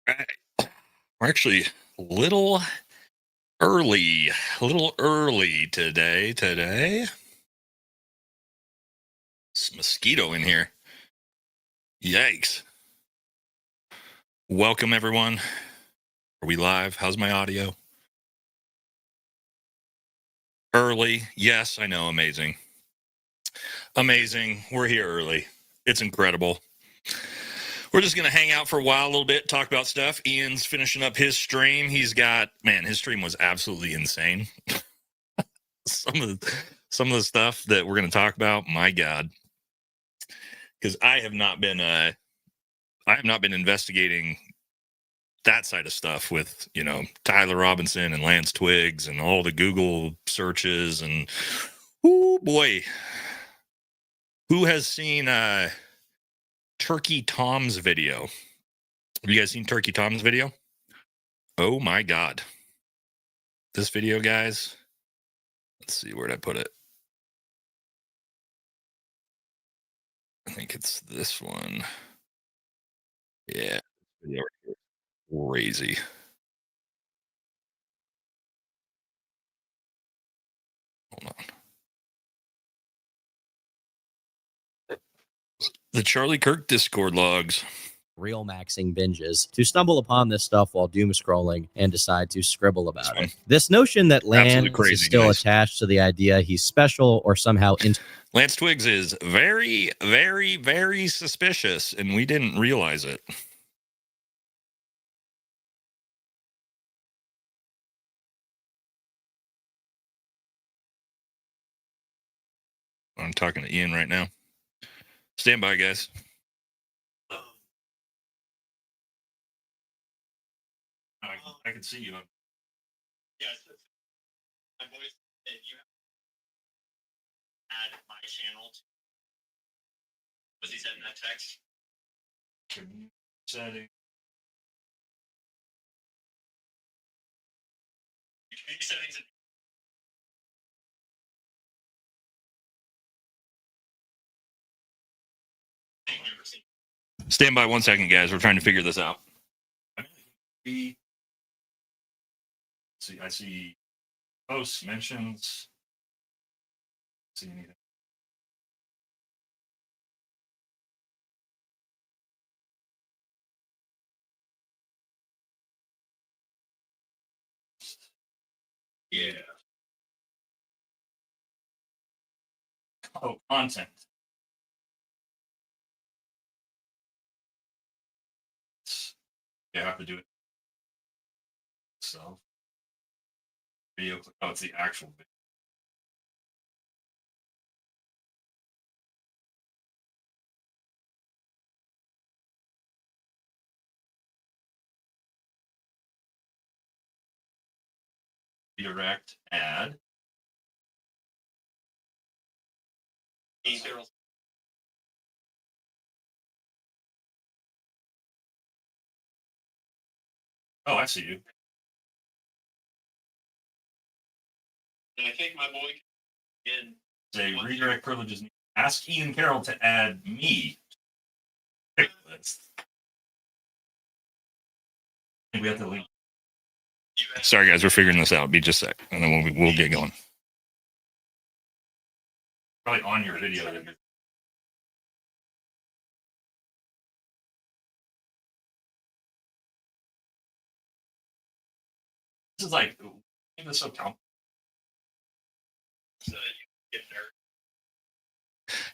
Right. We're actually a little a little early today. It's mosquito in here. Yikes. Welcome everyone. Are we live? How's my audio? Early. Yes, I know. Amazing. Amazing. We're here early. It's incredible. We're just going to hang out for a while, a little bit, talk about stuff. Ian's finishing up his stream. His stream was absolutely insane. some of the stuff that we're going to talk about, my God. Because I have not been investigating that side of stuff with, Tyler Robinson and Lance Twiggs and all the Google searches. And oh boy, who has seen Turkey Tom's video? Have you guys seen Turkey Tom's video? Oh my God. This video, guys. Let's see, where'd I put it? I think it's this one. Yeah. Video crazy. Hold on. The Charlie Kirk Discord logs. Real maxing binges to stumble upon this stuff while doom scrolling and decide to scribble about it. This notion that Lance is still attached to the idea he's special or somehow Lance Twiggs is very, very, very suspicious, and we didn't realize it. I'm talking to Ian right now. Stand by, guys. I can see you. Yeah, my voice. You add my channel. Was he sending that text? Setting. Settings. Stand by 1 second, guys. We're trying to figure this out. See, I see posts, mentions. See anything? Yeah. Oh, content. You have to do it. So, video. Oh, it's the actual video. Direct add. Carrol. Oh, I see you. And I think my boy in say redirect privileges. Ask Ian Carrol to add me. I think we have to link. Sorry, guys, we're figuring this out. Be just a sec, and then we'll get going. Probably on your video. This is like, this is so complicated.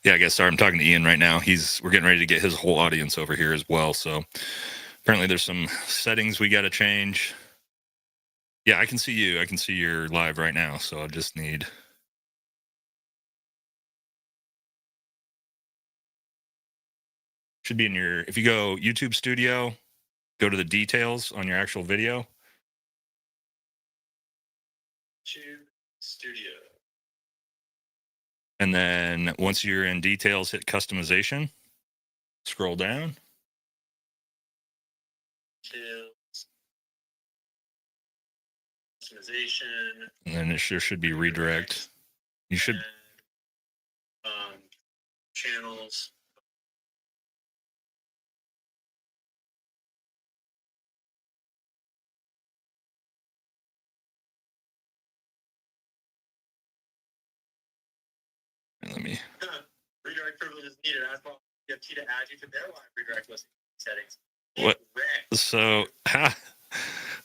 Yeah, I guess. Sorry, I'm talking to Ian right now. We're getting ready to get his whole audience over here as well. So apparently, there's some settings we got to change. Yeah, I can see you. I can see you're live right now. So I just need. Should be in your. If you go YouTube Studio, go to the details on your actual video. YouTube Studio. And then once you're in details, hit customization. Scroll down. Customization. And then it should be redirect. You should. Channels. see. Redirect privilege is needed. Ask PFT to add you to their live redirect listing settings. What? So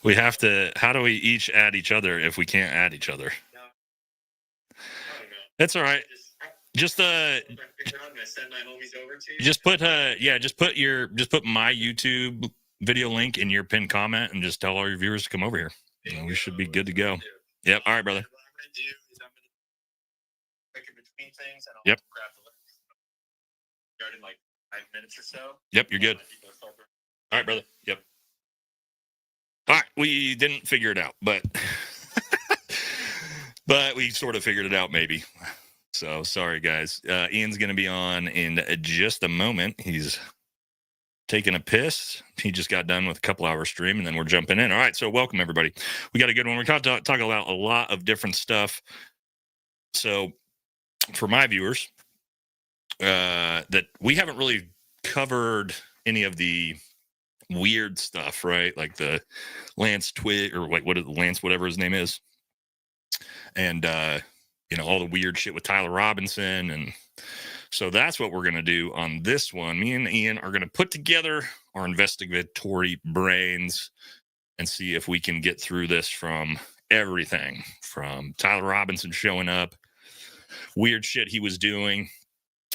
we have to. How do we each add each other if we can't add each other? No. I don't know. That's all right. Just Just put just put my YouTube video link in your pinned comment and just tell all your viewers to come over here. We should be good to go. Yep. All right, brother. What I'm going to do is I'm going to click in between things and I'll Yep. grab the link. Start in like 5 minutes or so. Yep, you're good. All right, brother. Yep. All right, we didn't figure it out, but but we sort of figured it out maybe. So sorry, guys. Ian's going to be on in just a moment. He's taking a piss. He just got done with a couple hour stream, and then we're jumping in. All right, so welcome, everybody. We got a good one. We're going to talk about a lot of different stuff. So for my viewers, that we haven't really covered any of the weird stuff, right? Like the Lance Twig or like Lance, whatever his name is. And, all the weird shit with Tyler Robinson. And so that's what we're going to do on this one. Me and Ian are going to put together our investigatory brains and see if we can get through this from everything from Tyler Robinson showing up, weird shit he was doing,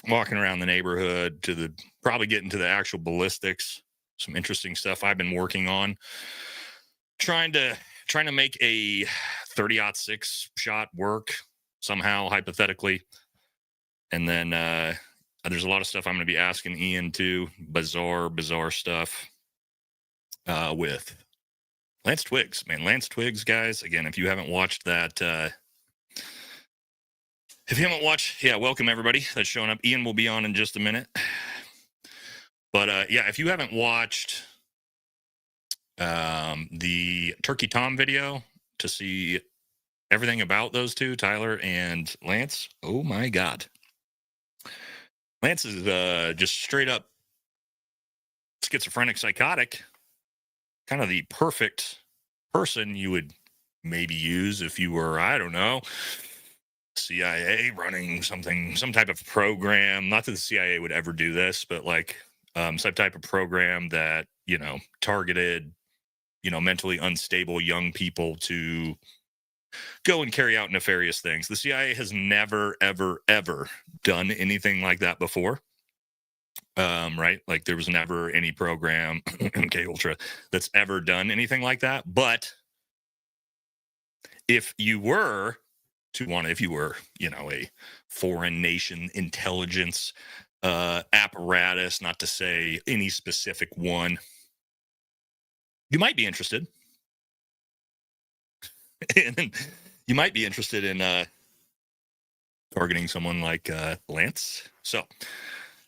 walking around the neighborhood, to probably getting to the actual ballistics, some interesting stuff I've been working on, trying to make a 30-06 shot work somehow, hypothetically. And then there's a lot of stuff I'm going to be asking Ian too, bizarre stuff with Lance Twiggs, man. Lance Twiggs, guys, again, if you haven't watched that, welcome everybody that's showing up. Ian will be on in just a minute. But if you haven't watched the Turkey Tom video to see everything about those two, Tyler and Lance, oh my God. Lance is just straight up schizophrenic, psychotic, kind of the perfect person you would maybe use if you were, I don't know, CIA running some type of program. Not that the CIA would ever do this, but like some type of program that, targeted, mentally unstable young people to go and carry out nefarious things. The CIA has never, ever, ever done anything like that before. Right? Like there was never any program, MK Ultra, that's ever done anything like that. But if you were, a foreign nation intelligence apparatus, not to say any specific one, you might be interested. And you might be interested in targeting someone like Lance. So,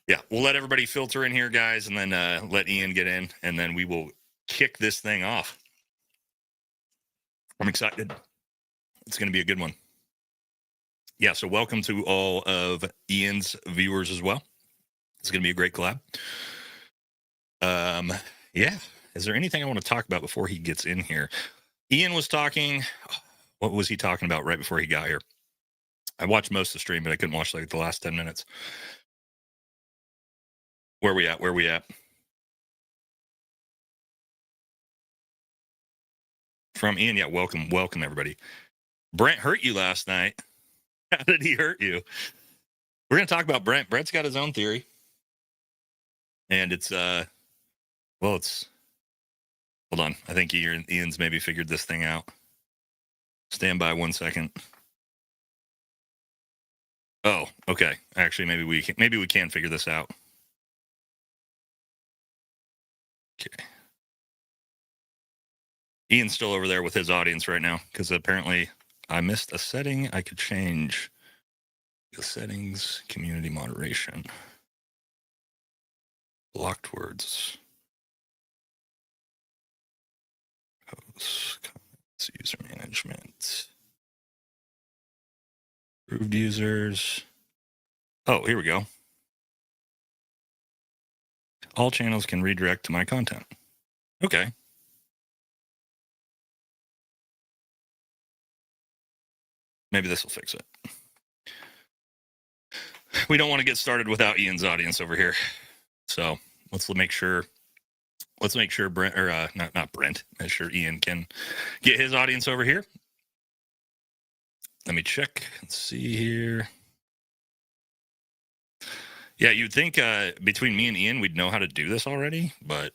yeah, we'll let everybody filter in here, guys, and then let Ian get in, and then we will kick this thing off. I'm excited. It's going to be a good one. Yeah, so welcome to all of Ian's viewers as well. It's going to be a great collab. Is there anything I want to talk about before he gets in here? Ian was talking. What was he talking about right before he got here? I watched most of the stream, but I couldn't watch like the last 10 minutes. Where we at? From Ian, yeah, welcome everybody. Brent hurt you last night. How did he hurt you? We're going to talk about Brent. Brent's got his own theory. And it's, hold on. I think Ian's maybe figured this thing out. Stand by 1 second. Oh, okay. Actually, maybe we can figure this out. Okay. Ian's still over there with his audience right now because apparently I missed a setting I could change. The settings, community moderation, blocked words, posts, comments, user management, approved users. Oh, here we go. All channels can redirect to my content. Okay. Maybe this will fix it. we don't want to get started without Ian's audience over here. So let's make sure Brent, or not Brent, make sure Ian can get his audience over here. Let me check and see here. Yeah, you'd think between me and Ian, we'd know how to do this already, but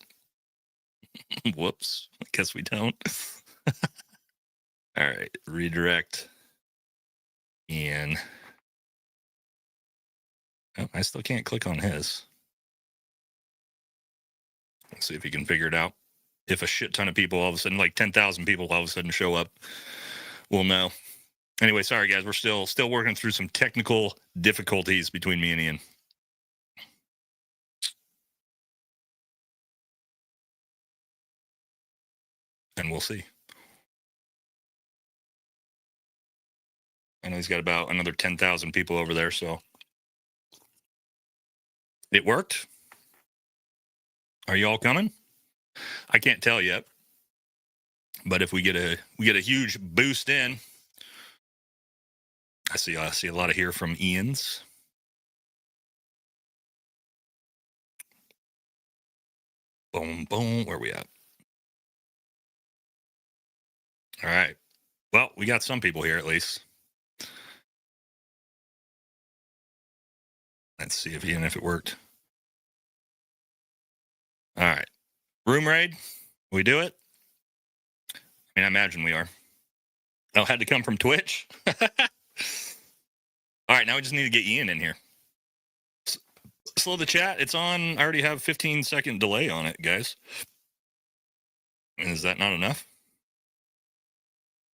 whoops, I guess we don't. All right, redirect Ian. Oh, I still can't click on his. Let's see if he can figure it out. If a shit ton of people all of a sudden, like 10,000 people all of a sudden show up, we'll know. Anyway, sorry guys, we're still working through some technical difficulties between me and Ian. And we'll see. I know he's got about another 10,000 people over there, so it worked. Are you all coming? I can't tell yet, but if we get a huge boost in, I see a lot of here from Ian's. Boom, boom. Where are we at? All right. Well, we got some people here at least. Let's see if it worked. All right. Room raid. We do it? I mean, I imagine we are. Oh, had to come from Twitch? All right, now we just need to get Ian in here. Slow the chat. It's on. I already have 15-second delay on it, guys. Is that not enough?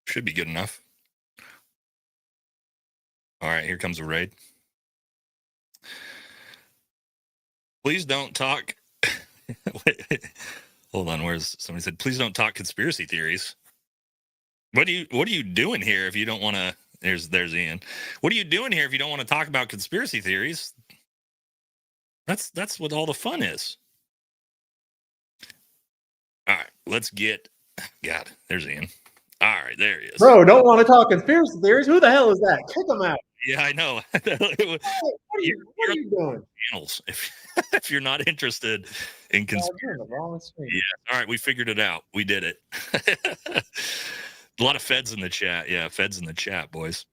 Should be good enough. All right, here comes a raid. Please don't talk. Hold on. Where's somebody said? Please don't talk conspiracy theories. What are you doing here if you don't want to? There's Ian. What are you doing here if you don't want to talk about conspiracy theories? That's what all the fun is. All right, let's get. God, there's Ian. All right, there he is. Bro, don't want to talk conspiracy theories. Who the hell is that? Kick him out. Yeah, I know. What are you doing? Channels if you're not interested in conspiracy. Yeah. All right, we figured it out. We did it. A lot of feds in the chat. Yeah, feds in the chat, boys.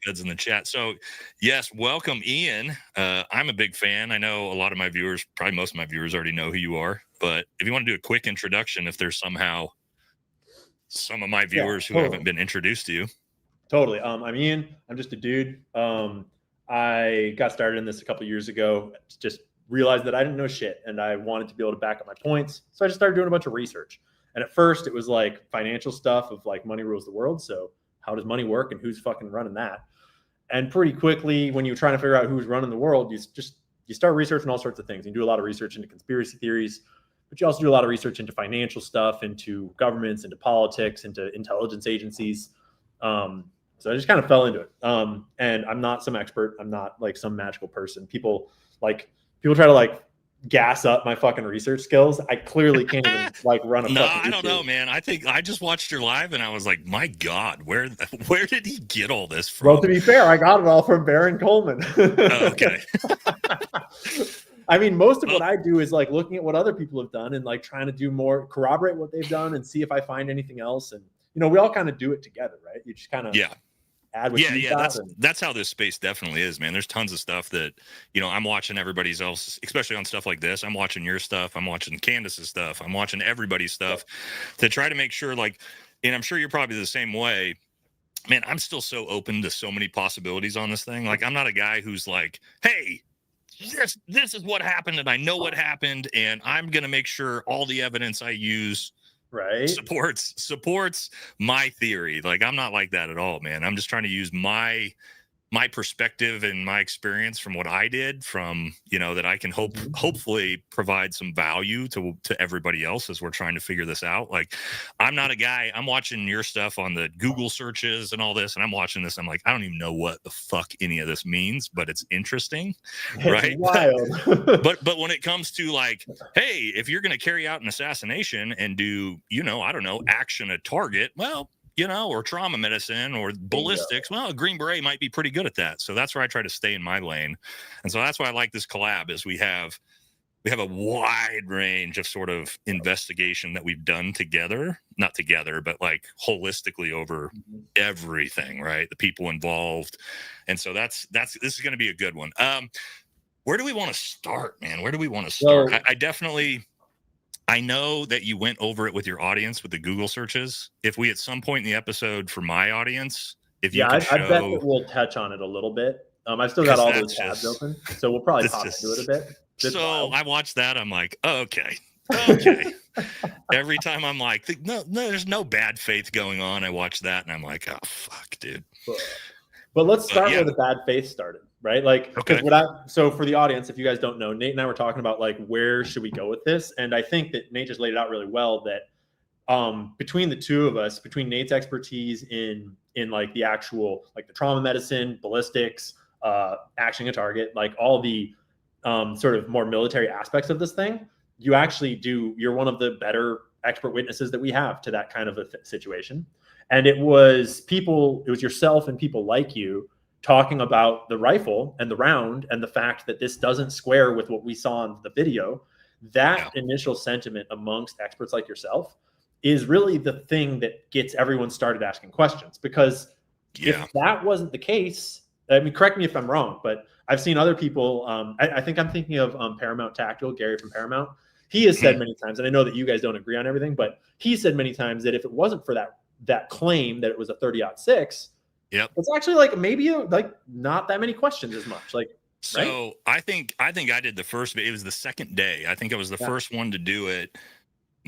Feds in the chat. So, yes, welcome, Ian. I'm a big fan. I know a lot of my viewers, probably most of my viewers already know who you are. But if you want to do a quick introduction, if there's somehow some of my viewers who haven't been introduced to you. Totally. I'm Ian. I'm just a dude. I got started in this a couple of years ago. Just realized that I didn't know shit, and I wanted to be able to back up my points. So I just started doing a bunch of research. And at first, it was like financial stuff of like money rules the world. So how does money work and who's fucking running that? And pretty quickly, when you're trying to figure out who's running the world, you start researching all sorts of things. You do a lot of research into conspiracy theories, but you also do a lot of research into financial stuff, into governments, into politics, into intelligence agencies. So I just kind of fell into it. And I'm not some expert. I'm not like some magical person. People try to like gas up my fucking research skills. I clearly can't even like run a No, I don't know, man. I think I just watched your live and I was like, my God, where did he get all this from? Well, to be fair, I got it all from Baron Coleman. Oh, okay. I mean, most of what I do is like looking at what other people have done and like trying to do more, corroborate what they've done and see if I find anything else. And, you know, we all kind of do it together, right? You just kind of add what you got. That's how this space definitely is, man. There's tons of stuff that, you know, I'm watching everybody's else, especially on stuff like this. I'm watching your stuff. I'm watching Candace's stuff. I'm watching everybody's stuff to try to make sure, like, and I'm sure you're probably the same way. Man, I'm still so open to so many possibilities on this thing. Like, I'm not a guy who's like, hey, this is what happened and I know what happened and I'm going to make sure all the evidence I use supports my theory. Like, I'm not like that at all, man. I'm just trying to use my perspective and my experience from what I did, from, you know, that I can hopefully provide some value to everybody else as we're trying to figure this out. Like, I'm not a guy, I'm watching your stuff on the Google searches and all this, and I'm watching this, I'm like, I don't even know what the fuck any of this means, but it's interesting. Right? Wild. but when it comes to like, hey, if you're going to carry out an assassination and do, you know, I don't know, action a target, well, or trauma medicine or ballistics. Well, a Green Beret might be pretty good at that. So that's where I try to stay in my lane. And so that's why I like this collab is we have a wide range of sort of investigation that we've done together, not together, but like holistically over everything, right? The people involved. And so this is going to be a good one. Where do we want to start, man? Where do we want to start? Well, I know that you went over it with your audience with the Google searches. If we, at some point in the episode for my audience, I bet that we'll touch on it a little bit. I've still got all those tabs open, so we'll probably pop into it a bit. I watched that. I'm like, okay. Every time I'm like, no, there's no bad faith going on. I watch that and I'm like, oh, fuck, dude. But let's start where the bad faith started, right? Like, so for the audience, if you guys don't know, Nate and I were talking about like, where should we go with this? And I think that Nate just laid it out really well that between the two of us, between Nate's expertise in like the actual, like the trauma medicine, ballistics, actioning a target, like all the sort of more military aspects of this thing, you're one of the better expert witnesses that we have to that kind of a situation. And it was yourself and people like you talking about the rifle and the round and the fact that this doesn't square with what we saw in the video. That initial sentiment amongst experts like yourself is really the thing that gets everyone started asking questions. Because if that wasn't the case, I mean, correct me if I'm wrong, but I've seen other people. I think I'm thinking of Paramount Tactical, Gary from Paramount. He has said many times, and I know that you guys don't agree on everything, but he said many times that if it wasn't for that claim that it was a 30-06, it's actually like maybe like not that many questions as much. Like, so right? I think I did the first. It was the second day. I think I was the first one to do it.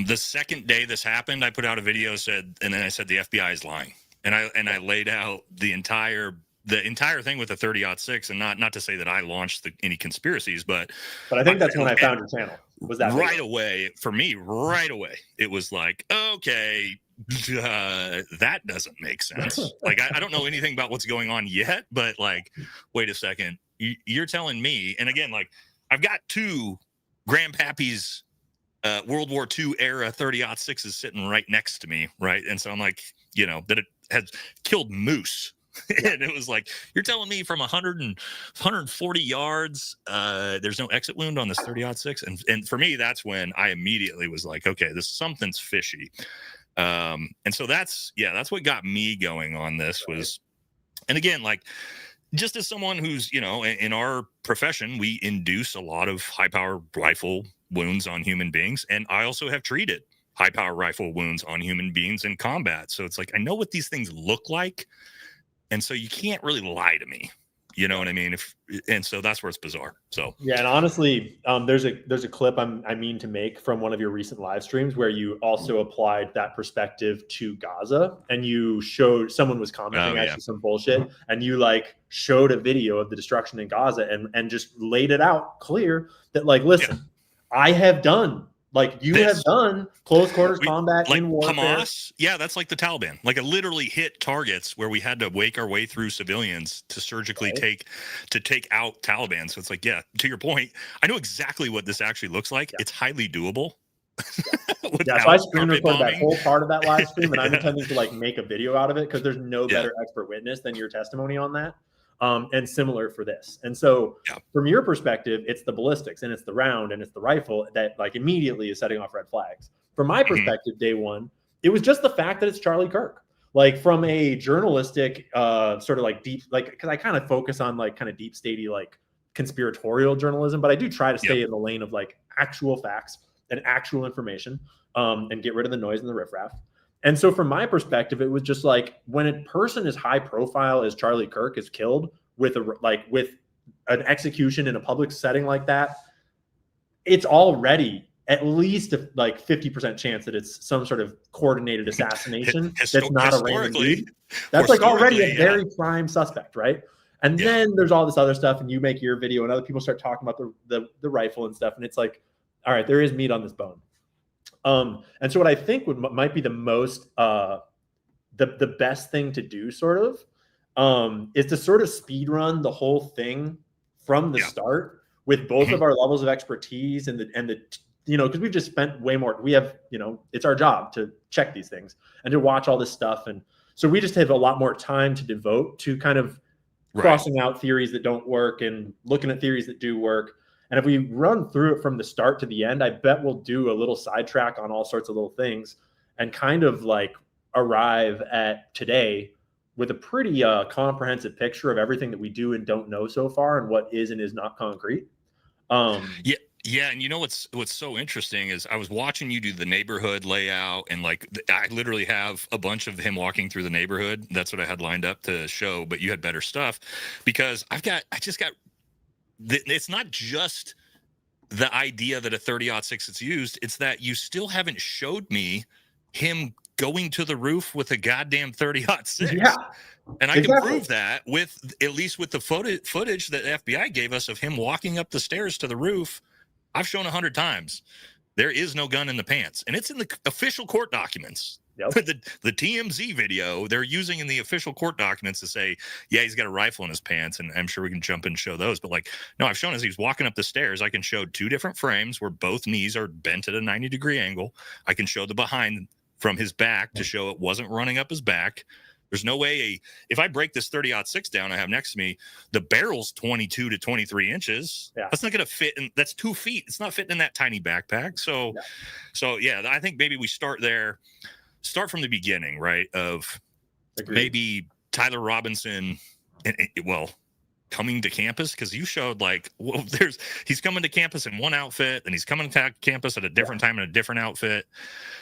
The second day this happened, I put out a video and then I said the FBI is lying, and I laid out the entire thing with the 30-06, and not to say that I launched any conspiracies, but I think that's when I found your channel. Was that right away for me? Right away, it was like, okay, that doesn't make sense. Like, I don't know anything about what's going on yet, but like, wait a second, you're telling me? And again, like, I've got two Grandpappy's World War II era 30-06s sitting right next to me, right? And so I'm like, that it has killed moose. And it was like, you're telling me from 140 yards, there's no exit wound on this 30-06. And for me, that's when I immediately was like, okay, something's fishy. And so that's what got me going on this was, and again, like, just as someone who's, in our profession, we induce a lot of high power rifle wounds on human beings. And I also have treated high power rifle wounds on human beings in combat. So it's like, I know what these things look like. And so you can't really lie to me, you know what I mean? And so that's where it's bizarre. So yeah, and honestly, there's a clip I mean to make from one of your recent live streams where you also applied that perspective to Gaza, and you showed someone was commenting some bullshit, and you like showed a video of the destruction in Gaza and just laid it out clear that like, listen, I have done. Like you have done close quarters combat like in warfare. Hamas, that's like the Taliban. Like, I literally hit targets where we had to wake our way through civilians to surgically take out Taliban. So it's like, to your point, I know exactly what this actually looks like. It's highly doable. So I screen recorded that whole part of that live stream, and I'm intending to like make a video out of it because there's no better expert witness than your testimony on that. And similar for this. And so from your perspective, it's the ballistics and it's the round and it's the rifle that like immediately is setting off red flags. From my perspective, day one, it was just the fact that it's Charlie Kirk. Like from a journalistic sort of like deep, like, because I kind of focus on like kind of deep statey, like conspiratorial journalism, but I do try to stay in the lane of like actual facts and actual information and get rid of the noise and the riffraff. And so from my perspective, it was just like when a person as high profile as Charlie Kirk is killed with an execution in a public setting like that, it's already at least a like 50% chance that it's some sort of coordinated assassination. That's not a random dude. That's like already a very prime suspect, right? And then there's all this other stuff, and you make your video, and other people start talking about the rifle and stuff, and it's like, all right, there is meat on this bone. And so what I think might be the most, the best thing to do sort of, is to sort of speed run the whole thing from the start with both of our levels of expertise and the, because we've just spent way more, we have, it's our job to check these things and to watch all this stuff. And So we just have a lot more time to devote to kind of crossing out theories that don't work and looking at theories that do work. And if we run through it from the start to the end, I bet we'll do a little sidetrack on all sorts of little things and kind of like arrive at today with a pretty comprehensive picture of everything that we do and don't know so far and what is and is not concrete. Yeah, and you know what's so interesting is I was watching you do the neighborhood layout, and like I literally have a bunch of him walking through the neighborhood. That's what I had lined up to show, but you had better stuff because it's not just the idea that a 30-06 is used, it's that you still haven't showed me him going to the roof with a goddamn 30-06. Yeah. And I can prove that with at least with the footage that FBI gave us of him walking up the stairs to the roof. I've shown 100 times. There is no gun in the pants, and it's in the official court documents. Yep. The TMZ video they're using in the official court documents to say, yeah, he's got a rifle in his pants, and I'm sure we can jump in and show those. But like, no, I've shown as he's walking up the stairs, I can show 2 different frames where both knees are bent at a 90-degree angle. I can show the behind from his back to show it wasn't running up his back. There's no way if I break this 30-06 down I have next to me, the barrel's 22 to 23 inches. Yeah. That's not going to fit in. That's 2 feet. It's not fitting in that tiny backpack. So I think maybe we start there, start from the beginning, right? Of maybe Tyler Robinson, coming to campus, because you showed like, well, he's coming to campus in one outfit and he's coming to campus at a different time in a different outfit.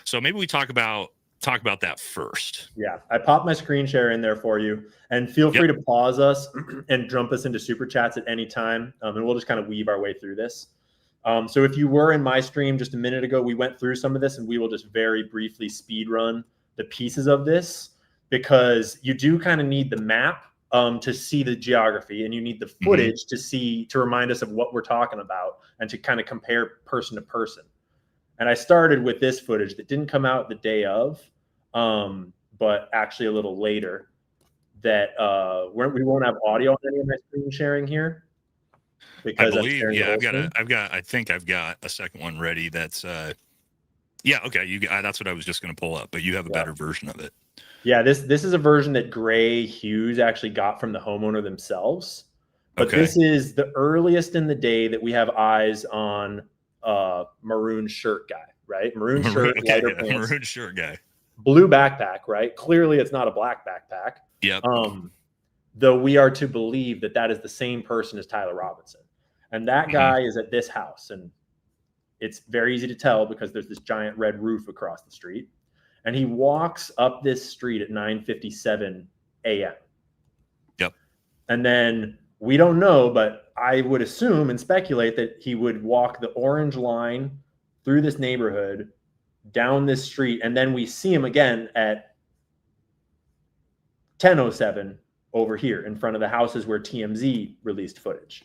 So maybe we talk about that first. Yeah, I popped my screen share in there for you, and feel free to pause us and jump us into super chats at any time, and we'll just kind of weave our way through this. So if you were in my stream just a minute ago, we went through some of this, and we will just very briefly speed run the pieces of this, because you do kind of need the map to see the geography, and you need the footage to remind us of what we're talking about and to kind of compare person to person. And I started with this footage that didn't come out the day of, but actually a little later, that we won't have audio on any of my screen sharing here. Because I believe, I think I've got a second one ready. That's okay. That's what I was just going to pull up, but you have a better version of it. Yeah, this is a version that Gray Hughes actually got from the homeowner themselves. But this is the earliest in the day that we have eyes on maroon shirt guy, right? Maroon shirt, lighter pants, maroon shirt guy, blue backpack, right? Clearly, it's not a black backpack. Yep. Though we are to believe that is the same person as Tyler Robinson, and that guy is at this house, and it's very easy to tell because there's this giant red roof across the street, and he walks up this street at 9:57 a.m. Yep. And then we don't know, but I would assume and speculate that he would walk the orange line through this neighborhood, down this street, and then we see him again at 10:07 over here in front of the houses where TMZ released footage.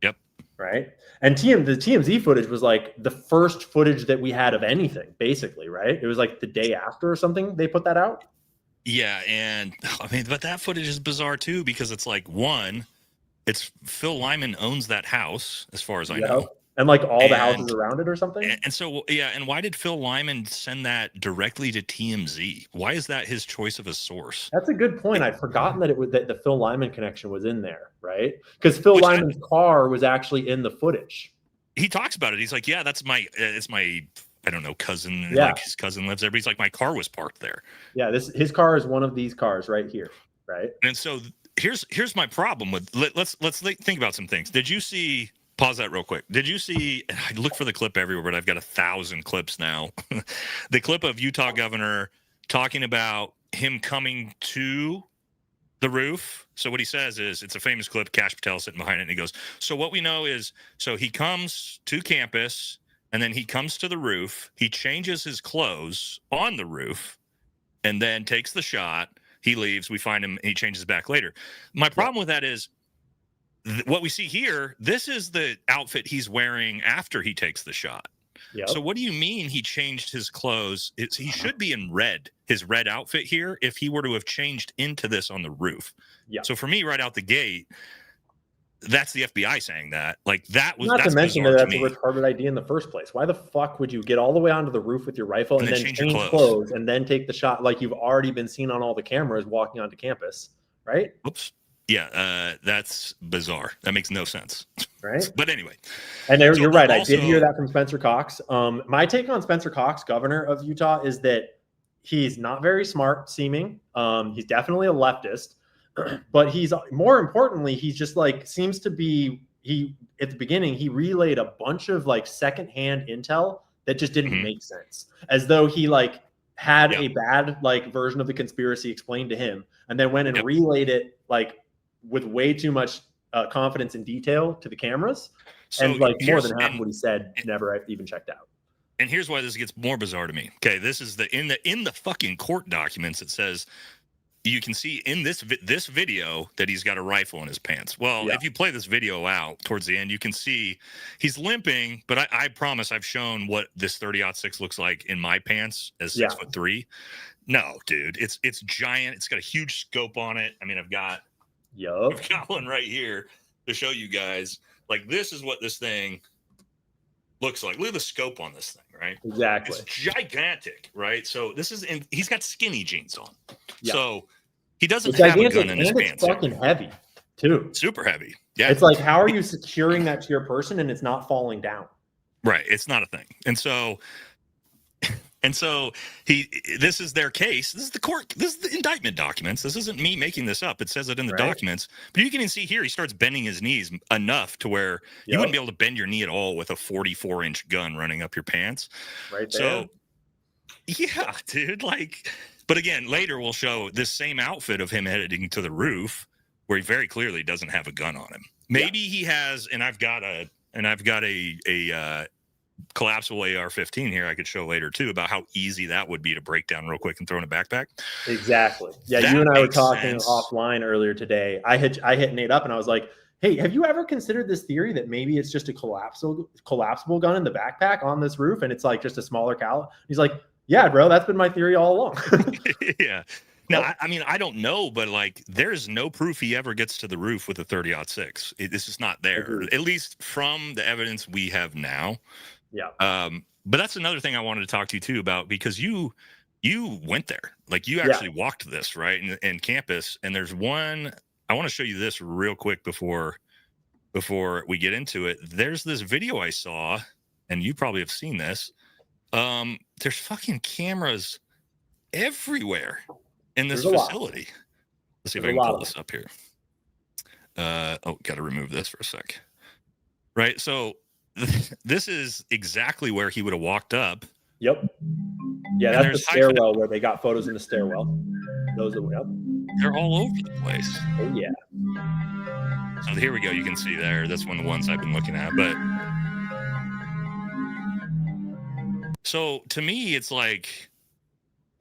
Yep. Right? And the TMZ footage was like the first footage that we had of anything, basically, right? It was like the day after or something they put that out. Yeah, and I mean, but that footage is bizarre too, because it's like, it's Phil Lyman owns that house, as far as I know. And like all the houses around it or something. And so, and why did Phil Lyman send that directly to TMZ? Why is that his choice of a source? That's a good point. I'd forgotten that that the Phil Lyman connection was in there, right? Because Phil Lyman's car was actually in the footage. He talks about it. He's like, yeah, it's my, I don't know, cousin. Yeah. Like his cousin lives there, but he's like, my car was parked there. Yeah, his car is one of these cars right here, right? And so here's my problem with let's think about some things. Did you see? Pause that real quick. Did you see? I look for the clip everywhere, but I've got 1,000 clips now. The clip of Utah governor talking about him coming to the roof. So what he says is, it's a famous clip. Kash Patel sitting behind it, and he goes, "So what we know is, so he comes to campus, and then he comes to the roof. He changes his clothes on the roof, and then takes the shot. He leaves. We find him. He changes back later. My problem with that is." What we see here, this is the outfit he's wearing after he takes the shot. Yep. So what do you mean he changed his clothes? He should be in red, his red outfit here, if he were to have changed into this on the roof. Yeah. So for me, right out the gate, that's the FBI saying that. Like that was not that's to mention that bizarre that's to a me. retarded idea in the first place. Why the fuck would you get all the way onto the roof with your rifle and then change clothes and then take the shot like you've already been seen on all the cameras walking onto campus, right? Oops. Yeah, that's bizarre. That makes no sense. Right. But anyway. And there, you're right. I did hear that from Spencer Cox. My take on Spencer Cox, governor of Utah, is that he's not very smart seeming. He's definitely a leftist, but he's more importantly, he's just like seems to be at the beginning, he relayed a bunch of like secondhand intel that just didn't make sense, as though he like had a bad like version of the conspiracy explained to him and then went and relayed it like with way too much confidence and detail to the cameras. So and like more than half of what he said never even checked out. And here's why this gets more bizarre to me. Okay, this is in the fucking court documents. It says you can see in this video that he's got a rifle in his pants. Well, if you play this video out towards the end, you can see he's limping. But I promise I've shown what this 30-06 looks like in my pants as 6'3". No, dude, it's giant. It's got a huge scope on it. I mean, I've got one right here to show you guys. Like, this is what this thing looks like. Look at the scope on this thing, right? Exactly. It's gigantic, right? So this is he's got skinny jeans on. So he doesn't have a gun in his pants. It's fucking heavy, too. Super heavy. Yeah. It's like, how are you securing that to your person and it's not falling down? Right. It's not a thing. And so this is their case. This is the court. This is the indictment documents. This isn't me making this up. It says it in the documents. But you can even see here, he starts bending his knees enough to where you wouldn't be able to bend your knee at all with a 44-inch gun running up your pants. Right there. So, yeah, dude. Like, but again, later we'll show this same outfit of him heading to the roof where he very clearly doesn't have a gun on him. Maybe he has, and I've got a collapsible AR-15 here I could show later too about how easy that would be to break down real quick and throw in a backpack. Exactly. Yeah, that you and I were talking offline earlier today. I hit Nate up and I was like, hey, have you ever considered this theory that maybe it's just a collapsible gun in the backpack on this roof and it's like just a smaller caliber? He's like, yeah, bro, that's been my theory all along. Yeah. Now, I mean, I don't know, but like, there's no proof he ever gets to the roof with a 30-06. It's just not there, at least from the evidence we have now. Yeah. But that's another thing I wanted to talk to you too about, because you went there, like you actually walked this right in campus. And there's one, I want to show you this real quick before we get into it. There's this video I saw, and you probably have seen this. There's fucking cameras everywhere in this facility. Let's see if I can pull this up here. Got to remove this for a sec. Right. So this is exactly where he would have walked up. Yep. Yeah, that's the stairwell where they got photos in the stairwell. Those are they're all over the place. Oh yeah. So here we go. You can see there. That's one of the ones I've been looking at. But so to me, it's like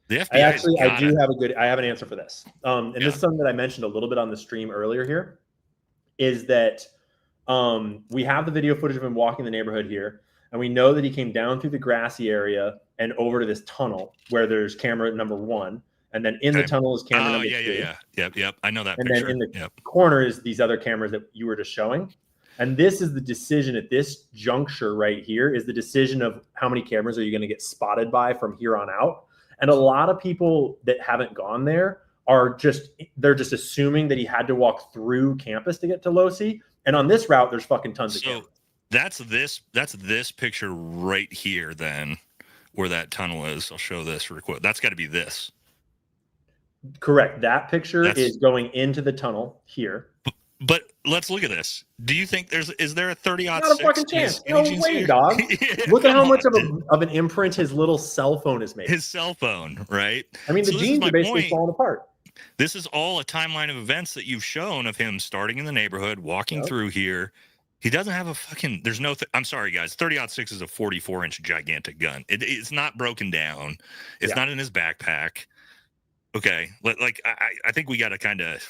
the FBI. I have an answer for this. And this is something that I mentioned a little bit on the stream earlier here, is that we have the video footage of him walking the neighborhood here, and we know that he came down through the grassy area and over to this tunnel where there's camera number 1, and then in the tunnel is camera number 2. Yep. I know that. And picture. Then in the corner is these other cameras that you were just showing. And this is the decision at this juncture right here, is the decision of how many cameras are you going to get spotted by from here on out. And a lot of people that haven't gone there they're just assuming that he had to walk through campus to get to Losi. And on this route, there's fucking tons of cameras. That's this picture right here, then, where that tunnel is. I'll show this real quick. That's got to be this. Correct. That picture is going into the tunnel here. But let's look at this. Do you think is there a 30-06? Not a fucking chance. No way, dog. Look at how much of an imprint his little cell phone is made. His cell phone, right? I mean, the jeans are basically falling apart. This is all a timeline of events that you've shown of him starting in the neighborhood, walking through here. He doesn't have a fucking, there's no, I'm sorry, guys. 30-06 is a 44-inch gigantic gun. It's not broken down. It's not in his backpack. Okay. I think we got to kind of,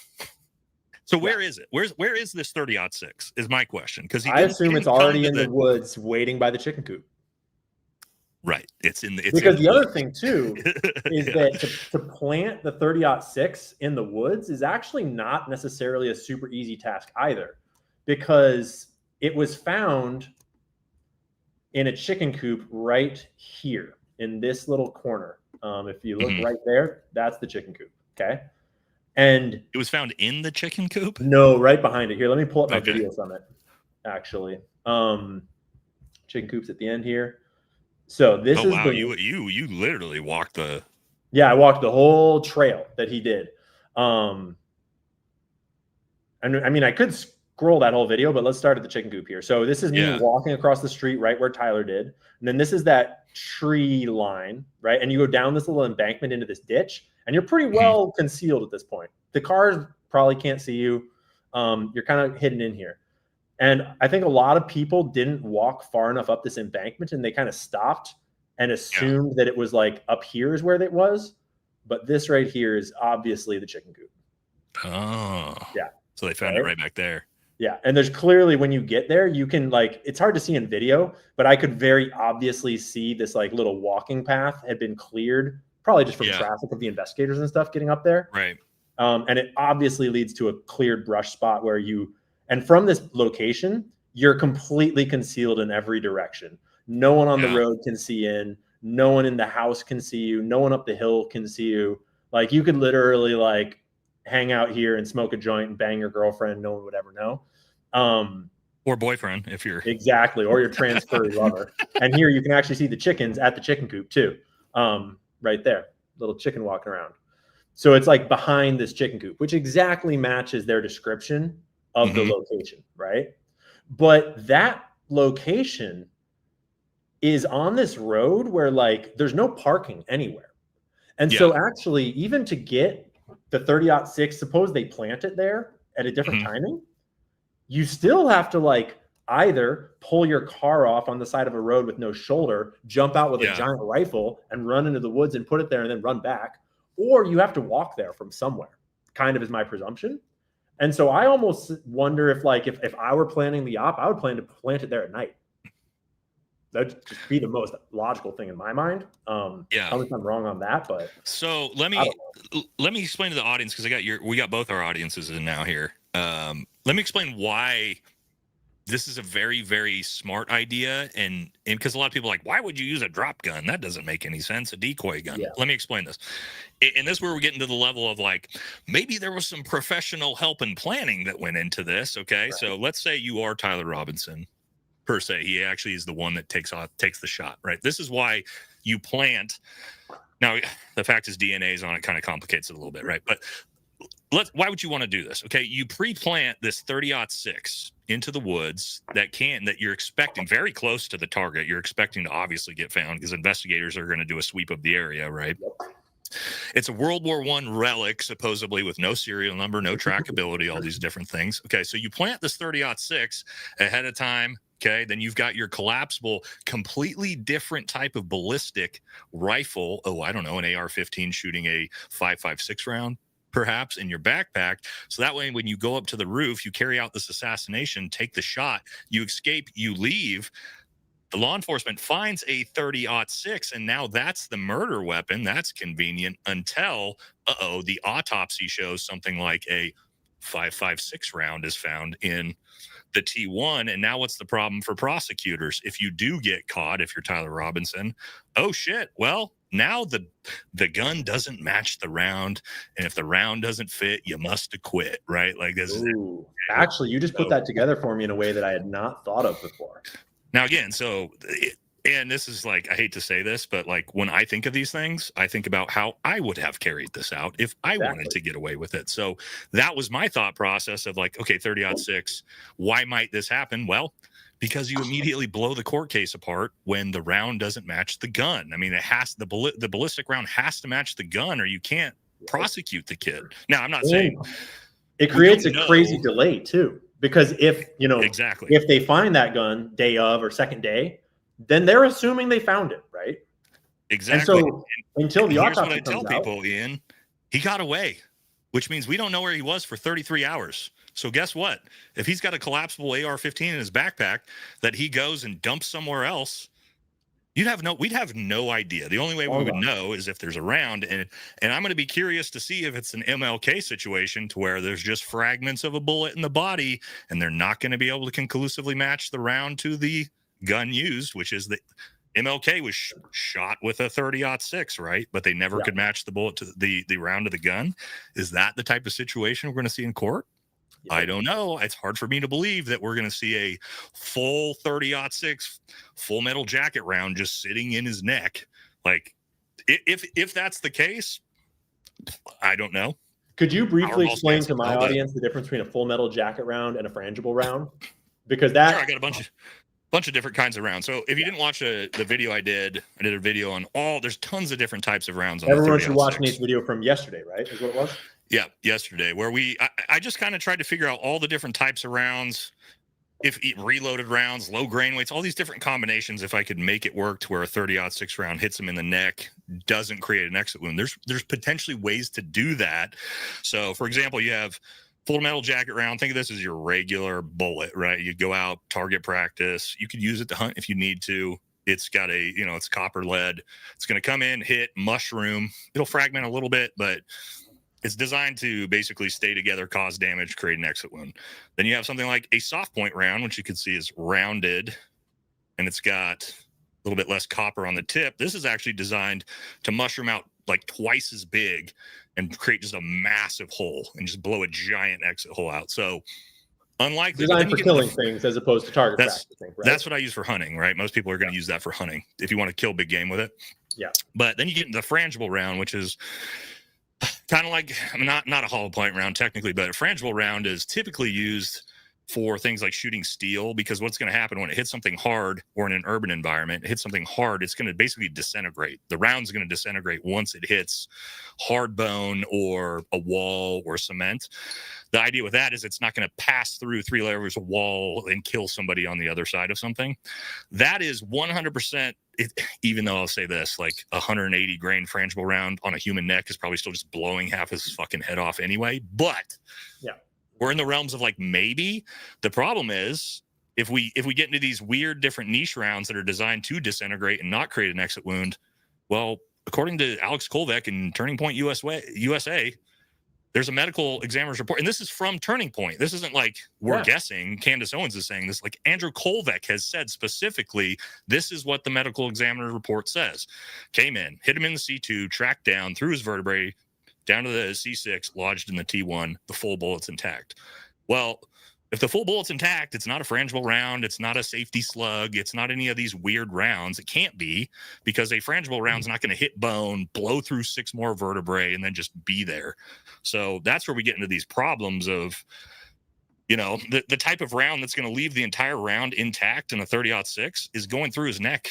so where is it? Where is this 30-06 is my question. Because I assume it's already in the woods waiting by the chicken coop. Right. It's because the other thing too is that to plant the 30-06 in the woods is actually not necessarily a super easy task either, because it was found in a chicken coop right here in this little corner. If you look right there, that's the chicken coop. Okay. And it was found in the chicken coop? No, right behind it. Here, let me pull up my video from it, actually. Chicken coops at the end here. So this is wow, you literally walked the... Yeah, I walked the whole trail that he did. And I mean, I could scroll that whole video, but let's start at the chicken coop here. So this is me walking across the street right where Tyler did. And then this is that tree line, right? And you go down this little embankment into this ditch, and you're pretty well concealed at this point. The cars probably can't see you. You're kind of hidden in here. And I think a lot of people didn't walk far enough up this embankment, and they kind of stopped and assumed that it was like up here is where it was. But this right here is obviously the chicken coop. Oh. Yeah. So they found it right back there. Yeah. And there's clearly, when you get there, you can like, it's hard to see in video, but I could very obviously see this like little walking path had been cleared, probably just from traffic of the investigators and stuff getting up there. Right. And it obviously leads to a cleared brush spot where and from this location, you're completely concealed in every direction. No one on the road can see in. No one in the house can see you. No one up the hill can see you. Like, you could literally like hang out here and smoke a joint and bang your girlfriend. No one would ever know. Or boyfriend, if you're... Exactly. Or your trans furry lover. And here you can actually see the chickens at the chicken coop too. Right there. Little chicken walking around. So it's like behind this chicken coop, which exactly matches their description of the location, right? But that location is on this road where like there's no parking anywhere. And so actually, even to get the 30-06, suppose they plant it there at a different timing, you still have to like either pull your car off on the side of a road with no shoulder, jump out with a giant rifle and run into the woods and put it there and then run back, or you have to walk there from somewhere, kind of is my presumption. And so I almost wonder if like, if I were planning the op, I would plan to plant it there at night. That'd just be the most logical thing in my mind. I don't think I'm wrong on that, but so let me explain to the audience, because we got both our audiences in now here. Let me explain why this is a very, very smart idea, and because a lot of people are like, why would you use a drop gun? That doesn't make any sense. A decoy gun. Let me explain this. And this is where we're getting to the level of like, maybe there was some professional help and planning that went into this. Okay, right. So let's say you are Tyler Robinson, per se. He actually is the one that takes the shot, right? This is why you plant. Now, the fact is DNA is on it, kind of complicates it a little bit, right? But why would you want to do this? Okay, you pre-plant this 30-06 into the woods that you're expecting very close to the target. You're expecting to obviously get found because investigators are going to do a sweep of the area, right? It's a World War I relic, supposedly, with no serial number, no trackability, all these different things. Okay, so you plant this 30-06 ahead of time. Okay, then you've got your collapsible, completely different type of ballistic rifle. Oh, I don't know, an AR-15 shooting a 5.56 round, perhaps, in your backpack. So that way, when you go up to the roof, you carry out this assassination, take the shot, you escape, you leave. The law enforcement finds a 30-06, and now that's the murder weapon. That's convenient until, the autopsy shows something like a 5.56 round is found in the T1. And now what's the problem for prosecutors? If you do get caught, if you're Tyler Robinson, oh shit, well, now the gun doesn't match the round, and if the round doesn't fit, you must acquit, right? Like this. Ooh, actually, you just put that together for me in a way that I had not thought of before. Now, again, and this is like, I hate to say this, but like when I think of these things, I think about how I would have carried this out if I wanted to get away with it. So that was my thought process of like, okay, 30-06, why might this happen? Well, because you immediately blow the court case apart when the round doesn't match the gun. I mean, the ballistic round has to match the gun, or you can't prosecute the kid. Now, I'm not saying it creates a crazy delay too, because if if they find that gun day of or second day, then they're assuming they found it, right? Exactly. And so until the autopsy here's what I tell people, Ian, he got away, which means we don't know where he was for 33 hours. So guess what? If he's got a collapsible AR-15 in his backpack that he goes and dumps somewhere else, we'd have no idea. The only way we would know is if there's a round, and I'm going to be curious to see if it's an MLK situation to where there's just fragments of a bullet in the body, and they're not going to be able to conclusively match the round to the gun used, which is the MLK was shot with a 30-06, right? But they never could match the bullet to the round of the gun. Is that the type of situation we're going to see in court? I don't know. It's hard for me to believe that we're going to see a full 30-06 full metal jacket round just sitting in his neck. Like, if that's the case, I don't know. Could you briefly explain to my audience the difference between a full metal jacket round and a frangible round? Because that I got a bunch of different kinds of rounds. So if you didn't watch the video I did a video on there's tons of different types of rounds. Everyone should watch Nate's video from yesterday, right? Is what it was? Yeah, yesterday, where I just kind of tried to figure out all the different types of rounds, if reloaded rounds, low grain weights, all these different combinations, if I could make it work to where a 30-06 round hits him in the neck, doesn't create an exit wound. There's potentially ways to do that. So, for example, you have full metal jacket round. Think of this as your regular bullet, right? You go out, target practice. You could use it to hunt if you need to. It's got it's copper lead. It's going to come in, hit, mushroom. It'll fragment a little bit, but it's designed to basically stay together, cause damage, create an exit wound. Then you have something like a soft point round, which you can see is rounded, and it's got a little bit less copper on the tip. This is actually designed to mushroom out like twice as big and create just a massive hole and just blow a giant exit hole out. So unlikely. Designed for killing things as opposed to target practicing, right? That's what I use for hunting, right? Most people are going to use that for hunting if you want to kill big game with it. Yeah. But then you get the frangible round, which is kind of like, not a hollow point round technically, but a frangible round is typically used for things like shooting steel, because what's going to happen when it hits something hard, or in an urban environment, it hits something hard, it's going to basically disintegrate. The round's going to disintegrate once it hits hard bone or a wall or cement. The idea with that is it's not going to pass through 3 layers of wall and kill somebody on the other side of something. That is 100%. Even though I'll say this, like 180 grain frangible round on a human neck is probably still just blowing half his fucking head off anyway. But yeah, we're in the realms of like maybe. The problem is if we get into these weird different niche rounds that are designed to disintegrate and not create an exit wound, well, according to Alex Kolvek in Turning Point USA, there's a medical examiner's report, and this is from Turning Point. This isn't like we're guessing. Candace Owens is saying this. Like Andrew Kolvek has said specifically, this is what the medical examiner report says. Came in, hit him in the C2, tracked down through his vertebrae, down to the C6, lodged in the T1, the full bullet's intact. Well, if the full bullet's intact, it's not a frangible round, it's not a safety slug, it's not any of these weird rounds. It can't be, because a frangible round's not going to hit bone, blow through 6 more vertebrae, and then just be there. So that's where we get into these problems of, the type of round that's going to leave the entire round intact in a 30-06 is going through his neck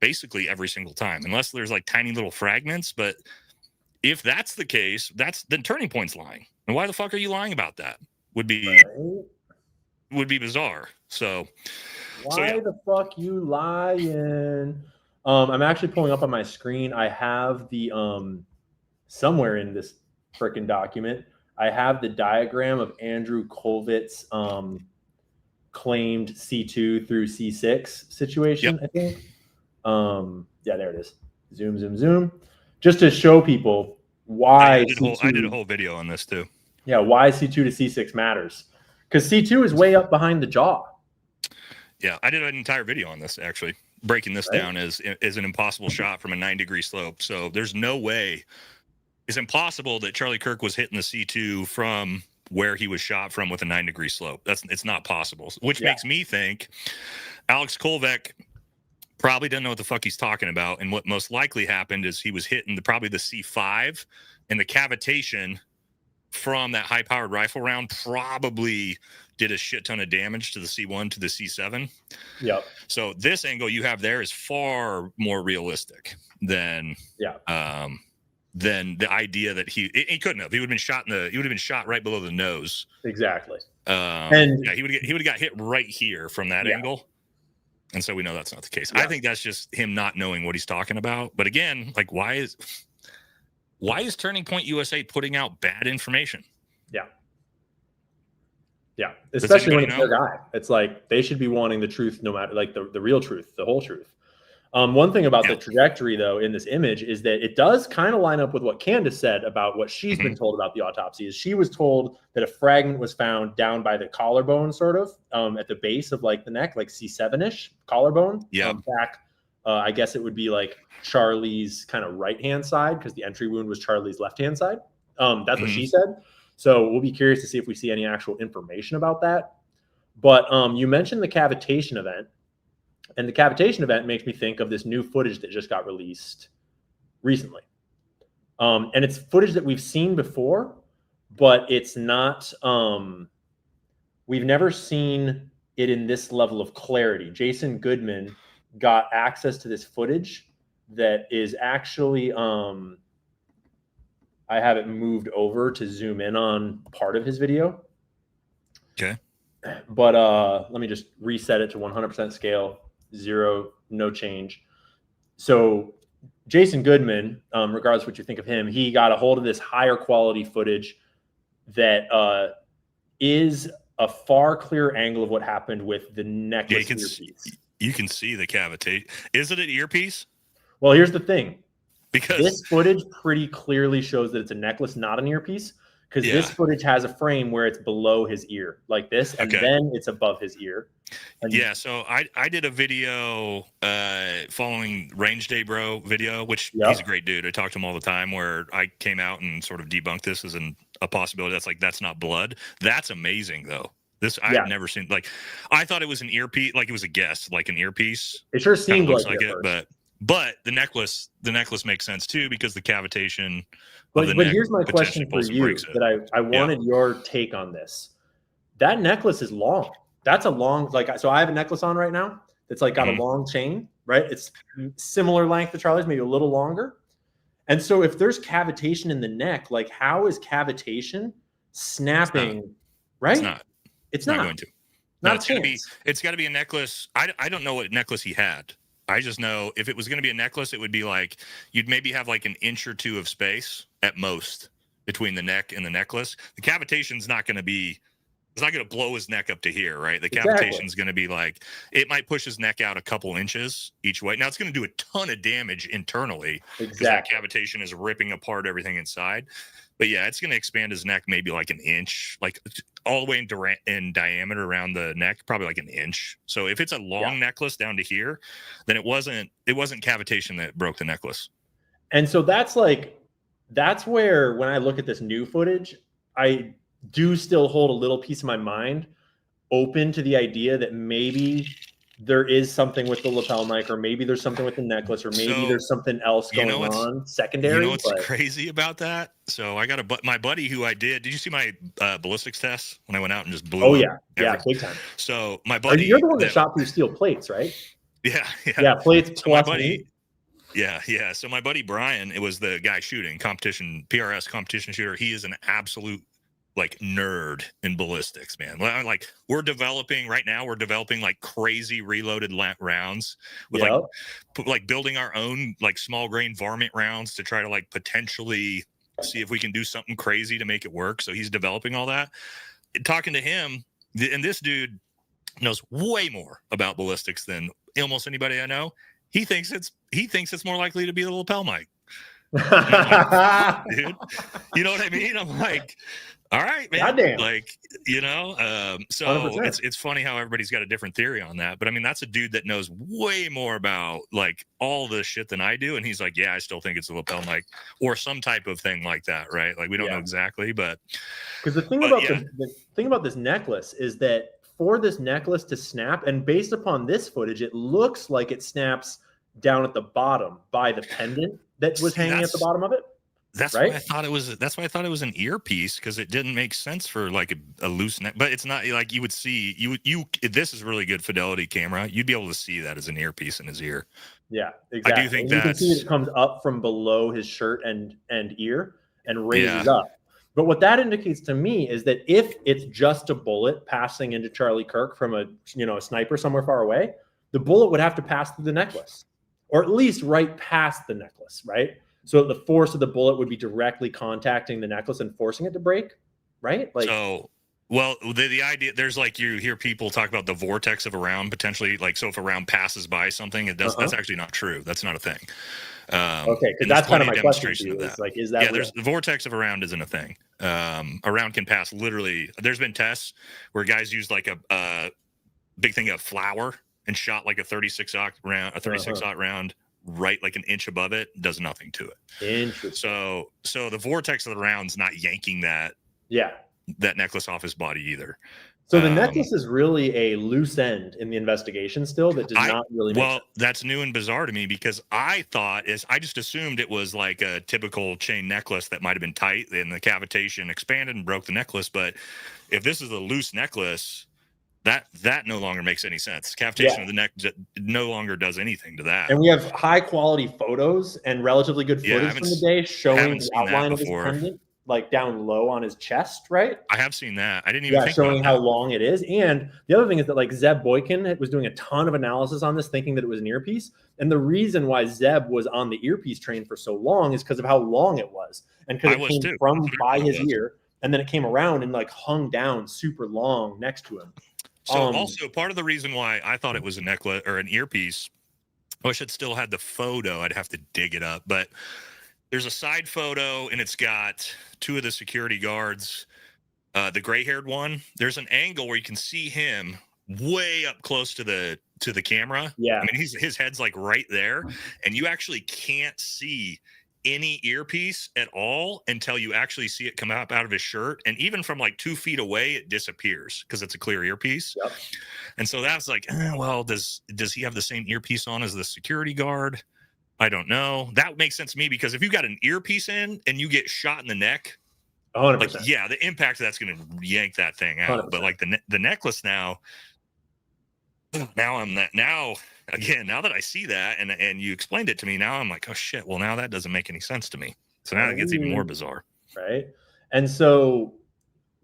basically every single time, unless there's like tiny little fragments. But if that's the case, then Turning Point's lying. And why the fuck are you lying about that? Would be bizarre. So why the fuck you lying? I'm actually pulling up on my screen. I have the somewhere in this freaking document, I have the diagram of Andrew Kolvet's claimed C2 through C6 situation. I think. Yeah, there it is. Zoom. Just to show people why I did a whole video on this too. Yeah, why C2 to C6 matters. Because C2 is way up behind the jaw. Yeah, I did an entire video on this, actually. Breaking this down as an impossible shot from a 9-degree slope. So there's no way. It's impossible that Charlie Kirk was hitting the C2 from where he was shot from with a 9-degree slope. It's not possible. Which makes me think Alex Kolvek probably doesn't know what the fuck he's talking about. And what most likely happened is he was hitting probably the C5, and the cavitation from that high-powered rifle round probably did a shit ton of damage to the C1 to the C7. Yep. So this angle you have there is far more realistic than the idea that he couldn't have. He would have been shot right below the nose. Exactly. And he would have got hit right here from that angle. And so we know that's not the case. I think that's just him not knowing what he's talking about. But again, like why is Turning Point USA putting out bad information? Yeah. Especially when it's their guy. It's like they should be wanting the truth no matter, like the real truth, the whole truth. One thing about the trajectory, though, in this image is that it does kind of line up with what Candace said about what she's been told about the autopsy. Is she was told that a fragment was found down by the collarbone, sort of at the base of like the neck, like C7-ish collarbone. Yeah. I guess it would be like Charlie's kind of right-hand side because the entry wound was Charlie's left-hand side. That's what she said. So we'll be curious to see if we see any actual information about that. But you mentioned the cavitation event. And the cavitation event makes me think of this new footage that just got released recently. And it's footage that we've seen before, but it's not, we've never seen it in this level of clarity. Jason Goodman got access to this footage that is actually, I have it moved over to zoom in on part of his video. Okay. But let me just reset it to 100% scale. 0, no change. So Jason Goodman, regardless of what you think of him, he got a hold of this higher quality footage that is a far clearer angle of what happened with the necklace earpiece. You can see the cavitation. Is it an earpiece? Well, here's the thing. Because this footage pretty clearly shows that it's a necklace, not an earpiece. Because this footage has a frame where it's below his ear, like this, and then it's above his ear. And so I did a video following Range Day Bro video, which he's a great dude. I talk to him all the time, where I came out and sort of debunked this as a possibility. That's not blood. That's amazing, though. This I had never seen. Like, I thought it was an earpiece, like it was a guess, like an earpiece. It sure seemed looks like it, but the necklace makes sense too, because the cavitation. But here's my question for you that I wanted your take on this. That necklace is long. That's a long, so I have a necklace on right now that's like got a long chain, right? It's similar length to Charlie's, maybe a little longer. And so if there's cavitation in the neck, like how is cavitation snapping, right? It's not going to. No, it's got to be a necklace. I don't know what necklace he had. I just know if it was going to be a necklace, it would be like you'd maybe have like an inch or two of space at most between the neck and the necklace. The cavitation's not going to be, it's not going to blow his neck up to here, right? The cavitation's going to be like, it might push his neck out a couple inches each way. Now it's going to do a ton of damage internally because that cavitation is ripping apart everything inside. But yeah, it's going to expand his neck maybe like an inch, like all the way in diameter around the neck, probably like an inch. So if it's a long necklace down to here, then it wasn't cavitation that broke the necklace. And so that's where when I look at this new footage, I do still hold a little piece of my mind open to the idea that maybe there is something with the lapel mic, or maybe there's something with the necklace, or maybe there's something else going on secondary. You know what's crazy about that? So I got my buddy who did you see my ballistics test when I went out and just blew? Oh yeah, big time. So my buddy, you're the one that shot through steel plates, right? Yeah, plates. So my buddy, So my buddy Brian, it was the guy shooting PRS competition shooter. He is an absolute nerd in ballistics, man. Like we're developing like crazy reloaded rounds with building our own small grain varmint rounds to try to potentially see if we can do something crazy to make it work. So he's developing all that. Talking to him, and this dude knows way more about ballistics than almost anybody I know. He thinks it's more likely to be the lapel mic. Dude, you know what I mean? I'm like, all right, man. Goddamn. So 100%. it's funny how everybody's got a different theory on that. But I mean, that's a dude that knows way more about all this shit than I do. And he's like, yeah, I still think it's a lapel mic or some type of thing like that, right? Like we don't know exactly, but because the thing about this necklace is that for this necklace to snap, and based upon this footage, it looks like it snaps down at the bottom by the pendant that was hanging at the bottom of it. That's why I thought it was. That's why I thought it was an earpiece, because it didn't make sense for a loose neck. But it's not like you would see. This is really good fidelity camera. You'd be able to see that as an earpiece in his ear. Yeah, exactly. I do think you can see it comes up from below his shirt and ear and raises up. But what that indicates to me is that if it's just a bullet passing into Charlie Kirk from a sniper somewhere far away, the bullet would have to pass through the necklace, or at least right past the necklace, right? So the force of the bullet would be directly contacting the necklace and forcing it to break, right? Well, the idea, there's like, you hear people talk about the vortex of a round potentially, like, so if a round passes by something, it does. That's actually not true. That's not a thing. Okay, because that's kind of my question to you. Is like, is that? Yeah, there's the vortex of a round isn't a thing. A round can pass literally. There's been tests where guys used like a big thing of flour and shot like a 36-aught round, round right like an inch above it, does nothing to it. Interesting. So the vortex of the round's not yanking that necklace off his body either. So the necklace is really a loose end in the investigation still that does not really make sense. That's new and bizarre to me, because I just assumed it was like a typical chain necklace that might have been tight and the cavitation expanded and broke the necklace. But if this is a loose necklace, that no longer makes any sense. Cavitation of the neck no longer does anything to that. And we have high quality photos and relatively good footage from the day showing the outline of his pendant, like down low on his chest, right? I have seen that. I didn't even think showing about how that. long it is. And the other thing is that like Zeb Boykin was doing a ton of analysis on this, thinking that it was an earpiece. And the reason why Zeb was on the earpiece train for so long is because of how long it was, and because it came from by his ear, and then it came around and like hung down super long next to him. So also part of the reason why I thought it was a necklace or an earpiece, I wish it still had the photo. I'd have to dig it up, but there's a side photo and it's got two of the security guards, the gray-haired one. There's an angle where you can see him way up close to the camera. Yeah, I mean his head's like right there, and you actually can't see any earpiece at all until you actually see it come up out of his shirt. And even from like 2 feet away, it disappears because it's a clear earpiece. Yep. And so that's like, well, does he have the same earpiece on as the security guard? I don't know. That makes sense to me, because if you got an earpiece in and you get shot in the neck, 100%. like, yeah, the impact of that's going to yank that thing out. 100%. But like the necklace now that I see that and you explained it to me, now I'm like, oh shit, well now that doesn't make any sense to me. So now it gets even more bizarre. Right. And so,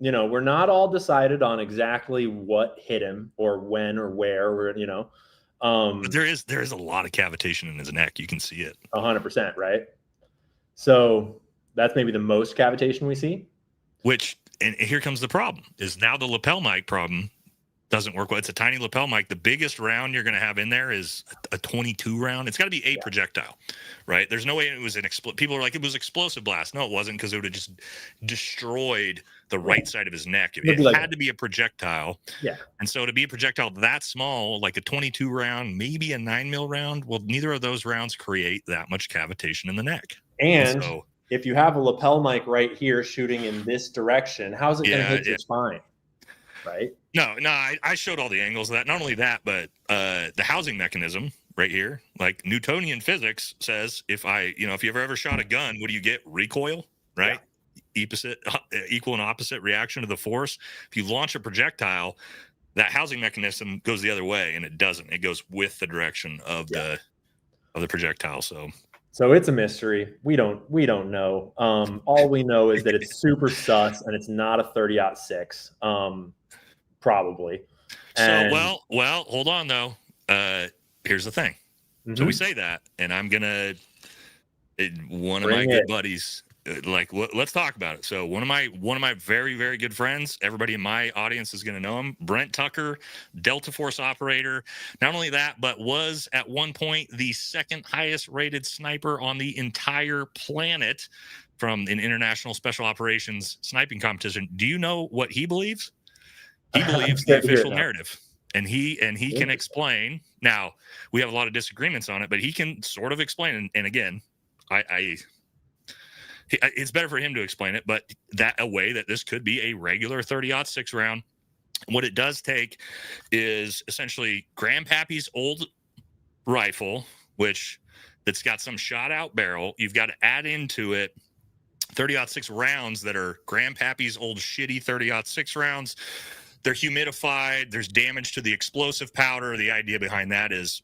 we're not all decided on exactly what hit him or when or where, but there is a lot of cavitation in his neck. You can see it 100%. Right. So that's maybe the most cavitation we see, and here comes the problem, is now the lapel mic problem doesn't work well. It's a tiny lapel mic. The biggest round you're going to have in there is a 22 round. It's got to be a projectile, right? There's no way it was an people are like, it was explosive blast. No, it wasn't, because it would have just destroyed the right side of his neck. It had to be a projectile. Yeah. And so to be a projectile that small, like a 22 round, maybe a 9mm round, well, neither of those rounds create that much cavitation in the neck. And so, if you have a lapel mic right here shooting in this direction, how's it going to hit your spine? Right? No, I showed all the angles of that. Not only that, but the housing mechanism right here, like Newtonian physics says, if you ever shot a gun, what do you get? Recoil, right? Yeah. Equal and opposite reaction to the force. If you launch a projectile, that housing mechanism goes the other way, and it doesn't. It goes with the direction of the projectile. So it's a mystery. We don't know. All we know is that it's super sus, and it's not a 30-06. Probably. And so, well, hold on though. Here's the thing. So we say that, and I'm gonna one of my good buddies. Let's talk about it. So one of my very, very good friends, everybody in my audience is going to know him, Brent Tucker, Delta Force operator. Not only that, but was at one point the second highest rated sniper on the entire planet from an international special operations sniping competition. Do you know what he believes? He believes the official narrative, and he can explain. Now, we have a lot of disagreements on it, but he can sort of explain. And again, it's better for him to explain it, but a way that this could be a regular 30-06 round. What it does take is essentially Grandpappy's old rifle, that's got some shot out barrel. You've got to add into it 30-06 rounds that are Grandpappy's old shitty 30-06 rounds. They're humidified. There's damage to the explosive powder. The idea behind that is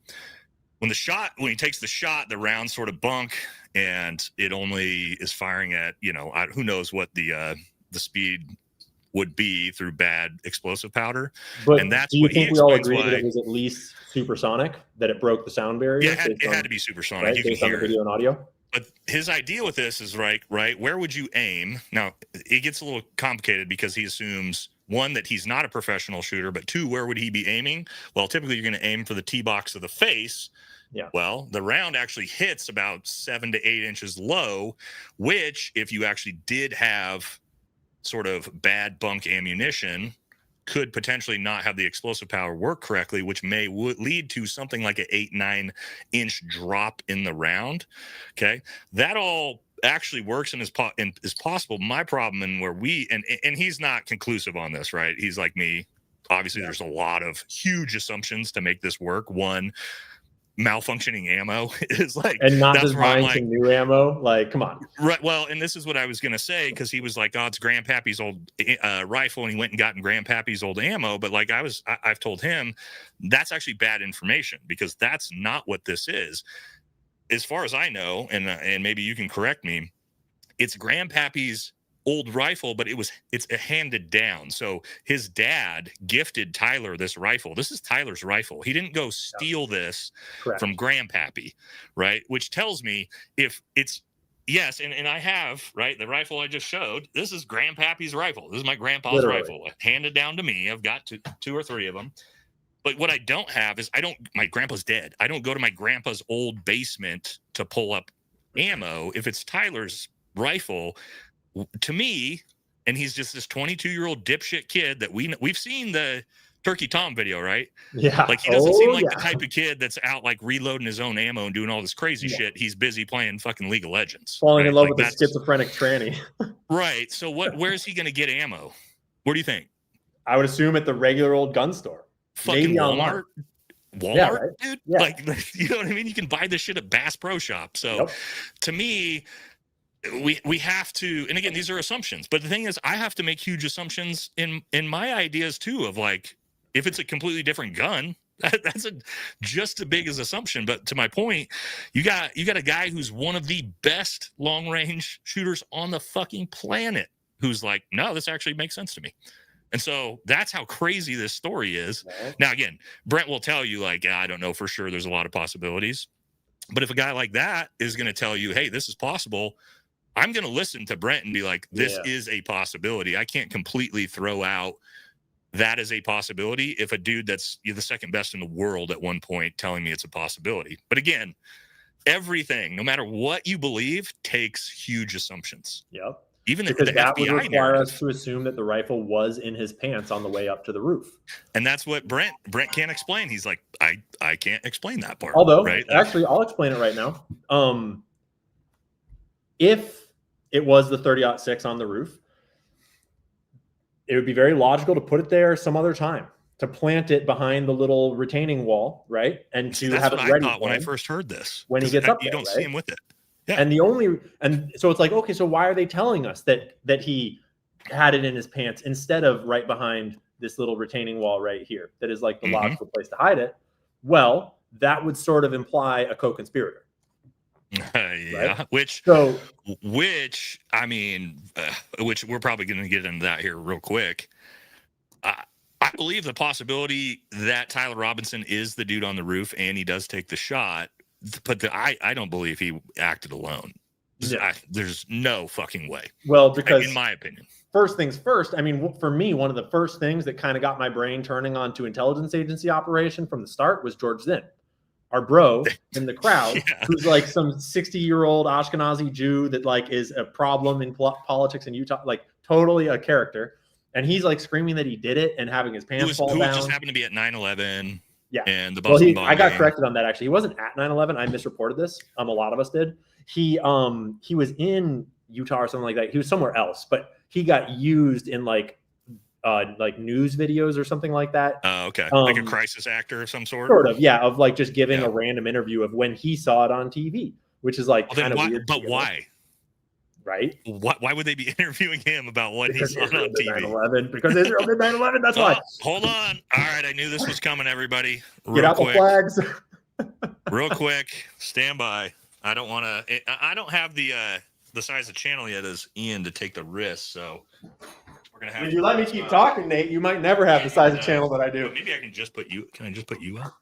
when he takes the shot, the rounds sort of bunk, and it only is firing at, who knows what the speed would be through bad explosive powder. But and that's do you think we all agree that it was at least supersonic, that it broke the sound barrier? Yeah, it had to be supersonic. Right, you can hear video and audio. But his idea with this is right. Where would you aim? Now, it gets a little complicated because he assumes one, that he's not a professional shooter, but two, where would he be aiming? Well, typically you're going to aim for the tee box of the face. Yeah. Well, the round actually hits about 7 to 8 inches low, which if you actually did have sort of bad bunk ammunition, could potentially not have the explosive power work correctly, which may lead to something like an 8-9 inch drop in the round. Okay, that all actually works and is possible. My problem, and where we and he's not conclusive on this, right? He's like me. Obviously, there's a lot of huge assumptions to make this work. One, malfunctioning ammo is like, and not that's just buying some new ammo. Like, come on. Right. Well, and this is what I was going to say, because he was like, oh, it's Grandpappy's old rifle, and he went and gotten Grandpappy's old ammo. But like I've told him that's actually bad information, because that's not what this is. As far as I know, and maybe you can correct me, it's Grandpappy's old rifle, but it's a handed down. So his dad gifted Tyler this rifle. This is Tyler's rifle. He didn't go steal this from Grandpappy, right? Which tells me if it's yes, and I have, right, the rifle I just showed. This is Grandpappy's rifle. This is my grandpa's rifle, handed down to me. I've got two or three of them. But what I don't have is my grandpa's dead. I don't go to my grandpa's old basement to pull up ammo. If it's Tyler's rifle, to me, and he's just this 22-year-old dipshit kid that we've seen the Turkey Tom video, right? Yeah. Like, he doesn't seem like the type of kid that's out like reloading his own ammo and doing all this crazy shit. He's busy playing fucking League of Legends. Falling in love with the schizophrenic tranny. Right. So where's he going to get ammo? Where do you think? I would assume at the regular old gun store. Fucking maybe Walmart. Walmart, yeah, right? dude. Yeah. Like, you know what I mean? You can buy this shit at Bass Pro Shop. So to me, we have to, and again, these are assumptions, but the thing is, I have to make huge assumptions in my ideas too, of like, if it's a completely different gun, that's just as big as assumption. But to my point, you got a guy who's one of the best long range shooters on the fucking planet, who's like, no, this actually makes sense to me. And so that's how crazy this story is. Now, again, Brent will tell you, like, I don't know for sure, there's a lot of possibilities. But if a guy like that is going to tell you, hey, this is possible, I'm going to listen to Brent and be like, this is a possibility. I can't completely throw out that as a possibility if a dude that's the second best in the world at one point telling me it's a possibility. But again, everything, no matter what you believe, takes huge assumptions. Yep. Even because the that FBI would require narrative. us to assume that the rifle was in his pants on the way up to the roof. And that's what Brent can't explain. He's like, I can't explain that part. Although, right? Actually, I'll explain it right now. If it was the 30-06 on the roof, it would be very logical to put it there some other time, to plant it behind the little retaining wall, right? And to have it ready. I thought when I first heard this. When he gets up, you don't see him with it. Yeah. And so it's like, okay, so why are they telling us that he had it in his pants instead of right behind this little retaining wall right here? That is like the logical place to hide it. Well, that would sort of imply a co-conspirator. Yeah, right? which I mean, which we're probably going to get into that here real quick. I believe the possibility that Tyler Robinson is the dude on the roof and he does take the shot, but I don't believe he acted alone. Yeah. There's no fucking way. Well, because in my opinion, first things first, I mean, for me, one of the first things that kind of got my brain turning on to intelligence agency operation from the start was George Zinn, our bro in the crowd, who's like some 60-year-old Ashkenazi Jew that like is a problem in politics in Utah, like totally a character. And he's like screaming that he did it and having his pants fall down. Who just happened to be at 9/11. Yeah. And the Boston bombing. I got corrected on that, actually. He wasn't at 9/11. I misreported this. A lot of us did. He was in Utah or something like that. He was somewhere else, but he got used in like news videos or something like that. Oh, okay. Like a crisis actor of some sort? Sort of, yeah. Of like just giving a random interview of when he saw it on TV, which is like kind of weird. But why? Right? Why would they be interviewing him about what he saw on TV? 9/11, because Israel did 9/11. That's why. Hold on. All right, I knew this was coming, everybody. Get out the flags. Real quick, stand by. I don't want to. I don't have the size of channel yet as Ian to take the risk, so we're gonna have. If you let me keep talking, Nate, you might never have the size of channel that I do. Maybe I can just put you. Can I just put you up?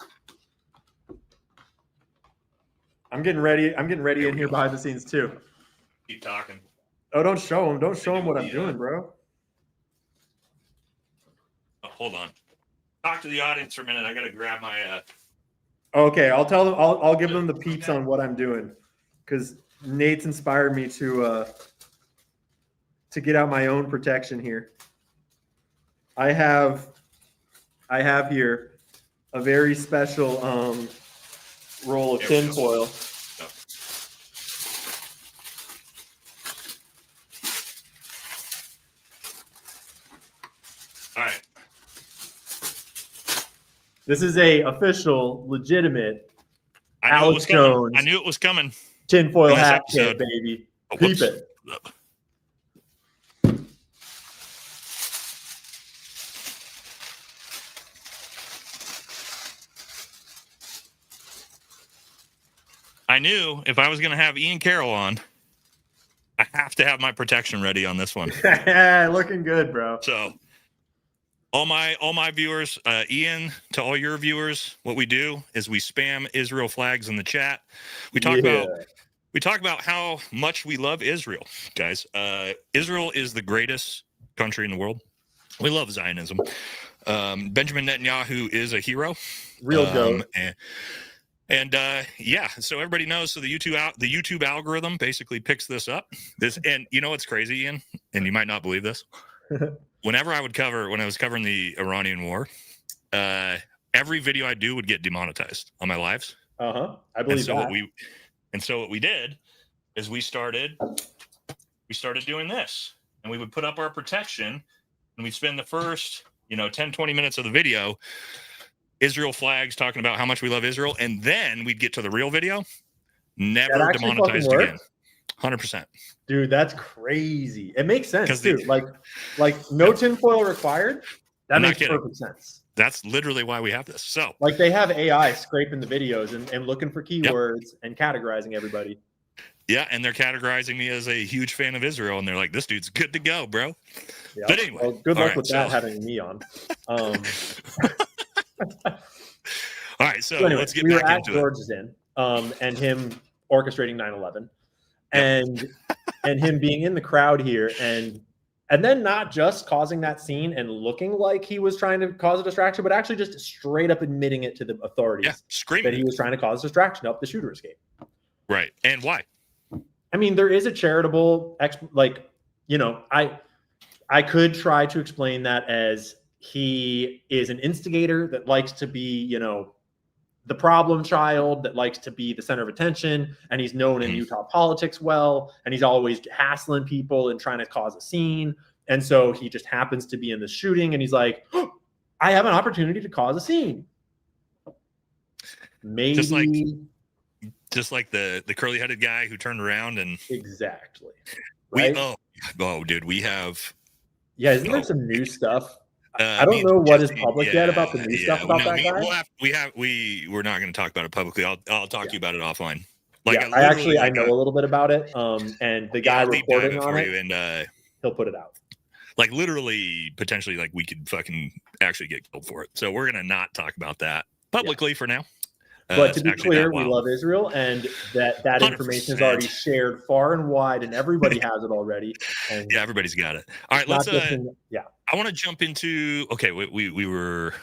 I'm getting ready. I'm getting ready in here behind the scenes too. Keep talking. Oh, don't show him. Don't show him what I'm doing, bro. hold on. Talk to the audience for a minute. I got to grab my. Okay, I'll tell them. I'll give them the peeps on what I'm doing, because Nate's inspired me to get out my own protection here. I have here a very special roll of tin foil. All right. This is a official, legitimate I knew it was coming. Jones I knew it was coming. Tinfoil hat kit, baby. Oh, Peep it. I knew if I was going to have Ian Carrol on, I have to have my protection ready on this one. Looking good, bro. So all my viewers, Ian, to all your viewers, what we do is we spam Israel flags in the chat. We talk about how much we love Israel, guys. Israel is the greatest country in the world. We love Zionism. Benjamin Netanyahu is a hero. Real goat. And yeah, so everybody knows. So the YouTube algorithm basically picks this up. And you know what's crazy, Ian? And you might not believe this. Whenever I was covering the Iranian war, every video I do would get demonetized on my lives. I believe that. So what we did is we started doing this, and we would put up our protection, and we'd spend the first 10, 20 minutes of the video Israel flags talking about how much we love Israel, and then we'd get to the real video. Never demonetized again. 100%. Dude, that's crazy. It makes sense too. Like no tinfoil required. That makes perfect sense. That's literally why we have this. So like they have AI scraping the videos and looking for keywords and categorizing everybody. Yeah, and they're categorizing me as a huge fan of Israel, and they're like, "This dude's good to go, bro." Yeah. But anyway, well, good luck with that having me on. All right, so anyway, let's get back into George's it. And him orchestrating 9/11, and him being in the crowd here, and then not just causing that scene and looking like he was trying to cause a distraction, but actually just straight up admitting it to the authorities that he was trying to cause distraction to help the shooter escape. Right, and why? I mean, there is a charitable, I could try to explain that as he is an instigator that likes to be, the problem child, that likes to be the center of attention, and he's known in Utah politics well, and he's always hassling people and trying to cause a scene. And so he just happens to be in the shooting, and he's like, oh, I have an opportunity to cause a scene. Maybe just like the curly-headed guy who turned around and exactly. Right? Dude, we have isn't there some new stuff? I don't know what is public yet about the new stuff about that guy. We're not going to talk about it publicly. I'll talk to you about it offline. I know a little bit about it. And the guy reporting on it, and he'll put it out. Like literally, potentially, like we could fucking actually get killed for it. So we're going to not talk about that publicly for now. But to be clear, we love Israel, and that information is already shared far and wide, and everybody has it already. And everybody's got it. All right, let's. I want to jump into. Okay, we were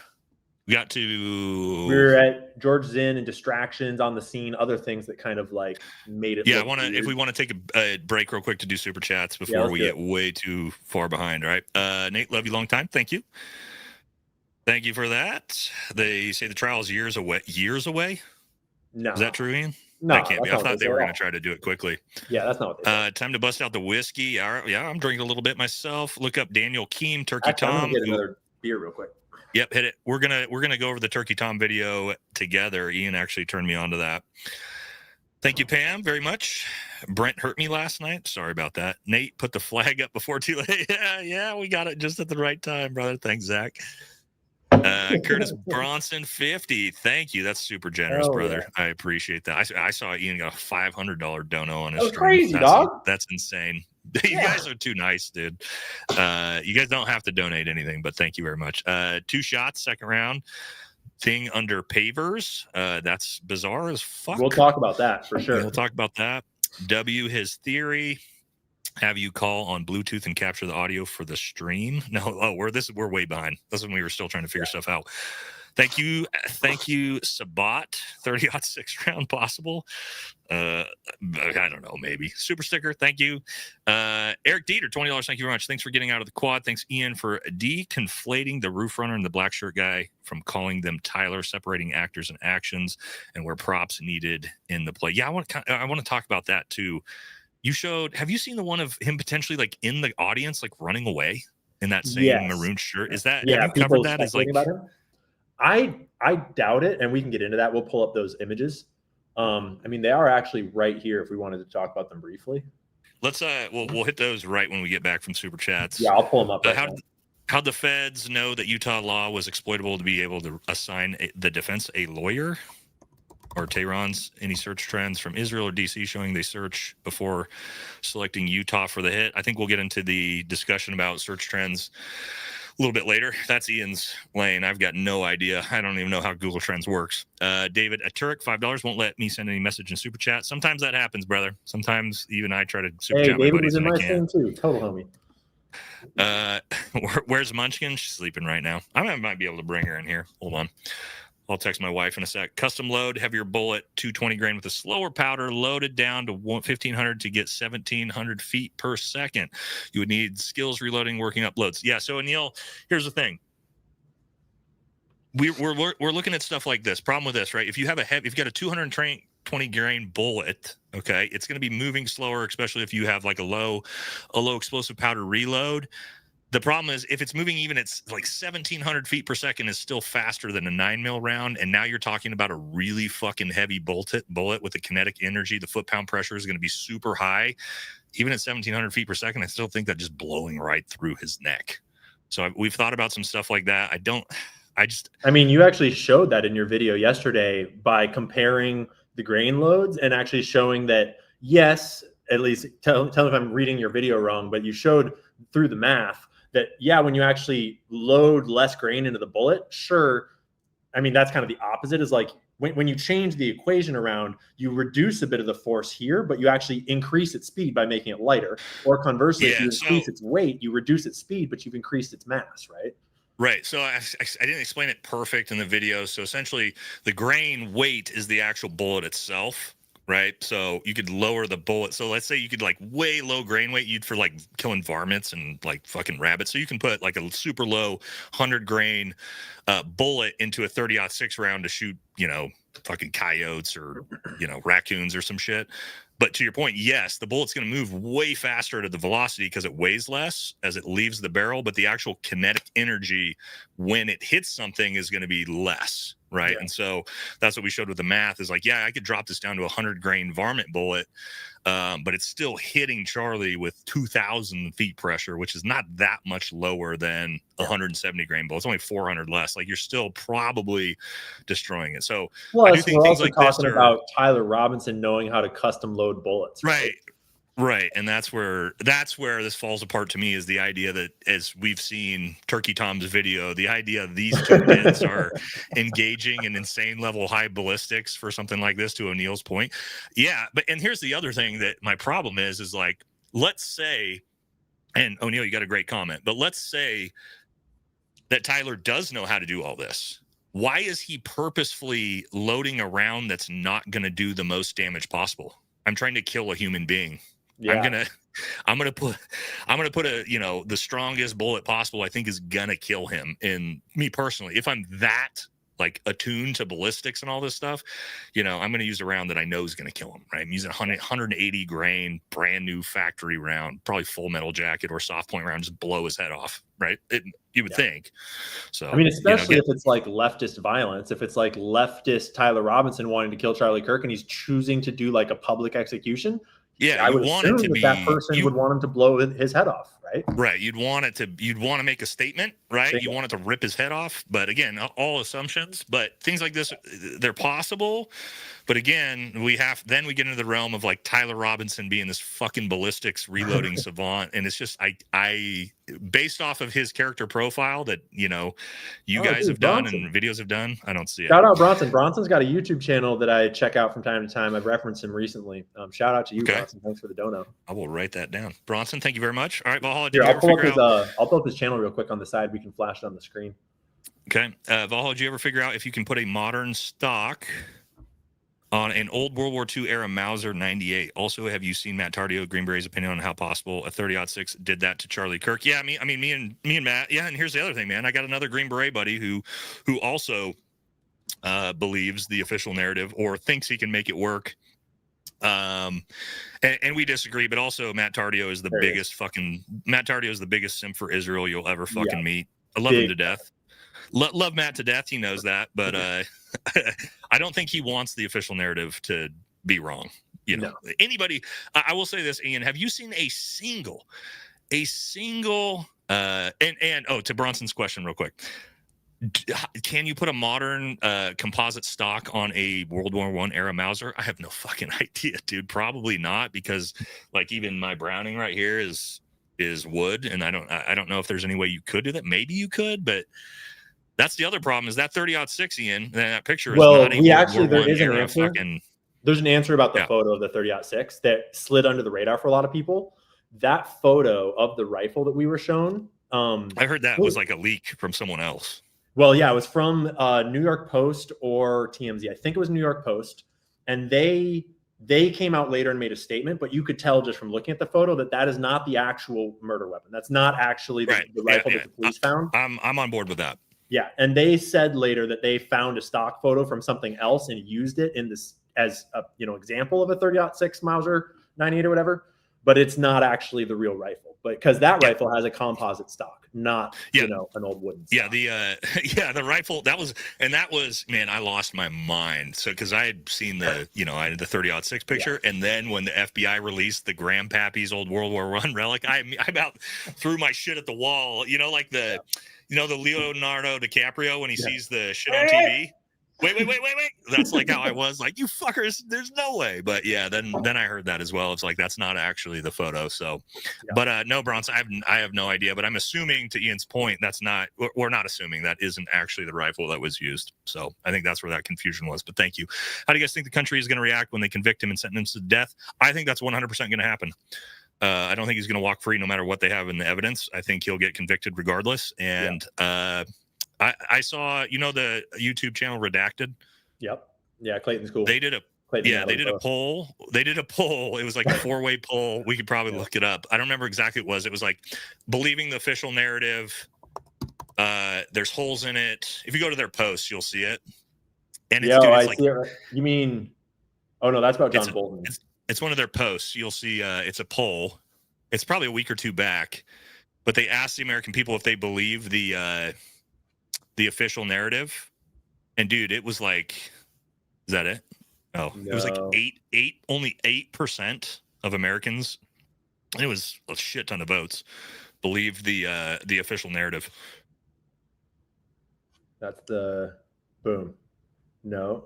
at George Zinn and distractions on the scene, other things that kind of like made it. Yeah, if we want to take a break real quick to do super chats before we get way too far behind. All right, Nate, love you long time. Thank you. Thank you for that. They say the trial is years away. Years away? No. Is that true, Ian? No. That can't be. I thought they were going to try to do it quickly. Yeah, that's not what they said. Time to bust out the whiskey. All right, I'm drinking a little bit myself. Look up Daniel Keem, Turkey Tom. I'm gonna get another beer real quick. Yep, hit it. We're gonna go over the Turkey Tom video together. Ian actually turned me on to that. Thank you, Pam, very much. Brent hurt me last night. Sorry about that. Nate put the flag up before too late. Yeah, we got it just at the right time, brother. Thanks, Zach. Curtis Bronson 50. Thank you. That's super generous, brother. Yeah. I appreciate that. I saw Ian got a $500 dono on his stream. Crazy, dog. That's insane. You guys are too nice, dude. You guys don't have to donate anything, but thank you very much. 2 shots, second round. Thing under pavers. That's bizarre as fuck. We'll talk about that for sure. We'll talk about that. W his theory. have you call on Bluetooth and capture the audio for the stream. No, we're way behind. That's when we were still trying to figure stuff out. Thank you, Sabat. 30-06 round possible. I don't know, maybe super sticker. Thank you, Eric Dieter, $20. Thank you very much. Thanks for getting out of the quad. Thanks, Ian, for deconflating the roof runner and the black shirt guy from calling them Tyler, separating actors and actions, and where props needed in the play. Yeah, I want to talk about that too. You showed. Have you seen the one of him potentially like in the audience, like running away in that same maroon shirt? Is that? Yeah, have you covered that? Is like. About him? I doubt it, and we can get into that. We'll pull up those images. I mean, they are actually right here if we wanted to talk about them briefly. Let's we'll hit those right when we get back from super chats. Yeah, I'll pull them up. How'd the feds know that Utah law was exploitable to be able to assign the defense a lawyer? Or Tehran's any search trends from Israel or DC showing they search before selecting Utah for the hit? I think we'll get into the discussion about search trends a little bit later. That's Ian's lane. I've got no idea. I don't even know how Google Trends works. David Aturk, $5 won't let me send any message in super chat. Sometimes that happens, brother. Sometimes even I try to super chat my buddies and I can't. Too. Total homie. Where's Munchkin? She's sleeping right now. I might be able to bring her in here. Hold on. I'll text my wife in a sec. Custom load, heavier bullet, 220 grain with a slower powder, loaded down to 1,500 to get 1,700 feet per second. You would need skills reloading, working up loads. Yeah. So Anil, here's the thing. We're looking at stuff like this. Problem with this, right? If you have if you've got a 220 grain bullet, okay, it's going to be moving slower, especially if you have like a low explosive powder reload. The problem is if it's moving even at like 1,700 feet per second is still faster than a 9mm round. And now you're talking about a really fucking heavy bullet with the kinetic energy. The foot-pound pressure is going to be super high. Even at 1,700 feet per second, I still think that just blowing right through his neck. So we've thought about some stuff like that. I mean, you actually showed that in your video yesterday by comparing the grain loads and actually showing that, yes, at least tell me if I'm reading your video wrong, but you showed through the math that, yeah, when you actually load less grain into the bullet, sure. I mean, that's kind of the opposite is like when you change the equation around, you reduce a bit of the force here, but you actually increase its speed by making it lighter. Or conversely, if you increase its weight, you reduce its speed, but you've increased its mass, right? Right. So I didn't explain it perfect in the video. So essentially, the grain weight is the actual bullet itself. Right. So you could lower the bullet. So let's say you could like way low grain weight for like killing varmints and like fucking rabbits. So you can put like a super low 100 grain bullet into a 30-06 round to shoot, fucking coyotes or, raccoons or some shit. But to your point, yes, the bullet's going to move way faster at the velocity because it weighs less as it leaves the barrel. But the actual kinetic energy when it hits something is going to be less. Right. Yeah. And so that's what we showed with the math is like, yeah, I could drop this down to a 100 grain varmint bullet, but it's still hitting Charlie with 2,000 feet pressure, which is not that much lower than 170 grain bullet. It's only 400 less. Like you're still probably destroying it. So I do think things like this are about Tyler Robinson knowing how to custom load bullets. Right. Right. And that's where this falls apart to me is the idea that as we've seen Turkey Tom's video, the idea of these two kids are engaging in insane level high ballistics for something like this, to O'Neill's point. Yeah. And here's the other thing that my problem is like, let's say, and O'Neill, you got a great comment, but let's say that Tyler does know how to do all this. Why is he purposefully loading a round that's not going to do the most damage possible? I'm trying to kill a human being. Yeah. I'm gonna put a the strongest bullet possible I think is gonna kill him. And me personally, if I'm that like attuned to ballistics and all this stuff, I'm gonna use a round that I know is gonna kill him. Right? I'm using 180 grain, brand new factory round, probably full metal jacket or soft point round, just blow his head off. Right? You would think. So I mean, especially if it's like leftist violence, if it's like leftist Tyler Robinson wanting to kill Charlie Kirk and he's choosing to do like a public execution. Yeah, I would assume that person would want him to blow his head off, right? Right. You'd want to make a statement, right? You want it to rip his head off. But again, all assumptions. But things like this, they're possible. But again, we get into the realm of like Tyler Robinson being this fucking ballistics reloading savant, and it's just I based off of his character profile that you guys have done and videos have done. I don't see it. Shout out Bronson. Bronson's got a YouTube channel that I check out from time to time. I've referenced him recently. Shout out to you, okay. Bronson. Thanks for the dono. I will write that down. Bronson, thank you very much. All right, Valhalla, Here, I'll pull up his channel real quick on the side. We can flash it on the screen. Okay. Valhalla, did you ever figure out if you can put a modern stock on an old World War II era Mauser 98? Also, have you seen Matt Tardio, Greenberry's opinion on how possible a 30-06 did that to Charlie Kirk? Yeah, me and Matt. Yeah, and here's the other thing, man. I got another Green Beret buddy who also believes the official narrative or thinks he can make it work. And we disagree, but also Matt Tardio is the biggest simp for Israel you'll ever fucking meet. I love him to death. Love Matt to death. He knows that, but I don't think he wants the official narrative to be wrong. You know, anybody. I will say this, Ian. Have you seen a single? To Bronson's question, real quick. Can you put a modern composite stock on a World War I era Mauser? I have no fucking idea, dude. Probably not, because like even my Browning right here is wood, and I don't know if there's any way you could do that. Maybe you could, but that's the other problem is that 30-06, Ian, that picture is not a there is an answer. There's an answer about the photo of the 30-06 that slid under the radar for a lot of people. That photo of the rifle that we were shown. I heard that was like a leak from someone else. Well, yeah, it was from New York Post or TMZ. I think it was New York Post. And they came out later and made a statement, but you could tell just from looking at the photo that is not the actual murder weapon. That's not actually the rifle that the police found. I'm on board with that. Yeah, and they said later that they found a stock photo from something else and used it in this as a example of a 30-06 Mauser 98 or whatever, but it's not actually the real rifle. But because that rifle has a composite stock, not an old wooden stock. The rifle that was man, I lost my mind. So because I had seen the I had the 30-06 picture, and then when the FBI released the Grandpappy's old World War I relic, I about threw my shit at the wall. Like the the Leonardo DiCaprio when he sees the shit on TV. Wait. That's like how I was like, you fuckers, there's no way. But yeah, then I heard that as well. It's like, that's not actually the photo. So, but no, Bronson, I have no idea, but I'm assuming to Ian's point, we're not assuming that isn't actually the rifle that was used. So I think that's where that confusion was, but thank you. How do you guys think the country is going to react when they convict him and sentence him to death? I think that's 100% going to happen. I don't think he's going to walk free no matter what they have in the evidence. I think he'll get convicted regardless. And, I saw, the YouTube channel Redacted. Yep. Yeah, Clayton's cool. They did a poll. They did a poll. It was like a 4-way poll. We could probably look it up. I don't remember exactly what it was. It was like believing the official narrative. There's holes in it. If you go to their posts, you'll see it. And I see it. You mean? Oh no, that's about John Bolton. It's one of their posts. You'll see. It's a poll. It's probably a week or two back, but they asked the American people if they believe the official narrative, and dude, it was like, is that it? Oh, no. It was like only 8% of Americans. It was a shit ton of votes. Believed the official narrative. That's the boom. No.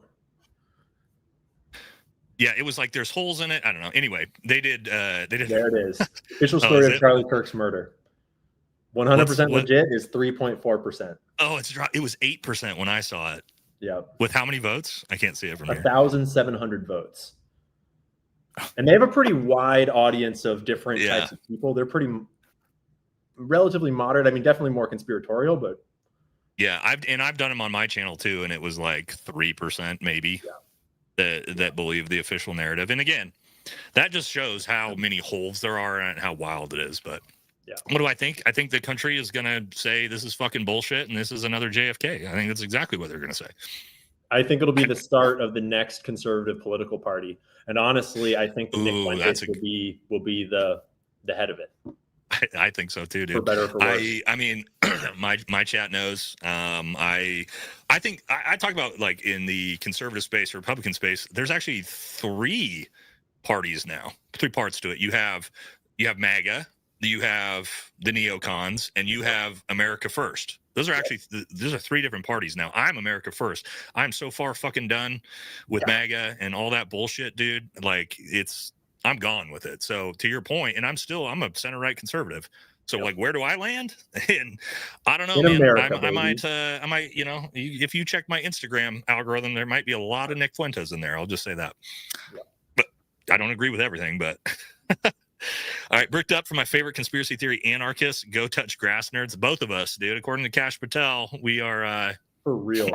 Yeah, it was like there's holes in it. I don't know. Anyway, they did. There it is. Official story of Charlie Kirk's murder. 100% legit is 3.4%. Oh, it was 8% when I saw it. Yeah. With how many votes? I can't see it from here. 1,700 votes. And they have a pretty wide audience of different types of people. They're relatively moderate. I mean, definitely more conspiratorial, but yeah, I've done them on my channel too, and it was like 3% maybe that believe the official narrative. And again, that just shows how many holes there are and how wild it is. But what do I think? I think the country is going to say this is fucking bullshit and this is another JFK. I think that's exactly what they're going to say. I think it'll be the start of the next conservative political party. And honestly, I think Nick Fuentes will be the head of it. I think so too, dude. For better or for worse. I mean, my chat knows. I think I talk about like in the conservative space, Republican space. There's actually 3 parties now, 3 parts to it. You have MAGA. You have the neocons, and you have America First. Those are actually those are 3 different parties now. I'm America First. I'm so far fucking done with MAGA and all that bullshit, dude. Like I'm gone with it. So to your point, and I'm a center right conservative. So like, where do I land? And I don't know, in man. America, I might, if you check my Instagram algorithm, there might be a lot of Nick Fuentes in there. I'll just say that. Yeah. But I don't agree with everything, but all right. Bricked up for my favorite conspiracy theory anarchists. Go touch grass nerds. Both of us, dude. According to Cash Patel, we are for real.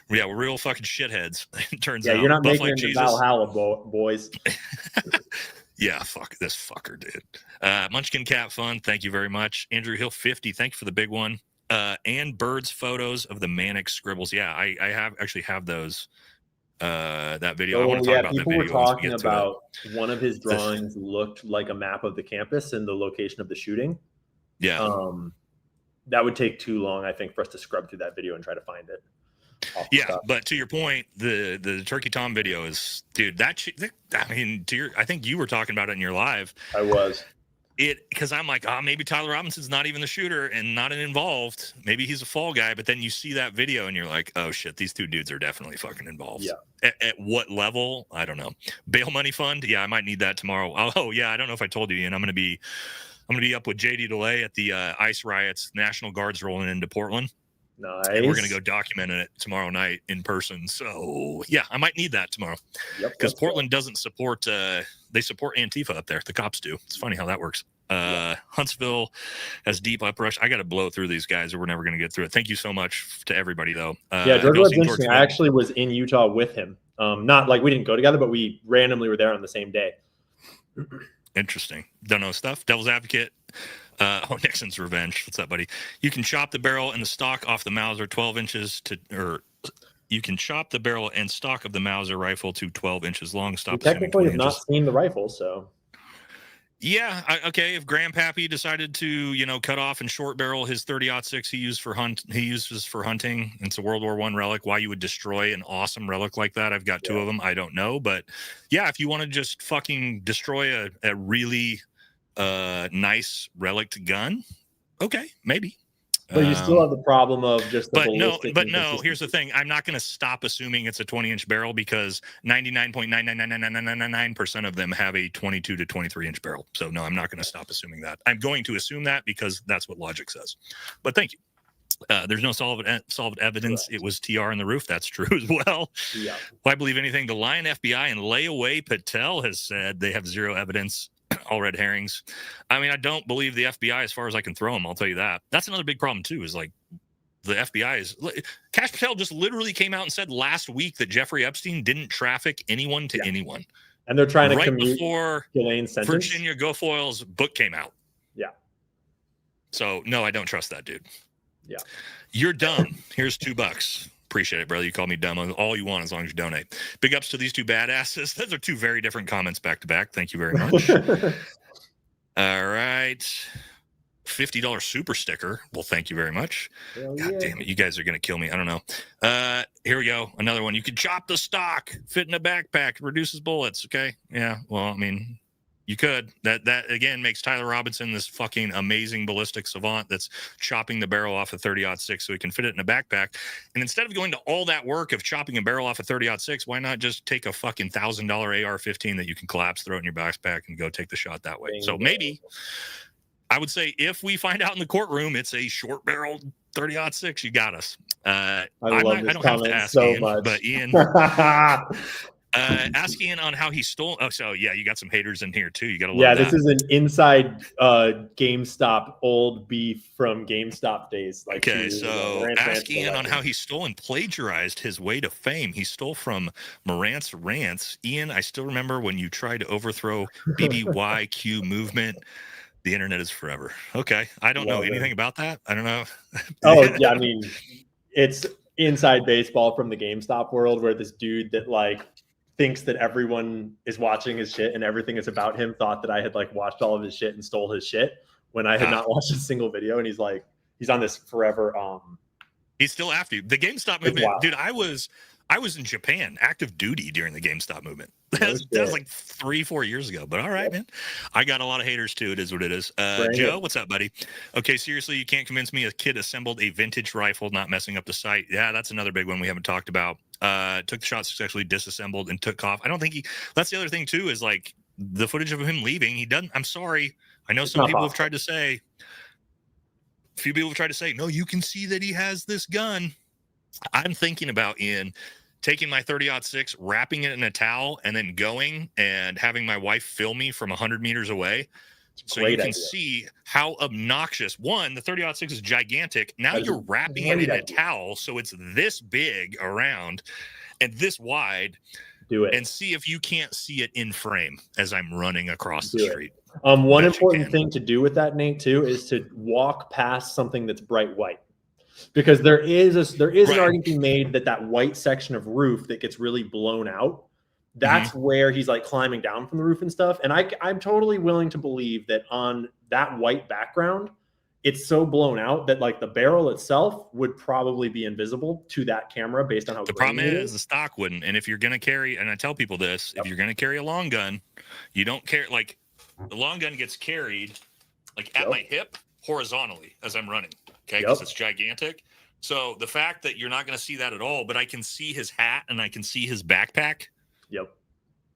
Yeah, we're real fucking shitheads. It turns yeah, out. You're not Buff making like it to Jesus. Valhalla, boys. Yeah, fuck this fucker, dude. Munchkin Cat Fun, thank you very much. Andrew Hill 50, thank you for the big one. And Bird's photos of the manic scribbles. Yeah, I have those. That video. I want to talk about that people video. Were talking about one of his drawings looked like a map of the campus and the location of the shooting. Yeah. That would take too long, I think, for us to scrub through that video and try to find it. Yeah, but to your point, the Turkey Tom video is, dude. I mean, I think you were talking about it in your live. I was. Because I'm like, maybe Tyler Robinson's not even the shooter and not involved. Maybe he's a fall guy. But then you see that video and you're like, oh shit, these two dudes are definitely fucking involved. Yeah. At what level? I don't know. Bail money fund? Yeah, I might need that tomorrow. Oh yeah, I don't know if I told you, Ian. I'm gonna be up with JD DeLay at the ICE riots. National Guard's rolling into Portland. Nice. And we're gonna go document it tomorrow night in person. So yeah, I might need that tomorrow. Yep. Because Portland doesn't support. They support Antifa up there. The cops do. It's funny how that works. Huntsville has deep uprush. I got to blow through these guys, or we're never going to get through it. Thank you so much to everybody, though. Yeah, George was interesting. I actually was in Utah with him. Not like we didn't go together, but we randomly were there on the same day. Interesting. Don't know stuff. Devil's Advocate. Nixon's Revenge. What's up, buddy? You can chop the barrel and the stock off the Mauser 12 inches you can chop the barrel and stock of the Mauser rifle to 12 inches long. Stop. Technically, have not seen the rifle, so. Yeah, okay. If Grandpappy decided to, cut off and short barrel his 30-06 he uses for hunting, it's a World War I relic. Why you would destroy an awesome relic like that? I've got two of them. I don't know, but yeah, if you want to just fucking destroy a really nice relic gun, okay, maybe. But you still have the problem of just the ballistic. But no. Here's the thing: I'm not going to stop assuming it's a 20-inch barrel because 99.9999999% of them have a 22 to 23-inch barrel. So no, I'm not going to stop assuming that. I'm going to assume that because that's what logic says. But thank you. There's no solid evidence. Right. It was TR in the roof. That's true as well. Yeah. Why believe anything the Lion FBI and Layaway Patel has said? They have zero evidence. All red herrings. I mean, I don't believe the FBI as far as I can throw them. I'll tell you that. That's another big problem too. Is like the FBI is. Cash Patel just literally came out and said last week that Jeffrey Epstein didn't traffic anyone to anyone, and they're trying to right before sentence. Virginia Guilfoyle's book came out. Yeah. So no, I don't trust that dude. Yeah. You're dumb. Here's $2. Appreciate it, brother. You call me dumb all you want as long as you donate. Big ups to these two badasses. Those are two very different comments back to back. Thank you very much. All right. $50 super sticker. Well, thank you very much. God damn it. You guys are going to kill me. I don't know. Here we go. Another one. You can chop the stock, fit in a backpack, reduces bullets. Okay. Yeah. Well, I mean, you could. That again makes Tyler Robinson this fucking amazing ballistic savant that's chopping the barrel off a 30-06 so he can fit it in a backpack. And instead of going to all that work of chopping a barrel off a 30-06, why not just take a fucking $1,000 AR-15 that you can collapse, throw it in your backpack, and go take the shot that way? Bingo. So maybe I would say if we find out in the courturroom it's a short-barreled 30-06, you got us. I don't have to ask so Ian, much. But Ian. Ask Ian on how he stole. Oh, so yeah, you got some haters in here too. You got to love that. This is an inside GameStop old beef from GameStop days. Like okay, so ask Ian on how he stole and plagiarized his way to fame. He stole from Morant's Rants. Ian, I still remember when you tried to overthrow BBYQ movement. The internet is forever. Okay, I don't know anything about that. I don't know. Oh yeah, I mean, it's inside baseball from the GameStop world where this dude that thinks that everyone is watching his shit and everything is about him thought that I had watched all of his shit and stole his shit when I had not watched a single video. And he's on this forever. He's still after you. The GameStop movement, dude. I was in Japan, active duty during the GameStop movement. That was 3-4 years ago. But all right, man. I got a lot of haters too. It is what it is. Joe, what's up, buddy? Okay, seriously, you can't convince me a kid assembled a vintage rifle, not messing up the sight. Yeah, that's another big one we haven't talked about. Took the shot successfully, disassembled, and took off. I don't think that's the other thing too, is the footage of him leaving. He doesn't. I'm sorry. I know some people have tried to say. A few people have tried to say, no, you can see that he has this gun. I'm thinking about, Ian, taking my 30-06, wrapping it in a towel, and then going and having my wife film me from 100 meters away. So you can see how obnoxious. One, the 30-06 is gigantic. Now you're wrapping it in a towel, so it's this big around and this wide. Do it and see if you can't see it in frame as I'm running across the street. One important thing to do with that, Nate, too, is to walk past something that's bright white, because there is an argument to be made that white section of roof that gets really blown out, that's where he's like climbing down from the roof and stuff. And I'm totally willing to believe that on that white background, it's so blown out that like the barrel itself would probably be invisible to that camera based on how the problem is the stock wouldn't. And if you're going to carry, and I tell people this, if you're going to carry a long gun, you don't carry, like the long gun gets carried like at my hip horizontally as I'm running. Okay. Because it's gigantic. So the fact that you're not going to see that at all, but I can see his hat and I can see his backpack.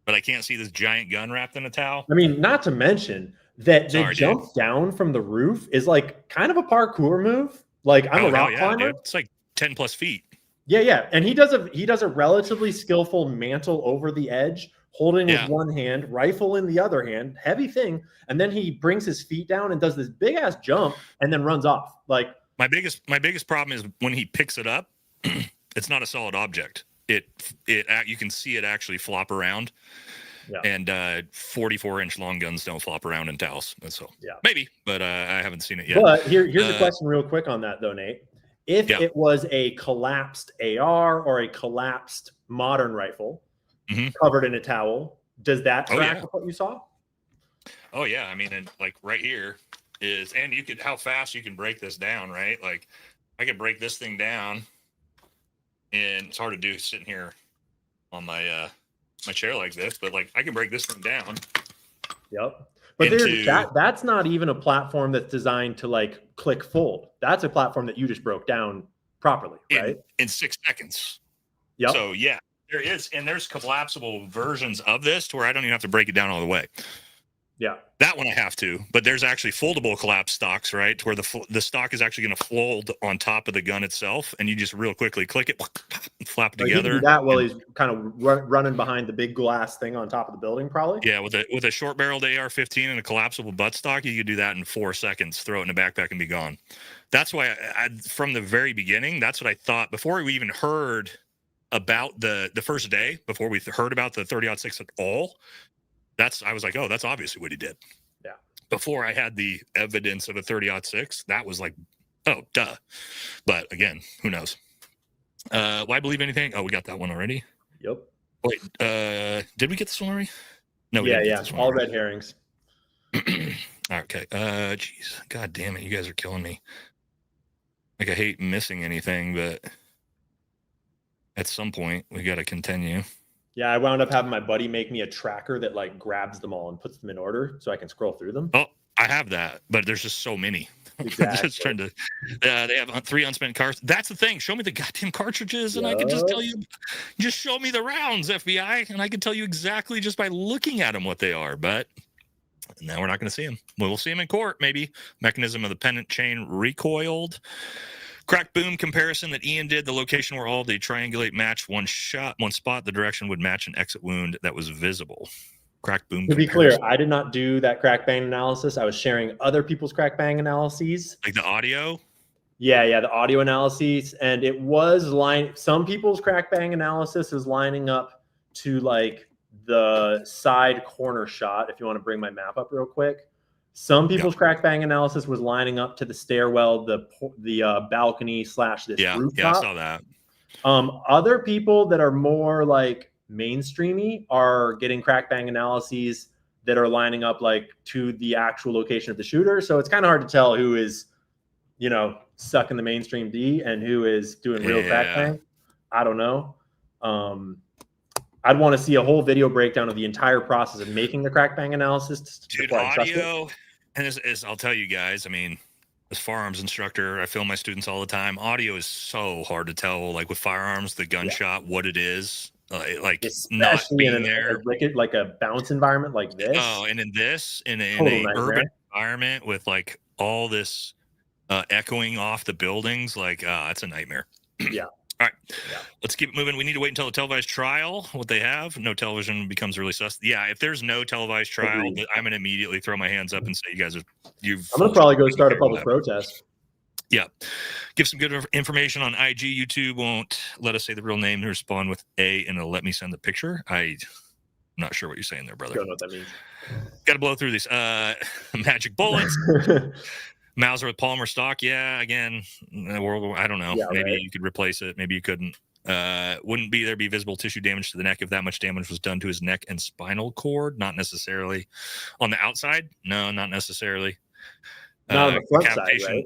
But I can't see this giant gun wrapped in a towel. I mean, not to mention that the jump down from the roof is like kind of a parkour move. Like I'm a rock climber. Dude. It's like 10 plus feet. Yeah. And he does a relatively skillful mantle over the edge, holding with one hand, rifle in the other hand, heavy thing. And then he brings his feet down and does this big ass jump and then runs off. Like my biggest problem is when he picks it up, it's not a solid object. You can see it actually flop around. And 44-inch long guns don't flop around in towels. So maybe, but I haven't seen it yet. But here's a question real quick on that though, Nate. If it was a collapsed AR or a collapsed modern rifle covered in a towel, does that track with what you saw? Oh yeah. I mean, and like right here is, and you could, how fast you can break this down, right? Like I could break this thing down, and it's hard to do sitting here on my my chair like this, but like I can break this thing down. But that's not even a platform that's designed to like click fold. That's a platform that you just broke down properly, right? In 6 seconds. So yeah, there is, and there's collapsible versions of this to where I don't even have to break it down all the way. That one I have to, but there's actually foldable collapse stocks, right? To where the stock is actually going to fold on top of the gun itself, and you just real quickly click it, flap it together. You do that while he's kind of running behind the big glass thing on top of the building, probably. Yeah, with a short-barreled AR-15 and a collapsible buttstock, you could do that in 4 seconds. Throw it in a backpack and be gone. That's why I from the very beginning, that's what I thought before we even heard about the first day, before we heard about the 30-06 at all. I was like, oh, that's obviously what he did. Before I had the evidence of a 30-06, that was like, oh, duh. But again, who knows? Why believe anything? Oh, we got that one already. Wait, did we get this one already? No, we didn't get this one all already. Red herrings. Okay. Jeez, God damn it, you guys are killing me. Like I hate missing anything, but at some point we got to continue. Yeah, I wound up having my buddy make me a tracker that like grabs them all and puts them in order so I can scroll through them. Oh, I have that, but there's just so many. Exactly. Just trying to. They have 3 unspent cards. That's the thing. Show me the goddamn cartridges, and I can just tell you. Just show me the rounds, FBI, and I can tell you exactly just by looking at them what they are. But now we're not going to see them. We'll see them in court. Maybe mechanism of the pendant chain recoiled. Crack boom comparison that Ian did. The location where all the triangulate match one spot. The direction would match an exit wound that was visible. Crack boom. To be clear, I did not do that crack bang analysis. I was sharing other people's crack bang analyses. Like the audio? Yeah, the audio analyses. And it was some people's crack bang analysis is lining up to like the side corner shot. If you want to bring my map up real quick. Some people's crack bang analysis was lining up to the stairwell, the balcony / this rooftop. Yeah, I saw that. Other people that are more like mainstreamy are getting crack bang analyses that are lining up like to the actual location of the shooter. So it's kind of hard to tell who is, sucking the mainstream D and who is doing real crack bang. I don't know. I'd want to see a whole video breakdown of the entire process of making the crack bang analysis. Dude, audio. And as I'll tell you guys, I mean, as firearms instructor, I film my students all the time. Audio is so hard to tell, like with firearms, the gunshot, what it is. Like especially not being in there. Like a bounce environment like this. Oh, and in an urban environment with like all this echoing off the buildings, like it's a nightmare. All right, let's keep it moving. We need to wait until the televised trial. What they have, no television becomes really sus. Yeah, if there's no televised trial, I'm gonna immediately throw my hands up and say you guys are. I'm gonna probably go start a public protest. Yeah, give some good information on IG. YouTube won't let us say the real name. Respond with A, and it'll let me send the picture. I'm not sure what you're saying there, brother. Don't know what that means. Got to blow through these. Magic bullets. Mauser with Palmer stock. Yeah, again, I don't know. Maybe you could replace it. Maybe you couldn't. Wouldn't there be visible tissue damage to the neck if that much damage was done to his neck and spinal cord? Not necessarily. On the outside? No, not necessarily. Not on the front side, right?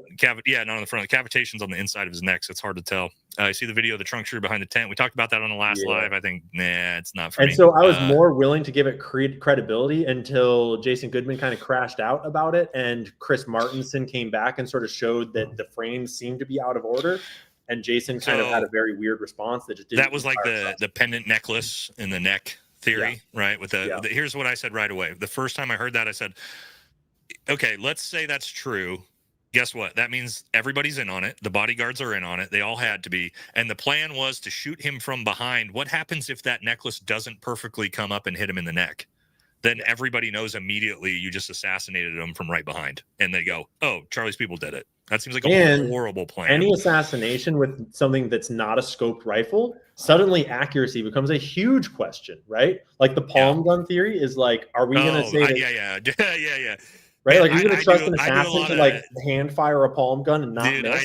Not on the front. The cavitation's on the inside of his neck, so it's hard to tell. I see the video of the trunk shooter behind the tent. We talked about that on the last live. I think, it's not for me. And so I was more willing to give it credibility until Jason Goodman kind of crashed out about it, and Chris Martinson came back and sort of showed that the frames seemed to be out of order. And Jason kind of had a very weird response that just didn't. That was like the pendant necklace in the neck theory, right? With here's what I said right away. The first time I heard that, I said, okay, let's say that's true. Guess what? That means everybody's in on it. The bodyguards are in on it. They all had to be. And the plan was to shoot him from behind. What happens if that necklace doesn't perfectly come up and hit him in the neck? Then everybody knows immediately you just assassinated him from right behind. And they go, oh, Charlie's people did it. That seems like a horrible plan. Any assassination with something that's not a scoped rifle, suddenly accuracy becomes a huge question, right? Like the palm gun theory is like, are we going to say that? Yeah. Right, like you're gonna trust an assassin to like hand fire a palm gun and not miss?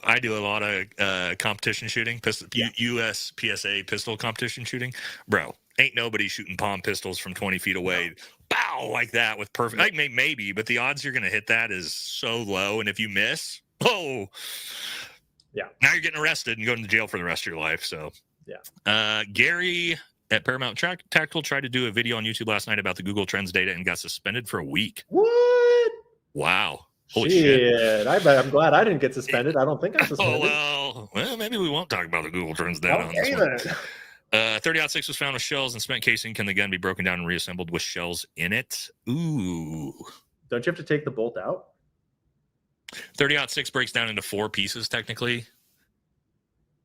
I do a lot of competition shooting, U.S. PSA pistol competition shooting, bro. Ain't nobody shooting palm pistols from 20 feet away, bow like that with perfect. Like maybe, but the odds you're gonna hit that is so low, and if you miss, now you're getting arrested and going to jail for the rest of your life. So Gary at Paramount Tactical tried to do a video on YouTube last night about the Google Trends data and got suspended for a week. What? Wow. Holy shit. I'm glad I didn't get suspended. I don't think I'm suspended. Well, maybe we won't talk about the Google Trends data on this one. 30-06 was found with shells and spent casing. Can the gun be broken down and reassembled with shells in it? Ooh. Don't you have to take the bolt out? 30-06 breaks down into 4 pieces technically.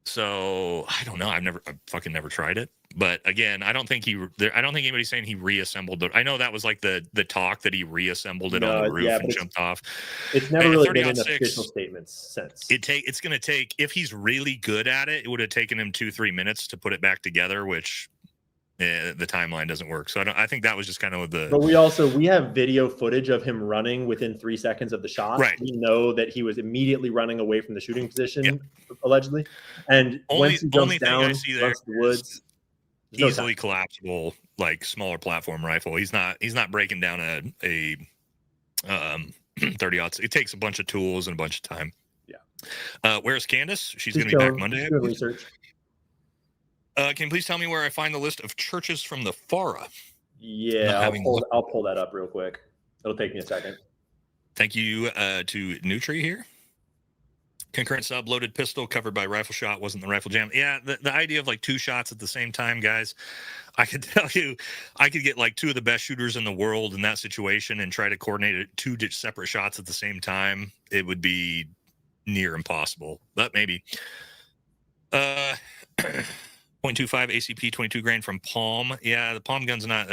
So I don't know. I've fucking never tried it. But again, I don't think anybody's saying he reassembled it. I know that was like the talk that he reassembled it on the roof and jumped off. It's never really been in official statements since. It's going to take, if he's really good at it, it would have taken him 2-3 minutes to put it back together, which the timeline doesn't work. So I think that was just kind of But we have video footage of him running within 3 seconds of the shot. Right. We know that he was immediately running away from the shooting position, allegedly. And once he jumps down, runs to the woods, easily collapsible, like smaller platform rifle. He's not breaking down a 30-aught. It takes a bunch of tools and a bunch of time. Yeah. Where's Candace? She's going to be back Monday. Good research. Can you please tell me where I find the list of churches from the Fara? Yeah, I'll pull that up real quick. It'll take me a second. Thank you to Nutri here. Concurrent sub, loaded pistol covered by rifle shot, wasn't the rifle jam. Yeah, the idea of like 2 shots at the same time, guys, I could tell you, I could get like 2 of the best shooters in the world in that situation and try to coordinate 2 separate shots at the same time. It would be near impossible, but maybe. 0.25 ACP 22 grain from Palm. Yeah, the Palm gun's not.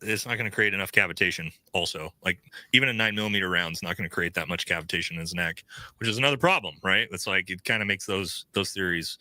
It's not going to create enough cavitation. Also, like even a 9mm round's not going to create that much cavitation in his neck, which is another problem, right? It's like it kind of makes those theories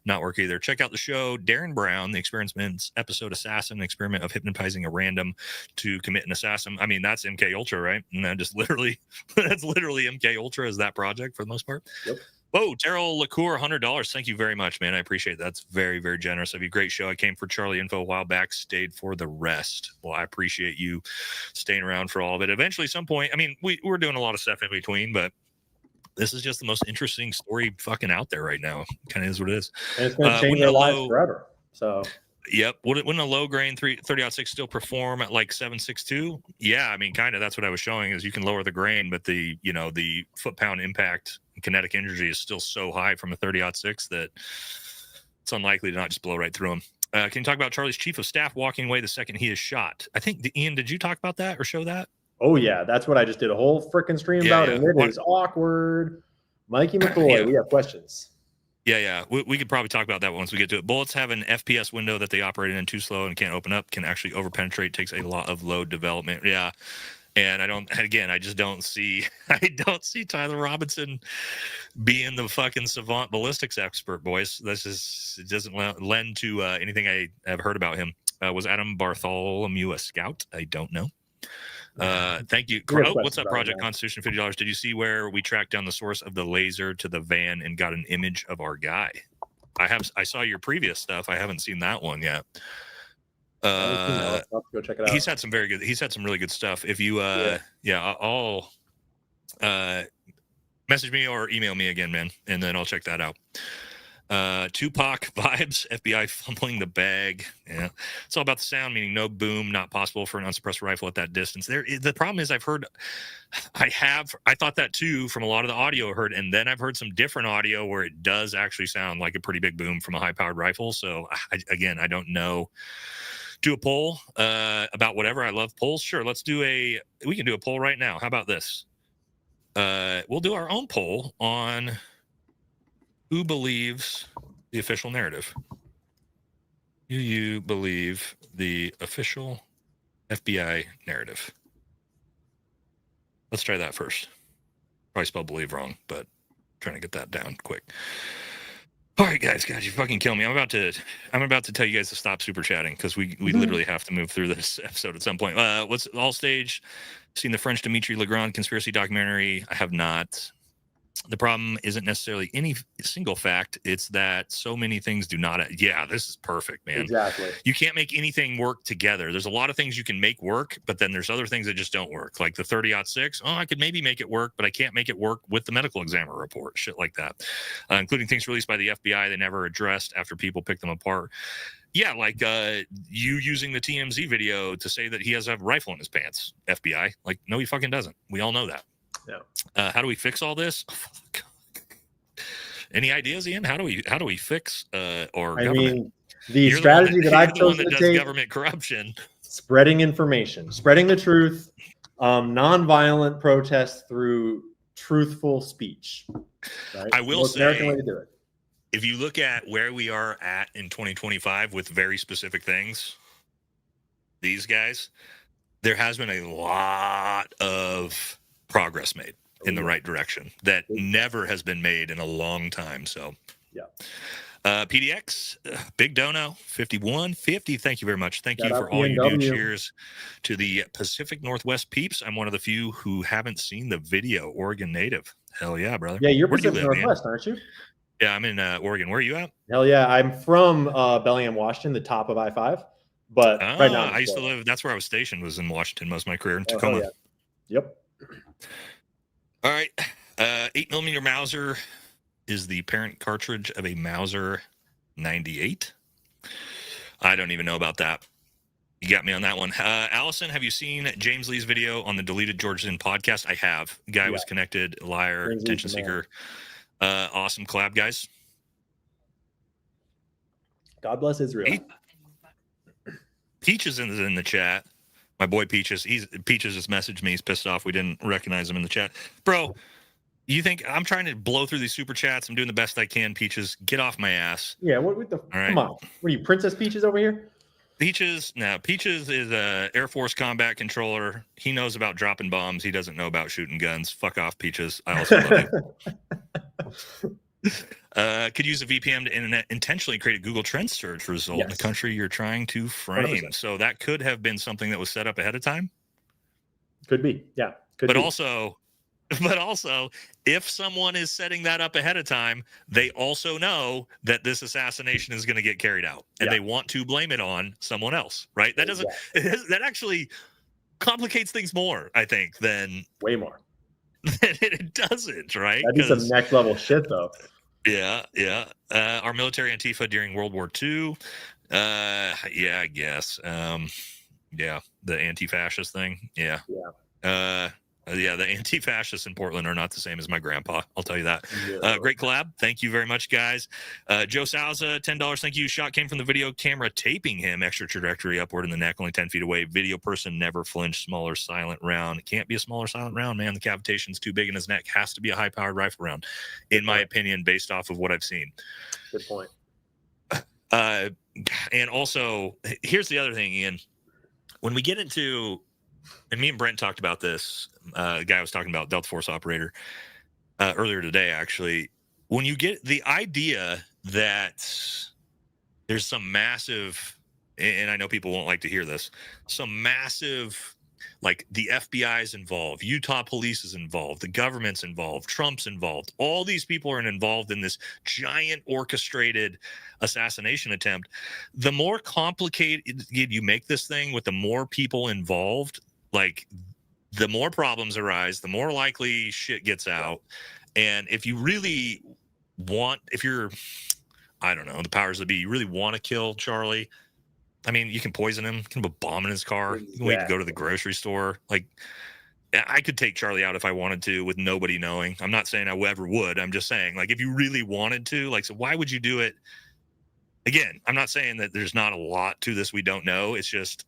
not work either. Check out the show Darren Brown, the Experiments episode Assassin, experiment of hypnotizing a random to commit an assassin. I mean, that's MK Ultra, right? And that just literally MK Ultra is that project for the most part. Yep. Oh, Terrell LaCour, $100. Thank you very much, man. I appreciate that. That's very, very generous of you. Great show. I came for Charlie info a while back, stayed for the rest. Well, I appreciate you staying around for all of it. Eventually, some point, I mean, we're doing a lot of stuff in between, but this is just the most interesting story fucking out there right now. Kind of is what it is. And it's going to change their lives forever. So. Yep. Wouldn't a low grain 30-06 still perform at like 7.62? Yeah, I mean, kind of. That's what I was showing is you can lower the grain, but the foot-pound impact and kinetic energy is still so high from a 30-06 that it's unlikely to not just blow right through him. Can you talk about Charlie's chief of staff walking away the second he is shot? I think, Ian, did you talk about that or show that? Oh, yeah. That's what I just did a whole freaking stream about, and it is awkward. Mikey McCoy, we have questions. Yeah. We could probably talk about that once we get to it. Bullets have an FPS window that they operate in too slow and can't open up, can actually overpenetrate, takes a lot of load development. Yeah. And I just don't see, Tyler Robinson being the fucking savant ballistics expert, boys. It doesn't lend to anything I have heard about him. Was Adam Bartholomew a scout? I don't know. Thank you. Oh, what's up, Project Constitution? $50. Did you see where we tracked down the source of the laser to the van and got an image of our guy? I saw your previous stuff. I haven't seen that one yet. Let's go check it out. He's had some really good stuff. If you I'll message me or email me again, man, and then I'll check that out. Tupac vibes, FBI fumbling the bag. Yeah, it's all about the sound, meaning no boom, not possible for an unsuppressed rifle at that distance. The problem is, I thought that too from a lot of the audio I heard, and then I've heard some different audio where it does actually sound like a pretty big boom from a high-powered rifle. So I don't know. Do a poll about whatever. I love polls. Sure, we can do a poll right now. How about this? We'll do our own poll on who believes the official narrative. Do you believe the official FBI narrative? Let's try that first. Probably spelled believe wrong, but trying to get that down quick. All right, guys, you fucking kill me. I'm about to tell you guys to stop super chatting because we literally have to move through this episode at some point. What's All Stage? Seen the French Dimitri Legrand conspiracy documentary? I have not. The problem isn't necessarily any single fact. It's that so many things do not. Yeah, this is perfect, man. Exactly. You can't make anything work together. There's a lot of things you can make work, but then there's other things that just don't work. Like the 30-06. Oh, I could maybe make it work, but I can't make it work with the medical examiner report. Shit like that, including things released by the FBI they never addressed after people picked them apart. Yeah, like you using the TMZ video to say that he has a rifle in his pants. FBI, like, no, he fucking doesn't. We all know that. Yeah. How do we fix all this? Any ideas, Ian? How do we fix government? I mean, the strategy that I've chosen to take, government corruption, spreading information, spreading the truth, nonviolent protest through truthful speech. Right? I will say, American way to do it. If you look at where we are at in 2025 with very specific things, these guys, there has been a lot of progress made in the right direction that never has been made in a long time. So, yeah. PDX, Big Dono, 5150. Thank you very much. Thank you for all you do. Cheers to the Pacific Northwest peeps. I'm one of the few who haven't seen the video. Oregon native. Hell yeah, brother. Yeah, you're Pacific Northwest, aren't you? Yeah, I'm in Oregon. Where are you at? Hell yeah, I'm from Bellingham, Washington, the top of I-5. But right now, I used to live. That's where I was stationed. Was in Washington most of my career in Tacoma. Yeah. Yep. All right, 8mm Mauser is the parent cartridge of a Mauser 98. I don't even know about that. You got me on that one. Allison, have you seen James Lee's video on the Deleted George Zinn podcast? I have. The guy was connected, liar, attention seeker. Awesome collab, guys. God bless Israel. Peaches is in the chat. My boy Peaches. Peaches just messaged me. He's pissed off we didn't recognize him in the chat. Bro, you think I'm trying to blow through these super chats? I'm doing the best I can. Peaches, get off my ass. Yeah, what the? Come on. What are you, Princess Peaches over here? Peaches is a Air Force combat controller. He knows about dropping bombs. He doesn't know about shooting guns. Fuck off, Peaches. I also love you. Could use a VPN to intentionally create a Google Trends search result in the country you're trying to frame. 100%. So that could have been something that was set up ahead of time. Could be, yeah. But also, if someone is setting that up ahead of time, they also know that this assassination is going to get carried out, and they want to blame it on someone else, right? That doesn't. That actually complicates things more, I think, than way more. It doesn't, right? That'd be some next level shit, though. Yeah. Our military Antifa during World War II. Yeah, I guess. The anti-fascist thing. Yeah. Yeah, the anti-fascists in Portland are not the same as my grandpa. I'll tell you that. No. Great collab. Thank you very much, guys. Joe Souza, $10. Thank you. Shot came from the video camera taping him. Extra trajectory upward in the neck, only 10 feet away. Video person never flinched. Smaller silent round. It can't be a smaller silent round, man. The cavitation's too big in his neck. Has to be a high-powered rifle round, in my opinion, based off of what I've seen. Good point. And also, here's the other thing, Ian. When we get into, and me and Brent talked about this, the guy I was talking about, Delta Force operator, earlier today, actually. When you get the idea that there's some massive, and I know people won't like to hear this, some massive, like the FBI is involved, Utah police is involved, the government's involved, Trump's involved. All these people are involved in this giant orchestrated assassination attempt. The more complicated you make this thing with the more people involved, like the more problems arise, the more likely shit gets out. And if you really want, if you're, I don't know, the powers that be, you really want to kill Charlie, I mean, you can poison him, you can put a bomb in his car, you can wait to go to the grocery store. Like, I could take Charlie out if I wanted to with nobody knowing. I'm not saying I ever would. I'm just saying, like, if you really wanted to, like, so why would you do it? Again, I'm not saying that there's not a lot to this we don't know. It's just,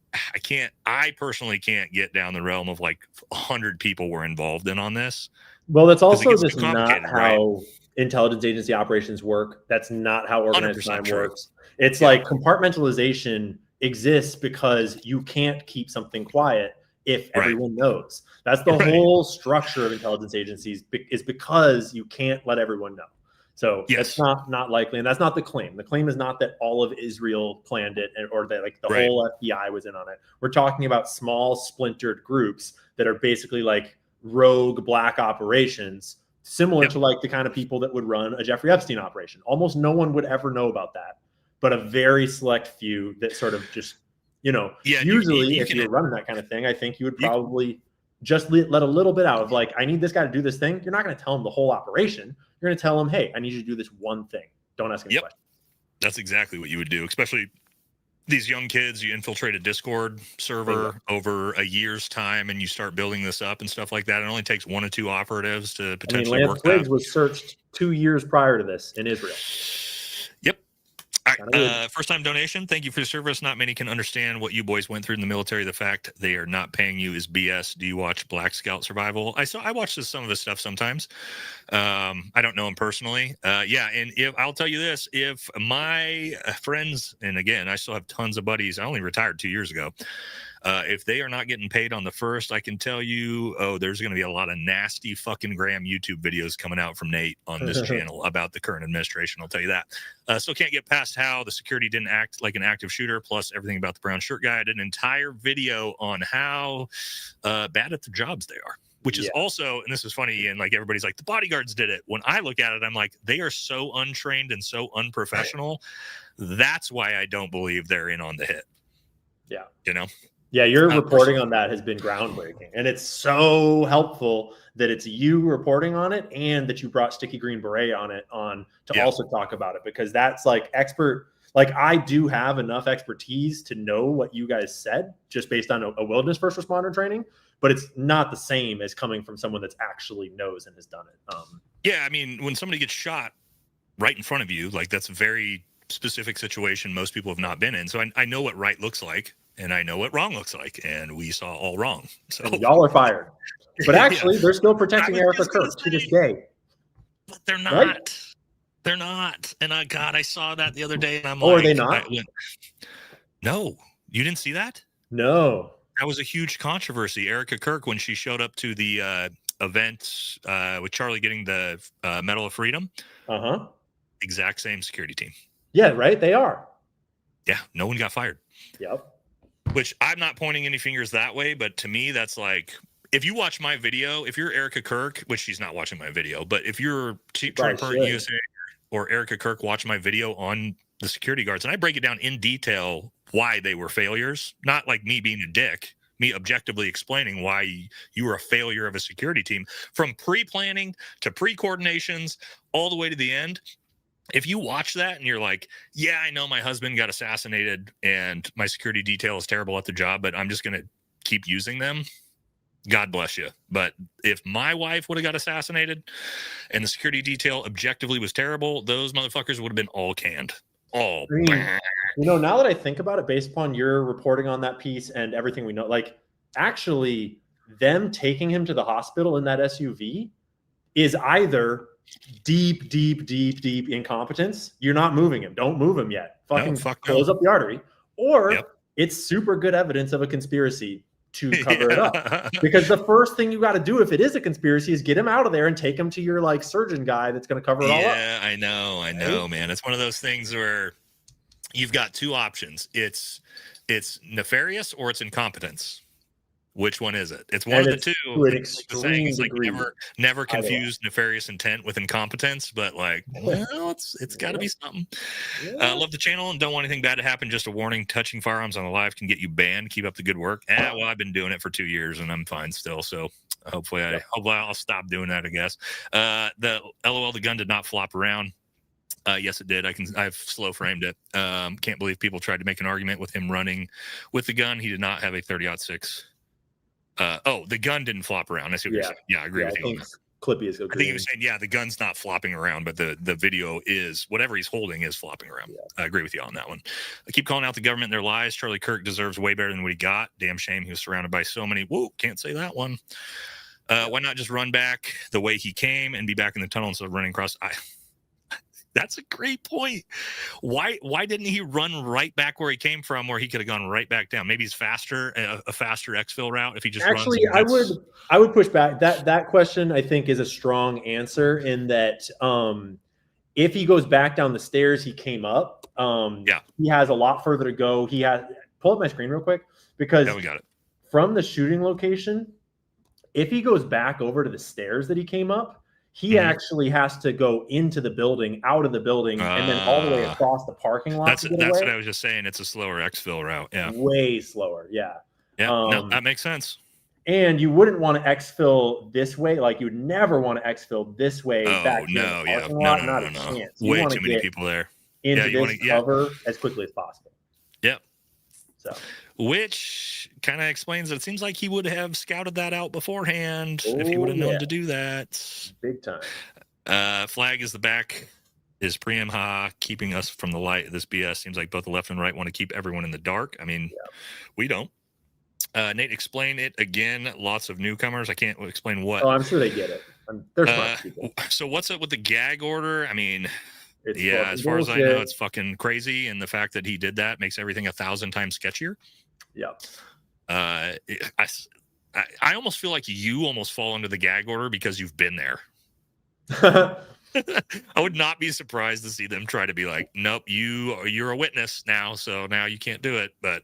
I personally can't get down the realm of like 100 people were involved in on this. Well, that's also just not how intelligence agency operations work. That's not how organized crime works. It's like compartmentalization exists because you can't keep something quiet if everyone knows. That's the whole structure of intelligence agencies, is because you can't let everyone know. So that's not likely, and that's not the claim. The claim is not that all of Israel planned it, or that like the whole FBI was in on it. We're talking about small splintered groups that are basically like rogue black operations, similar to like the kind of people that would run a Jeffrey Epstein operation. Almost no one would ever know about that, but a very select few that sort of just, usually if you're running that kind of thing, I think you would probably just let a little bit out of like, I need this guy to do this thing. You're not going to tell him the whole operation. You're going to tell him, hey, I need you to do this one thing. Don't ask any questions. That's exactly what you would do, especially these young kids. You infiltrate a Discord server over a year's time and you start building this up and stuff like that. It only takes 1 or 2 operatives to potentially Lance Twiggs was searched 2 years prior to this in Israel. Yep. All right. First time donation. Thank you for your service. Not many can understand what you boys went through in the military. The fact they are not paying you is BS. Do you watch Black Scout Survival? I watch some of his stuff sometimes. I don't know him personally. And if I'll tell you this, if my friends, and again, I still have tons of buddies. I only retired 2 years ago. If they are not getting paid on the first, I can tell you, there's going to be a lot of nasty fucking Graham YouTube videos coming out from Nate on this channel about the current administration. I'll tell you that. Still can't get past how the security didn't act like an active shooter, plus everything about the brown shirt guy. I did an entire video on how bad at the jobs they are, which is also, and this is funny, and like everybody's like, the bodyguards did it. When I look at it, I'm like, they are so untrained and so unprofessional. That's why I don't believe they're in on the hit. Yeah. Yeah, your reporting on that has been groundbreaking, and it's so helpful that it's you reporting on it and that you brought Sticky Green Beret on to also talk about it, because that's like expert. Like, I do have enough expertise to know what you guys said just based on a wilderness first responder training, but it's not the same as coming from someone that's actually knows and has done it. I mean, when somebody gets shot right in front of you, like, that's a very specific situation most people have not been in. So I know what right looks like. And I know what wrong looks like, and we saw all wrong. So and y'all are fired. But actually, they're still protecting Erica Kirk to this day. But they're not. Right? They're not. And I saw that the other day, and I'm like, are they not? No, you didn't see that? No. That was a huge controversy. Erica Kirk, when she showed up to the event with Charlie getting the Medal of Freedom. Exact same security team. Yeah, right. They are. Yeah, no one got fired. Yep. Which I'm not pointing any fingers that way, but to me, that's like, if you watch my video, if you're Erica Kirk, which she's not watching my video, but if you're Current USA or Erica Kirk, watch my video on the security guards, and I break it down in detail why they were failures, not like me being a dick, me objectively explaining why you were a failure of a security team, from pre-planning to pre-coordinations all the way to the end. If you watch that and you're like, yeah, I know my husband got assassinated and my security detail is terrible at the job, but I'm just going to keep using them. God bless you. But if my wife would have got assassinated and the security detail objectively was terrible, those motherfuckers would have been all canned. All. Now that I think about it, based upon your reporting on that piece and everything we know, like actually them taking him to the hospital in that SUV is either deep incompetence. You're not moving him. Don't move him yet. Fucking close up the artery. Or it's super good evidence of a conspiracy to cover it up. Because the first thing you got to do if it is a conspiracy is get him out of there and take him to your like surgeon guy that's going to cover it all up. Yeah, I know, man. It's one of those things where you've got two options. It's nefarious or it's incompetence. Which one is it? It's one of the two. It's the saying is like never confuse nefarious intent with incompetence, but like, well, it's got to be something. Love the channel and don't want anything bad to happen. Just a warning: touching firearms on the live can get you banned. Keep up the good work. Well, I've been doing it for 2 years and I'm fine still. So hopefully I'll stop doing that. I guess. The LOL, the gun did not flop around. Yes, it did. I've slow framed it. Can't believe people tried to make an argument with him running with the gun. He did not have a 30-06. The gun didn't flop around. I see what you're saying. Yeah, I agree with you. Clippy is. I think he was saying, the gun's not flopping around, but the video is whatever he's holding is flopping around. Yeah. I agree with you on that one. I keep calling out the government and their lies. Charlie Kirk deserves way better than what he got. Damn shame he was surrounded by so many. Whoa, can't say that one. Why not just run back the way he came and be back in the tunnel instead of running across? That's a great point. Why didn't he run right back where he came from, where he could have gone right back down? Maybe he's faster, a faster exfil route if he just runs. I would push back. That question I think is a strong answer in that if he goes back down the stairs he came up, he has a lot further to go. Pull up my screen real quick because we got it. From the shooting location, if he goes back over to the stairs that he came up, he actually has to go into the building, out of the building, and then all the way across the parking lot. That's what I was just saying. It's a slower exfil route. Yeah. Way slower. Yeah. Yeah. No, that makes sense. And you wouldn't want to exfil this way. Like you would never want to exfil this way. Back no. Not a chance. Way too many people there. Into this cover as quickly as possible. Yep. So. Which kind of explains that it seems like he would have scouted that out beforehand if he would have known to do that. Big time. Flag is the back is preem keeping us from the light of this BS. Seems like both the left and right want to keep everyone in the dark. I mean, we don't. Nate, explain it again. Lots of newcomers. I can't explain what. Oh, I'm sure they get it. They're smart people. So what's up with the gag order? I mean, as far as I know, it's fucking crazy. And the fact that he did that makes everything 1,000 times sketchier. Yeah. I almost feel like you almost fall into the gag order because you've been there. I would not be surprised to see them try to be like, nope, you're a witness now, so now you can't do it. But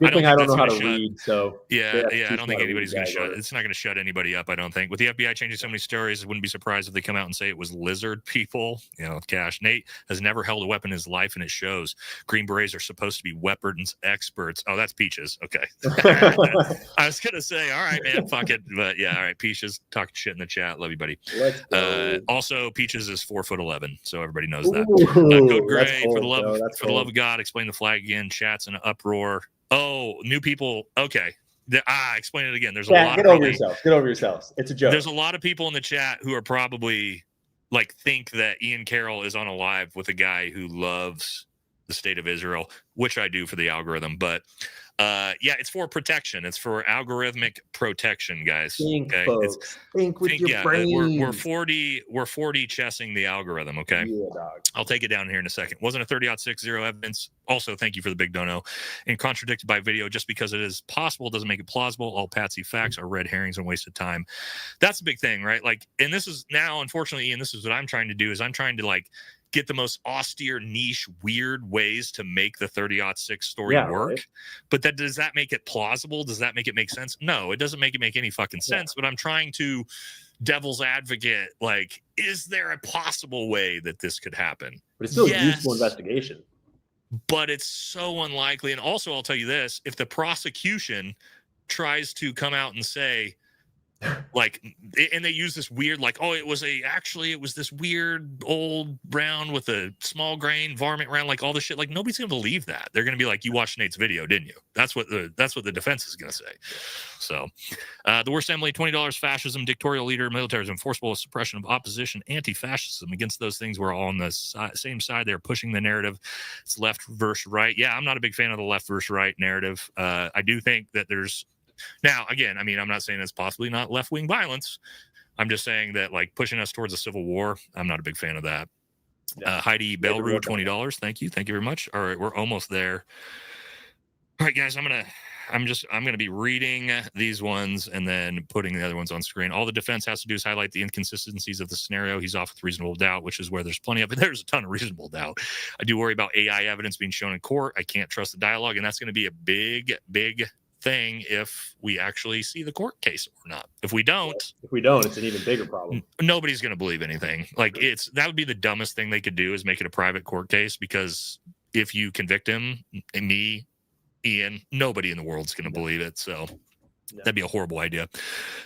I don't know how to read, so I don't think anybody's going to shut. It's not going to shut anybody up. I don't think. With the FBI changing so many stories, I wouldn't be surprised if they come out and say it was lizard people. Cash. Nate has never held a weapon in his life, and it shows. Green Berets are supposed to be weapons experts. Oh, that's Peaches. Okay. I was going to say, all right, man, fuck it, but yeah, all right, Peaches talking shit in the chat. Love you, buddy. Also, Peaches is 4'11", so everybody knows that. Code Gray, for the love of God, explain the flag again. Chat's in an uproar. Oh, new people. Okay. Explain it again. There's a lot. Get over yourselves. It's a joke. There's a lot of people in the chat who are probably like think that Ian Carroll is on a live with a guy who loves the state of Israel, which I do for the algorithm, but it's for protection. It's for algorithmic protection, guys. Think with your brain. We're 40 chessing the algorithm. Okay. Yeah, dog. I'll take it down here in a second. Wasn't a 30-06 zero evidence. Also, thank you for the big dono. And contradicted by video, just because it is possible doesn't make it plausible. All patsy facts are red herrings and wasted time. That's a big thing, right? Like, and this is now, unfortunately, Ian, this is what I'm trying to do is I'm trying to like get the most austere, niche, weird ways to make the 30-06 story work. Right. But does that make it plausible? Does that make it make sense? No, it doesn't make it make any fucking sense. But I'm trying to devil's advocate, like, is there a possible way that this could happen? But it's still a useful investigation. But it's so unlikely. And also, I'll tell you this, if the prosecution tries to come out and say, Like, and they use this weird, like, oh, it was this weird old round with a small grain varmint round, like all this shit. Like, nobody's gonna believe that. They're gonna be like, you watched Nate's video, didn't you? That's what the defense is gonna say. So, the worst Emily, $20, fascism, dictatorial leader, militarism, forcible suppression of opposition, anti-fascism. Against those things, we're all on the same side. They're pushing the narrative. It's left versus right. Yeah, I'm not a big fan of the left versus right narrative. I do think that there's now, again, I mean, I'm not saying it's possibly not left-wing violence. I'm just saying that, like, pushing us towards a civil war, I'm not a big fan of that. Yeah. Heidi Belru, $20. Thank you very much. All right, we're almost there. All right, guys, I'm gonna be reading these ones and then putting the other ones on screen. All the defense has to do is highlight the inconsistencies of the scenario. He's off with reasonable doubt, which is where there's plenty of it. There's a ton of reasonable doubt. I do worry about AI evidence being shown in court. I can't trust the dialogue, and that's going to be a big thing if we actually see the court case or not. If we don't, it's an even bigger problem. Nobody's going to believe anything. Like, that would be the dumbest thing they could do, is make it a private court case, because if you convict him, and me, Ian, nobody in the world's going to believe it. So that'd be a horrible idea.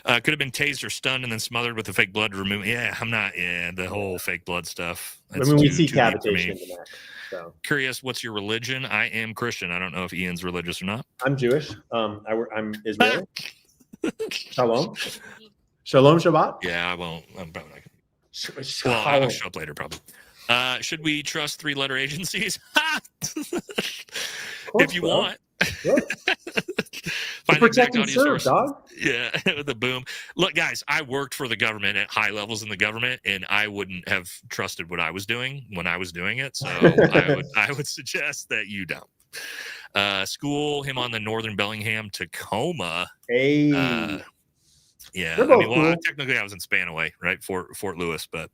Could have been tased or stunned and then smothered with the fake blood removed. Yeah, I'm not. Yeah, the whole fake blood stuff. We see cavitation in the neck. So. Curious, what's your religion? I am Christian. I don't know if Ian's religious or not. I'm Jewish. I'm Israeli. Shalom. Shalom Shabbat. Yeah, I won't. I'm probably not gonna. Well, I'll show up later, probably. Should we trust 3-letter agencies? If you want. Find the exact audio source. Dog. Yeah, the boom. Look, guys, I worked for the government at high levels in the government, and I wouldn't have trusted what I was doing when I was doing it. So I would suggest that you don't. School him on the Northern Bellingham, Tacoma. Hey. Yeah, I mean, well, technically I was in Spanaway, right? Fort Lewis, but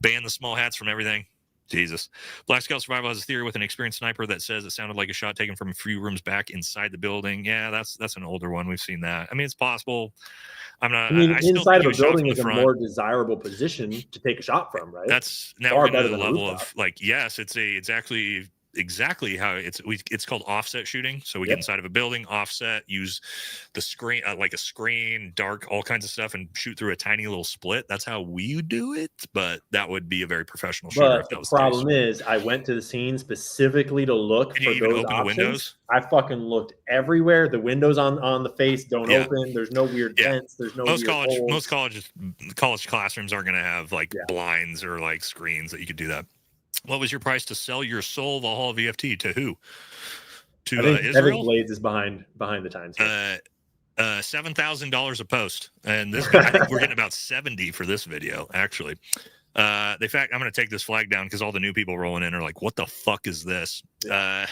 ban the small hats from everything. Jesus. Black Scout Survival has a theory with an experienced sniper that says it sounded like a shot taken from a few rooms back inside the building. Yeah, that's an older one. We've seen that. I mean, it's possible. Inside of a building is a more desirable position to take a shot from, right? That's now we're getting to the level of, like, yes, it's actually exactly how it's called offset shooting. So we get inside of a building, offset, use the screen, like a screen, dark, all kinds of stuff, and shoot through a tiny little split. That's how we do it, but that would be a very professional shooter. But the problem is, I went to the scene specifically to look for those options. The windows? I fucking looked everywhere. The windows on the face don't open. There's no weird vents. There's no most college classrooms aren't going to have like blinds or like screens that you could do that. What was your price to sell your soul, Valhalla VFT, to who? To Israel? I think Blades is behind the times. $7,000 a post, and this I think we're getting about 70 for this video. Actually, in fact, I'm going to take this flag down because all the new people rolling in are like, "What the fuck is this?" They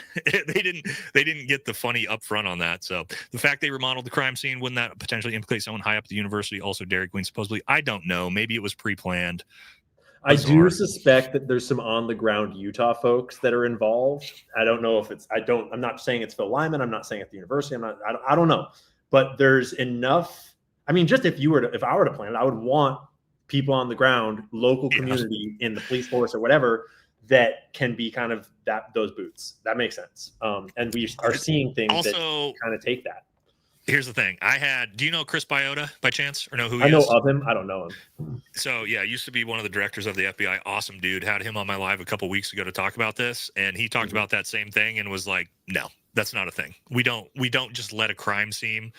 didn't get the funny upfront on that. So the fact they remodeled the crime scene, wouldn't that potentially implicate someone high up at the university? Also, Dairy Queen supposedly. I don't know. Maybe it was pre-planned. I do suspect that there's some on the ground Utah folks that are involved. I don't know if I'm not saying it's Phil Lyman. I'm not saying at the university. I don't know, but there's enough. I mean, just if I were to plan it, I would want people on the ground, local community in the police force or whatever, that can be kind of those boots. That makes sense. And we are seeing things also, that kind of take that. Here's the thing. Do you know Chris Biota by chance, or know who he is? I know of him. I don't know him. So yeah, used to be one of the directors of the FBI. Awesome dude. Had him on my live a couple weeks ago to talk about this, and he talked about that same thing and was like, "No, that's not a thing. We don't just let a crime scene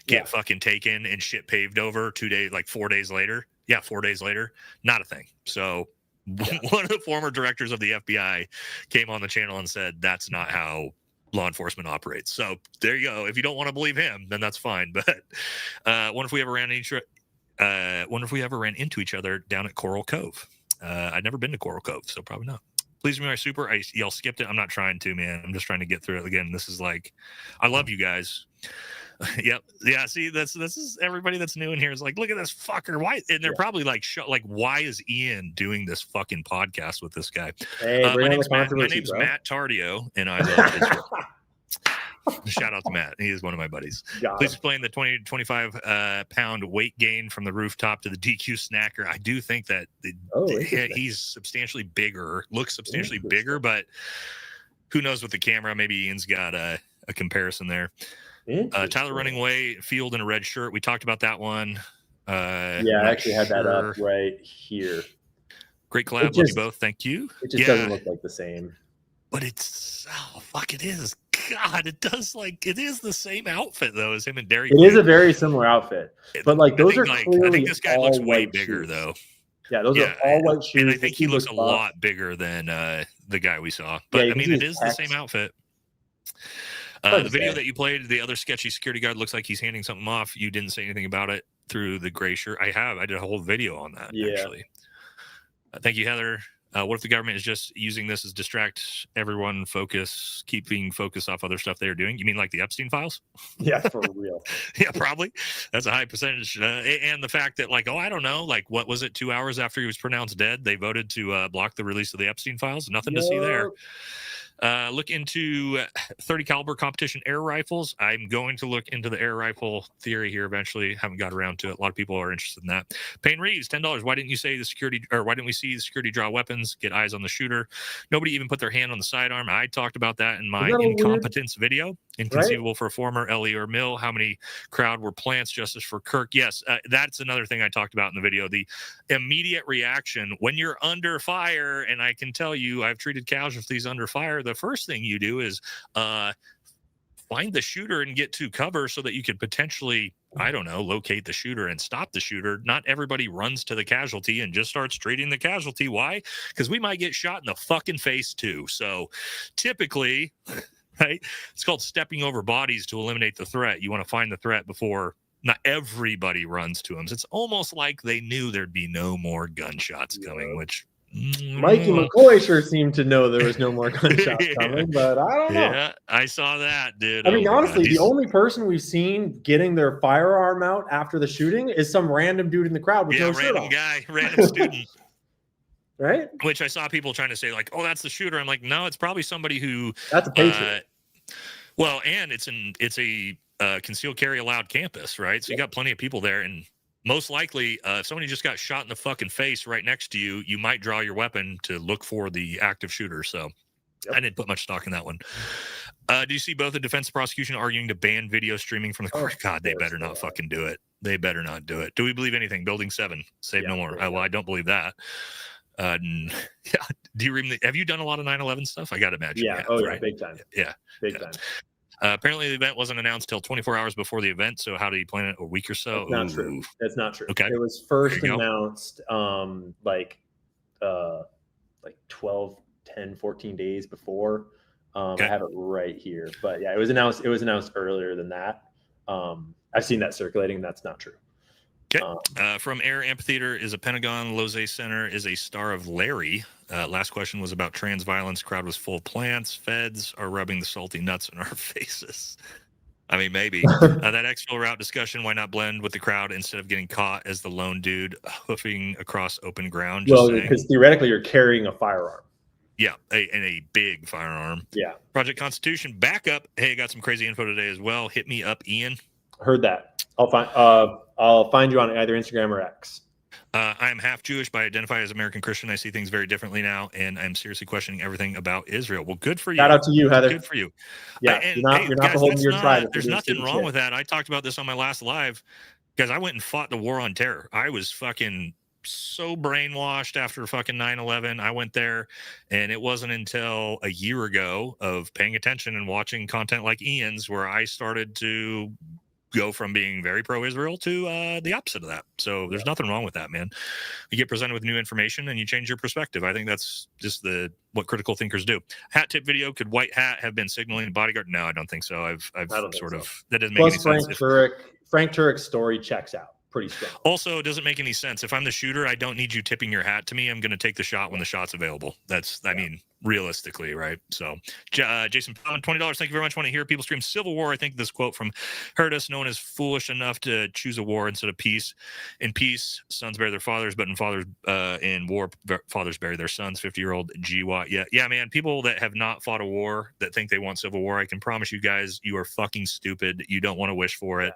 get fucking taken and shit paved over 4 days later. Yeah, 4 days later, not a thing." So one of the former directors of the FBI came on the channel and said, "That's not how law enforcement operates." So there you go. If you don't want to believe him, then that's fine. But wonder if we ever ran into each other down at Coral Cove. I'd never been to Coral Cove, so probably not. Please be my super. Y'all skipped it. I'm not trying to, man. I'm just trying to get through it again. This is like, I love you guys. Yep. Yeah. See, this is everybody that's new in here is like, look at this fucker. Why? And they're probably like, why is Ian doing this fucking podcast with this guy? Hey, my name's Matt Tardio, and I love Israel. Shout out to Matt. He is one of my buddies. Please explain the 20 to 25 pound weight gain from the rooftop to the DQ snacker. I do think that he's substantially bigger, looks substantially bigger, but who knows with the camera? Maybe Ian's got a comparison there. Tyler running away, field in a red shirt. We talked about that one. I actually had that up right here. Great collab. Love you both. Thank you. It just doesn't look like the same. But it is. God, it is the same outfit though as him and Derry. It is a very similar outfit, but like those are clearly I think this guy looks way bigger shoes. though. Yeah, those are all white shoes. And I think he looks a lot bigger than the guy we saw. But I mean, it is the same outfit. The video that you played, the other sketchy security guard looks like he's handing something off. You didn't say anything about it through the gray shirt. I did a whole video on that actually. Thank you, Heather. What if the government is just using this as distract everyone, keeping focus off other stuff they're doing? You mean like the Epstein files? Yeah, for real. Yeah, probably. That's a high percentage. And the fact that, like, I don't know, like, what was it? 2 hours after he was pronounced dead, they voted to block the release of the Epstein files. Nothing to see there. Look into 30 caliber competition air rifles. I'm going to look into the air rifle theory here eventually. Haven't got around to it. A lot of people are interested in that. Payne Reeves, $10. Why didn't you say why didn't we see the security draw weapons, get eyes on the shooter? Nobody even put their hand on the sidearm. I talked about that in my incompetence video. Inconceivable for a former LE or Mill. How many crowd were plants? Justice for Kirk. Yes, that's another thing I talked about in the video. The immediate reaction when you're under fire, and I can tell you, I've treated casualties under fire. The first thing you do is find the shooter and get to cover so that you could potentially, I don't know, locate the shooter and stop the shooter. Not everybody runs to the casualty and just starts treating the casualty. Why? Because we might get shot in the fucking face too. So typically, right, it's called stepping over bodies to eliminate the threat. You want to find the threat before not everybody runs to them. So it's almost like they knew there'd be no more gunshots coming, which Mikey McCoy sure seemed to know there was no more gunshots coming, but I don't know. Yeah, I saw that, dude. I mean, honestly, the only person we've seen getting their firearm out after the shooting is some random dude in the crowd with no shirt on. Random student. Right? Which I saw people trying to say, like, oh, that's the shooter. I'm like, no, it's probably somebody who. That's a patriot. Well, and it's a concealed carry allowed campus, right? So you got plenty of people there, and most likely, if somebody just got shot in the fucking face right next to you, you might draw your weapon to look for the active shooter. So I didn't put much stock in that one. Do you see both the defense and prosecution arguing to ban video streaming from the court? God, they better not fucking do it. They better not do it. Do we believe anything? Building 7, save no more. Well, I don't believe that. Do you have you done a lot of 9/11 stuff? I got to imagine. Yeah. Right? Big time. Yeah. Big time. Apparently, the event wasn't announced till 24 hours before the event. So how did he plan it? A week or so? That's not true. That's not true. Okay. It was first announced like 12, 10, 14 days before. I have it right here. But yeah, it was announced earlier than that. I've seen that circulating. That's not true. Okay. From Air Amphitheater is a Pentagon. Losey Center is a Star of Larry. Last question was about trans violence. Crowd was full of plants. Feds are rubbing the salty nuts in our faces. I mean, maybe. That exfil route discussion, why not blend with the crowd instead of getting caught as the lone dude hoofing across open ground? Because theoretically you're carrying a firearm. Yeah, and a big firearm. Yeah. Project Constitution backup. Hey, I got some crazy info today as well. Hit me up, Ian. Heard that. I'll find you on either Instagram or X. I am half Jewish, but I identify as American Christian. I see things very differently now, and I'm seriously questioning everything about Israel. Well, good for you. Shout out to you, Heather. Good for you. Yeah, you're not beholden to your tribe. There's nothing wrong with that. I talked about this on my last live because I went and fought the war on terror. I was fucking so brainwashed after fucking 9/11. I went there, and it wasn't until a year ago of paying attention and watching content like Ian's where I started to go from being very pro-Israel to the opposite of that. So there's nothing wrong with that, man. You get presented with new information and you change your perspective. I think that's just what critical thinkers do. Hat tip video. Could White Hat have been signaling the bodyguard? No, I don't think so. I've sort of, that doesn't make any sense. Frank Turek's story checks out pretty strong. Also, it doesn't make any sense. If I'm the shooter, I don't need you tipping your hat to me. I'm going to take the shot when the shot's available. I mean, realistically, right? So, Jason Pound, $20. Thank you very much. Want to hear people scream Civil War. I think this quote from heard us. No one is foolish enough to choose a war instead of peace. In peace, sons bury their fathers, but in war, fathers bury their sons. 50-year-old G Watt. Yeah, man. People that have not fought a war that think they want civil war, I can promise you guys, you are fucking stupid. You don't want to wish for it.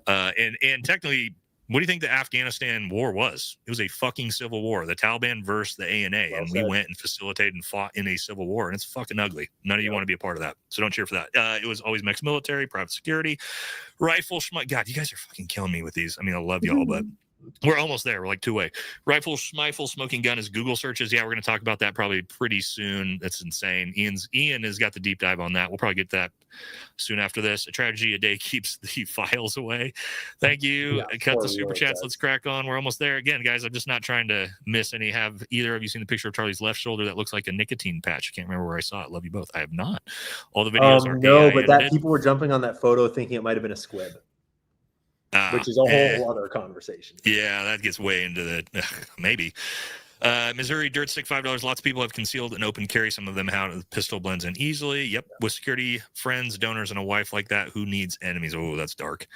And technically, what do you think the Afghanistan war was? It was a fucking civil war. The Taliban versus the ANA, and we went and facilitated and fought in a civil war, and it's fucking ugly. None of you want to be a part of that, so don't cheer for that. It was always mixed military, private security, rifle. God, you guys are fucking killing me with these. I mean, I love y'all, but We're almost there. We're like 2 way. Rifle, schmeifel, smoking gun is Google searches. Yeah, we're going to talk about that probably pretty soon. That's insane. Ian has got the deep dive on that. We'll probably get that soon after this. A tragedy a day keeps the files away. Thank you. Yeah, Cut the super chats. Let's crack on. We're almost there. Again, guys, I'm just not trying to miss any. Have either of you seen the picture of Charlie's left shoulder that looks like a nicotine patch? I can't remember where I saw it. Love you both. I have not. All the videos are no, AI but that edited. people were jumping on that photo thinking it might have been a squib. Which is a whole other conversation. Yeah, that gets way into the maybe. Missouri dirt stick $5. Lots of people have concealed and open carry. Some of them how the pistol blends in easily. Yep, with security, friends, donors, and a wife like that, who needs enemies? Oh, that's dark.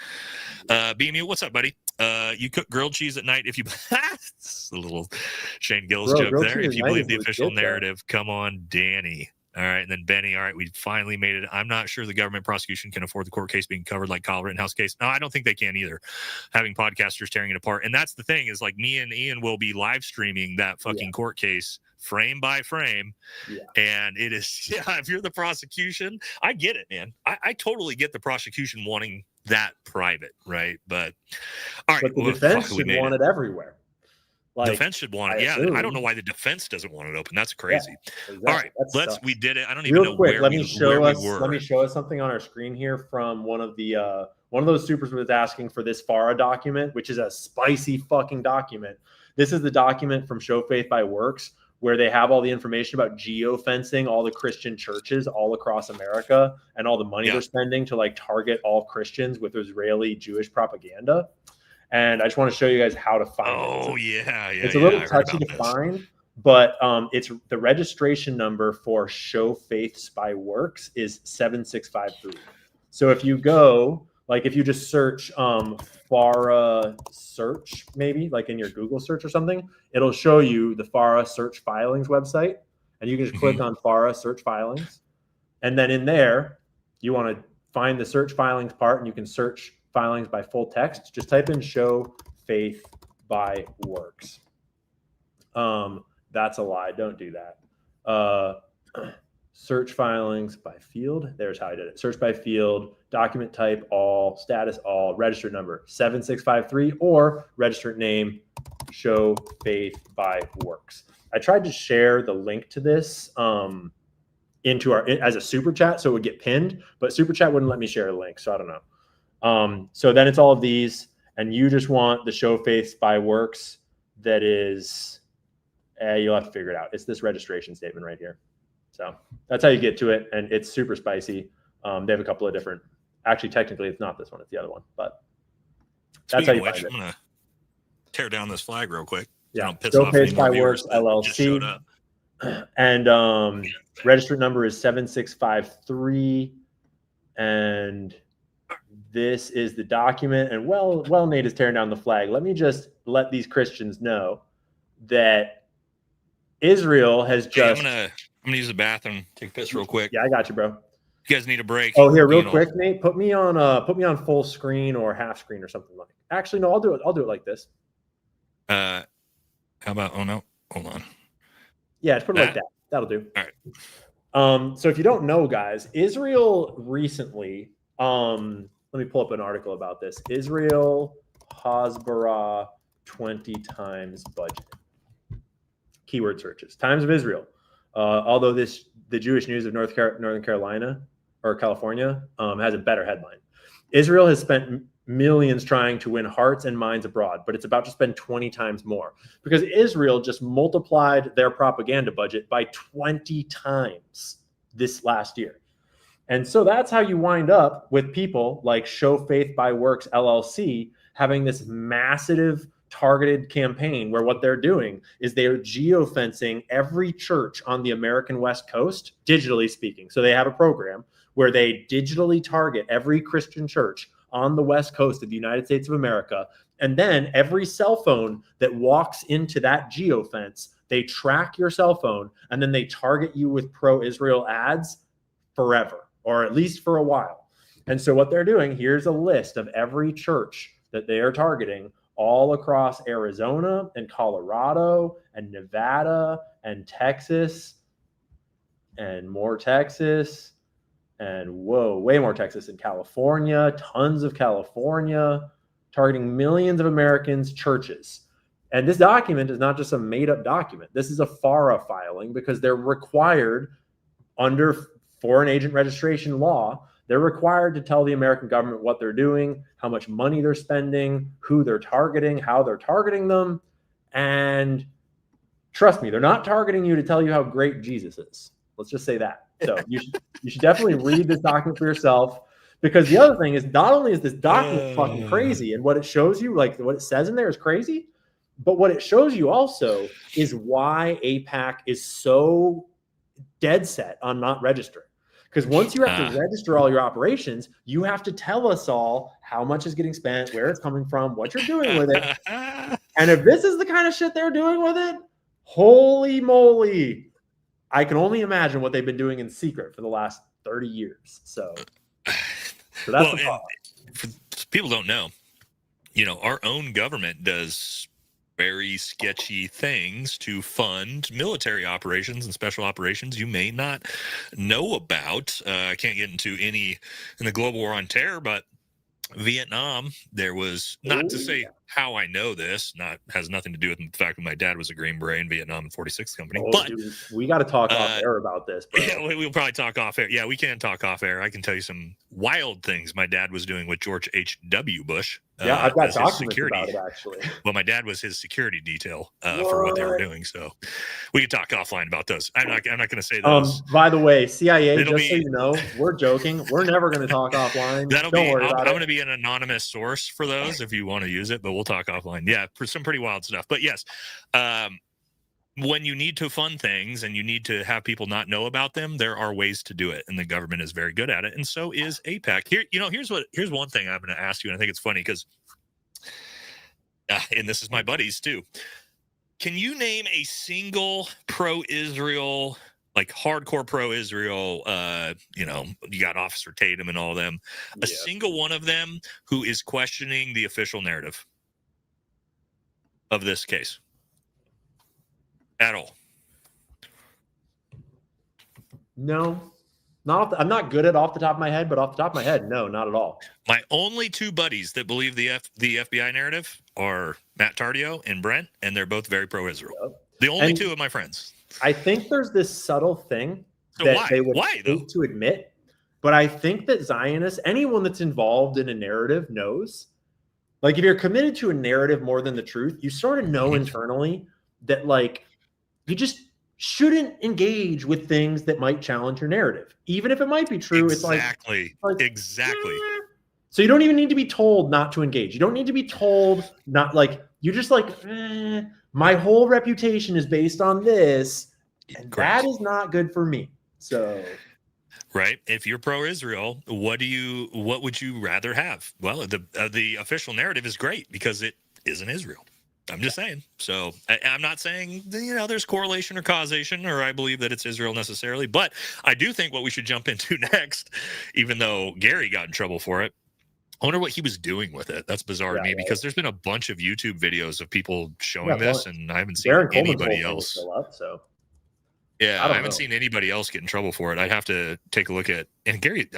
BMU, what's up, buddy? You cook grilled cheese at night if you. It's a little Shane Gillis joke there. If you believe the official narrative, come on, Danny. All right, and then Benny, all right, we finally made it. I'm not sure the government prosecution can afford the court case being covered like Kyle Rittenhouse case. No, I don't think they can either. Having podcasters tearing it apart. And that's the thing is like me and Ian will be live streaming that fucking court case frame by frame. Yeah. And it is, if you're the prosecution, I get it, man. I totally get the prosecution wanting that private, right? But all right. But the defense should want it everywhere. Like, defense should want it. I don't know why the defense doesn't want it open. That's crazy. Yeah, exactly. All right, we did it. I don't even know where we were. Let me show us something on our screen here from one of those supers was asking for this FARA document, which is a spicy fucking document. This is the document from Show Faith by Works, where they have all the information about geofencing all the Christian churches all across America and all the money they're spending to like target all Christians with Israeli Jewish propaganda. And I just want to show you guys how to find it. Oh, yeah. It's a little touchy to find, but it's the registration number for Show Faiths by Works is 7653. So if you go, like if you just search FARA search, maybe like in your Google search or something, it'll show you the FARA search filings website. And you can just click on FARA search filings. And then in there, you want to find the search filings part and you can search filings by full text. Just type in Show Faith by Works. That's a lie. Don't do that. Search filings by field. There's how I did it. Search by field, document type all, status all, registered number 7653, or registered name Show Faith by Works. I tried to share the link to this into our as a super chat so it would get pinned, but super chat wouldn't let me share a link, so I don't know. So then it's all of these, and you just want the Show Faiths by Works. That is, you'll have to figure it out. It's this registration statement right here. So that's how you get to it, and it's super spicy. They have a couple of different. Actually, technically, it's not this one; it's the other one. But that's how you find it. I'm gonna tear down this flag real quick. Yeah, Show Faiths by Works LLC, and registered number is 7653, and this is the document. And well, Nate is tearing down the flag. Let me just let these Christians know that Israel has just. I'm gonna use the bathroom. Take a piss real quick. Yeah, I got you, bro. You guys need a break. Oh, here, real quick, Nate. Put me on full screen or half screen or something like. Actually, no, I'll do it like this. How about? Oh no, hold on. Yeah, just put it like that. That'll do. All right. So if you don't know, guys, Israel recently. Let me pull up an article about this. Israel Hasbara 20 times budget. Keyword searches. Times of Israel. Although the Jewish News of Northern Carolina or California has a better headline. Israel has spent millions trying to win hearts and minds abroad, but it's about to spend 20 times more because Israel just multiplied their propaganda budget by 20 times this last year. And so that's how you wind up with people like Show Faith by Works LLC having this massive targeted campaign where what they're doing is they're geofencing every church on the American West Coast, digitally speaking. So they have a program where they digitally target every Christian church on the West Coast of the United States of America. And then every cell phone that walks into that geofence, they track your cell phone and then they target you with pro-Israel ads forever, or at least for a while. And so what they're doing, here's a list of every church that they are targeting all across Arizona and Colorado and Nevada and Texas and more Texas and way more Texas and California, tons of California. targeting millions of Americans' churches. And this document is not just a made-up document. This is a FARA filing because they're required under foreign agent registration law. They're required to tell the American government what they're doing, how much money they're spending, who they're targeting, how they're targeting them. And trust me, they're not targeting you to tell you how great Jesus is. Let's just say that. So you should definitely read this document for yourself, because the other thing is, not only is this document fucking crazy and what it shows you, like what it says in there is crazy, but what it shows you also is why AIPAC is so dead set on not registering. Because once you have to register all your operations, you have to tell us all how much is getting spent, where it's coming from, what you're doing with it. And if this is the kind of shit they're doing with it, holy moly, I can only imagine what they've been doing in secret for the last 30 years. So that's the problem. People don't know, our own government does very sketchy things to fund military operations and special operations you may not know about. I can't get into any in the global war on terror, but Vietnam, there was, not to say how I know this, has nothing to do with the fact that my dad was a Green Beret in Vietnam in 46th Company. But dude, we got to talk off air about this, bro. Yeah, we'll probably talk off air. Yeah, we can talk off air. I can tell you some wild things my dad was doing with George H.W. Bush. Yeah, I've got documents about it, actually. Well, my dad was his security detail for what they were doing. So we could talk offline about those. I'm not going to say those. By the way, CIA, so you know, we're joking. We're never going to talk offline. Don't worry about it. I'm going to be an anonymous source for those if you want to use it, but we'll talk offline. Yeah, for some pretty wild stuff. But yes, when you need to fund things and you need to have people not know about them, there are ways to do it, and the government is very good at it, and so is AIPAC. Here's one thing I'm going to ask you, and I think it's funny because, and this is my buddies too. Can you name a single pro-Israel, like hardcore pro-Israel? You got Officer Tatum and all of them. A single one of them who is questioning the official narrative of this case at all? No, I'm not good at off the top of my head, but off the top of my head, no, not at all. My only two buddies that believe the FBI narrative are Matt Tardio and Brent, and they're both very pro-Israel. Yep. The only two of my friends. I think there's this subtle thing that they would hate to admit, but I think that Zionists, anyone that's involved in a narrative knows, like if you're committed to a narrative more than the truth, you sort of know internally that like you just shouldn't engage with things that might challenge your narrative, even if it might be true. Exactly. Exactly. So you don't even need to be told not to engage. You don't need to be told not, like, you're just like, my whole reputation is based on this, and that is not good for me. So, right. If you're pro-Israel, what would you rather have? Well, the official narrative is great because it isn't Israel. I'm just saying. So I'm not saying, there's correlation or causation, or I believe that it's Israel necessarily, but I do think what we should jump into next, even though Gary got in trouble for it, I wonder what he was doing with it. That's bizarre to me because there's been a bunch of YouTube videos of people showing this, and I haven't seen anybody else. Yeah, I haven't seen anybody else get in trouble for it. I'd have to take a look at. And Gary,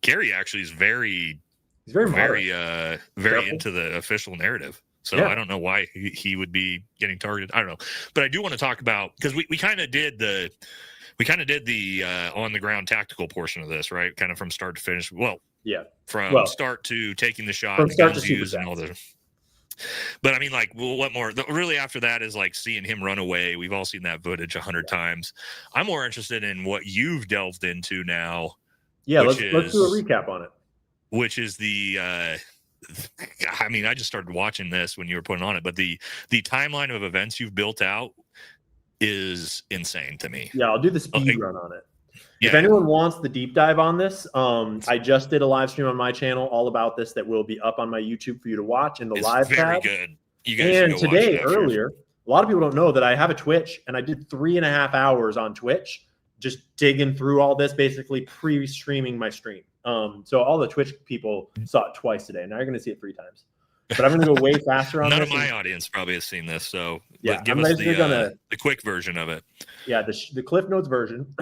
Gary actually is very into the official narrative. So I don't know why he would be getting targeted. I don't know, but I do want to talk about, because we kind of did the on the ground tactical portion of this, right? Kind of from start to finish. From start to taking the shot, and guns used, and all the. But I mean, like, what more? Really, after that is like seeing him run away. We've all seen that footage 100 times. I'm more interested in what you've delved into now. Yeah, let's do a recap on it. Which is the. I mean, I just started watching this when you were putting on it, but the timeline of events you've built out is insane to me. Yeah, I'll do the speed run on it. If anyone wants the deep dive on this, I just did a live stream on my channel all about this that will be up on my YouTube for you to watch in the live tab. Very good. You guys and today, earlier, a lot of people don't know that I have a Twitch, and I did 3.5 hours on Twitch just digging through all this, basically pre-streaming my stream. So all the Twitch people saw it twice today. Now you're going to see it 3 times. But I'm going to go way faster on this. None of my audience probably has seen this, so give us the quick version of it. Yeah, the Cliff Notes version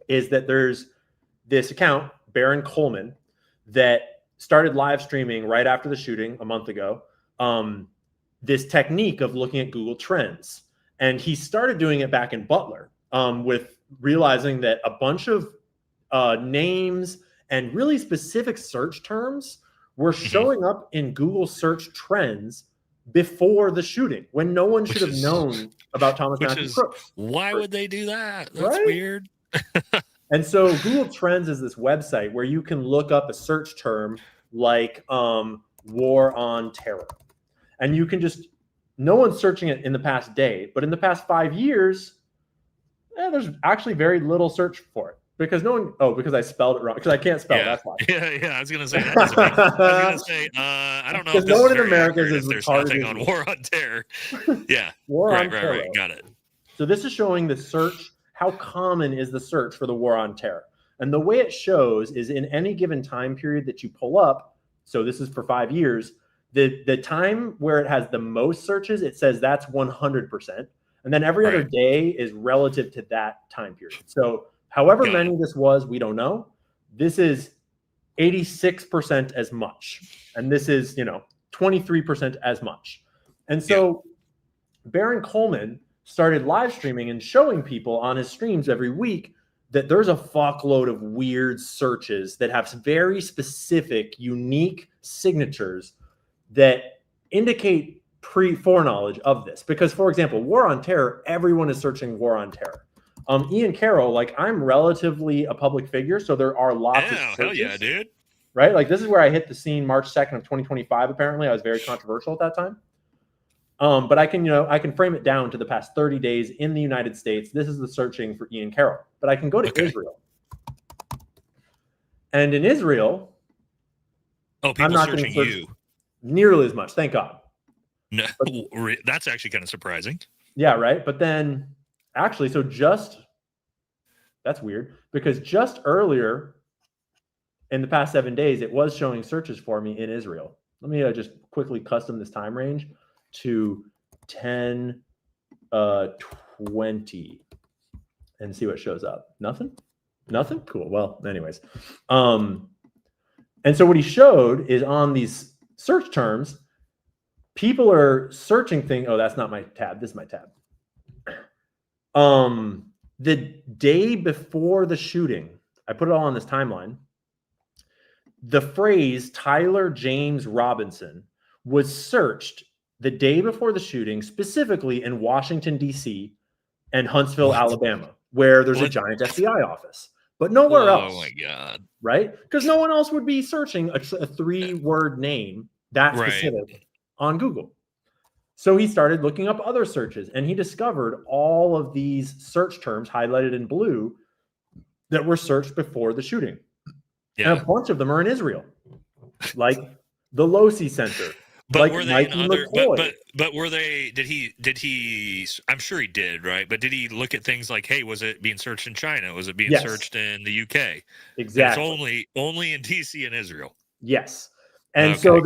is that there's this account, Baron Coleman, that started live streaming right after the shooting a month ago. This technique of looking at Google Trends. And he started doing it back in Butler with realizing that a bunch of names and really specific search terms were showing up in Google search trends before the shooting when no one should have known about Thomas Matthew Crooks. Why would they do that? That's weird. And so Google Trends is this website where you can look up a search term like war on terror. And you can just, no one's searching it in the past day, but in the past 5 years, there's actually very little search for it. Because because I spelled it wrong. Because I can't spell. Yeah. That's why. Yeah, I was gonna say that. I was gonna say, I don't know if no this one is in America is if there's nothing on war on terror. Yeah, war on terror. Right. Got it. So this is showing the search. How common is the search for the war on terror? And the way it shows is in any given time period that you pull up. So this is for 5 years. The time where it has the most searches, it says that's 100%, and then every other day is relative to that time period. So however many this was, we don't know. This is 86% as much. And this is, 23% as much. And so Baron Coleman started live streaming and showing people on his streams every week that there's a fuckload of weird searches that have very specific, unique signatures that indicate foreknowledge of this. Because, for example, war on terror, everyone is searching war on terror. Ian Carroll, like I'm relatively a public figure, so there are lots of searches. Hell yeah, dude. Right? Like this is where I hit the scene March 2nd of 2025, apparently. I was very controversial at that time. But I can frame it down to the past 30 days in the United States. This is the searching for Ian Carroll. But I can go to Israel. And in Israel, people I'm not searching search you nearly as much, thank God. No, that's actually kind of surprising. Yeah, right. But then actually, that's weird because just earlier in the past 7 days, it was showing searches for me in Israel. Let me just quickly custom this time range to 10:20 and see what shows up. Nothing? Cool. Well, anyways. And so what he showed is on these search terms, people are searching things. Oh, that's not my tab. This is my tab. The day before the shooting, I put it all on this timeline. The phrase Tyler James Robinson was searched the day before the shooting, specifically in Washington, D.C. and Huntsville, Alabama, where there's a giant FBI office, but nowhere else. Oh my God. Right? Because no one else would be searching a 3-word name that specific on Google. So he started looking up other searches and he discovered all of these search terms highlighted in blue that were searched before the shooting. Yeah. And a bunch of them are in Israel, like the Losi Center. But like were they in other? But were they? Did he? I'm sure he did, right? But did he look at things like, hey, was it being searched in China? Was it being searched in the UK? Exactly. And it's only in DC and Israel. Yes. And so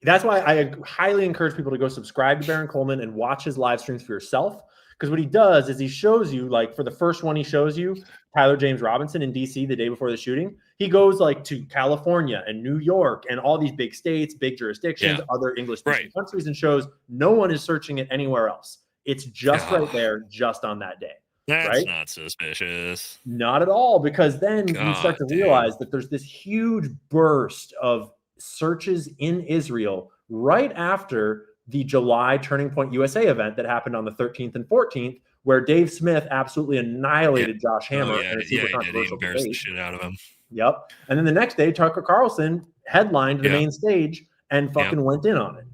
that's why I highly encourage people to go subscribe to Baron Coleman and watch his live streams for yourself. Because what he does is he shows you, like for the first one, he shows you Tyler James Robinson in DC the day before the shooting. He goes like to California and New York and all these big states, big jurisdictions, other English-speaking countries, and shows no one is searching it anywhere else. It's just right there, just on that day. That's not suspicious. Not at all, because then you start to realize that there's this huge burst of searches in Israel right after the July Turning Point USA event that happened on the 13th and 14th, where Dave Smith absolutely annihilated Josh Hammer in a super controversial debate. The shit out of him. Yep. And then the next day, Tucker Carlson headlined the main stage and fucking went in on it.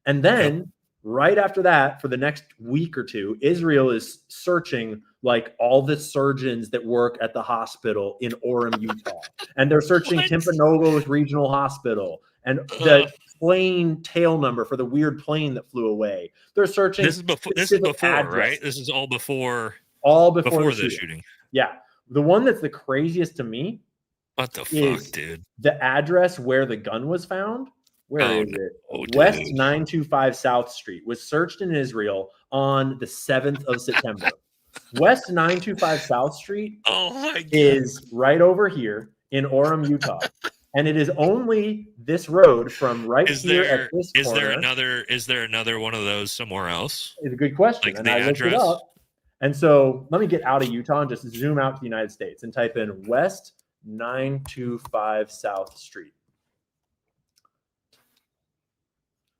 And then right after that, for the next week or two, Israel is searching like all the surgeons that work at the hospital in Orem, Utah. And they're searching Timpanogos Regional Hospital and the plane tail number for the weird plane that flew away. They're searching. This is before, right? This is all before. All before the shooting. Yeah. The one that's the craziest to me. What the fuck, dude? The address where the gun was found. Where is it? West 925 South Street was searched in Israel on the 7th of September. West 925 South Street is right over here in Orem, Utah. And it is only this road from right Is here there at this is corner. is there another one of those somewhere else? It's a good question. Like and the I looked it address? up. And so let me get out of Utah and just zoom out to the United States and type in West 925 South Street.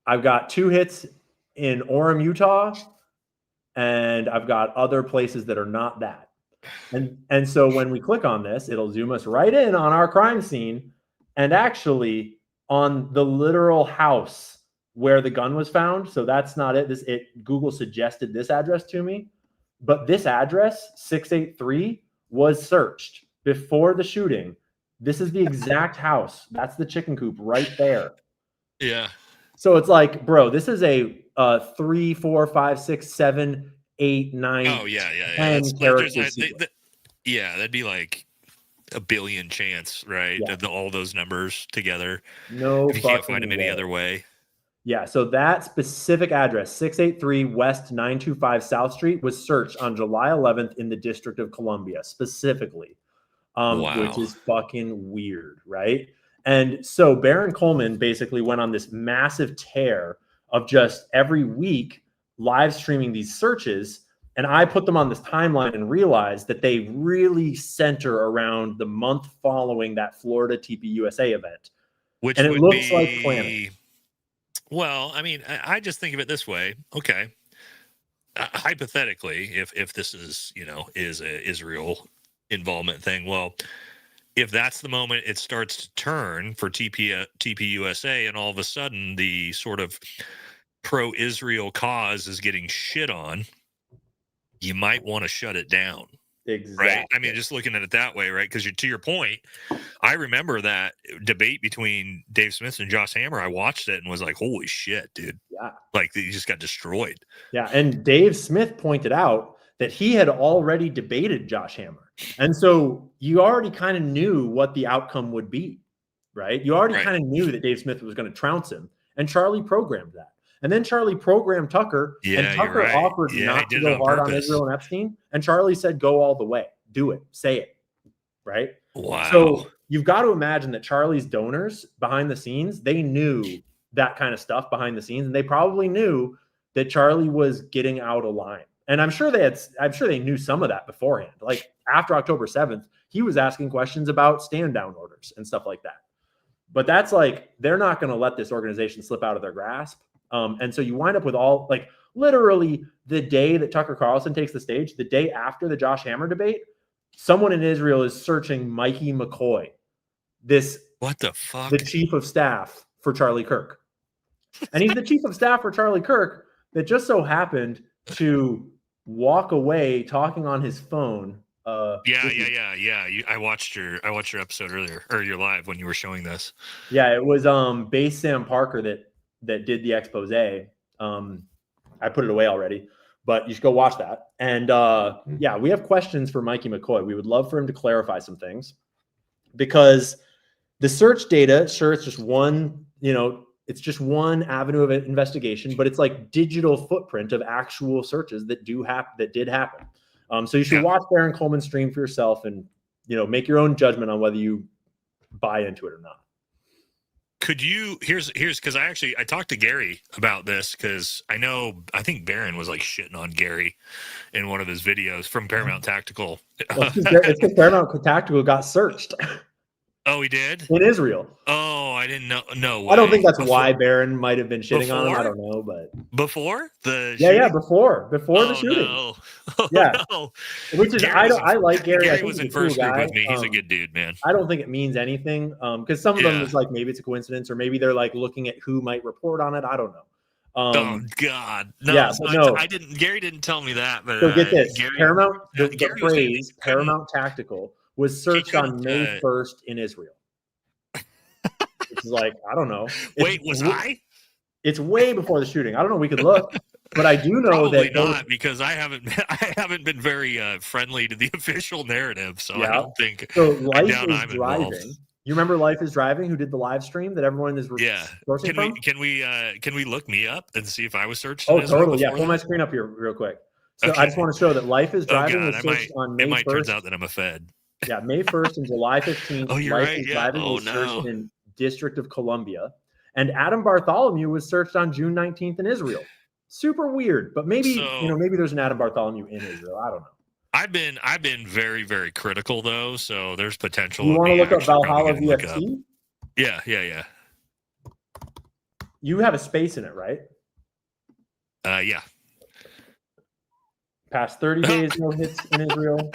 I've got 2 hits in Orem, Utah, and I've got other places that are not that. And so when we click on this, it'll zoom us right in on our crime scene and actually on the literal house where the gun was found. So that's not it. Google suggested this address to me, but this address 683 was searched before the shooting. This is the exact house. That's the chicken coop right there. Yeah. So it's like, bro, this is a 3, 4, 5, 6, 7, 8, 9. Oh yeah. 10 character sequence. Yeah, that'd be like a billion chance, right? Yeah. All those numbers together. No, if you can't find them any other way. Yeah, so that specific address, 683 West 925 South Street, was searched on July 11th in the District of Columbia, specifically, Wow. which is fucking weird, right? And so Baron Coleman basically went on this massive tear of just every week live streaming these searches. And I put them on this timeline and realized that they really center around the month following that Florida TPUSA event. Which and it looks like planning. Well, I mean, I just think of it this way. Okay. Hypothetically, if this is, is a Israel involvement thing, well, if that's the moment it starts to turn for TPUSA and all of a sudden the sort of pro-Israel cause is getting shit on, you might want to shut it down. Exactly. Right. I mean, just looking at it that way, right? Because to your point, I remember that debate between Dave Smith and Josh Hammer. I watched it and was like, holy shit, dude. Yeah. Like, he just got destroyed. Yeah. And Dave Smith pointed out that he had already debated Josh Hammer. And so you already kind of knew what the outcome would be, right? You already kind of knew that Dave Smith was going to trounce him. And Charlie programmed that. And then Charlie programmed Tucker, and Tucker offered not to go hard on Israel and Epstein. And Charlie said, go all the way. Do it. Say it. Right? Wow. So you've got to imagine that Charlie's donors behind the scenes, they knew that kind of stuff behind the scenes. And they probably knew that Charlie was getting out of line. And I'm sure they knew some of that beforehand. Like after October 7th, he was asking questions about stand down orders and stuff like that. But that's like, they're not going to let this organization slip out of their grasp. And so you wind up with all, like, literally the day that Tucker Carlson takes the stage, the day after the Josh Hammer debate, someone in Israel is searching Mikey McCoy, what the fuck, the chief of staff for Charlie Kirk. And he's the chief of staff for Charlie Kirk that just so happened to walk away talking on his phone. Yeah. I watched your episode earlier, or your live when you were showing this. Yeah, it was Base Sam Parker that did the expose. I put it away already, but you should go watch that. And yeah, we have questions for Mikey McCoy. We would love for him to clarify some things, because the search data, sure, it's just one, it's just one avenue of investigation, but it's like digital footprint of actual searches that did happen. So you should watch Baron Coleman stream for yourself and, make your own judgment on whether you buy into it or not. Could you, here's because I talked to Gary about this, because I think Barron was like shitting on Gary in one of his videos from Paramount Tactical. It's because Paramount Tactical got searched. Oh, he did? In Israel. Oh, I didn't know. No way. I don't think that's why Barron might have been shitting on him. I don't know, but before the before the shooting. No. No. Which is I like Gary. Gary was in first group with me. He's a good dude, man. I don't think it means anything, because some of them is like, maybe it's a coincidence, or maybe they're like looking at who might report on it. I don't know. Oh God, no! Yeah, no. I didn't. Gary didn't tell me that. But so get this: Paramount, the phrase Paramount Tactical was searched on May 1st in Israel. Which is like, I don't know. It's way before the shooting. I don't know. We could look, but I do know probably not, because I haven't been very friendly to the official narrative, so I don't think. So Life is Driving. You remember Life is Driving, who did the live stream that everyone is sourcing from? Can we look me up and see if I was searched? Oh, totally. Yeah, pull my screen up here real quick. So I just want to show that Life is Driving was searched on May 1st. It might turn out that I'm a Fed. Yeah, May 1st and July 15th. Oh, you're right. Yeah. Was searched in District of Columbia. And Adam Bartholomew was searched on June 19th in Israel. Super weird, but maybe maybe there's an Adam Bartholomew in Israel. I don't know. I've been very, very critical though, so there's potential. You want to look up Valhalla VFT? Yeah. You have a space in it, right? Yeah. Past 30 days, no hits in Israel.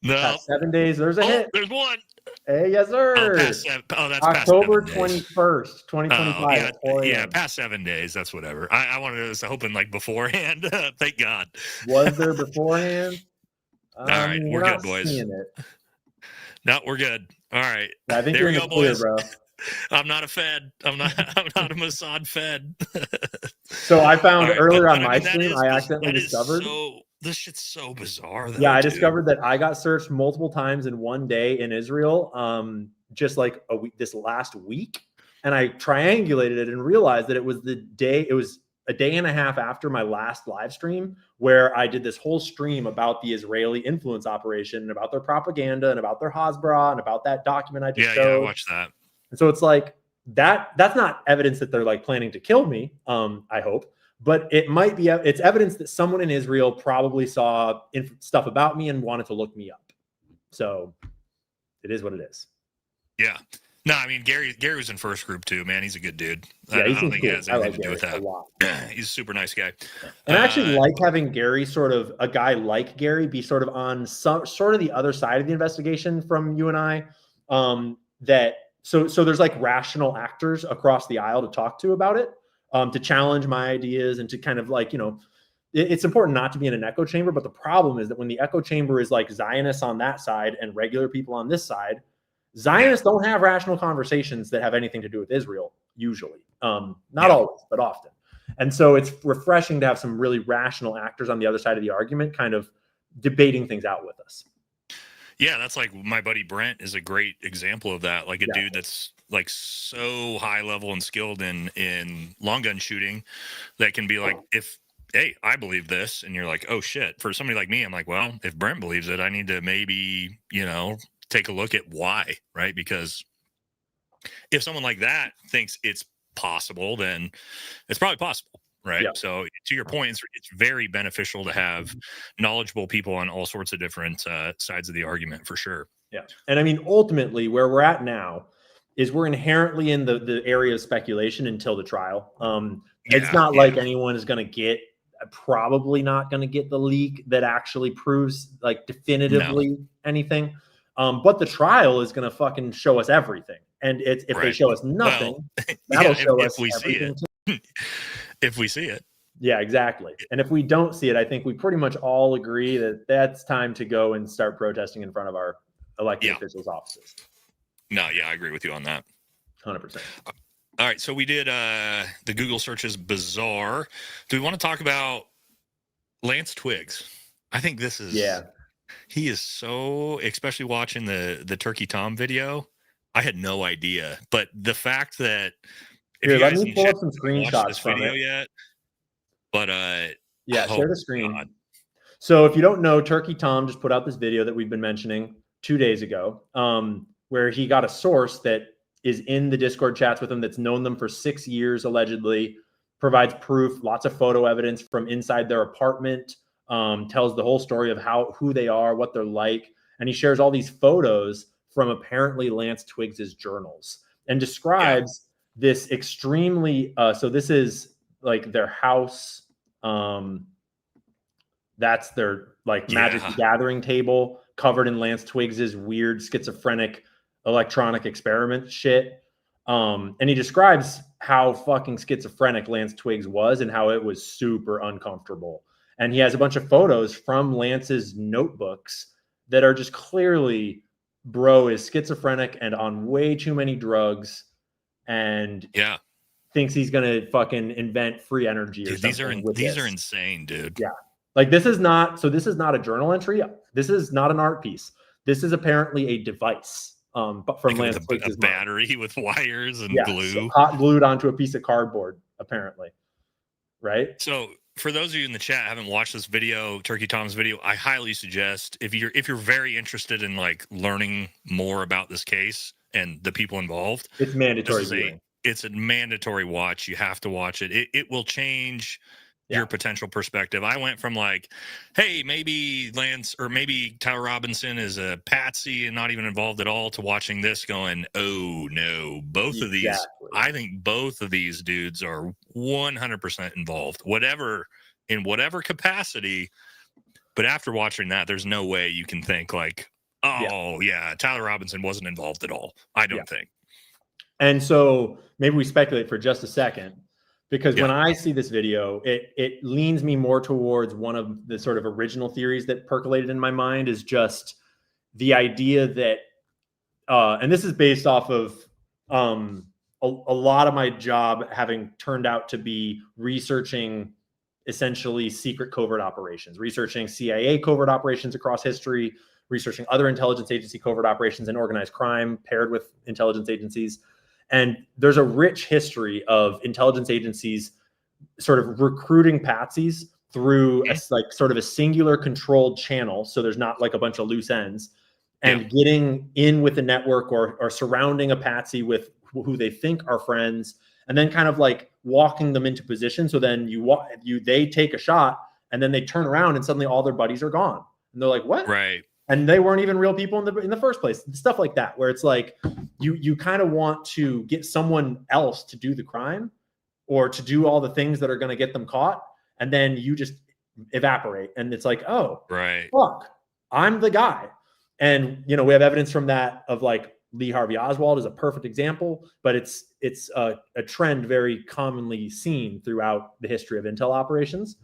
No. Past 7 days, there's a hit. There's one. Hey, yes, sir. That's October 21st, 2025. Yeah, past 7 days. That's whatever. I was hoping like beforehand. Thank God. Was there beforehand? All right, we're good, boys. No, we're good. All right. I think you're in the clear, bro. I'm not a Fed. I'm not a Mossad Fed. So I found earlier on my stream, I accidentally discovered. This shit's so bizarre. Though, yeah, I discovered that I got searched multiple times in one day in Israel, just like this last week, and I triangulated it and realized that it was a day and a half after my last live stream where I did this whole stream about the Israeli influence operation and about their propaganda and about their Hasbara and about that document I just showed. Yeah, I watched that. And so it's like that's not evidence that they're like planning to kill me. I hope. But it might be, it's evidence that someone in Israel probably saw stuff about me and wanted to look me up. So it is what it is. Yeah. No, I mean, Gary was in first group too, man. He's a good dude. Yeah, I don't think cool. he has anything to do with that. He's a super nice guy. And I actually like having Gary, a guy like Gary, be sort of on sort of the other side of the investigation from you and I. So there's like rational actors across the aisle to talk to about it. To challenge my ideas and to kind of like, it's important not to be in an echo chamber. But the problem is that when the echo chamber is like Zionists on that side and regular people on this side, Zionists don't have rational conversations that have anything to do with Israel, usually. Not always, but often. And so it's refreshing to have some really rational actors on the other side of the argument kind of debating things out with us. Yeah, that's like my buddy Brent is a great example of that. Like a dude that's like so high level and skilled in long gun shooting that can be like, hey, I believe this. And you're like, oh shit. For somebody like me, I'm like, well, if Brent believes it, I need to maybe, take a look at why, right? Because if someone like that thinks it's possible, then it's probably possible. Right. Yeah. So to your point, it's very beneficial to have knowledgeable people on all sorts of different sides of the argument for sure. Yeah. And I mean, ultimately where we're at now is we're inherently in the area of speculation until the trial. It's not like anyone is going to probably not going to get the leak that actually proves like definitively anything. But the trial is going to fucking show us everything. And if they show us nothing, that'll show us everything too. If we see it. Yeah, exactly. And if we don't see it, I think we pretty much all agree that that's time to go and start protesting in front of our elected officials' offices. No, yeah, I agree with you on that. 100%. All right, so we did the Google search is bizarre. Do we want to talk about Lance Twiggs? I think this is he is so, especially watching the Turkey Tom video. I had no idea, but the fact that here, let me pull up some screenshots from it. Yet, but share the screen. God. So if you don't know, Turkey Tom just put out this video that we've been mentioning 2 days ago, where he got a source that is in the Discord chats with him that's known them for 6 years, allegedly, provides proof, lots of photo evidence from inside their apartment, tells the whole story of who they are, what they're like, and he shares all these photos from apparently Lance Twiggs's journals and describes this extremely so this is like their house, that's their like Magic the Gathering table covered in Lance Twiggs's weird schizophrenic electronic experiment shit, and he describes how fucking schizophrenic Lance Twiggs was and how it was super uncomfortable, and he has a bunch of photos from Lance's notebooks that are just clearly bro is schizophrenic and on way too many drugs and thinks he's gonna fucking invent free energy or something. These are insane, dude. Yeah, like this is not a journal entry. This is not an art piece. This is apparently a device. But from like Lance a battery with wires and glue, so hot glued onto a piece of cardboard, apparently. Right. So for those of you in the chat haven't watched this video, Turkey Tom's video, I highly suggest if you're very interested in like learning more about this case and the people involved, it's mandatory. It's a mandatory watch. You have to watch it. It will change your potential perspective. I went from like, hey, maybe Lance or maybe Tyler Robinson is a patsy and not even involved at all, to watching this going, oh no, both of these, I think both of these dudes are 100% involved, in whatever capacity. But after watching that, there's no way you can think like, oh yeah, Tyler Robinson wasn't involved at all. I don't think. And so maybe we speculate for just a second. Because when I see this video, it leans me more towards one of the sort of original theories that percolated in my mind, is just the idea that, and this is based off of a lot of my job having turned out to be researching essentially secret covert operations, researching CIA covert operations across history, researching other intelligence agency covert operations and organized crime paired with intelligence agencies. And there's a rich history of intelligence agencies sort of recruiting patsies through sort of a singular controlled channel. So there's not like a bunch of loose ends, and getting in with the network or surrounding a patsy with who they think are friends, and then kind of like walking them into position. So then they take a shot and then they turn around and suddenly all their buddies are gone. And they're like, what? Right. And they weren't even real people in the first place. Stuff like that, where it's like you kind of want to get someone else to do the crime or to do all the things that are going to get them caught, and then you just evaporate. And it's like, oh, fuck, I'm the guy. And we have evidence from that of like Lee Harvey Oswald is a perfect example, but it's a trend very commonly seen throughout the history of intel operations.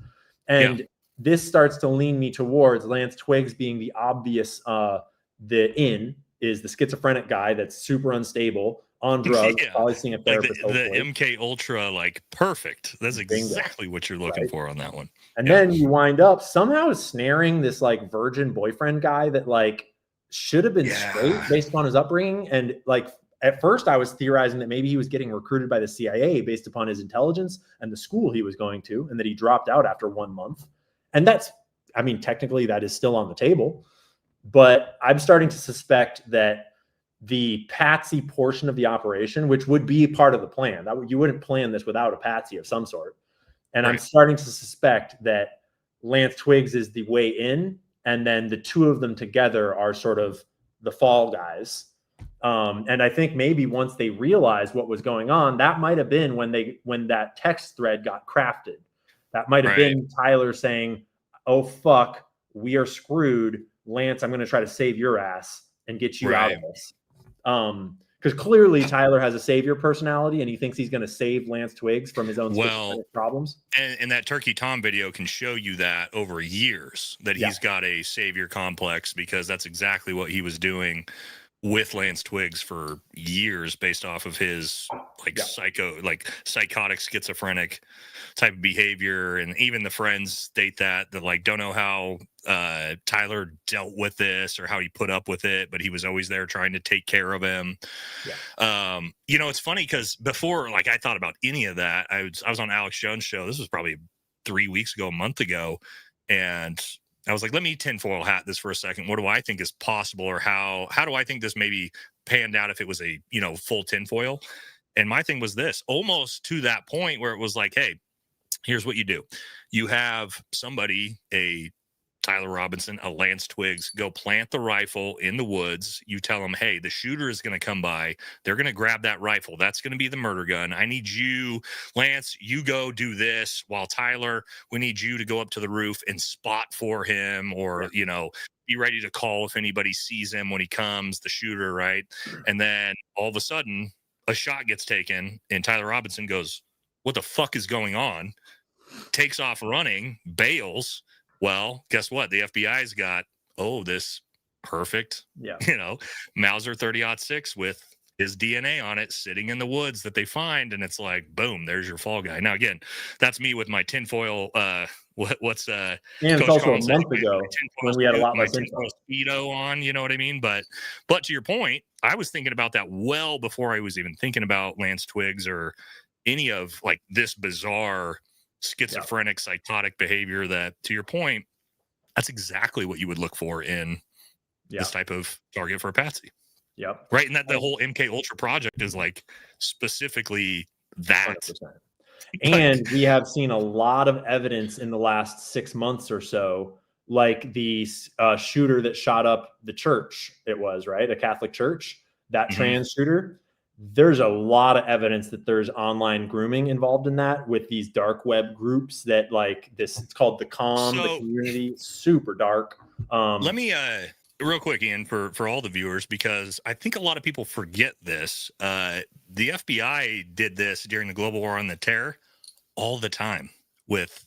And this starts to lean me towards Lance Twiggs being the obvious, the schizophrenic guy that's super unstable on drugs, probably seeing a therapist. Like the MK Ultra, like perfect. That's exactly what you're looking for on that one. And then you wind up somehow snaring this like virgin boyfriend guy that like should have been straight based on his upbringing. And like at first I was theorizing that maybe he was getting recruited by the CIA based upon his intelligence and the school he was going to, and that he dropped out after 1 month. And technically that is still on the table, but I'm starting to suspect that the patsy portion of the operation, which would be part of the plan, you wouldn't plan this without a patsy of some sort. And I'm starting to suspect that Lance Twiggs is the way in, and then the two of them together are sort of the fall guys. And I think maybe once they realized what was going on, that might have been when that text thread got crafted. That might have been Tyler saying, oh, fuck, we are screwed. Lance, I'm going to try to save your ass and get you out of this. Because clearly Tyler has a savior personality, and he thinks he's going to save Lance Twiggs from his own problems. And that Turkey Tom video can show you that over years, that he's got a savior complex, because that's exactly what he was doing with Lance Twiggs for years, based off of his psychotic schizophrenic type of behavior. And even the friends state that like don't know how Tyler dealt with this or how he put up with it, but he was always there trying to take care of him. It's funny because before like I thought about any of that, I was on Alex Jones' show. This was probably 3 weeks ago, a month ago, and I was like, let me tinfoil hat this for a second. What do I think is possible, or how do I think this maybe panned out if it was a, full tinfoil? And my thing was this, almost to that point where it was like, hey, here's what you do. You have somebody, a Tyler Robinson, a Lance Twiggs, go plant the rifle in the woods. You tell them, hey, the shooter is going to come by. They're going to grab that rifle. That's going to be the murder gun. I need you, Lance, you go do this, while Tyler, we need you to go up to the roof and spot for him, or, be ready to call if anybody sees him when he comes, the shooter, right? And then all of a sudden, a shot gets taken, and Tyler Robinson goes, what the fuck is going on? Takes off running, bails. Well, guess what? The FBI's got, this perfect, Mauser 30-06 with his DNA on it sitting in the woods that they find. And it's like, boom, there's your fall guy. Now, again, that's me with my tinfoil. And it's also a month ago when we had a lot less Speedo on, you know what I mean? But to your point, I was thinking about that well before I was even thinking about Lance Twiggs or any of like this bizarre schizophrenic, psychotic behavior that, to your point, that's exactly what you would look for in this type of target for a patsy. Yep. Right. And that the whole MK Ultra project is like specifically that. 100%. And we have seen a lot of evidence in the last 6 months or so, like the shooter that shot up the church. It was right, a Catholic church, that trans shooter. There's a lot of evidence that there's online grooming involved in that with these dark web groups that like this. It's called the the community, super dark. Let me real quick, Ian, for all the viewers, because I think a lot of people forget this. The FBI did this during the global war on the terror all the time with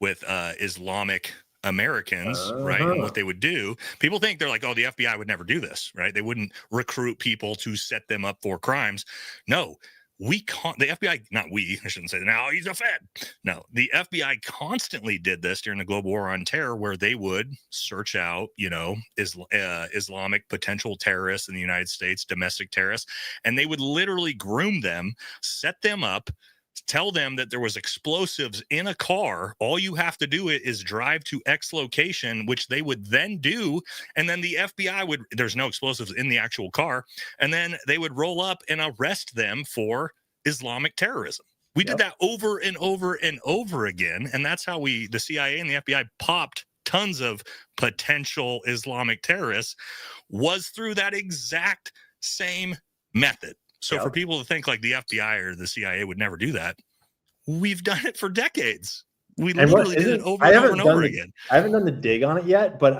Islamic Americans, right? And what they would do. People think they're like, oh, the FBI would never do this, right? They wouldn't recruit people to set them up for crimes. No. The FBI, not we, I shouldn't say that now, he's a Fed. No, the FBI constantly did this during the global war on terror, where they would search out, Islamic potential terrorists in the United States, domestic terrorists, and they would literally groom them, set them up, tell them that there was explosives in a car. All you have to do is drive to X location, which they would then do. And then the FBI there's no explosives in the actual car. And then they would roll up and arrest them for Islamic terrorism. We did that over and over and over again. And that's how the CIA and the FBI popped tons of potential Islamic terrorists, was through that exact same method. So for people to think like the FBI or the CIA would never do that, we've done it for decades. We literally did it over and over and over again. I haven't done the dig on it yet, but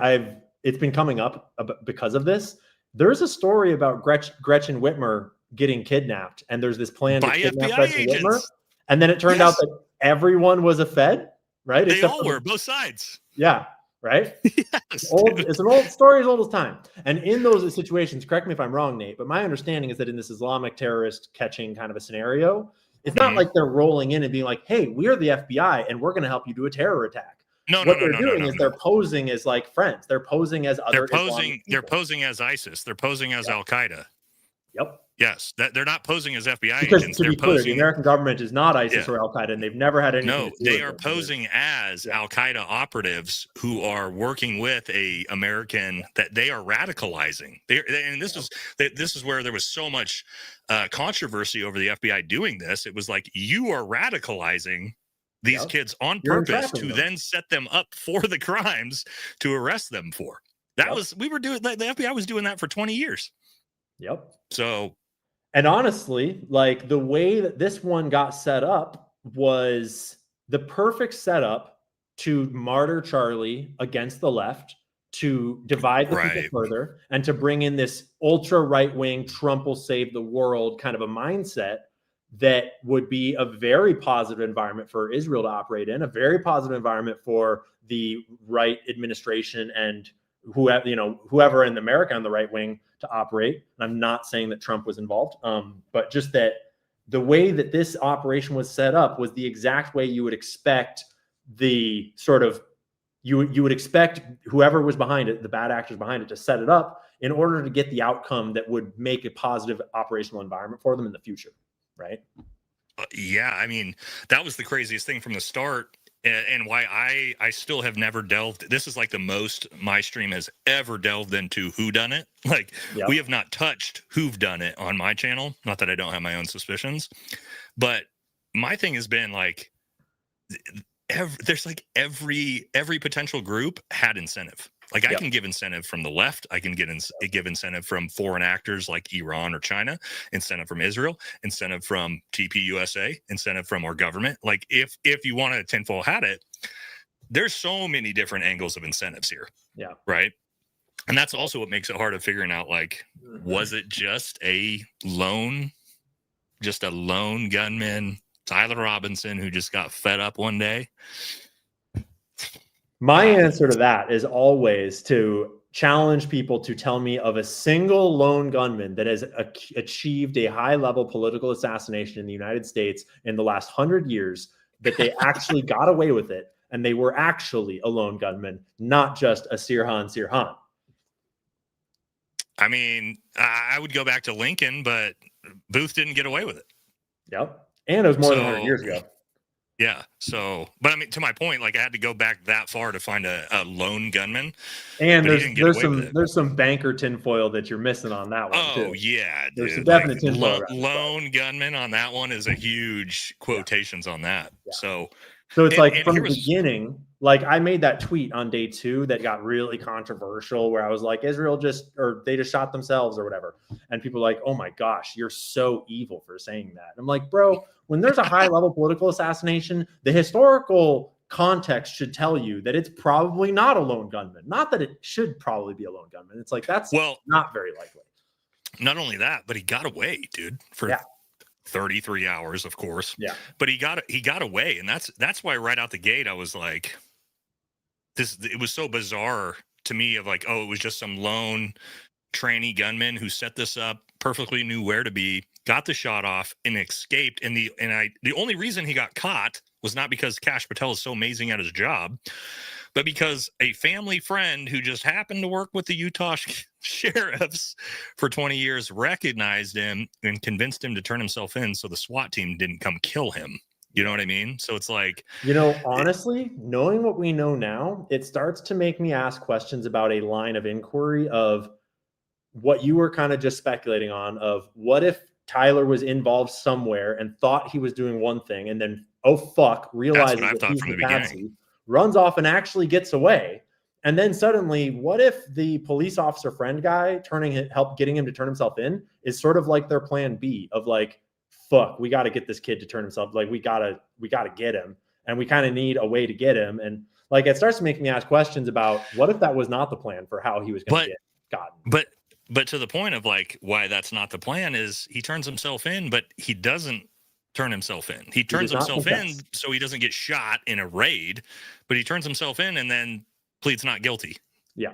it's been coming up because of this. There's a story about Gretchen Whitmer getting kidnapped, and there's this plan to kidnap FBI Gretchen agents. Whitmer, and then it turned out that everyone was a Fed, right? They all were, both sides. Yeah. Right? Yes, it's an old story as old as time. And in those situations, correct me if I'm wrong, Nate, but my understanding is that in this Islamic terrorist catching kind of a scenario, it's not like they're rolling in and being like, hey, we're the FBI and we're going to help you do a terror attack. What they're doing is they're posing as like friends. They're posing as other They're posing as ISIS. They're posing as Al Qaeda. Yep. Yes, they're not posing as FBI because, agents. To be clear, the American government is not ISIS or Al Qaeda, and they've never had anything. No, they are posing as Al Qaeda operatives who are working with a American that they are radicalizing. This is where there was so much controversy over the FBI doing this. It was like, you are radicalizing these kids on purpose to then set them up for the crimes to arrest them for. The FBI was doing that for 20 years. Yep. So. And honestly, like the way that this one got set up was the perfect setup to martyr Charlie against the left, to divide the people further, and to bring in this ultra right-wing Trump will save the world kind of a mindset that would be a very positive environment for Israel to operate in, a very positive environment for the right administration and whoever in America on the right wing to operate. And I'm not saying that Trump was involved, but just that the way that this operation was set up was the exact way you would expect the sort of, you would expect whoever was behind it, the bad actors behind it, to set it up in order to get the outcome that would make a positive operational environment for them in the future. Right. Yeah. I mean, that was the craziest thing from the start. And why I still have never delved. This is like the most my stream has ever delved into whodunit. Like we have not touched who've done it on my channel. Not that I don't have my own suspicions, but my thing has been like, there's like every potential group had incentive. Like I can give incentive from the left. I can give incentive from foreign actors like Iran or China, incentive from Israel, incentive from TPUSA, incentive from our government. Like if you want to tinfoil hat it, there's so many different angles of incentives here. Yeah. Right. And that's also what makes it hard of figuring out, like, was it just a lone gunman, Tyler Robinson, who just got fed up one day? My answer to that is always to challenge people to tell me of a single lone gunman that has achieved a high-level political assassination in the United States in the last 100 years, that they actually got away with it, and they were actually a lone gunman, not just a Sirhan. I mean, I would go back to Lincoln, but Booth didn't get away with it. Yep. And it was more than 100 years ago. Yeah. So, but I mean, to my point, like I had to go back that far to find a lone gunman, and there's some banker tinfoil that you're missing on that one. Oh yeah, dude. There's some definite tinfoil. Lone gunman on that one is a huge quotations on that. Yeah. So it's like from the beginning, like I made that tweet on day 2 that got really controversial where I was like, they just shot themselves or whatever. And people were like, oh my gosh, you're so evil for saying that. I'm like, bro, when there's a high level political assassination, the historical context should tell you that it's probably not a lone gunman. Not that it should probably be a lone gunman. It's like, that's not very likely. Not only that, but he got away, dude, for 33 hours, of course. Yeah. But he got away. And that's why right out the gate, I was like, it was so bizarre to me of like, oh, it was just some lone tranny gunman who set this up, perfectly knew where to be, got the shot off and escaped. And the only reason he got caught was not because Kash Patel is so amazing at his job, but because a family friend who just happened to work with the Utah sheriffs for 20 years recognized him and convinced him to turn himself in so the SWAT team didn't come kill him. You know what I mean? So it's like, honestly, knowing what we know now, it starts to make me ask questions about a line of inquiry of what you were kind of just speculating on of what if Tyler was involved somewhere and thought he was doing one thing and then, oh, fuck, realizes that he's the patsy, runs off and actually gets away. And then suddenly, what if the police officer friend guy getting him to turn himself in is sort of like their plan B of like, fuck, we got to get this kid to turn himself. Like we got to get him. And we kind of need a way to get him. And like, it starts to make me ask questions about what if that was not the plan for how he was going to get gotten. But to the point of like why that's not the plan is he turns himself in, but he doesn't turn himself in. He turns himself in so he doesn't get shot in a raid, but he turns himself in and then pleads not guilty. Yeah.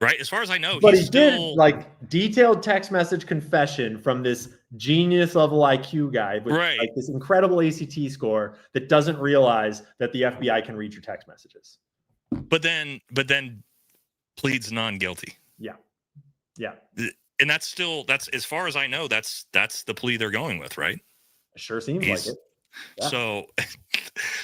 Right. As far as I know, but he did like detailed text message confession from this genius level IQ guy with like this incredible ACT score that doesn't realize that the FBI can read your text messages. But then pleads non-guilty. Yeah. Yeah. And that's as far as I know, that's the plea they're going with, right? It sure seems like it. Yeah.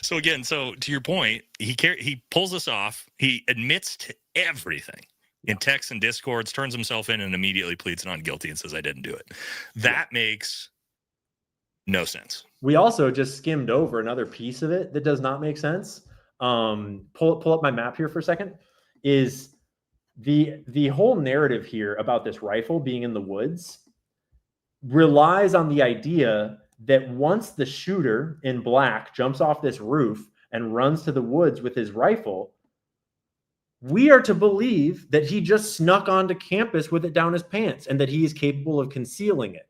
So again, to your point, he pulls this off. He admits to everything in texts and discords, turns himself in and immediately pleads not guilty and says, I didn't do it. That makes no sense. We also just skimmed over another piece of it that does not make sense. Pull up my map here for a second. Is the whole narrative here about this rifle being in the woods relies on the idea that once the shooter in black jumps off this roof and runs to the woods with his rifle, we are to believe that he just snuck onto campus with it down his pants and that he is capable of concealing it.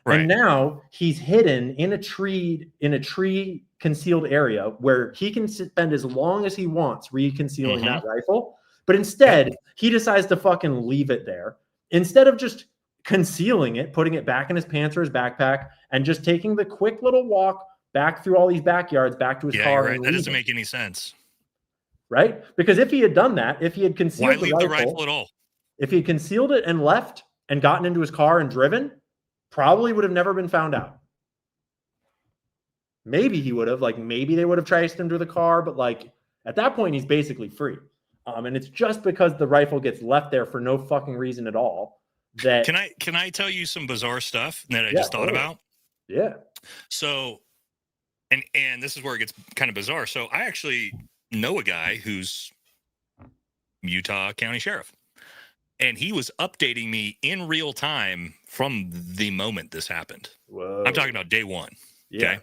Right. And now he's hidden in a tree concealed area where he can spend as long as he wants reconcealing that rifle. But instead, he decides to fucking leave it there instead of just concealing it, putting it back in his pants or his backpack, and just taking the quick little walk back through all these backyards back to his car. Right. That doesn't make any sense. Right? Because if he had done that, if he had concealed the rifle at all? If he had concealed it and left and gotten into his car and driven, probably would have never been found out. Maybe he would have, maybe they would have traced him to the car, but at that point, he's basically free. And it's just because the rifle gets left there for no fucking reason at all. That Can I tell you some bizarre stuff that I just thought about? Yeah. So, and this is where it gets kind of bizarre. So I actually know a guy who's Utah County Sheriff, and he was updating me in real time from the moment this happened. Whoa. I'm talking about day one. Yeah. Okay.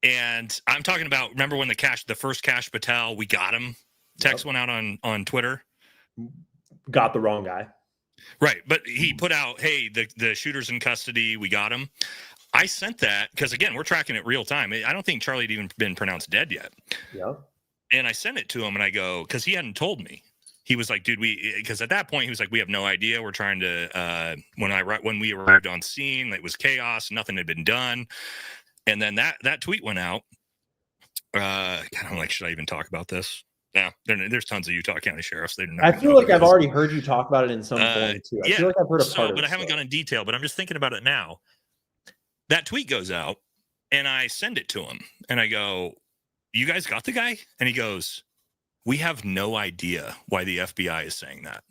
And I'm talking about, remember when the first Kash Patel, we got him text went out on Twitter? Got the wrong guy. Right. But he put out, hey, the shooter's in custody. We got him. I sent that because, again, we're tracking it real time. I don't think Charlie had even been pronounced dead yet. Yeah. And I sent it to him and I go, because he hadn't told me. He was like, dude, because at that point he was like, we have no idea. We're trying to, when we arrived on scene, it was chaos. Nothing had been done. And then that tweet went out. I'm like, should I even talk about this? No, there's tons of Utah County sheriffs. I feel like I've already heard you talk about it in some form too. I feel like I've heard a part of it. But I haven't gone in detail, but I'm just thinking about it now. That tweet goes out And I send it to him and I go, you guys got the guy? And he goes, we have no idea why the FBI is saying that.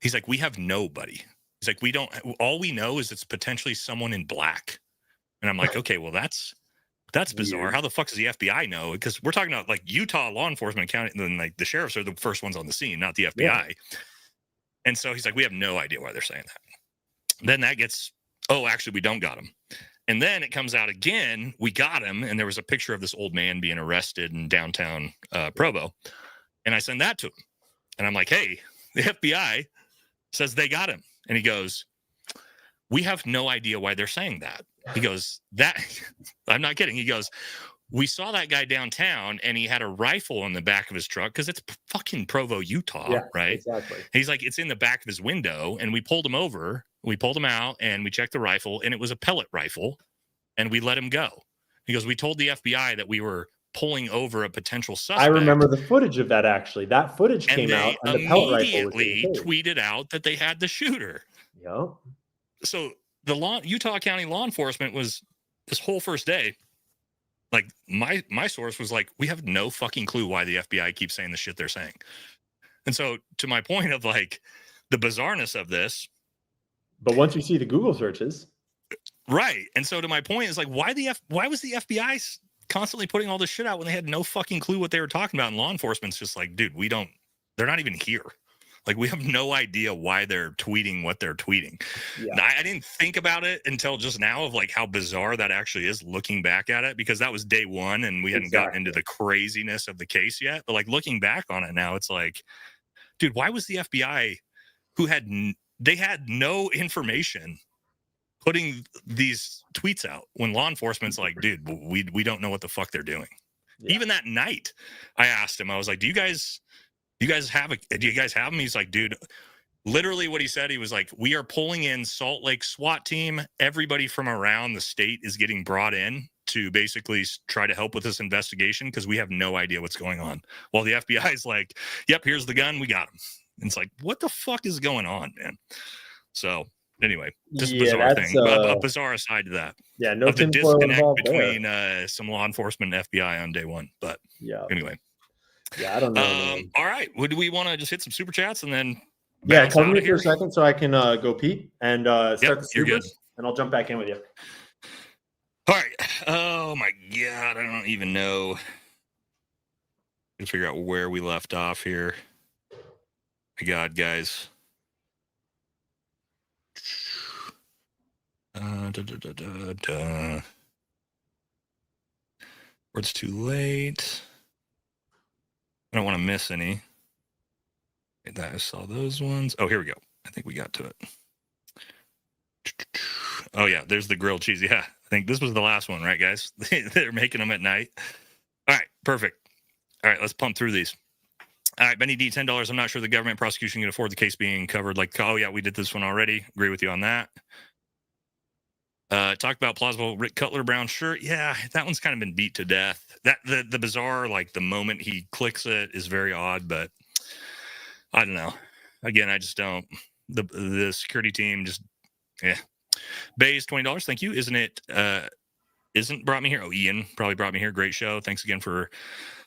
He's like, we have nobody. He's like, all we know is it's potentially someone in black. And I'm like, okay, well, that's bizarre. Weird. How the fuck does the FBI know? Because we're talking about like Utah law enforcement county, and then like the sheriffs are the first ones on the scene, not the FBI. Yeah. And so he's like, we have no idea why they're saying that. Then that gets, oh, actually, we don't got him. And then it comes out again, we got him, and there was a picture of this old man being arrested in downtown Provo. And I send that to him. And I'm like, hey, the FBI says they got him. And he goes, we have no idea why they're saying that. He goes, I'm not kidding. He goes, we saw that guy downtown and he had a rifle in the back of his truck because it's fucking Provo, Utah, right? Exactly. He's like, it's in the back of his window, and we pulled him over. We pulled him out and we checked the rifle, and it was a pellet rifle, and we let him go. He goes, we told the FBI that we were pulling over a potential suspect. I remember the footage of that, actually. That footage came out, and the pellet rifle was tweeted out that they had the shooter. Yep. So the Utah County law enforcement was, this whole first day, like my source was like, we have no fucking clue why the FBI keeps saying the shit they're saying. And so to my point of like the bizarreness of this. But once you see the Google searches. Right. And so to my point is like, why was the FBI constantly putting all this shit out when they had no fucking clue what they were talking about? And law enforcement's just like, dude, they're not even here. Like, we have no idea why they're tweeting what they're tweeting. Yeah. I didn't think about it until just now of like how bizarre that actually is looking back at it, because that was day one and we hadn't gotten into the craziness of the case yet. But like looking back on it now, it's like, dude, why was the FBI, they had no information, putting these tweets out when law enforcement's like, dude, we don't know what the fuck they're doing. Yeah. Even that night, I asked him, I was like, do you guys have them? He's like, dude, literally what he said, he was like, we are pulling in Salt Lake SWAT team. Everybody from around the state is getting brought in to basically try to help with this investigation because we have no idea what's going on. While the FBI is like, yep, here's the gun, we got him. And it's like, what the fuck is going on, man? So anyway, just a bizarre thing. A bizarre aside to that. Yeah, no of the disconnect between some law enforcement and FBI on day one. But yeah, anyway. Yeah, I don't know. All right. Do we want to just hit some super chats and then? Yeah, cover me for a second so I can go pee and start the supers, and I'll jump back in with you. All right. Oh my God, I don't even know. Let's figure out where we left off here. My God, guys. Where it's too late. I don't want to miss any. I saw those ones. Oh, here we go. I think we got to it. Oh, yeah. There's the grilled cheese. Yeah. I think this was the last one, right, guys? They're making them at night. All right. Perfect. All right. Let's pump through these. All right. Benny D, $10. I'm not sure the government prosecution can afford the case being covered. Like, oh, yeah, we did this one already. Agree with you on that. Talk about plausible Rick Cutler brown shirt. Yeah, that one's kind of been beat to death. That the bizarre, like the moment he clicks it is very odd, but I don't know. Again, I just don't. The security team just, yeah. Bay's $20. Thank you. Isn't brought me here. Oh, Ian probably brought me here. Great show. Thanks again for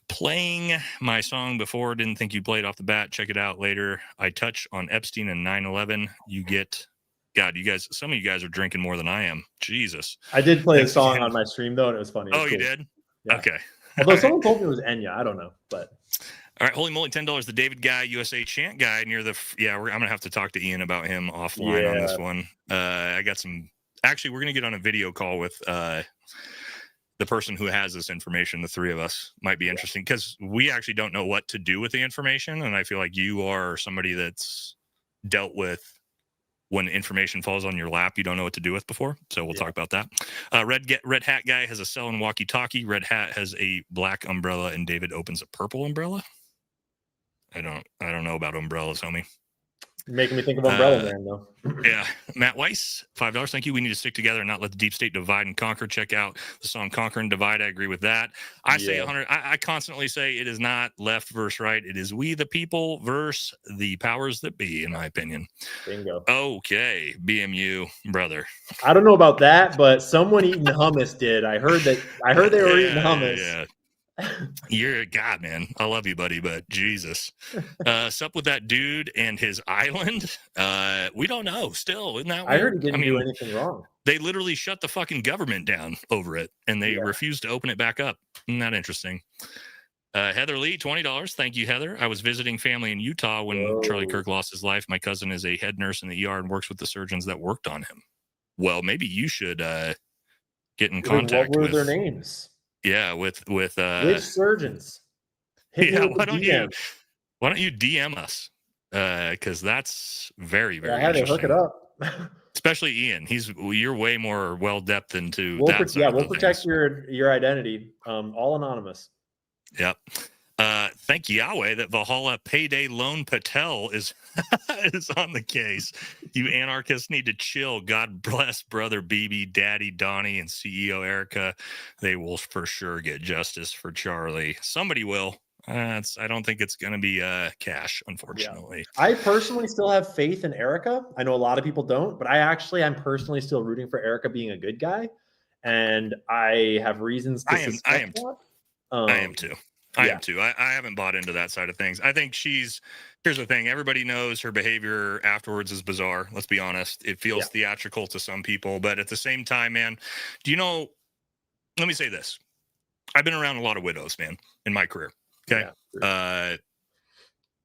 playing my song before. Didn't think you played off the bat. Check it out later. I touch on Epstein and 9/11. You get. God, you guys, some of you guys are drinking more than I am. Jesus. I did play a song on my stream, though, and it was funny. Oh, you did? Yeah. Okay. Although someone told me it was Enya. I don't know, but. All right, holy moly, $10. The David Guy, USA chant guy near the. I'm going to have to talk to Ian about him offline on this one. I got some. Actually, we're going to get on a video call with the person who has this information. The three of us might be interesting because we actually don't know what to do with the information. And I feel like you are somebody that's dealt with when information falls on your lap, you don't know what to do with before. So we'll talk about that. Red Hat guy has a cell and walkie-talkie. Red Hat has a black umbrella, and David opens a purple umbrella. I don't know about umbrellas, homie. Making me think of Umbrella Man, though. Yeah. Matt Weiss, $5. Thank you. We need to stick together and not let the deep state divide and conquer. Check out the song Conquer and Divide. I agree with that. I say 100. I constantly say it is not left versus right. It is we the people versus the powers that be, in my opinion. Bingo. Okay. BMU, brother. I don't know about that, but someone eating hummus did. I heard they were eating hummus. Yeah. You're a god, man. I love you, buddy, but Jesus. Sup with that dude and his island? We don't know. Still, isn't that weird? I heard he didn't do anything wrong. They literally shut the fucking government down over it, and they refused to open it back up. Isn't that interesting? Heather Lee, $20. Thank you, Heather. I was visiting family in Utah when Charlie Kirk lost his life. My cousin is a head nurse in the ER and works with the surgeons that worked on him. Well, maybe you should get in contact with... What were their names? Yeah, with which surgeons? Why don't you DM us? Because that's very, very interesting. Hook it up. Especially Ian. You're way more well depth into we'll protect your identity. All anonymous. Yep. Thank Yahweh that Valhalla Payday Loan Patel is on the case. You anarchists need to chill. God bless brother BB, Daddy Donnie, and CEO Erica. They will for sure get justice for Charlie. Somebody will. I don't think it's going to be Cash, unfortunately. Yeah. I personally still have faith in Erica. I know a lot of people don't, but I'm personally still rooting for Erica being a good guy, and I have reasons to suspect that. I am too. I am too. I haven't bought into that side of things. I think here's the thing. Everybody knows her behavior afterwards is bizarre. Let's be honest. It feels theatrical to some people, but at the same time, man, let me say this. I've been around a lot of widows, man, in my career. Okay. Yeah,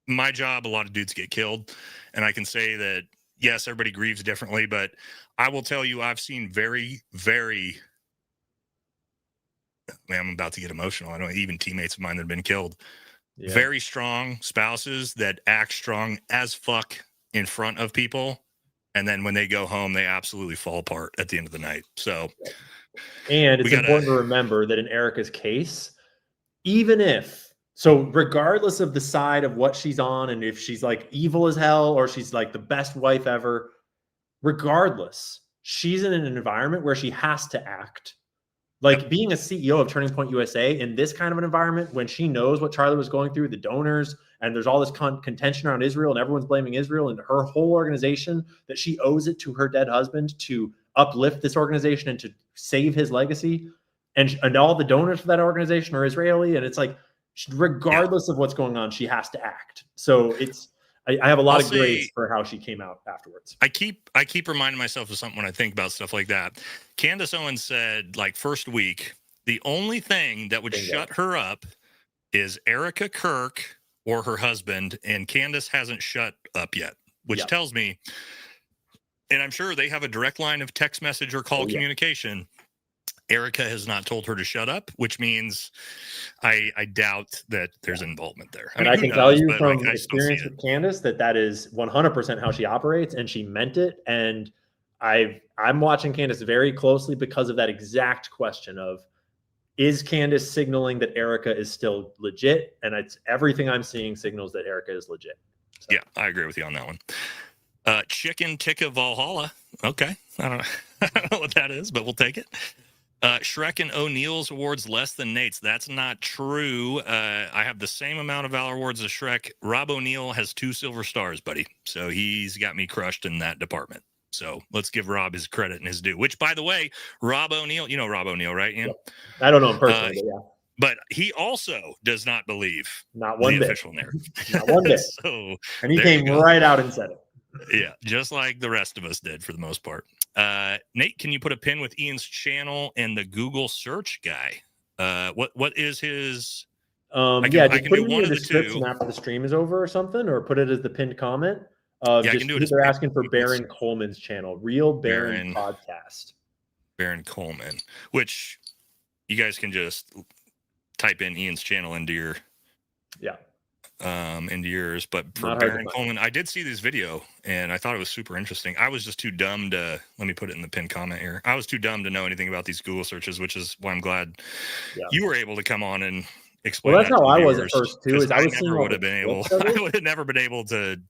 my job, a lot of dudes get killed. And I can say that, yes, everybody grieves differently, but I will tell you, I've seen very, very, man, I'm about to get emotional. I know even teammates of mine that have been killed. Yeah. Very strong spouses that act strong as fuck in front of people. And then when they go home, they absolutely fall apart at the end of the night. So, and it's important to remember that in Erica's case, regardless of the side of what she's on, and if she's like evil as hell or she's like the best wife ever, regardless, she's in an environment where she has to act. Like being a CEO of Turning Point USA in this kind of an environment, when she knows what Charlie was going through, the donors, and there's all this contention around Israel and everyone's blaming Israel and her whole organization, that she owes it to her dead husband to uplift this organization and to save his legacy. And all the donors for that organization are Israeli. And it's like, regardless of what's going on, she has to act. So I have a lot of grace for how she came out afterwards. I keep reminding myself of something when I think about stuff like that. Candace Owens said, like, first week, the only thing that would shut her up is Erica Kirk or her husband, and Candace hasn't shut up yet, which tells me, and I'm sure they have a direct line of text message or call communication. Erica has not told her to shut up, which means I doubt that there's involvement there. I can tell you from experience with Candace that is 100% how she operates, and she meant it. And I'm watching Candace very closely because of that exact question of, is Candace signaling that Erica is still legit? And it's everything I'm seeing signals that Erica is legit. So. Yeah, I agree with you on that one. Chicken Tikka Valhalla. Okay. I don't know what that is, but we'll take it. Shrek and O'Neill's awards less than Nate's. That's not true. I have the same amount of Valor awards as Shrek. Rob O'Neill has 2 silver stars, buddy. So he's got me crushed in that department. So let's give Rob his credit and his due, which, by the way, Rob O'Neill, you know Rob O'Neill, right, Ian? I don't know him personally, but he also does not believe not one the official narrative. Not one bit. And he came right out and said it. Yeah, just like the rest of us did for the most part. Nate, can you put a pin with Ian's channel and the Google search guy? What is his? I can do one of the description after the stream is over or something, or put it as the pinned comment. I can do it. They're asking for Baron Coleman's channel, Real Baron Podcast. Baron Coleman, which you guys can just type in Ian's channel into your into yours. But for Baron Coleman, I did see this video and I thought it was super interesting. I was just too dumb to, let me put it in the pinned comment here. I was too dumb to know anything about these Google searches, which is why I'm glad you were able to come on and explain. Well, that's how I was at first too. I would have never been able to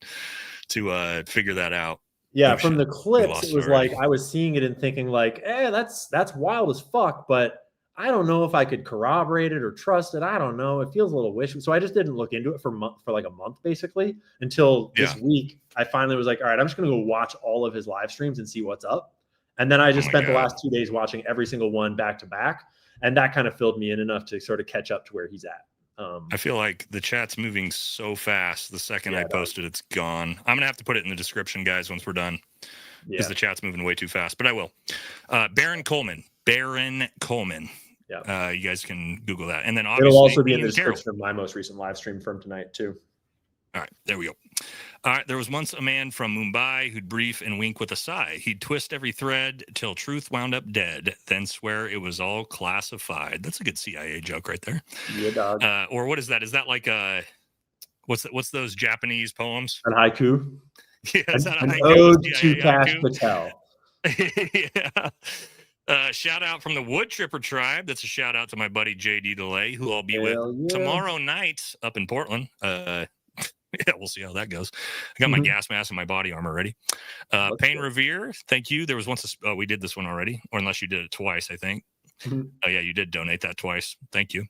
to figure that out. Yeah, Oh, from shit. the clips, it was already. like I was seeing it and thinking like, that's wild as fuck, but I don't know if I could corroborate it or trust it. I don't know. It feels a little wishy. So I just didn't look into it for like a month basically until this week. I finally was like, all right, I'm just gonna go watch all of his live streams and see what's up. And then I just spent the last 2 days watching every single one back to back, and that kind of filled me in enough to sort of catch up to where he's at. I feel like the chat's moving so fast. The second I posted, it's gone. I'm gonna have to put it in the description, guys, once we're done, because the chat's moving way too fast. But I will. Baron Coleman. Yeah. You guys can Google that, and then obviously it'll also be in the Carrol. description of my most recent live stream from tonight too. All right, there we go. All right, there was once a man from Mumbai who'd brief and wink with a sigh. He'd twist every thread till truth wound up dead, then swear it was all classified. That's a good CIA joke right there. Yeah, dog. Or what is that? Is that like what's those Japanese poems? An haiku. Yeah, is that an haiku? ode to Cash Patel. Yeah. Shout out from the Wood Tripper tribe. That's a shout out to my buddy JD DeLay, who I'll be with tomorrow night up in Portland. Yeah, we'll see how that goes. I got my gas mask and my body armor ready. Payne Revere, thank you. There was once we did this one already, or unless you did it twice, I think. Oh yeah, you did donate that twice. Thank you.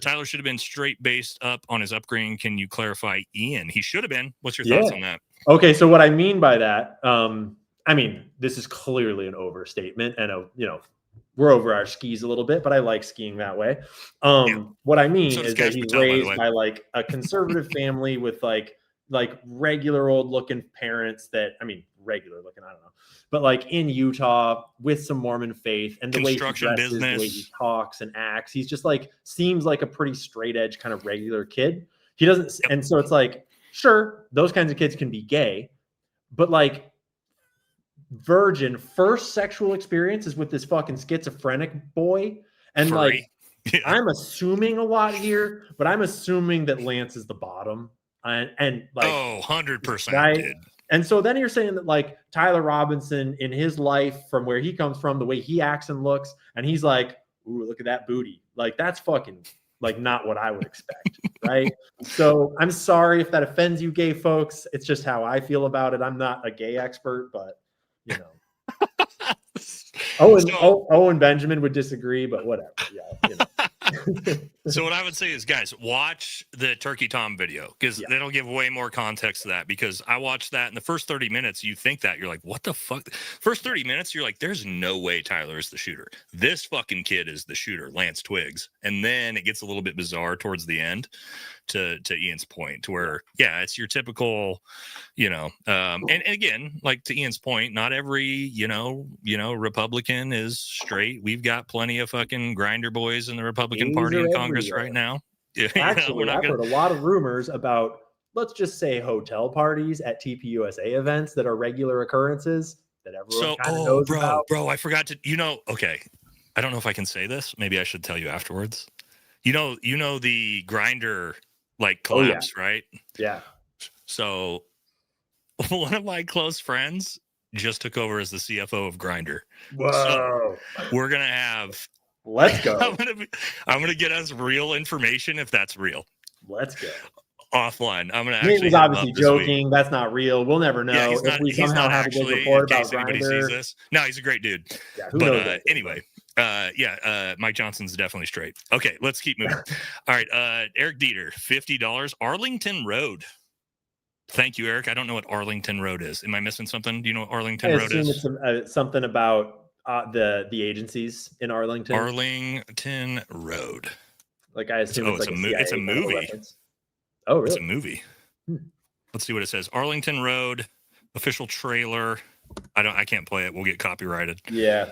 Tyler should have been straight based up on his upbringing. Can you clarify, Ian? He should have been. What's your thoughts on that? Okay, so what I mean by that, I mean, this is clearly an overstatement, and we're over our skis a little bit, but I like skiing that way. What I mean is that he's raised by like a conservative family with like regular old looking parents that, I mean, regular looking, I don't know, but like in Utah with some Mormon faith, and the way he dresses, the way he talks and acts, he's just like, seems like a pretty straight edge kind of regular kid. He doesn't, and so it's like, sure, those kinds of kids can be gay, but like, virgin first sexual experience is with this fucking schizophrenic boy, and like I'm assuming a lot here, but I'm assuming that Lance is the bottom, and like 100%, right? Dude. And so then you're saying that like Tyler Robinson in his life, from where he comes from, the way he acts and looks, and he's like, ooh, look at that booty, like that's fucking like not what I would expect. Right. So I'm sorry if that offends you gay folks. It's just how I feel about it. I'm not a gay expert, but you know. Owen Benjamin would disagree, but whatever. Yeah. You know. So what I would say is, guys, watch the Turkey Tom video, because that'll give way more context to that, because I watched that in the first 30 minutes. You think that you're like, what the fuck? First 30 minutes, you're like, there's no way Tyler is the shooter. This fucking kid is the shooter, Lance Twiggs. And then it gets a little bit bizarre towards the end, to Ian's point, to where, it's your typical, and again, like to Ian's point, not every, Republican is straight. We've got plenty of fucking grinder boys in the Republican Party in Congress right now. Actually, I've heard a lot of rumors about, let's just say, hotel parties at TPUSA events that are regular occurrences that everyone kind of knows about. Bro, I forgot to, okay. I don't know if I can say this. Maybe I should tell you afterwards. You know the grinder like collapse, right? Yeah. So one of my close friends just took over as the CFO of Grindr. Whoa. So we're gonna have. Let's go. I'm gonna get us real information if that's real. Let's go. Offline. I'm gonna. Nate was obviously joking. That's not real. We'll never know. Yeah, if we somehow have a good report about Grindr. No, he's a great dude. Yeah, but anyway. Mike Johnson's definitely straight. Okay, let's keep moving. All right, Eric Dieter, $50. Arlington Road. Thank you, Eric. I don't know what Arlington Road is. Am I missing something? Do you know what Arlington Road is? It's something about the agencies in Arlington. Arlington Road. Like I assume it's a movie. Oh, really? It's a movie. Let's see what it says. Arlington Road official trailer. I can't play it. We'll get copyrighted. Yeah.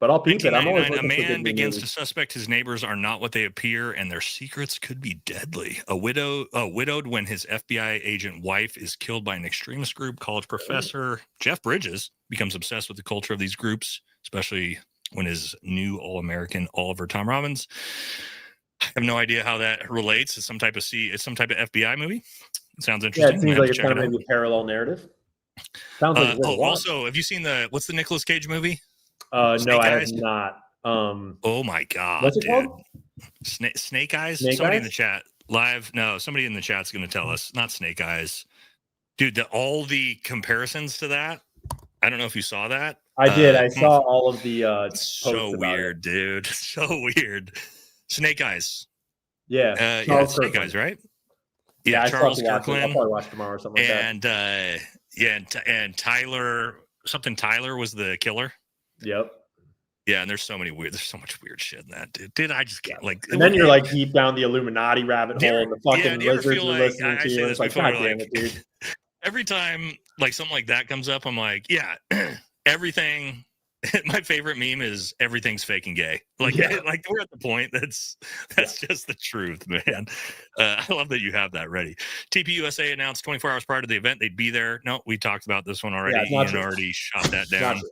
But I'll peep it. I'm always a man begins to suspect his neighbors are not what they appear, and their secrets could be deadly. Widowed when his FBI agent wife is killed by an extremist group. College professor Jeff Bridges becomes obsessed with the culture of these groups, especially when his new All-American Oliver Tom Robbins. I have no idea how that relates. It's some type of FBI movie. It sounds interesting. Yeah, it seems like it's kind of maybe a parallel narrative. Sounds like also, have you seen what's the Nicolas Cage movie? No, I have not. Oh my god! What's it called? Snake Eyes. Somebody in the chat live. No, somebody in the chat's going to tell us. Not Snake Eyes. Dude, all the comparisons to that. I don't know if you saw that. I did. I saw all of the so weird, dude. So weird. Snake Eyes. Yeah. Snake Eyes, right? Yeah, Charles Kirkland. I'll probably watch tomorrow or something like that. And Tyler, Tyler was the killer. Yep. Yeah, and there's so much weird shit in that, dude. Dude, I just can't like. And then you're like deep down the Illuminati rabbit hole, and the fucking lizards are listening to you. It's like, God damn it, dude. Every time like something like that comes up, I'm like, yeah, everything. My favorite meme is everything's fake and gay. Like, like we're at the point that's just the truth, man. I love that you have that ready. TPUSA announced 24 hours prior to the event they'd be there. No, we talked about this one already. Ian already shot that down. It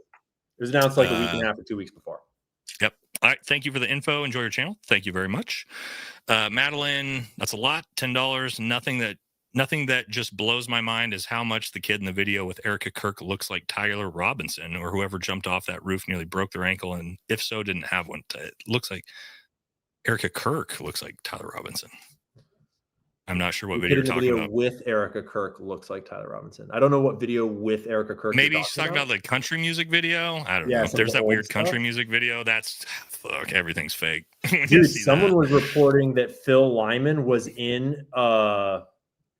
was announced like a week and a half or 2 weeks before. Yep. All right. Thank you for the info. Enjoy your channel. Thank you very much. Madeline, that's a lot. $10. Nothing that just blows my mind is how much the kid in the video with Erica Kirk looks like Tyler Robinson, or whoever jumped off that roof nearly broke their ankle, and if so, didn't have one. It looks like Erica Kirk looks like Tyler Robinson. I'm not sure what video you're talking about. With Erica Kirk looks like Tyler Robinson. I don't know what video with Erica Kirk. Maybe she's talking about the country music video. I don't know. If there's that weird country music video, that's everything's fake. Dude, someone was reporting that Phil Lyman was in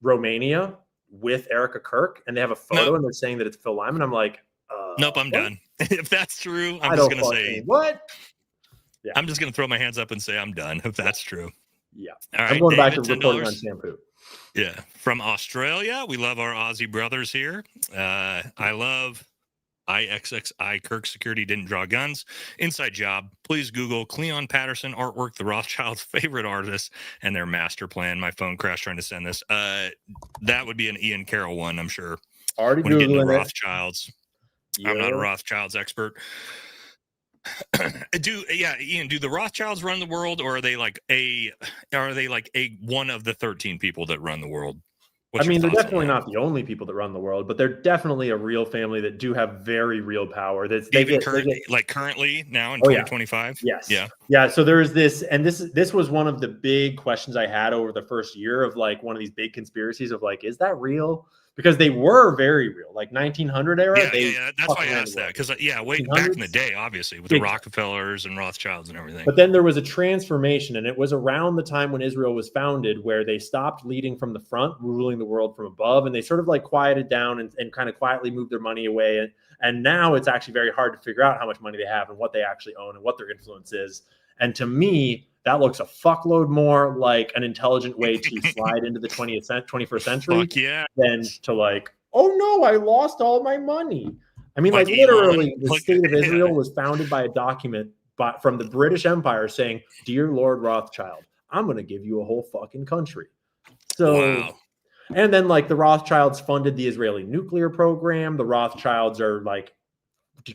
Romania with Erica Kirk, and they have a photo and they're saying that it's Phil Lyman. I'm like, nope, I'm done. If that's true, I'm just gonna say what? Yeah. I'm just gonna throw my hands up and say I'm done if that's true. Yeah. All right, I'm going back to reporting on shampoo. Yeah. From Australia. We love our Aussie brothers here. I love IXXI Kirk Security didn't draw guns. Inside job. Please Google Cleon Patterson artwork, the Rothschilds' favorite artist, and their master plan. My phone crashed trying to send this. That would be an Ian Carrol one, I'm sure. Already when you get into Googling Rothschilds. Yeah. I'm not a Rothschilds expert. Ian, do the Rothschilds run the world, or are they like a one of the 13 people that run the world? I mean, they're definitely not the only people that run the world, but they're definitely a real family that do have very real power. That's currently now in 2025. Yes. Yeah. So there's this, and this was one of the big questions I had over the first year of like one of these big conspiracies of like, is that real? Because they were very real, like 1900 era. That's why I asked that, because way back in the day, obviously with the Rockefellers and Rothschilds and everything. But then there was a transformation, and it was around the time when Israel was founded, where they stopped leading from the front, ruling the world from above, and they sort of like quieted down and kind of quietly moved their money away. And now it's actually very hard to figure out how much money they have and what they actually own and what their influence is. And to me, that looks a fuckload more like an intelligent way to slide into the 21st century than to like, oh no, I lost all my money. I mean, like literally, the state of Israel was founded by a document from the British Empire saying, "Dear Lord Rothschild, I'm going to give you a whole fucking country." So, and then like the Rothschilds funded the Israeli nuclear program. The Rothschilds are like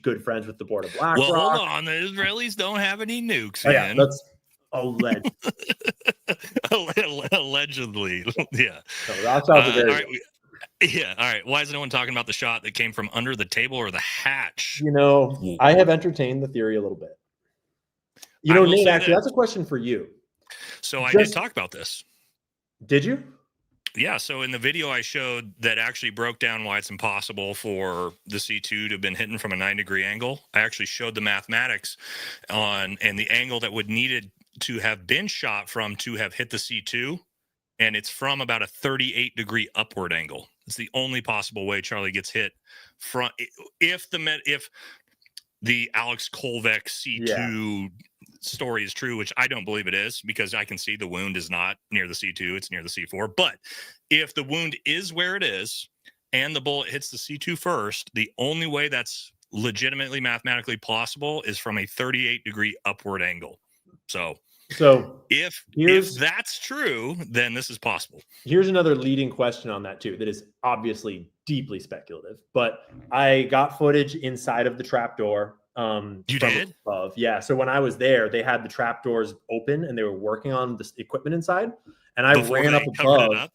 good friends with the board of BlackRock. Well, hold on, the Israelis don't have any nukes. Yeah, that's alleged. Allegedly, yeah. So Rothschilds are very all right. Why is no one talking about the shot that came from under the table or the hatch? You know, I have entertained the theory a little bit. You know, Nate, actually, that's a question for you. So I did talk about this. Did you? Yeah. So in the video I showed that actually broke down why it's impossible for the C2 to have been hidden from a 9-degree angle. I actually showed the mathematics and the angle that would needed to have been shot from to have hit the C2. And it's from about a 38-degree upward angle. It's the only possible way Charlie gets hit from if the Alex Kolvek C2 story is true, which I don't believe it is, because I can see the wound is not near the C2, it's near the C4. But if the wound is where it is and the bullet hits the C2 first, the only way that's legitimately mathematically possible is from a 38-degree upward angle. So if that's true, then this is possible. Here's another leading question on that too, that is obviously deeply speculative, but I got footage inside of the trapdoor. You did? Above. Yeah. So when I was there, they had the trapdoors open and they were working on the equipment inside, and I ran up above.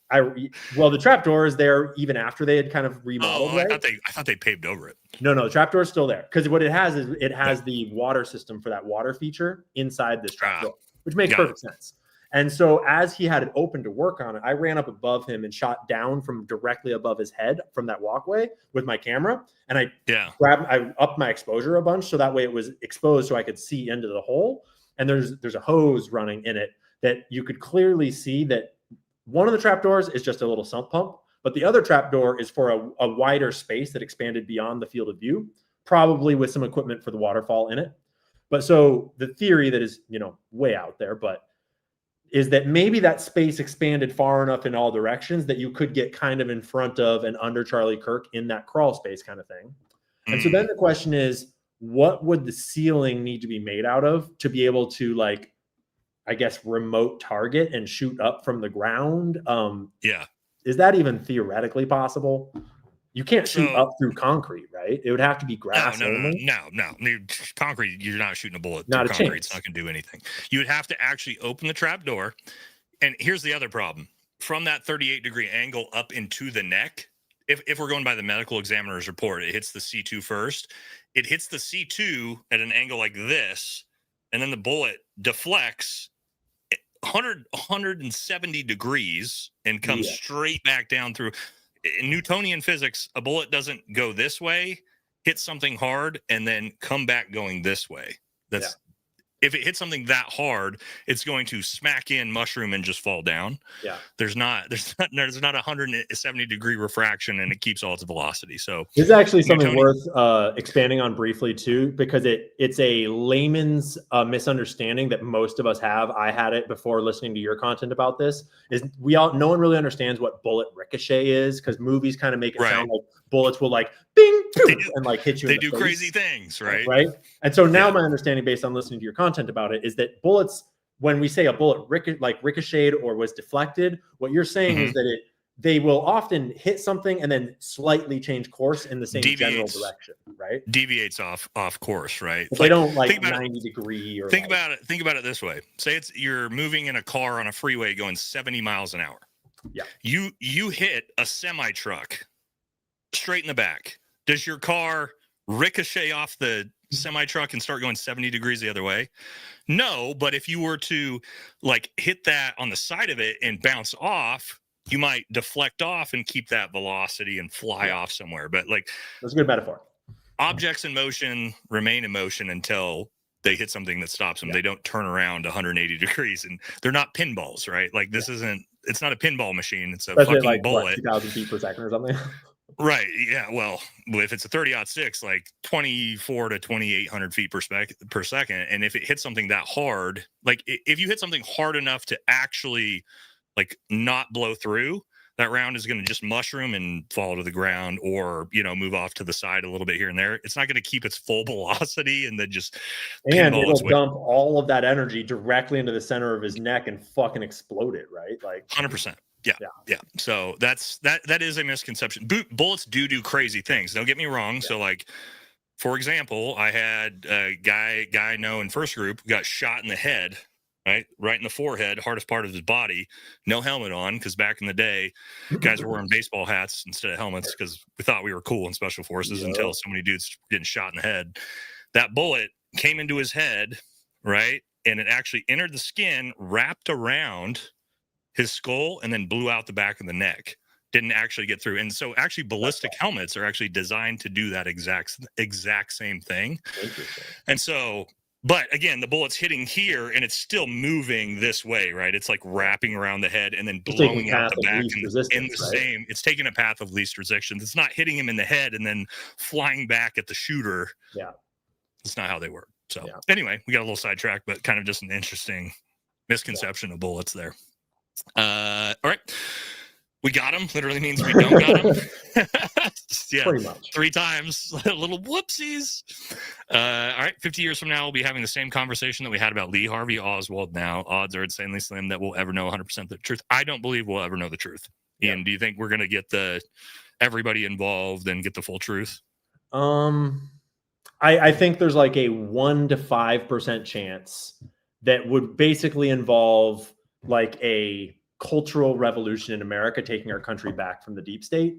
The trapdoor is there even after they had kind of remodeled. Oh, I thought they paved over it. No, the trapdoor is still there, because what it has is it has the water system for that water feature inside this trapdoor, which makes perfect sense. And so as he had it open to work on it, I ran up above him and shot down from directly above his head from that walkway with my camera. And I upped my exposure a bunch so that way it was exposed so I could see into the hole. And there's a hose running in it that you could clearly see that one of the trapdoors is just a little sump pump, but the other trapdoor is for a wider space that expanded beyond the field of view, probably with some equipment for the waterfall in it. But so the theory that is, way out there, but is that maybe that space expanded far enough in all directions that you could get kind of in front of and under Charlie Kirk in that crawl space kind of thing. And so then the question is, what would the ceiling need to be made out of to be able to, like, I guess, remote target and shoot up from the ground? Is that even theoretically possible? You can't shoot up through concrete, right? It would have to be grass. No. Concrete, you're not shooting a bullet through concrete. Chance. It's not going to do anything. You would have to actually open the trap door. And here's the other problem. From that 38-degree angle up into the neck, if we're going by the medical examiner's report, it hits the C2 first. It hits the C2 at an angle like this, and then the bullet deflects 170 degrees and comes straight back down through. In Newtonian physics, a bullet doesn't go this way, hit something hard, and then come back going this way. If it hits something that hard, it's going to smack in, mushroom, and just fall down. Yeah. There's not 170-degree refraction, and it keeps all its velocity. So this is actually something worth expanding on briefly too, because it's a layman's misunderstanding that most of us have. I had it before listening to your content about this. No one really understands what bullet ricochet is, because movies kind of make it sound like bullets will like bing and like hit you. They do crazy things, right? Right. And so now my understanding, based on listening to your content about it, is that bullets, when we say a bullet ricocheted or was deflected, what you're saying is that they will often hit something and then slightly change course in the same general direction, right? Deviates off course, right? They don't like 90-degree or think about it this way. Say you're moving in a car on a freeway going 70 miles an hour. Yeah. You hit a semi truck straight in the back. Does your car ricochet off the semi truck and start going 70 degrees the other way? No, but if you were to like hit that on the side of it and bounce off, you might deflect off and keep that velocity and fly off somewhere. But like, that's a good metaphor. Objects in motion remain in motion until they hit something that stops them. They don't turn around 180 degrees, and they're not pinballs, right? Like it's not a pinball machine. It's a fucking bullet. 2,000 feet per second or something. Right. Yeah. Well, if it's a 30-06, like 24 to 2,800 feet per second. And if it hits something that hard, like if you hit something hard enough to actually like not blow through, that round is going to just mushroom and fall to the ground, or, move off to the side a little bit here and there. It's not going to keep its full velocity and then just. And it'll dump all of that energy directly into the center of his neck and fucking explode it, right? Like 100%. Yeah. So that is a misconception. Bullets do crazy things. Don't get me wrong. Yeah. So like, for example, I had a guy I know in first group got shot in the head, right in the forehead, hardest part of his body, no helmet on, because back in the day, guys were wearing baseball hats instead of helmets because we thought we were cool in special forces until so many dudes were getting shot in the head. That bullet came into his head, right, and it actually entered the skin, wrapped around his skull, and then blew out the back of the neck. Didn't actually get through. And so actually ballistic helmets are actually designed to do that exact same thing. Interesting. And so, but again, the bullet's hitting here and it's still moving this way, right? It's like wrapping around the head and then blowing out the back in the same. It's taking a path of least resistance. It's not hitting him in the head and then flying back at the shooter. Yeah. It's not how they work. So anyway, we got a little sidetracked, but kind of just an interesting misconception of bullets there. All right, we got him. Literally means we don't got him. Yeah, pretty much 3 times. Little whoopsies. All right, 50 years from now, we'll be having the same conversation that we had about Lee Harvey Oswald. Now, odds are insanely slim that we'll ever know 100% the truth. I don't believe we'll ever know the truth. Ian, do you think we're going to get everybody involved and get the full truth? I think there's like a 1 to 5% chance that would basically involve like a cultural revolution in America, taking our country back from the deep state.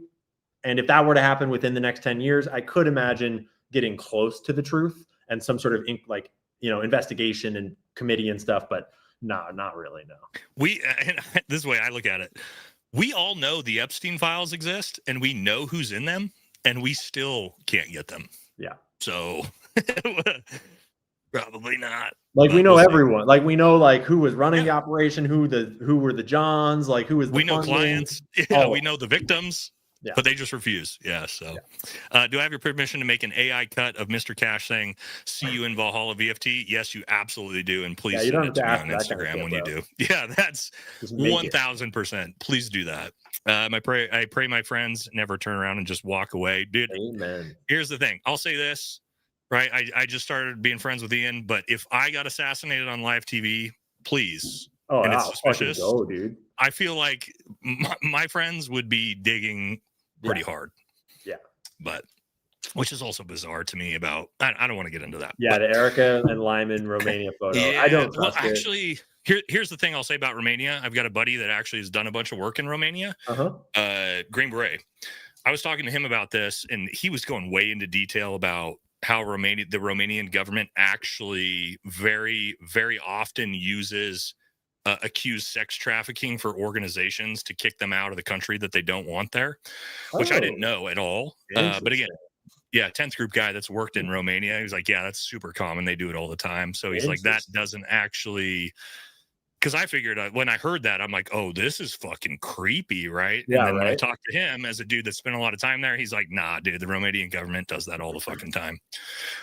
And if that were to happen within the next 10 years, I could imagine getting close to the truth and some sort of investigation and committee and stuff, but No, not really. No. And this is the way I look at it. We all know the Epstein files exist, and we know who's in them, and we still can't get them. Yeah. So probably not. Like we know everyone. Like we know like who was running the operation, who were the Johns, like who was the know funding. Clients. Yeah, we know the victims. Yeah. But they just refuse. Yeah. So, do I have your permission to make an AI cut of Mr. Cash saying, "See you in Valhalla VFT"? Yes, you absolutely do. And please send it to me on Instagram when you do. Yeah, that's 1000%. Please do that. I pray my friends never turn around and just walk away. Dude, amen. Here's the thing. I'll say this, right? I just started being friends with Ian, but if I got assassinated on live TV, please. And it's suspicious. Go, dude. I feel like my friends would be digging pretty hard. Yeah. But which is also bizarre to me about I don't want to get into that. Yeah, the Erica and Lyman Romania photo. Yeah, I don't trust it. Actually, here's the thing I'll say about Romania. I've got a buddy that actually has done a bunch of work in Romania. Green Beret. I was talking to him about this, and he was going way into detail about how the Romanian government actually very, very often uses accused sex trafficking for organizations to kick them out of the country that they don't want there, which I didn't know at all. But again, 10th group guy that's worked in Romania. He was like, yeah, that's super common. They do it all the time. So he's like, that doesn't actually, because I figured when I heard that, I'm like, oh, this is fucking creepy, right? Yeah, and then when I talked to him as a dude that spent a lot of time there, he's like, nah, dude, the Romanian government does that all the fucking time.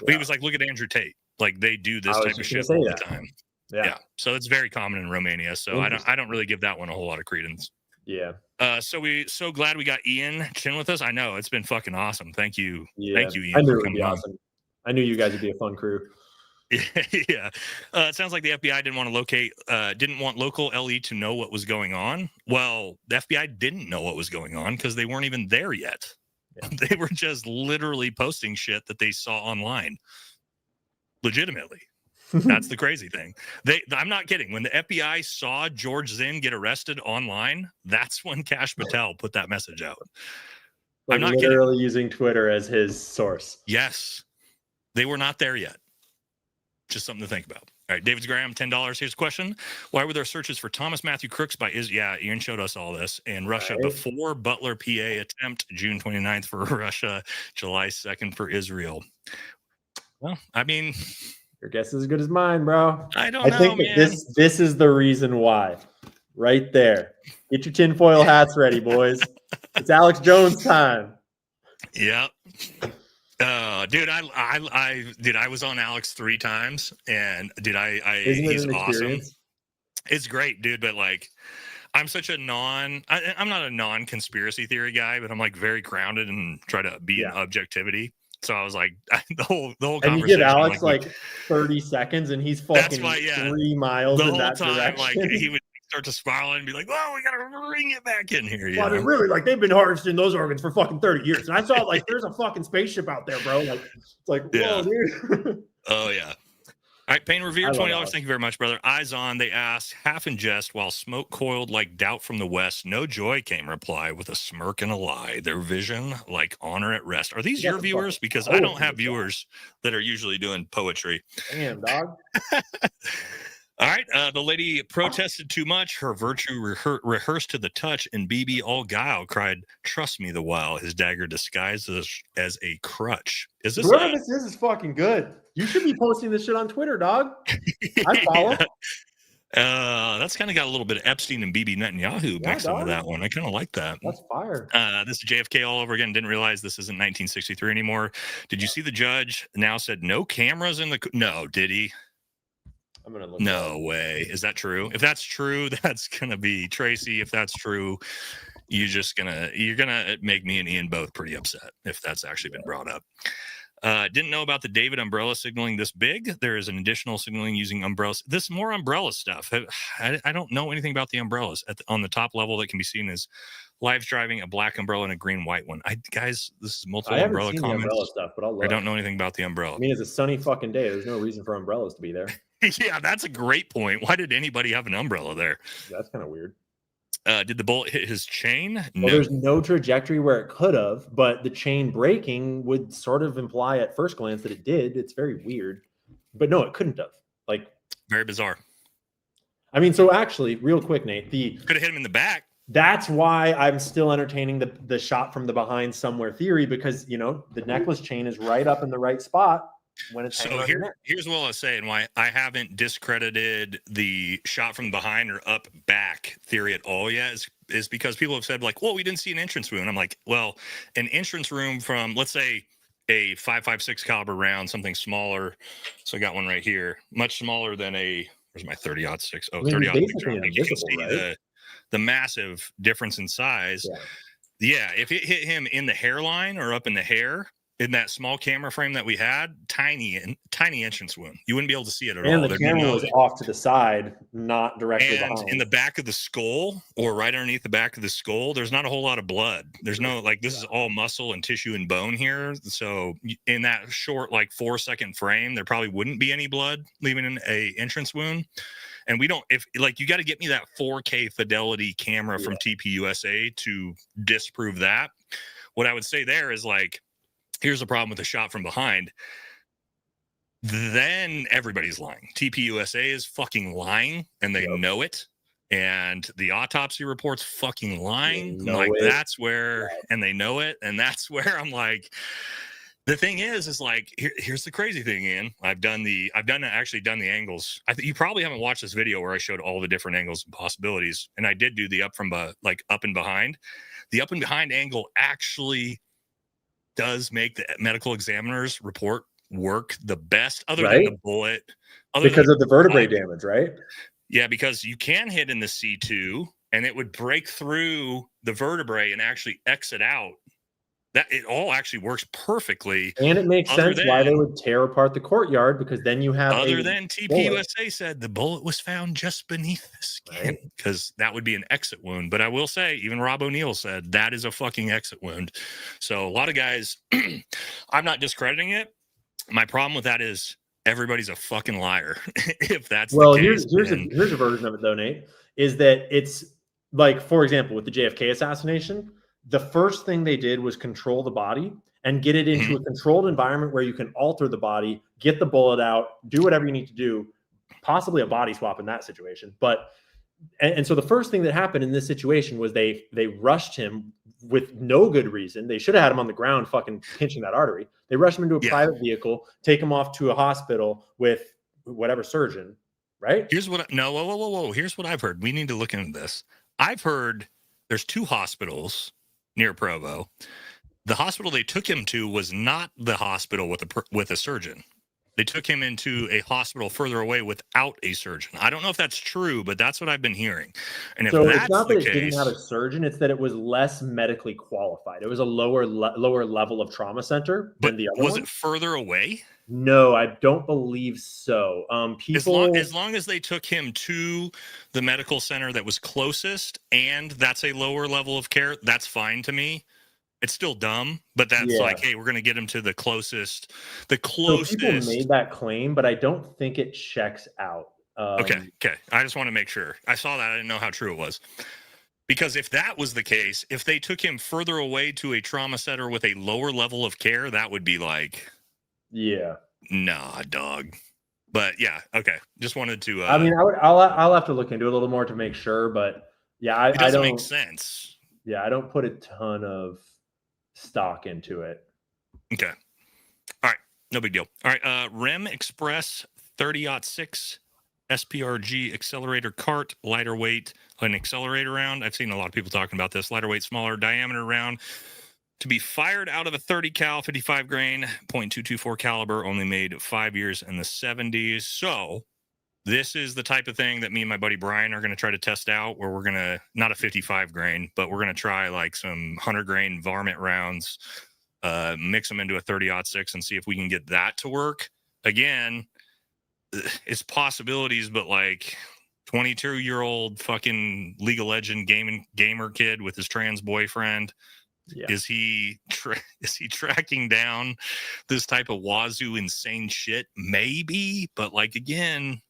But he was like, look at Andrew Tate. Like they do this type of shit all the time. Yeah. So it's very common in Romania. So I don't really give that one a whole lot of credence. Yeah. So glad we got Ian Chin with us. I know it's been fucking awesome. Thank you. Yeah. Thank you, Ian. I knew it would be awesome. I knew you guys would be a fun crew. Yeah. It sounds like the FBI didn't want local LE to know what was going on. Well, the FBI didn't know what was going on because they weren't even there yet. Yeah. They were just literally posting shit that they saw online. Legitimately. That's the crazy thing. I'm not kidding. When the FBI saw George Zinn get arrested online, that's when Kash Patel put that message out. Like I'm not literally using Twitter as his source. Yes. They were not there yet. Just something to think about. All right, David's Graham, $10. Here's a question. Why were there searches for Thomas Matthew Crooks by Ian showed us all this, in Russia before Butler, PA attempt, June 29th for Russia, July 2nd for Israel? Well, I mean... Your guess is as good as mine, bro. I think that this is the reason why. Right there. Get your tinfoil hats ready, boys. It's Alex Jones time. Yeah. Dude, I was on Alex 3 times, and he's awesome. It's great, dude. But like, I'm such a I'm not a non-conspiracy theory guy, but I'm like very grounded and try to be in objectivity. So I was like, the whole conversation. And you give Alex like 30 seconds, and he's fucking 3 miles in that direction. Like he would start to spiral and be like, "Well, we gotta bring it back in here." Well, I mean, really, like they've been harvesting those organs for fucking 30 years, and I saw like there's a fucking spaceship out there, bro. Like it's like, whoa, dude. Oh yeah. All right, Payne Revere, $20. Thank you very much, brother. Eyes on. They asked, half in jest, while smoke coiled like doubt from the west. No joy came reply with a smirk and a lie. Their vision like honor at rest. Are these your viewers? Because I don't have viewers that are usually doing poetry. Damn, dog. All right. The lady protested too much. Her virtue rehearsed to the touch, and BB all guile cried, "Trust me the while." His dagger disguised as a crutch. Is this whoever this is fucking good? You should be posting this shit on Twitter, dog. I follow. That's kind of got a little bit of Epstein and BB Netanyahu mixed into that one. I kind of like that. That's fire. This is JFK all over again. Didn't realize this isn't 1963 anymore. Did you see the judge now said no cameras in the? No, did he? I'm gonna look. No way. Is that true? If that's true, that's gonna be Tracy. If that's true, you're gonna make me and Ian both pretty upset if that's actually been brought up. Didn't know about the David umbrella signaling this big. There is an additional signaling using umbrellas. This more umbrella stuff. I don't know anything about the umbrellas. On the top level that can be seen is live driving, a black umbrella and a green white one. Guys, this is multiple umbrella comments. Umbrella stuff, but I don't know anything about the umbrella. I mean, it's a sunny fucking day. There's no reason for umbrellas to be there. Yeah, that's a great point. Why did anybody have an umbrella there? That's kind of weird. Did the bullet hit his chain? Well, no. There's no trajectory where it could have, but the chain breaking would sort of imply at first glance that it did. It's very weird. But no, it couldn't have. Like, very bizarre. I mean, so actually, real quick, Nate, could have hit him in the back. That's why I'm still entertaining the shot from the behind somewhere theory, because the necklace chain is right up in the right spot when it's hanging on your neck. Here's what I'll say, and why I haven't discredited the shot from behind or up back theory at all yet is because people have said like, well, we didn't see an entrance wound. I'm like, well, an entrance wound from, let's say, a 5.56 caliber round, something smaller. So I got one right here, much smaller than where's my 30-06? Oh, 30-06 round. Like, you can see right? the massive difference in size. Yeah, if it hit him in the hairline or up in the hair, in that small camera frame that we had, tiny entrance wound. You wouldn't be able to see it at all. And the camera was off to the side, not directly behind. And in the back of the skull, or right underneath the back of the skull, there's not a whole lot of blood. There's no, this is all muscle and tissue and bone here. So in that short, 4-second frame, there probably wouldn't be any blood leaving an entrance wound. And we don't, you got to get me that 4K fidelity camera from TPUSA to disprove that. What I would say there is here's the problem with the shot from behind. Then everybody's lying. TPUSA is fucking lying, and they know it. And the autopsy report's fucking lying. That's where, and they know it. And that's where I'm like, the thing is here's the crazy thing, Ian. I've actually done the angles. You probably haven't watched this video where I showed all the different angles and possibilities. And I did do the up and behind. The up and behind angle actually does make the medical examiner's report work the best, other than the bullet, because of the vertebrae damage, right? Yeah, because you can hit in the C2 and it would break through the vertebrae and actually exit out. That it all actually works perfectly, and it makes sense why they would tear apart the courtyard, because then you have other than TPUSA said the bullet was found just beneath the skin, because that would be an exit wound. But I will say, even Rob O'Neill said that is a fucking exit wound. So a lot of guys, I'm not discrediting it. My problem with that is everybody's a fucking liar. If that's the case, here's a version of it though, Nate, is that it's for example, with the JFK assassination, the first thing they did was control the body and get it into a controlled environment where you can alter the body, get the bullet out, do whatever you need to do, possibly a body swap in that situation. But and so the first thing that happened in this situation was they rushed him with no good reason. They should have had him on the ground fucking pinching that artery. They rushed him into a private vehicle, take him off to a hospital with whatever surgeon, right? Here's what whoa. Here's what I've heard. We need to look into this. I've heard there's 2 hospitals near Provo. The hospital they took him to was not the hospital with a surgeon. They took him into a hospital further away without a surgeon. I don't know if that's true, but that's what I've been hearing. And if that's it's not the that case, it didn't have a surgeon; it's that it was less medically qualified. It was a lower level of trauma center than the other. Was it further away? No, I don't believe so. As long as they took him to the medical center that was closest, and that's a lower level of care, that's fine to me. It's still dumb, but that's hey, we're going to get him to the closest. The closest. So people made that claim, but I don't think it checks out. Okay. I just want to make sure. I saw that. I didn't know how true it was. Because if that was the case, if they took him further away to a trauma center with a lower level of care, that would be nah, dog. But yeah, okay. Just wanted to. I mean, I'll have to look into it a little more to make sure, but yeah, it doesn't make sense. Yeah, I don't put a ton of stock into it. Okay. All right. No big deal. All right. REM Express 30-06 SPRG accelerator cart, lighter weight, an accelerator round. I've seen a lot of people talking about this. Lighter weight, smaller diameter round to be fired out of a 30 cal, 55 grain, .224 caliber, only made 5 years in the 70s. So this is the type of thing that me and my buddy Brian are going to try to test out, where we're going to, not a 55 grain, but we're going to try some 100 grain varmint rounds, mix them into a 30-06 and see if we can get that to work. Again, it's possibilities, but 22-year-old fucking League of Legends gamer kid with his trans boyfriend. Yeah. Is he tracking down this type of wazoo insane shit? Maybe, but again,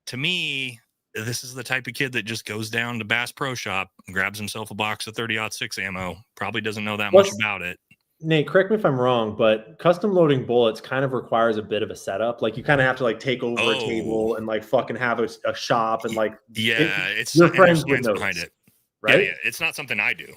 to me, this is the type of kid that just goes down to Bass Pro Shop and grabs himself a box of 30-06 ammo. Probably doesn't know that much about it. Nate, correct me if I'm wrong, but custom loading bullets kind of requires a bit of a setup. Like you kind of have to like take over a table and like fucking have a shop and like it's your and there's friends would science know behind it. Right? Yeah, it's not something I do.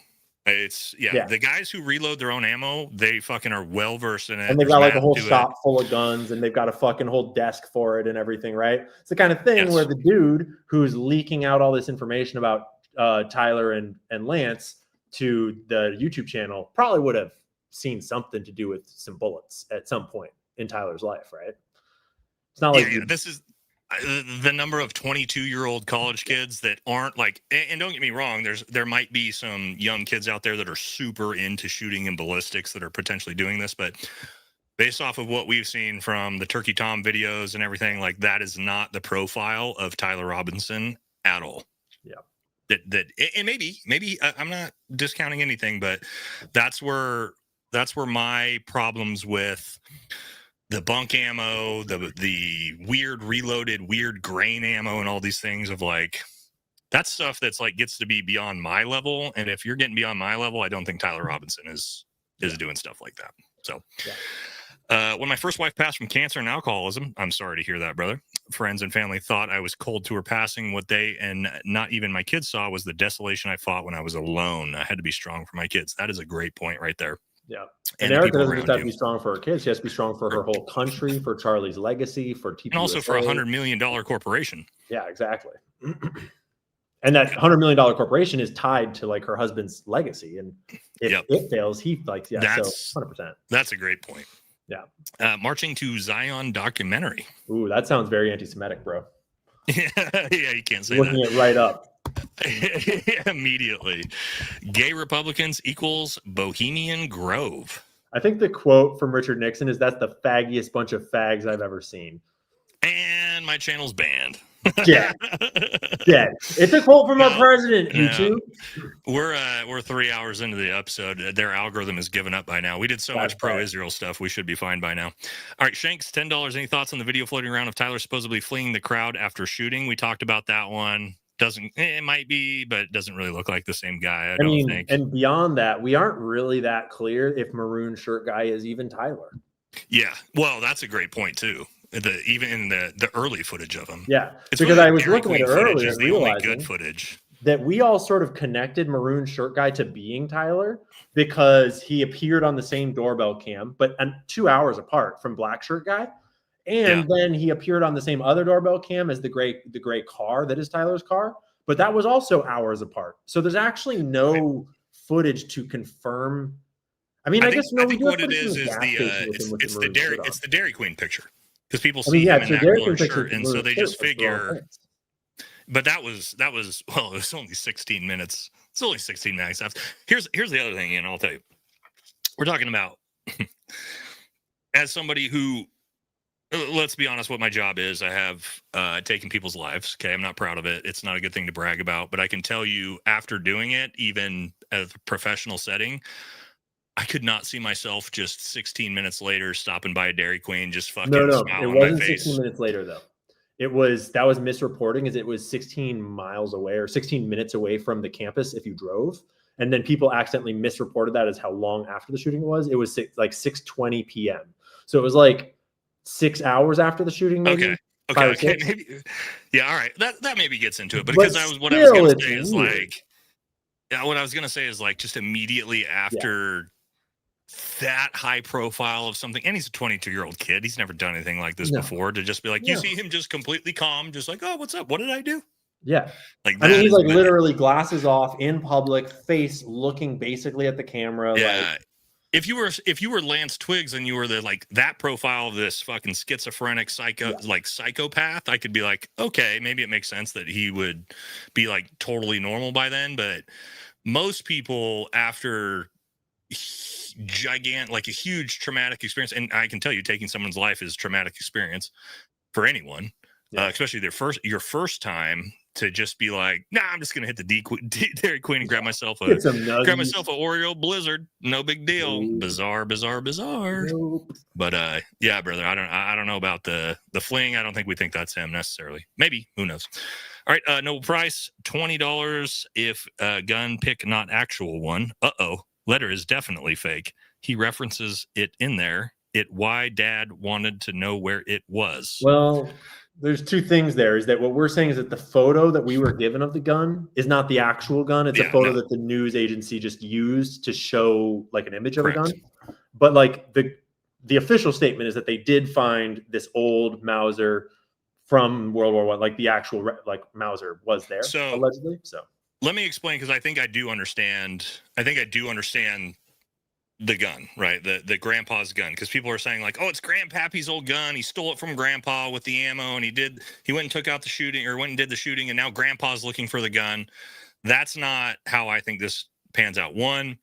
It's the guys who reload their own ammo, they fucking are well versed in it. And they've got like a whole shop full of guns, and they've got a fucking whole desk for it and everything, right? It's the kind of thing where the dude who's leaking out all this information about Tyler and Lance to the YouTube channel probably would have seen something to do with some bullets at some point in Tyler's life, right? It's not like this is the number of 22-year-old college kids that aren't like, and don't get me wrong, there might be some young kids out there that are super into shooting and ballistics that are potentially doing this, but based off of what we've seen from the Turkey Tom videos and everything, like that is not the profile of Tyler Robinson at all. Yeah. That and maybe I'm not discounting anything, but that's where my problems with the bunk ammo, the weird reloaded, weird grain ammo, and all these things of like, that's stuff that's like gets to be beyond my level. And if you're getting beyond my level, I don't think Tyler Robinson is doing stuff like that. So when my first wife passed from cancer and alcoholism, I'm sorry to hear that, brother. Friends and family thought I was cold to her passing. What they and not even my kids saw was the desolation I fought when I was alone. I had to be strong for my kids. That is a great point right there. Yeah. And Erica doesn't just have to be strong for her kids. She has to be strong for her whole country, for Charlie's legacy, for TPUSA. And also for $100 million corporation. Yeah, exactly. And that $100 million corporation is tied to like her husband's legacy. And if it fails, he like, that's, so 100%. That's a great point. Yeah. Marching to Zion documentary. Ooh, that sounds very anti-Semitic, bro. Yeah, you can't say Looking that. it right up. Immediately. Gay Republicans equals Bohemian Grove. I think the quote from Richard Nixon is that's the faggiest bunch of fags I've ever seen. And my channel's banned. Yeah. It's a quote from our president, YouTube. We're 3 hours into the episode. Their algorithm has given up by now. We did so much pro-Israel stuff. We should be fine by now. All right, Shanks, $10. Any thoughts on the video floating around of Tyler supposedly fleeing the crowd after shooting? We talked about that one. It might be, but it doesn't really look like the same guy. I don't think. And beyond that, we aren't really that clear if maroon shirt guy is even Tyler. Yeah. Well, that's a great point too. Even in the early footage of him. Yeah. It's because I was looking at it earlier and realizing the only good footage. That we all sort of connected maroon shirt guy to being Tyler because he appeared on the same doorbell cam, but 2 hours apart from black shirt guy. And then he appeared on the same other doorbell cam as the gray car that is Tyler's car, but that was also hours apart. So there's actually no footage to confirm. I mean, I guess I think what it is it's the Dairy Queen picture because people see him in that color shirt, and so they just figure. But that was well, it was only 16 minutes. It's only 16 minutes. Here's the other thing, and I'll tell you, we're talking about as somebody who. Let's be honest, what my job is. I have taken people's lives. Okay. I'm not proud of it. It's not a good thing to brag about, but I can tell you after doing it, even at a professional setting, I could not see myself just 16 minutes later stopping by a Dairy Queen, just fucking No, it wasn't 16 minutes later though. That was misreporting as it was 16 miles away or 16 minutes away from the campus if you drove. And then people accidentally misreported that as how long after the shooting it was. It was like 6:20 p.m. So it was like 6 hours after the shooting, maybe. Okay. Maybe, yeah, all right. That maybe gets into it, but because what I was going to say is like, what I was going to say is like just immediately after that high profile of something, and he's a 22-year-old kid. He's never done anything like this before. To just be like, you see him just completely calm, just like, oh, what's up? What did I do? Yeah, like I mean, he's like literally glasses off in public, face looking basically at the camera. Yeah. Like, if you were Lance Twiggs and you were that profile of this fucking schizophrenic psychopath, I could be like, okay, maybe it makes sense that he would be like totally normal by then. But most people after a huge traumatic experience, and I can tell you, taking someone's life is a traumatic experience for anyone, especially your first time. To just be like, nah, I'm just gonna hit the Dairy Queen and grab myself a Oreo Blizzard. No big deal. Ooh. Bizarre. Nope. But yeah, brother, I don't know about the fling. I don't think we think that's him necessarily. Maybe, who knows? All right, Noble Price, $20 if gun pick not actual one. letter is definitely fake. He references it in there. Why Dad wanted to know where it was. Well, there's two things there. Is that what we're saying is that the photo that we were given of the gun is not the actual gun. It's a photo that the news agency just used to show like an image of a gun. But like the official statement is that they did find this old Mauser from World War I, like the actual like Mauser was there, so allegedly. So let me explain, because I think I do understand. The gun, right? The grandpa's gun, because people are saying like, oh, it's Grandpappy's old gun. He stole it from Grandpa with the ammo, and he went and took out the shooting, or went and did the shooting, and now Grandpa's looking for the gun. That's not how I think this pans out. One,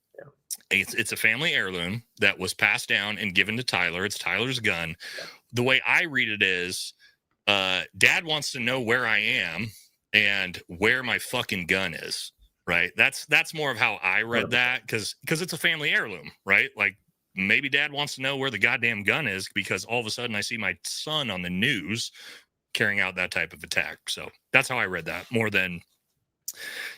it's a family heirloom that was passed down and given to Tyler. It's Tyler's gun. The way I read it is, Dad wants to know where I am and where my fucking gun is. Right. That's more of how I read that, because it's a family heirloom, right? Like maybe Dad wants to know where the goddamn gun is because all of a sudden I see my son on the news carrying out that type of attack. So that's how I read that, more than,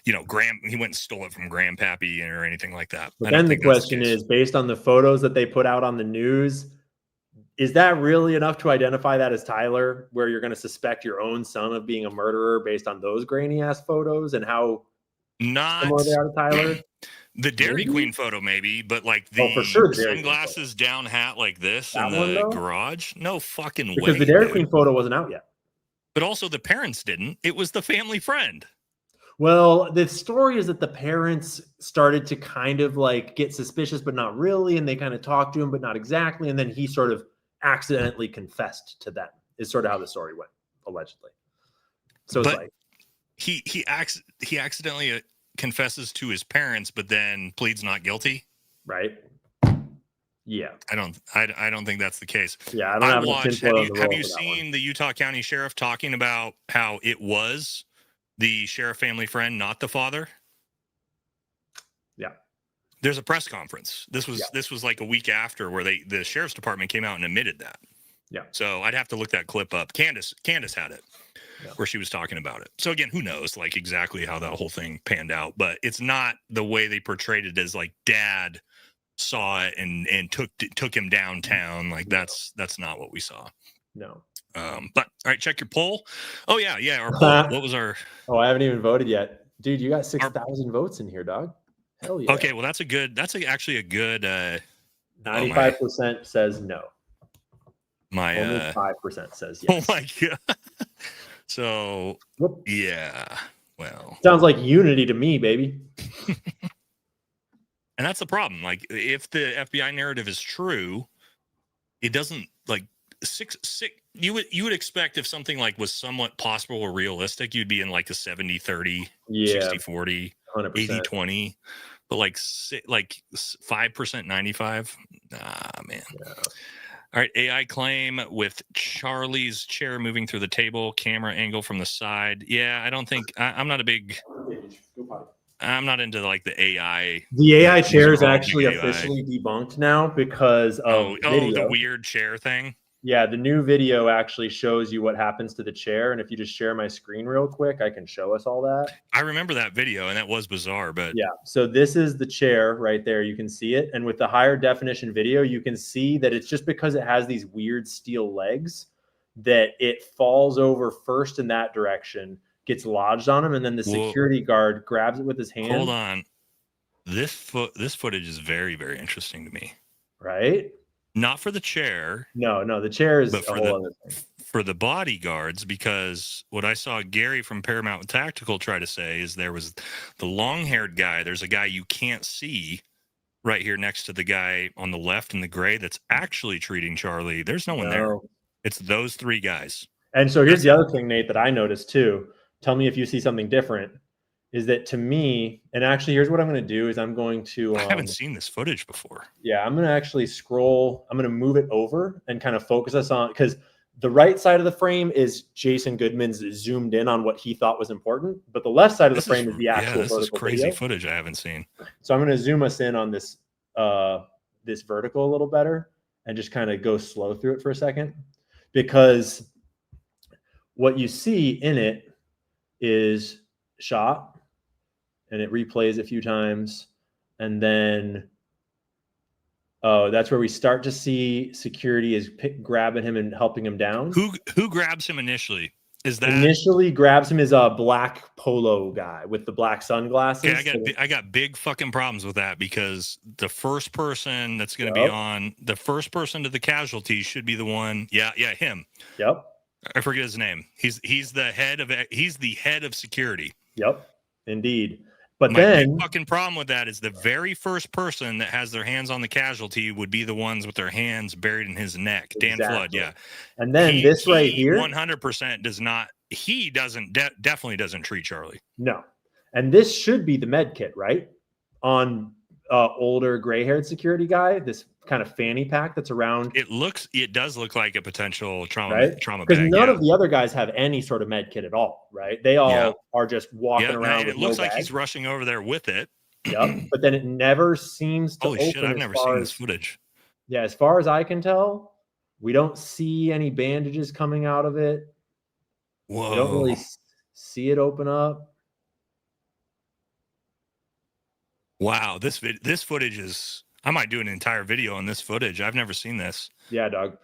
he went and stole it from Grandpappy or anything like that. But then the question is, based on the photos that they put out on the news, is that really enough to identify that as Tyler, where you're going to suspect your own son of being a murderer based on those grainy ass photos and how similar they are to Tyler? The Dairy Queen photo, maybe, but like for sure, the sunglasses down hat like this in the garage. No fucking way. Because the Dairy Queen photo wasn't out yet. But also the parents didn't. It was the family friend. Well, the story is that the parents started to kind of like get suspicious, but not really. And they kind of talked to him, but not exactly. And then he sort of accidentally confessed to them, is sort of how the story went, allegedly. So it's like he accidentally confesses to his parents, but then pleads not guilty. Right. Yeah. I don't think that's the case. Yeah. I don't have you seen the Utah County Sheriff talking about how it was the sheriff family friend, not the father? Yeah. There's a press conference. This was like a week after where the sheriff's department came out and admitted that. Yeah. So I'd have to look that clip up. Candace had it. Yeah. Where she was talking about it. So again, who knows like exactly how that whole thing panned out, but it's not the way they portrayed it as like Dad saw it and took him downtown. Like that's not what we saw. No. But all right, check your poll. Oh yeah. Our poll. What was our? Oh, I haven't even voted yet, dude. You got 6,000 votes in here, dog. Hell yeah. Okay, well that's actually a good. 95% says no. My only 5% says yes. Oh my god. So yeah, well, sounds like unity to me, baby. And that's the problem. Like, if the FBI narrative is true, it doesn't like six. You would expect if something like was somewhat possible or realistic, you'd be in like a 70-30, 60-40, 80-20. But like 5%, 95. Ah, man. Yeah. All right, AI claim with Charlie's chair moving through the table, camera angle from the side. Yeah, I don't think I'm not a big. I'm not into like the AI. The AI chair is actually officially debunked now because of the weird chair thing. Yeah, the new video actually shows you what happens to the chair, and if you just share my screen real quick, I can show us all that. I remember that video, and that was bizarre, but yeah. So this is the chair right there. You can see it, and with the higher definition video, you can see that it's just because it has these weird steel legs that it falls over first in that direction, gets lodged on him, and then the security guard grabs it with his hand. Hold on, this footage is very, very interesting to me. Right. Not for the chair. No, the chair is but for the bodyguards, because what I saw Gary from Paramount Tactical try to say is there was the long-haired guy. There's a guy you can't see right here next to the guy on the left in the gray that's actually treating Charlie. There's no one there. It's those three guys. And so here's the other thing, Nate, that I noticed too. Tell me if you see something different. Is that to me, and actually here's what I'm going to do is I'm going to... I haven't seen this footage before. Yeah, I'm going to actually scroll. I'm going to move it over and kind of focus us on... Because the right side of the frame is Jason Goodman's zoomed in on what he thought was important. But the left side of the frame is the actual vertical this is crazy video. Footage I haven't seen. So I'm going to zoom us in on this, this vertical a little better and just kind of go slow through it for a second. Because what you see in it is shot, and it replays a few times, and then Oh, that's where we start to see security is grabbing him and helping him down. Who grabs him initially? Is that initially grabs him is a black polo guy with the black sunglasses? Okay, I got big fucking problems with that because the first person that's going to be on the first person to the casualty should be the one. Yeah, him. Yep. I forget his name. He's the head of security. Yep, indeed. But my then big fucking problem with that is the very first person that has their hands on the casualty would be the ones with their hands buried in his neck. Exactly. Dan Flood, yeah. And then this right here, 100% does not. He definitely doesn't treat Charlie. No, and this should be the med kit, right? On older gray-haired security guy, this kind of fanny pack that's around. It does look like a potential trauma right? trauma because bag. none of the other guys have any sort of med kit at all, right? They all are just walking around. And it looks like he's rushing over there with it. Yep, but then it never seems to. Holy shit! I've never seen this footage. Yeah, as far as I can tell, we don't see any bandages coming out of it. Whoa! We don't really see it open up. Wow, this footage is. I might do an entire video on this footage. I've never seen this. Yeah, Doug.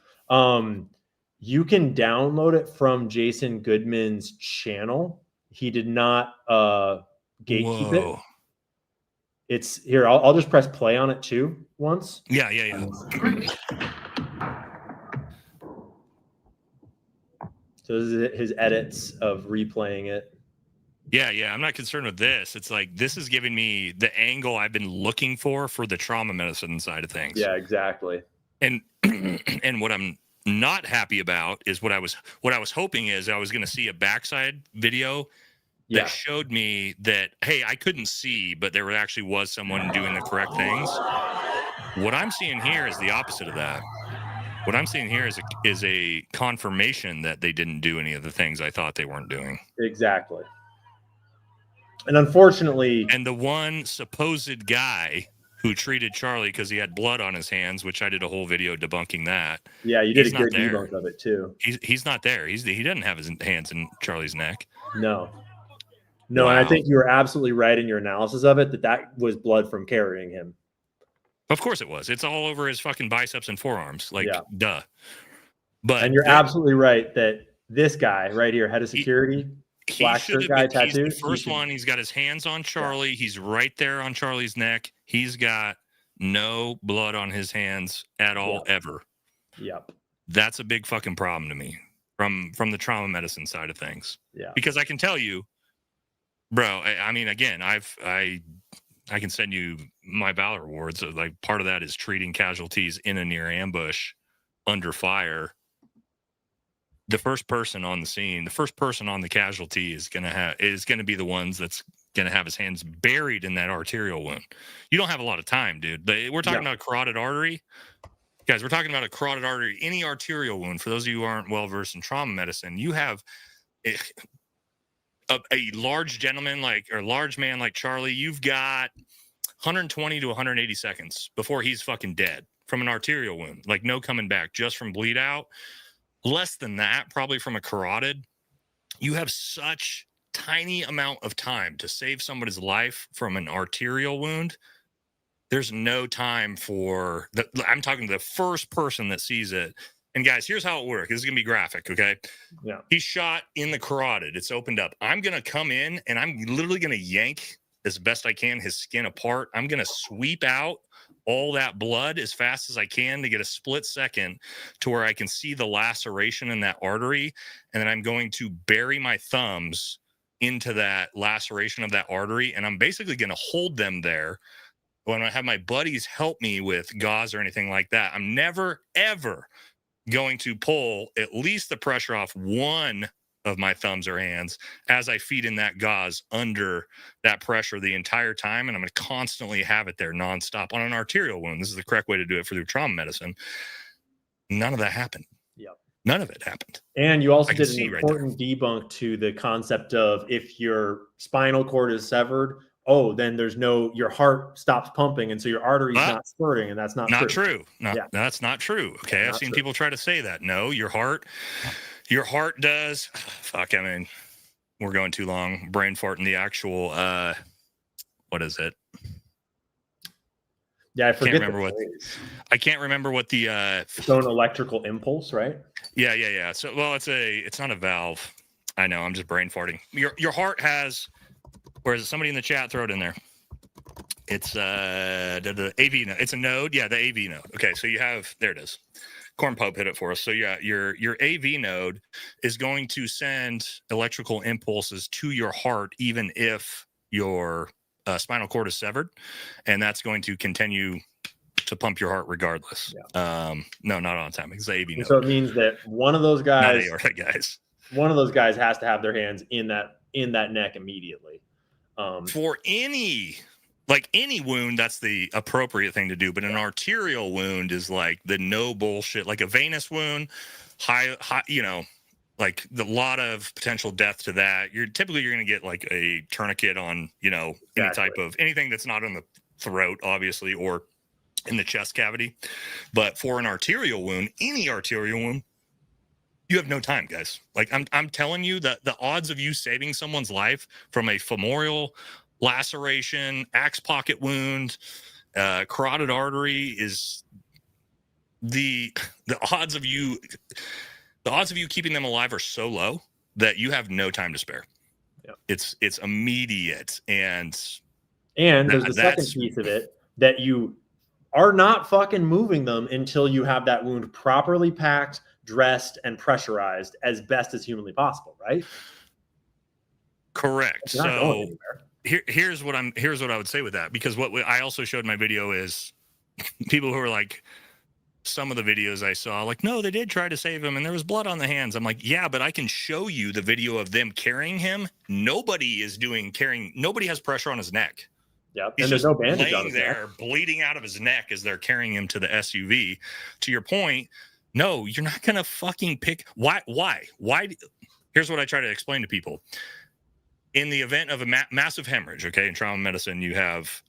You can download it from Jason Goodman's channel. He did not gatekeep it. It's here. I'll just press play on it too once. Yeah. So this is his edits of replaying it. Yeah. I'm not concerned with this. It's like this is giving me the angle I've been looking for the trauma medicine side of things. Yeah, exactly. And what I'm not happy about is what I was hoping is I was going to see a backside video that showed me that, hey, I couldn't see, but there actually was someone doing the correct things. What I'm seeing here is the opposite of that. What I'm seeing here is a confirmation that they didn't do any of the things I thought they weren't doing. Exactly. And unfortunately, and the one supposed guy who treated Charlie because he had blood on his hands, which I did a whole video debunking that. Yeah, you did a good debunk of it too. He's not there. He doesn't have his hands in Charlie's neck. No. Wow. And I think you were absolutely right in your analysis of it, that was blood from carrying him. Of course it was. It's all over his fucking biceps and forearms. Duh. And you're absolutely right that this guy right here, head of security, black shirt guy tattoo. He's the first one. He's got his hands on Charlie. Yeah. He's right there on Charlie's neck. He's got no blood on his hands at all, ever. Yep. That's a big fucking problem to me from the trauma medicine side of things. Yeah. Because I can tell you, bro, I mean, again, I can send you my Valor Awards. Like part of that is treating casualties in a near ambush under fire. The first person on the scene, the first person on the casualty is going to be the ones that's going to have his hands buried in that arterial wound. You don't have a lot of time, dude. We're talking about a carotid artery. Guys, we're talking about a carotid artery, any arterial wound. For those of you who aren't well-versed in trauma medicine, you have a large gentleman or large man like Charlie, you've got 120 to 180 seconds before he's fucking dead from an arterial wound. Like no coming back, just from bleed out. Less than that, probably from a carotid. You have such tiny amount of time to save somebody's life from an arterial wound. There's no time for I'm talking to the first person that sees it. And guys, here's how it works. This is going to be graphic, okay? Yeah. He's shot in the carotid. It's opened up. I'm going to come in and I'm literally going to yank as best I can his skin apart. I'm going to sweep out all that blood as fast as I can to get a split second to where I can see the laceration in that artery. And then I'm going to bury my thumbs into that laceration of that artery. And I'm basically going to hold them there. When I have my buddies help me with gauze or anything like that, I'm never, ever going to pull at least the pressure off one of my thumbs or hands as I feed in that gauze under that pressure the entire time. And I'm going to constantly have it there nonstop on an arterial wound. This is the correct way to do it for the trauma medicine. None of that happened. Yep. None of it happened. And you also did an important debunk to the concept of if your spinal cord is severed, then your heart stops pumping. And so your artery's not spurting. And that's not true. That's not true. Okay. I've seen people try to say that. No, your heart does. Fuck, I mean, we're going too long. Brain fart in the actual, what is it? Yeah, I forget. I can't remember what the its own electrical impulse, right? Yeah. So, well, it's not a valve. I know. I'm just brain farting. Your heart has. Or is it somebody in the chat? Throw it in there. It's the AV node. It's a node. Yeah, the AV node. Okay, so you have there it is. Corn Pope hit it for us. So yeah, your AV node is going to send electrical impulses to your heart, even if your spinal cord is severed, and that's going to continue to pump your heart regardless. Yeah. No, not on time. It's the AV node. So it means that one of those guys, not aorta guys, one of those guys has to have their hands in that neck immediately. For any wound, that's the appropriate thing to do. But an arterial wound is like the no bullshit, like a venous wound, high, like the lot of potential death to that. You're going to get like a tourniquet on, any type of anything that's not in the throat, obviously, or in the chest cavity. But for an arterial wound, any arterial wound, you have no time, guys. Like I'm telling you that the odds of you saving someone's life from a femoral laceration, axe pocket wound, carotid artery is the odds of you keeping them alive are so low that you have no time to spare. Yeah. It's immediate, and there's the second piece of it that you are not fucking moving them until you have that wound properly packed, dressed, and pressurized as best as humanly possible, right? Correct. So here's what I would say with that, because what I also showed in my video is people who are like, some of the videos I saw, like, no, they did try to save him and there was blood on the hands. I'm like, yeah, but I can show you the video of them carrying him. Nobody has pressure on his neck. Yeah, he's just no bandage laying there, bleeding out of his neck as they're carrying him to the SUV. To your point, no, you're not gonna fucking pick. Why? Here's what I try to explain to people. In the event of a massive hemorrhage, okay, in trauma medicine, you have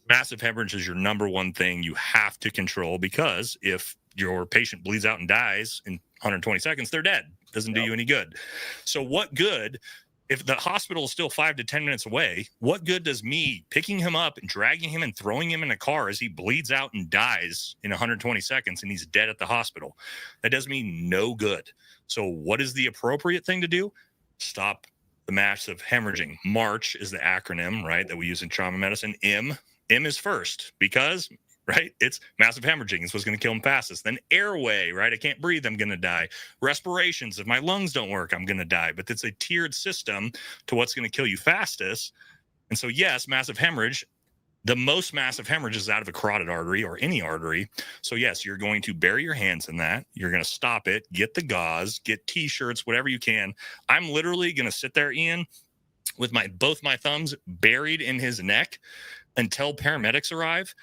massive hemorrhage is your number one thing you have to control, because if your patient bleeds out and dies in 120 seconds, they're dead. Doesn't do you any good. So what good? If the hospital is still 5 to 10 minutes away, what good does me picking him up and dragging him and throwing him in a car as he bleeds out and dies in 120 seconds and he's dead at the hospital? That does me no good. So what is the appropriate thing to do? Stop the massive hemorrhaging. MARCH is the acronym, right, that we use in trauma medicine. M is first, because, right, it's massive hemorrhaging is what's going to kill him fastest. Then airway, right, I can't breathe, I'm going to die. Respirations, if my lungs don't work, I'm going to die. But it's a tiered system to what's going to kill you fastest. And so, yes, massive hemorrhage, the most massive hemorrhage is out of a carotid artery or any artery. So, yes, you're going to bury your hands in that. You're going to stop it, get the gauze, get T-shirts, whatever you can. I'm literally going to sit there, Ian, with both my thumbs buried in his neck until paramedics arrive.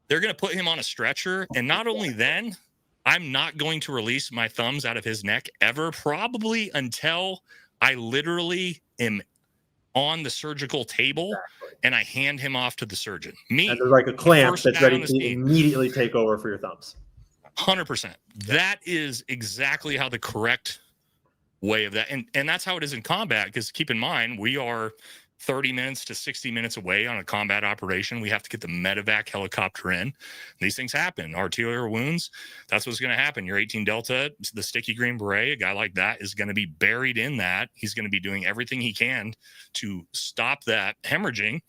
They're going to put him on a stretcher. And not only then, I'm not going to release my thumbs out of his neck ever, probably until I literally am on the surgical table and I hand him off to the surgeon. And there's like a clamp that's ready to immediately take over for your thumbs. 100%. That is exactly how the correct way of that. And that's how it is in combat, because keep in mind, we are 30 minutes to 60 minutes away on a combat operation. We have to get the medevac helicopter in. These things happen. Arterial wounds, that's what's going to happen. Your 18 Delta, the sticky green beret, a guy like that is going to be buried in that. He's going to be doing everything he can to stop that hemorrhaging.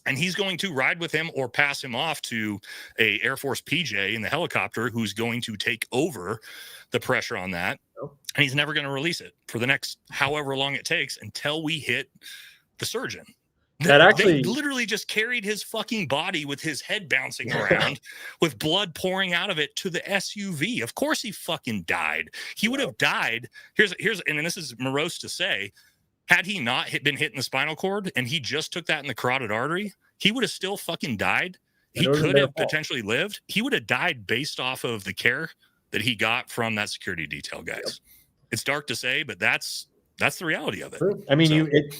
And he's going to ride with him or pass him off to a Air Force PJ in the helicopter who's going to take over the pressure on that. And he's never going to release it for the next however long it takes until we hit the surgeon. They literally just carried his fucking body with his head bouncing around with blood pouring out of it to the SUV. Of course he fucking died. He would have died. Here's and this is morose to say, had he not been hit in the spinal cord and he just took that in the carotid artery, he would have still fucking died. He could have potentially lived. He would have died based off of the care that he got from that security detail, guys. Yep. It's dark to say, but that's the reality of it. True. I mean,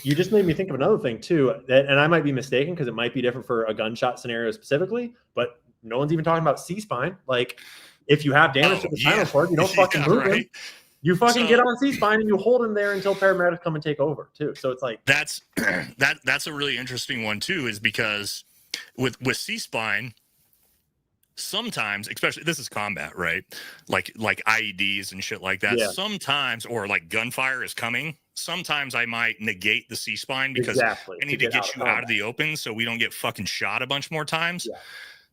you just made me think of another thing too, and I might be mistaken because it might be different for a gunshot scenario specifically, but no one's even talking about C-spine. Like, if you have damage to the spinal cord, you don't fucking move him. You fucking get on C-spine and you hold him there until paramedics come and take over too. So it's like that's a really interesting one too, is because with C-spine, sometimes, especially this is combat, right? Like IEDs and shit like that. Yeah. Sometimes, or like gunfire is coming. Sometimes I might negate the C-spine because I need to get you out of the open so we don't get fucking shot a bunch more times. Yeah.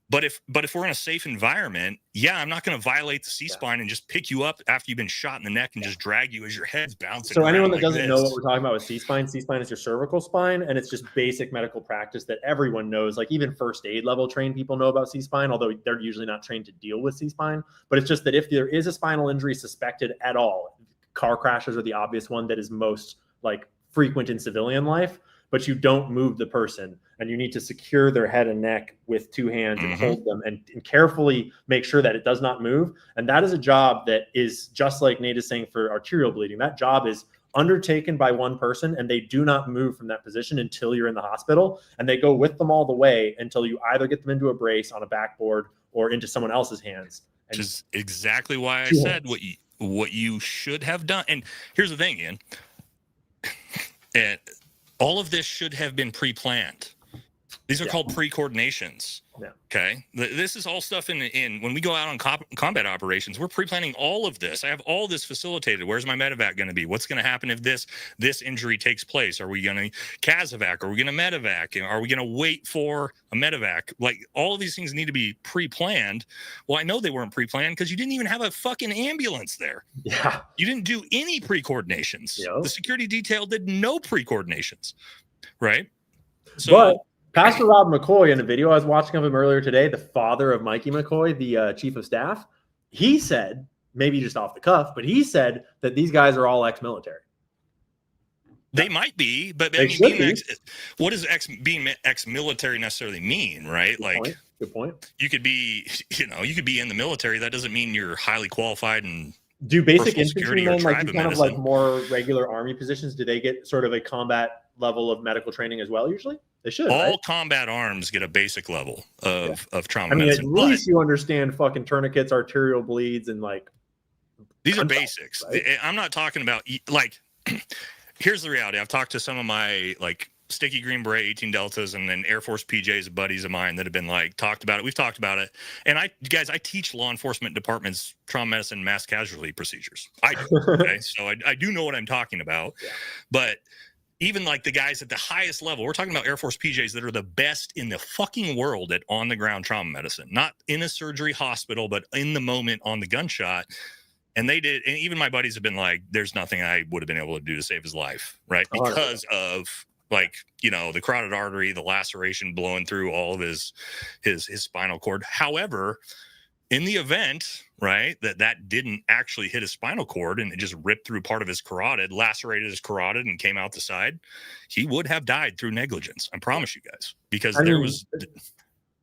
But if we're in a safe environment, yeah, I'm not going to violate the C-spine and just pick you up after you've been shot in the neck and just drag you as your head's bouncing. So anyone that doesn't know what we're talking about with C-spine is your cervical spine, and it's just basic medical practice that everyone knows. Like even first aid level trained people know about C-spine, although they're usually not trained to deal with C-spine. But it's just that if there is a spinal injury suspected at all, car crashes are the obvious one that is most like frequent in civilian life, but you don't move the person and you need to secure their head and neck with two hands and hold them and carefully make sure that it does not move. And that is a job that is just like Nate is saying for arterial bleeding. That job is undertaken by one person and they do not move from that position until you're in the hospital, and they go with them all the way until you either get them into a brace on a backboard or into someone else's hands. Which is exactly why I said what you should have done. And here's the thing, Ian. And all of this should have been pre-planned. These are called pre-coordinations. Yeah. Okay. This is all stuff in when we go out on combat operations, we're pre-planning all of this. I have all this facilitated. Where's my medevac going to be? What's going to happen if this injury takes place? Are we going to casevac? Are we going to medevac? Are we going to wait for a medevac? Like all of these things need to be pre-planned. Well, I know they weren't pre-planned because you didn't even have a fucking ambulance there. Yeah. You didn't do any pre-coordinations. Yep. The security detail did no pre-coordinations. Right. So, but Pastor Rob McCoy, in a video I was watching of him earlier today, the father of Mikey McCoy, the chief of staff, he said, maybe just off the cuff, but he said that these guys are all ex-military. They might be, but I mean, what does being ex-military necessarily mean, right? Good point. You could be, you could be in the military. That doesn't mean you're highly qualified and do basic infantry men like kind of like more regular army positions? Do they get sort of a combat level of medical training as well? Usually they should. All combat arms get a basic level of trauma. I mean, medicine, at least you understand fucking tourniquets, arterial bleeds, and like these are basics. Right? I'm not talking about like. Here's the reality. I've talked to some of my like Sticky Green Beret 18 Deltas and then Air Force PJs, buddies of mine that have been like talked about it. We've talked about it. And I teach law enforcement departments trauma medicine mass casualty procedures. I do. Okay. So I do know what I'm talking about. Yeah. But even like the guys at the highest level, we're talking about Air Force PJs that are the best in the fucking world at on the ground trauma medicine, not in a surgery hospital, but in the moment on the gunshot. And they did. And even my buddies have been like, there's nothing I would have been able to do to save his life. Right. Because of like, the carotid artery, the laceration blowing through all of his spinal cord. However, in the event, right, that didn't actually hit his spinal cord and it just ripped through part of his carotid, lacerated his carotid and came out the side, he would have died through negligence. I promise you guys, because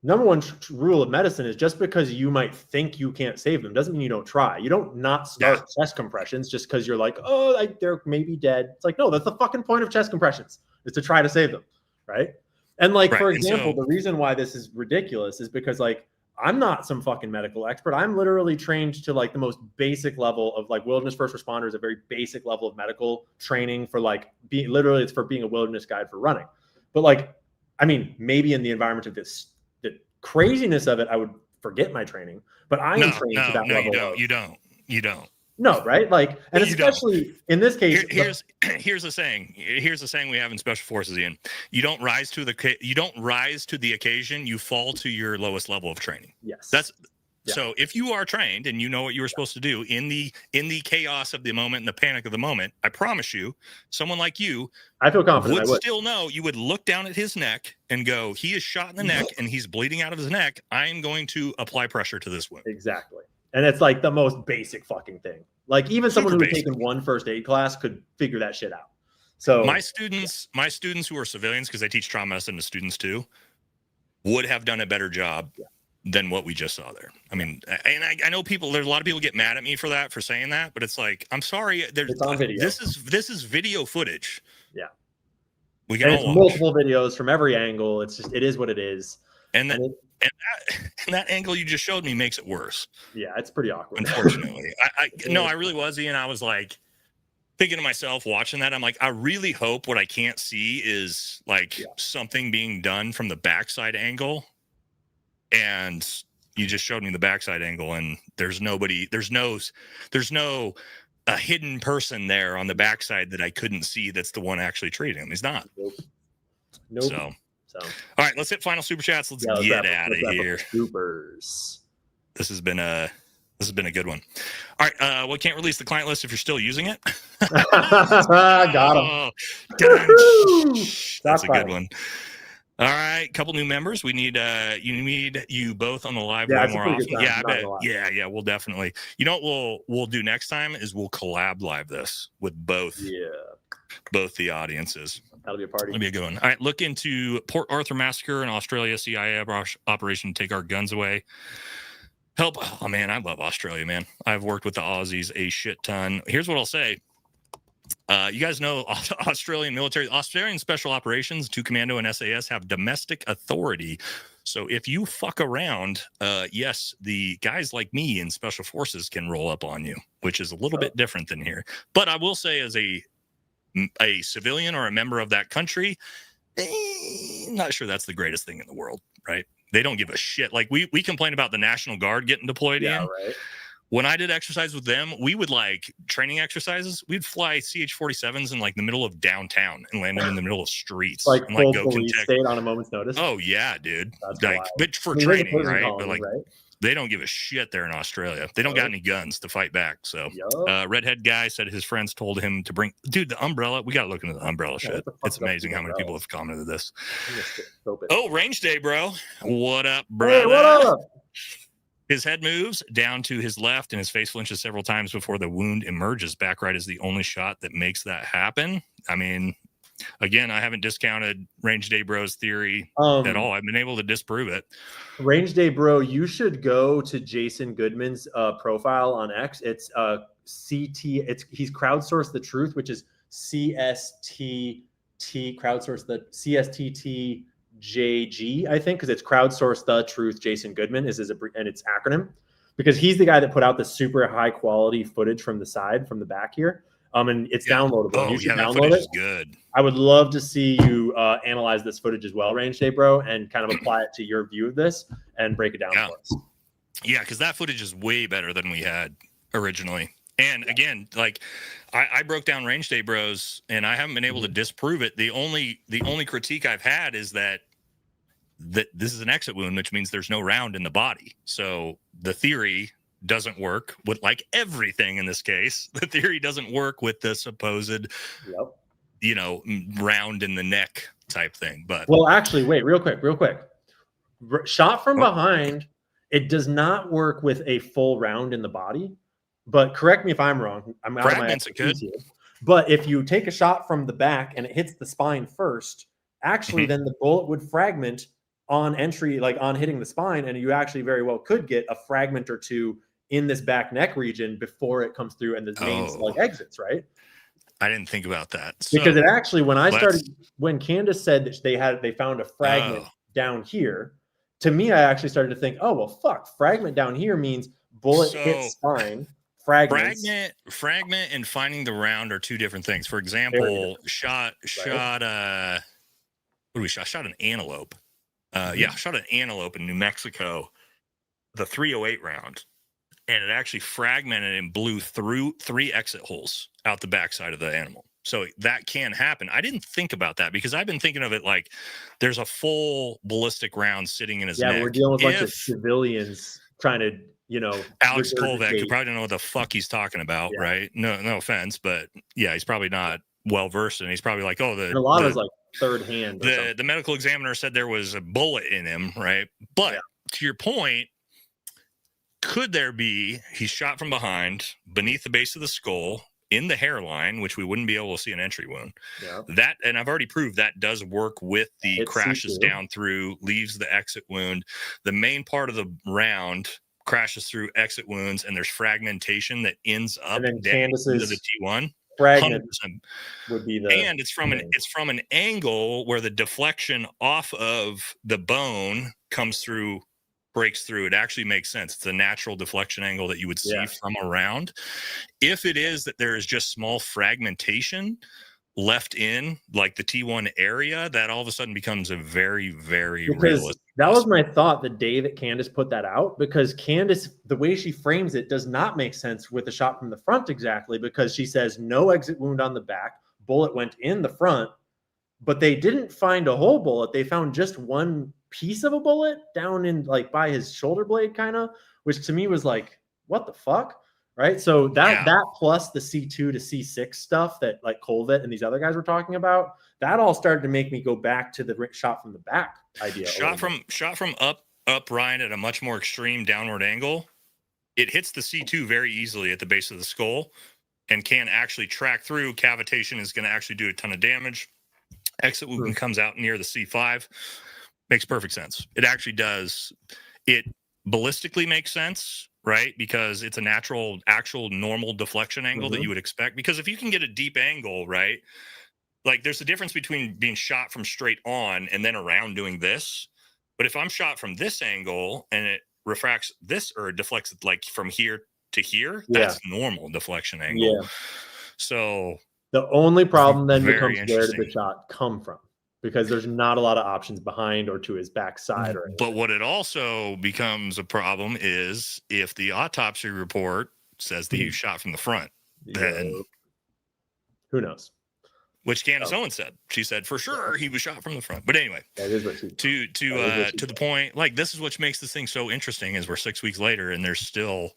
number one rule of medicine is just because you might think you can't save them doesn't mean you don't try. You don't not start chest compressions just because you're like, oh, they're maybe dead. It's like, no, that's the fucking point of chest compressions is to try to save them, right? And like, for example, the reason why this is ridiculous is because like, I'm not some fucking medical expert. I'm literally trained to like the most basic level of like wilderness first responders, a very basic level of medical training for like literally it's for being a wilderness guide for running. But like, I mean, maybe in the environment of this, the craziness of it, I would forget my training, but I am trained to that level. You don't. No, right? Like, and especially in this case, here's the saying. Here's the saying we have in Special Forces, Ian. You don't rise to the occasion. You fall to your lowest level of training. Yes. So if you are trained and you know what you were supposed to do in the chaos of the moment and the panic of the moment, I promise you, someone like you, I feel confident would still know. You would look down at his neck and go, he is shot in the neck and he's bleeding out of his neck. I am going to apply pressure to this wound. Exactly. And it's like the most basic fucking thing. Like even someone who had taken one first aid class could figure that shit out. So my students who are civilians, because I teach trauma medicine to students too, would have done a better job than what we just saw there. I mean, and I know there's a lot of people get mad at me for saying that, but it's like, I'm sorry. It's on video. This is video footage. Yeah. We can it's multiple videos from every angle. It's just, it is what it is. And that angle you just showed me makes it worse. Yeah, it's pretty awkward. Unfortunately, I really was, Ian. I was like thinking to myself, watching that, I'm like, I really hope what I can't see is like something being done from the backside angle, and You just showed me the backside angle, and there's no a hidden person there on the backside that I couldn't see. That's the one actually treating him. He's not. Nope. So, all right, let's hit final super chats. Let's get out of here. Supers. This has been a good one. All right, well, can't release the client list if you're still using it. Got him. That's a good one. All right, couple new members. We need you both on the live way more often. Yeah, I bet. Yeah, we'll definitely. You know what we'll do next time is we'll collab live this with both the audiences. That'll be a party. That'll be a good one. All right, look into Port Arthur massacre in Australia. CIA operation take our guns away. Help. Oh man, I love Australia, man. I've worked with the Aussies a shit ton. Here's what I'll say. You guys know Australian military, Australian special operations, 2 Commando and SAS have domestic authority. So if you fuck around, yes, the guys like me in special forces can roll up on you, which is a little bit different than here. But I will say, as a civilian or a member of that country, not sure that's the greatest thing in the world, right? They don't give a shit. Like we complain about the National Guard getting deployed in. Right. When I did exercise with them, we would like training exercises. We'd fly CH-47s in like the middle of downtown and land them in the middle of streets. Like and, full police state on a moment's notice. Oh yeah, dude. That's like, wild. but for training, right? But like, they don't give a shit there in Australia. They don't got any guns to fight back. So, redhead guy said his friends told him to bring, dude, the umbrella. We got to look into the umbrella shit. It's amazing how many people have commented this. Oh, range day, bro. What up, brother? Hey, what up? His head moves down to his left and his face flinches several times before the wound emerges. Back right is the only shot that makes that happen. I mean, again, I haven't discounted Range Day Bro's theory at all. I've been able to disprove it. Range Day Bro, you should go to Jason Goodman's profile on X. It's he's crowdsourced the truth, which is CSTT, crowdsourced the CSTT. JG, I think, because it's crowdsourced the truth. Jason Goodman and its acronym, because he's the guy that put out the super high quality footage from the back here. And it's downloadable. Oh, you should that download footage it. Is good. I would love to see you analyze this footage as well, Range Day Bro, and kind of apply it to your view of this and break it down for us. Yeah, because that footage is way better than we had originally. And again, like I broke down Range Day Bros, and I haven't been able to disprove it. The only critique I've had is that this is an exit wound, which means there's no round in the body. So the theory doesn't work with, like everything in this case. The theory doesn't work with the supposed, round in the neck type thing. But well, actually, wait, real quick. Shot from behind, it does not work with a full round in the body. But correct me if I'm wrong. I'm out of my expertise here. But if you take a shot from the back and it hits the spine first, actually, then the bullet would fragment on entry, like on hitting the spine, and you actually very well could get a fragment or two in this back neck region before it comes through and the main slug exits, right? I didn't think about that. Because it actually, when Candace said that they found a fragment down here, to me, I actually started to think, oh, well, fuck, fragment down here means bullet hits spine. Fragment and finding the round are two different things. For example, shot an antelope. Shot an antelope in New Mexico, the 308 round, and it actually fragmented and blew through 3 exit holes out the backside of the animal. So that can happen. I didn't think about that because I've been thinking of it like there's a full ballistic round sitting in his neck. Yeah, we're dealing with a bunch of civilians trying to, Alex Kolvek, who probably don't know what the fuck he's talking about, right? No offense, but yeah, he's probably not well versed, and he's probably like, a lot of like third hand. The medical examiner said there was a bullet in him, right? But to your point, could there be he's shot from behind, beneath the base of the skull, in the hairline, which we wouldn't be able to see an entry wound. Yeah. That, and I've already proved that does work with the crashes down through, leaves the exit wound. The main part of the round crashes through exit wounds, and there's fragmentation that ends up into the T1. Fragment would be and it's from an angle where the deflection off of the bone comes through, breaks through. It actually makes sense. It's a natural deflection angle that you would see from around. If it is that there is just small fragmentation, left in, like the T1 area, that all of a sudden becomes a very, very realistic. That was my thought the day that Candace put that out, because Candace, the way she frames it does not make sense with the shot from the front exactly, because she says no exit wound on the back, bullet went in the front, but they didn't find a whole bullet. They found just one piece of a bullet down in like by his shoulder blade kind of, which to me was like, what the fuck? Right. So that plus the C2 to C6 stuff that like Colvett and these other guys were talking about, that all started to make me go back to the shot from the back idea. Shot from up Ryan at a much more extreme downward angle. It hits the C2 very easily at the base of the skull and can actually track through. Cavitation is going to actually do a ton of damage. Exit wound comes out near the C5. Makes perfect sense. It actually does. It ballistically makes sense, right? Because it's a natural, actual normal deflection angle that you would expect. Because if you can get a deep angle, right? Like there's a difference between being shot from straight on and then around doing this. But if I'm shot from this angle and it refracts this or deflects like from here to here, that's normal deflection angle. Yeah. So the only problem then becomes where did the shot come from? Because there's not a lot of options behind or to his backside or anything. But what it also becomes a problem is if the autopsy report says that he was shot from the front, then who knows? Which Candace Owens said. She said for sure he was shot from the front. But anyway, that is what she to the point, like this is what makes this thing so interesting is we're 6 weeks later and there's still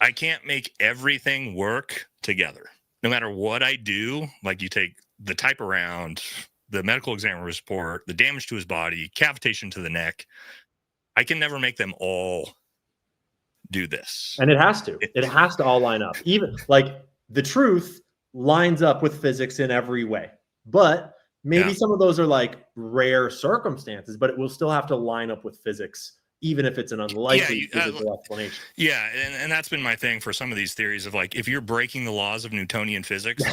I can't make everything work together. No matter what I do, like you take the type around, the medical examiner's report, the damage to his body, cavitation to the neck, I can never make them all do this. And it has to all line up. Even like the truth lines up with physics in every way. But maybe some of those are like rare circumstances, but it will still have to line up with physics, even if it's an unlikely physical explanation. Yeah, and that's been my thing for some of these theories of like, if you're breaking the laws of Newtonian physics,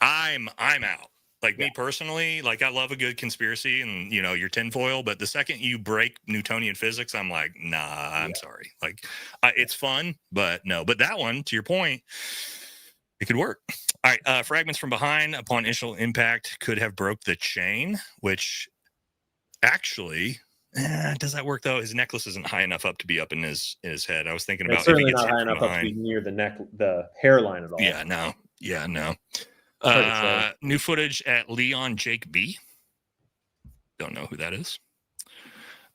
I'm out. Like me personally, like I love a good conspiracy and, you know, your tinfoil, but the second you break Newtonian physics, I'm like, nah, I'm sorry. Like it's fun, but no. But that one, to your point, it could work. All right, fragments from behind upon initial impact could have broke the chain, which actually... does that work though? His necklace isn't high enough up to be up in his head. I was thinking about certainly not high enough up to be near the neck, the hairline at all. Yeah, no. New footage at Leon Jake B. Don't know who that is.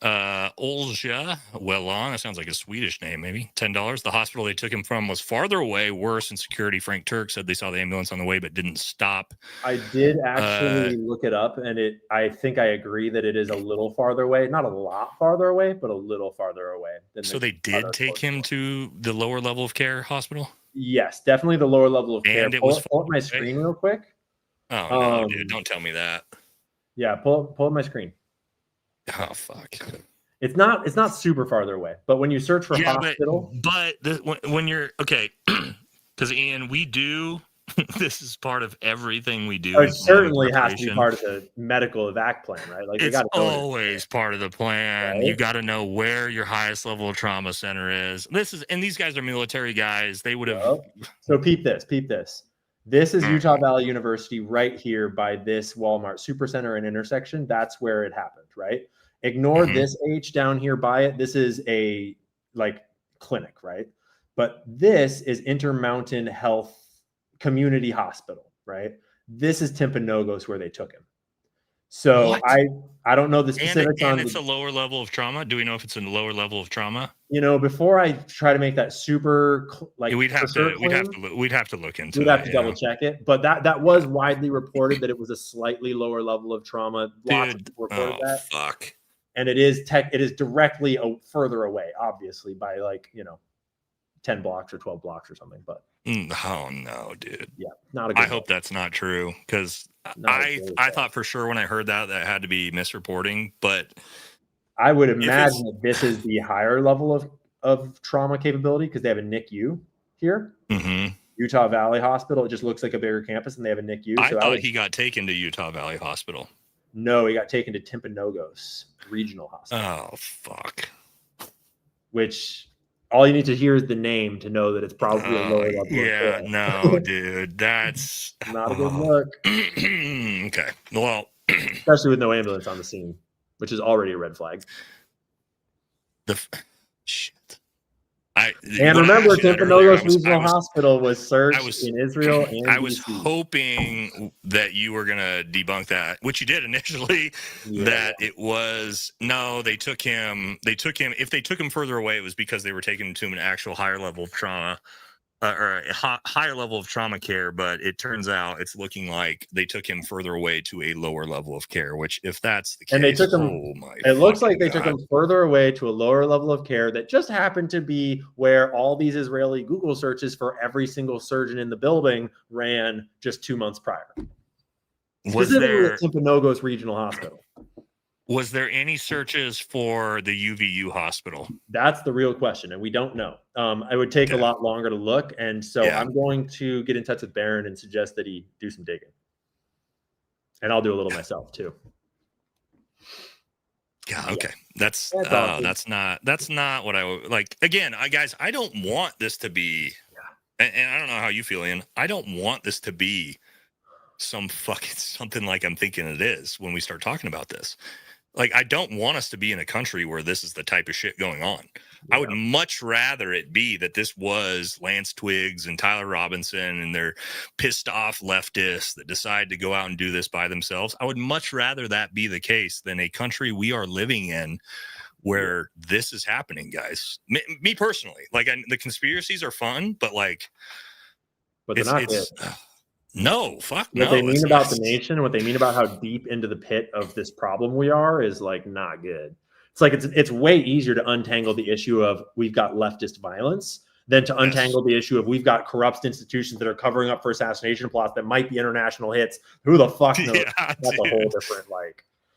Olja Wellon, that sounds like a Swedish name, maybe. $10. The hospital they took him from was farther away, worse, and security Frank Turk said they saw the ambulance on the way but didn't stop. I did actually look it up, and I think I agree that it is a little farther away. Not a lot farther away, but a little farther away. So they did take him to the lower level of care hospital? Yes, definitely the lower level of care. And it was pull up my screen real quick. Oh, no, dude, don't tell me that. Yeah, pull up my screen. Oh, fuck. It's not super farther away, but when you search for hospital, but when you're okay, because Ian, we do this is part of everything we do. It certainly has to be part of the medical evac plan, right? Like it's always part of the plan. Right? You got to know where your highest level of trauma center is. And these guys are military guys. They would have. So peep this. This is Utah Valley University right here by this Walmart Supercenter and intersection. That's where it happened, right? Ignore this H down here by it. This is a like clinic, right? But this is Intermountain Health Community Hospital, right? This is Timpanogos where they took him. So what? I don't know the specifics and it's a lower level of trauma. Do we know if it's a lower level of trauma? You know, before I try to make that super like we'd have to look into we'd have to double check it. But that was widely reported that it was a slightly lower level of trauma. Lots of people reported that. Fuck. And it is directly further away, obviously, by 10 blocks or 12 blocks or something. But oh no, dude. Yeah, not a good I hope that's not true because I thought for sure when I heard that had to be misreporting, but I would imagine that this is the higher level of trauma capability because they have a NICU here. Mm-hmm. Utah Valley Hospital. It just looks like a bigger campus and they have a NICU. I thought he got taken to Utah Valley Hospital. No, he got taken to Timpanogos Regional Hospital. Oh, fuck. Which All you need to hear is the name to know that it's probably a lower level. Yeah, no, dude, that's not a good look. Okay, well, especially with no ambulance on the scene, which is already a red flag. Shit. And remember, Timpanogos Regional Hospital was searched in Israel and I was hoping that you were going to debunk that, which you did initially, that it was, no, they took him, if they took him further away, it was because they were taking him to an actual higher level of trauma, or a higher level of trauma care, but it turns out it's looking like they took him further away to a lower level of care, which if that's the case, and they took him, it looks like they took him further away to a lower level of care that just happened to be where all these Israeli Google searches for every single surgeon in the building ran just 2 months prior. Specifically at Timpanogos Regional Hospital. Was there any searches for the UVU hospital? That's the real question, and we don't know. It would take a lot longer to look, and so I'm going to get in touch with Barron and suggest that he do some digging. And I'll do a little myself too. Yeah, okay. That's not what I would like. Again, guys, I don't want this to be, and I don't know how you feel, Ian. I don't want this to be something like I'm thinking it is when we start talking about this. Like, I don't want us to be in a country where this is the type of shit going on. Yeah. I would much rather it be that this was Lance Twiggs and Tyler Robinson and they're pissed off leftists that decide to go out and do this by themselves. I would much rather that be the case than a country we are living in where this is happening, guys. Me personally, like, the conspiracies are fun, but they're not good. No, fuck no. What they mean about the nation, what they mean about how deep into the pit of this problem we are is like not good. It's like it's way easier to untangle the issue of we've got leftist violence than to untangle the issue of we've got corrupt institutions that are covering up for assassination plots that might be international hits. Who the fuck knows? That's a whole different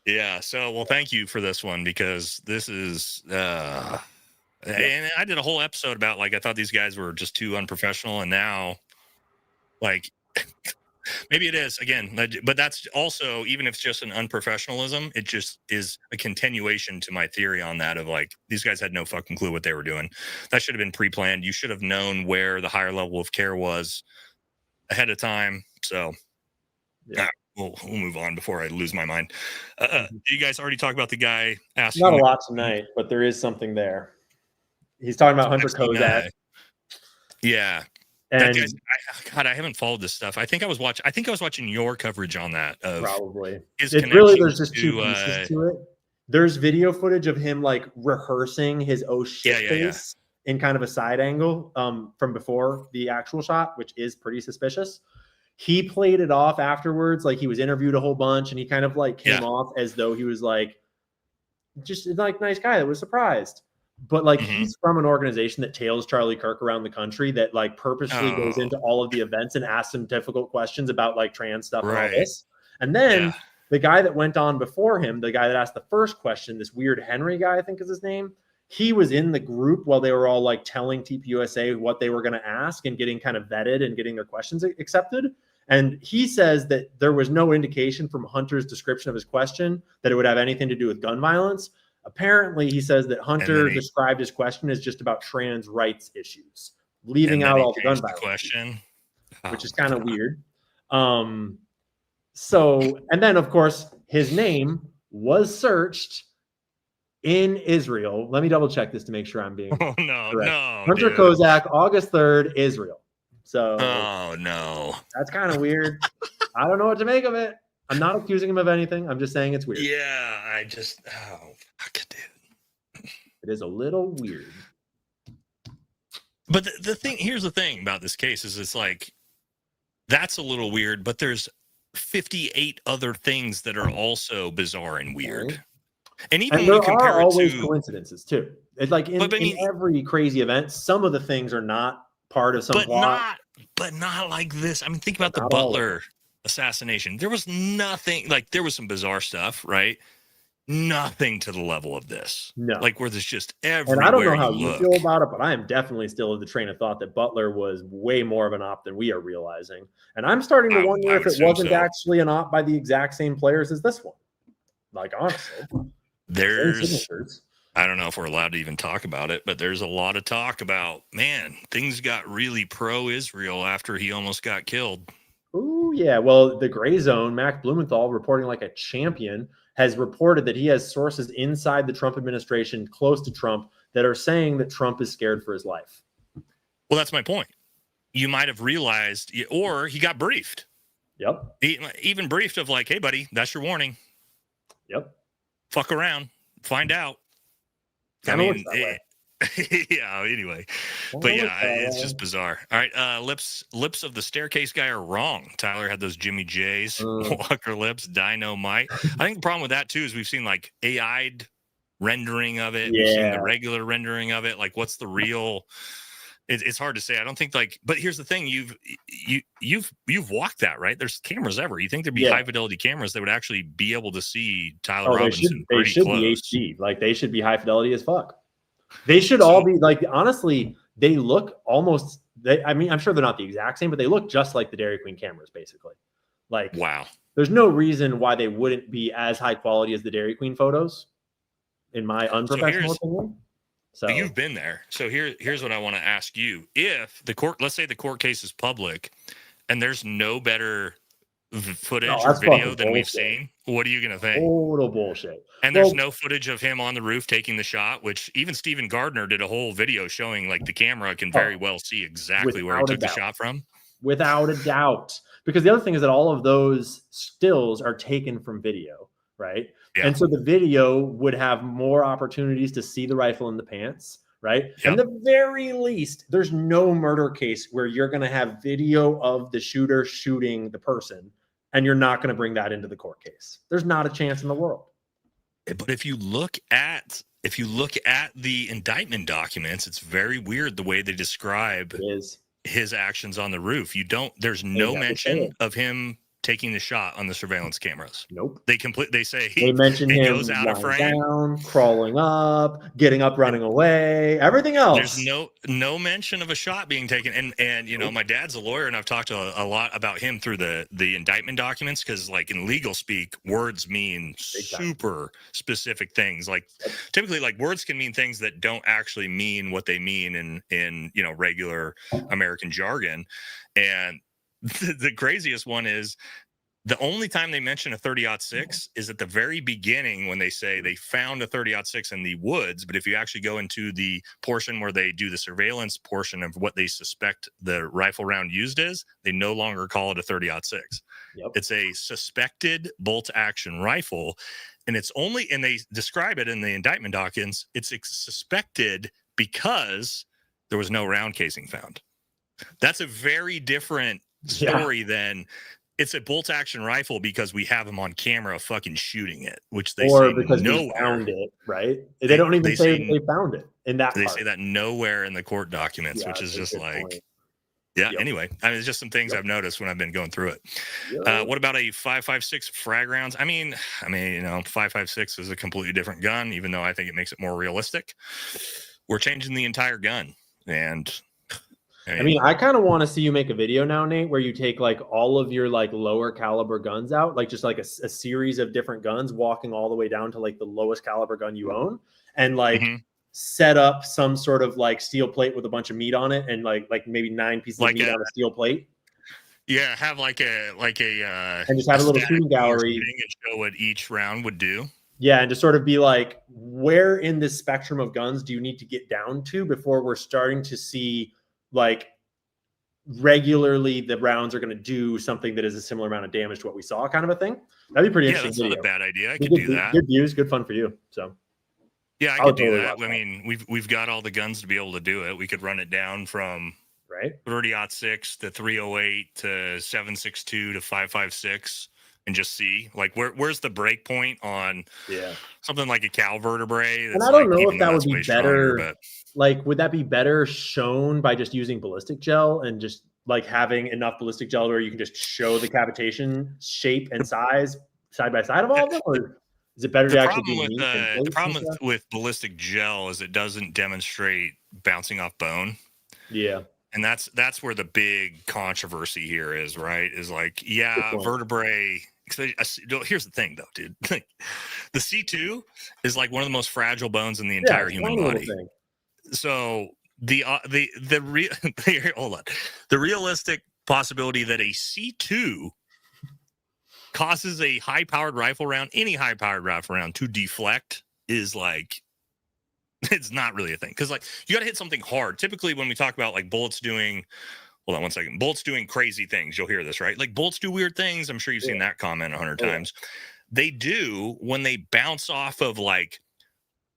Yeah. So, well, thank you for this one because this is and I did a whole episode about I thought these guys were just too unprofessional, and now maybe it is again, but that's also, even if it's just an unprofessionalism, it just is a continuation to my theory on that of these guys had no fucking clue what they were doing. That should have been pre-planned. You should have known where the higher level of care was ahead of time. So we'll move on before I lose my mind. You guys already talked about the guy asking. Not a lot tonight, but there is something there. He's talking about Hunter Kozak. Yeah. And God, I haven't followed this stuff. I think I was watching your coverage on that. Probably. It's really, there's just two pieces to it. There's video footage of him rehearsing his oh shit face in kind of a side angle from before the actual shot, which is pretty suspicious. He played it off afterwards, like he was interviewed a whole bunch, and he kind of came off as though he was just nice guy that was surprised. But he's from an organization that tails Charlie Kirk around the country that purposely goes into all of the events and asks him difficult questions about trans stuff and all this. And then the guy that went on before him, the guy that asked the first question, this weird Henry guy, I think is his name. He was in the group while they were all telling TPUSA what they were going to ask and getting kind of vetted and getting their questions accepted. And he says that there was no indication from Hunter's description of his question that it would have anything to do with gun violence. Apparently, he says that Hunter described his question as just about trans rights issues, leaving out all the gun violence question, which is kind of weird. So, and then of course, his name was searched in Israel. Let me double check this to make sure I'm being correct. Hunter Kozak, August 3rd, Israel. So, that's kind of weird. I don't know what to make of it. I'm not accusing him of anything. I'm just saying it's weird. Yeah, fuck, dude. It is a little weird. But here's the thing about this case is it's that's a little weird, but there's 58 other things that are also bizarre and weird. Right. And even when you compare it always coincidences too. It's in every crazy event, some of the things are not part of some plot. But not like this. I mean, think about the Butler assassination. There was nothing, there was some bizarre stuff, right? Nothing to the level of this. No. Where there's just everywhere. And I don't know how you feel about it, but I am definitely still of the train of thought that Butler was way more of an op than we are realizing. And I'm starting to wonder if it wasn't actually an op by the exact same players as this one. Honestly. There's I don't know if we're allowed to even talk about it, but there's a lot of talk about, man, things got really pro-Israel after he almost got killed. Oh, yeah. Well, the Gray Zone, Mac Blumenthal, reporting like a champion, has reported that he has sources inside the Trump administration close to Trump that are saying that Trump is scared for his life. Well, that's my point. You might have realized, or he got briefed. Yep. Even briefed of like, hey, buddy, that's your warning. Yep. Fuck around. Find out. Kinda looks that way. Yeah, anyway. But yeah, it's just bizarre. All right, lips of the staircase guy are wrong. Tyler had those Jimmy J's, Walker lips, Dynamite. I think the problem with that too is we've seen like AI'd rendering of it. We've seen the regular rendering of it. Like, what's the real? It's hard to say. I don't think like. But here's the thing: you've walked that, right? There's cameras ever. You think there'd be high fidelity cameras that would actually be able to see Tyler Robinson? They should be HD. Like, they should be high fidelity as fuck. They should all be like, honestly, they look almost, I mean, I'm sure they're not the exact same, but they look just like the Dairy Queen cameras, basically. Like, wow. There's no reason why they wouldn't be as high quality as the Dairy Queen photos, in my unprofessional opinion. So you've been there. So here's what I want to ask you. If the court, let's say the court case is public and there's no better footage or video than we've seen, what are you going to think? Total bullshit. And there's no footage of him on the roof taking the shot, which even Stephen Gardner did a whole video showing like the camera can very well see exactly where he took the shot from. Without a doubt. Because the other thing is that all of those stills are taken from video, right? Yeah. And so the video would have more opportunities to see the rifle in the pants, right? Yep. And the very least, there's no murder case where you're going to have video of the shooter shooting the person and you're not going to bring that into the court case. There's not a chance in the world. But if you look at the indictment documents, it's very weird the way they describe his actions on the roof. There's no mention of him taking the shot on the surveillance cameras. Nope. They say they mention him goes out of frame, down, crawling up, getting up, running away, everything else. There's no mention of a shot being taken. And you know, my dad's a lawyer and I've talked a lot about him through the indictment documents, because like in legal speak, words mean super specific things. Like typically like words can mean things that don't actually mean what they mean in you know, regular American jargon. And the craziest one is the only time they mention a 30-06 is at the very beginning when they say they found a 30-06 in the woods. But if you actually go into the portion where they do the surveillance portion of what they suspect the rifle round used is, they no longer call it a 30-06. Yep. It's a suspected bolt action rifle. And and they describe it in the indictment documents, it's suspected because there was no round casing found. That's a very different story than it's a bolt action rifle because we have him on camera fucking shooting it, which they say because nowhere. We found it, right? They don't even say they found it in that. They say that nowhere in the court documents, which is just like, Anyway, I mean, it's just some things I've noticed when I've been going through it. What about a 5.56 frag rounds? I mean, you know, 5.56 is a completely different gun, even though I think it makes it more realistic. We're changing the entire gun, and I mean, I kind of want to see you make a video now, Nate, where you take like all of your like lower caliber guns out, like just like a series of different guns, walking all the way down to like the lowest caliber gun you own, and like set up some sort of like steel plate with a bunch of meat on it, and like maybe 9 pieces of meat on a steel plate. Yeah, have like a and just have a little shooting gallery and show what each round would do. Yeah, and to sort of be like, where in this spectrum of guns do you need to get down to before we're starting to see like regularly the rounds are going to do something that is a similar amount of damage to what we saw, kind of a thing. That'd be pretty interesting. That's not a bad idea. I could do that. Good views, good fun for you. So yeah, I could do that. I mean, we've got all the guns to be able to do it. We could run it down from 30-06 to 308 to 7.62 to 5.56 and just see like where's the break point on something like a cow vertebrae. And I don't know if that would be better. Like, would that be better shown by just using ballistic gel and just like having enough ballistic gel where you can just show the cavitation shape and size side by side of all of them? Or is it better to actually do the problem with ballistic gel is it doesn't demonstrate bouncing off bone. Yeah. And that's where the big controversy here is, right? Is like, vertebrae Here's the thing, though, dude. The C2 is like one of the most fragile bones in the entire human body. So hold on. The realistic possibility that a C2 causes a high-powered rifle round, any high-powered rifle round, to deflect is like, it's not really a thing. Because like you got to hit something hard. Typically, when we talk about like bullets doing, hold on one second, bullets doing crazy things, you'll hear this, right? Like bullets do weird things. I'm sure you've seen that comment 100 times. They do when they bounce off of like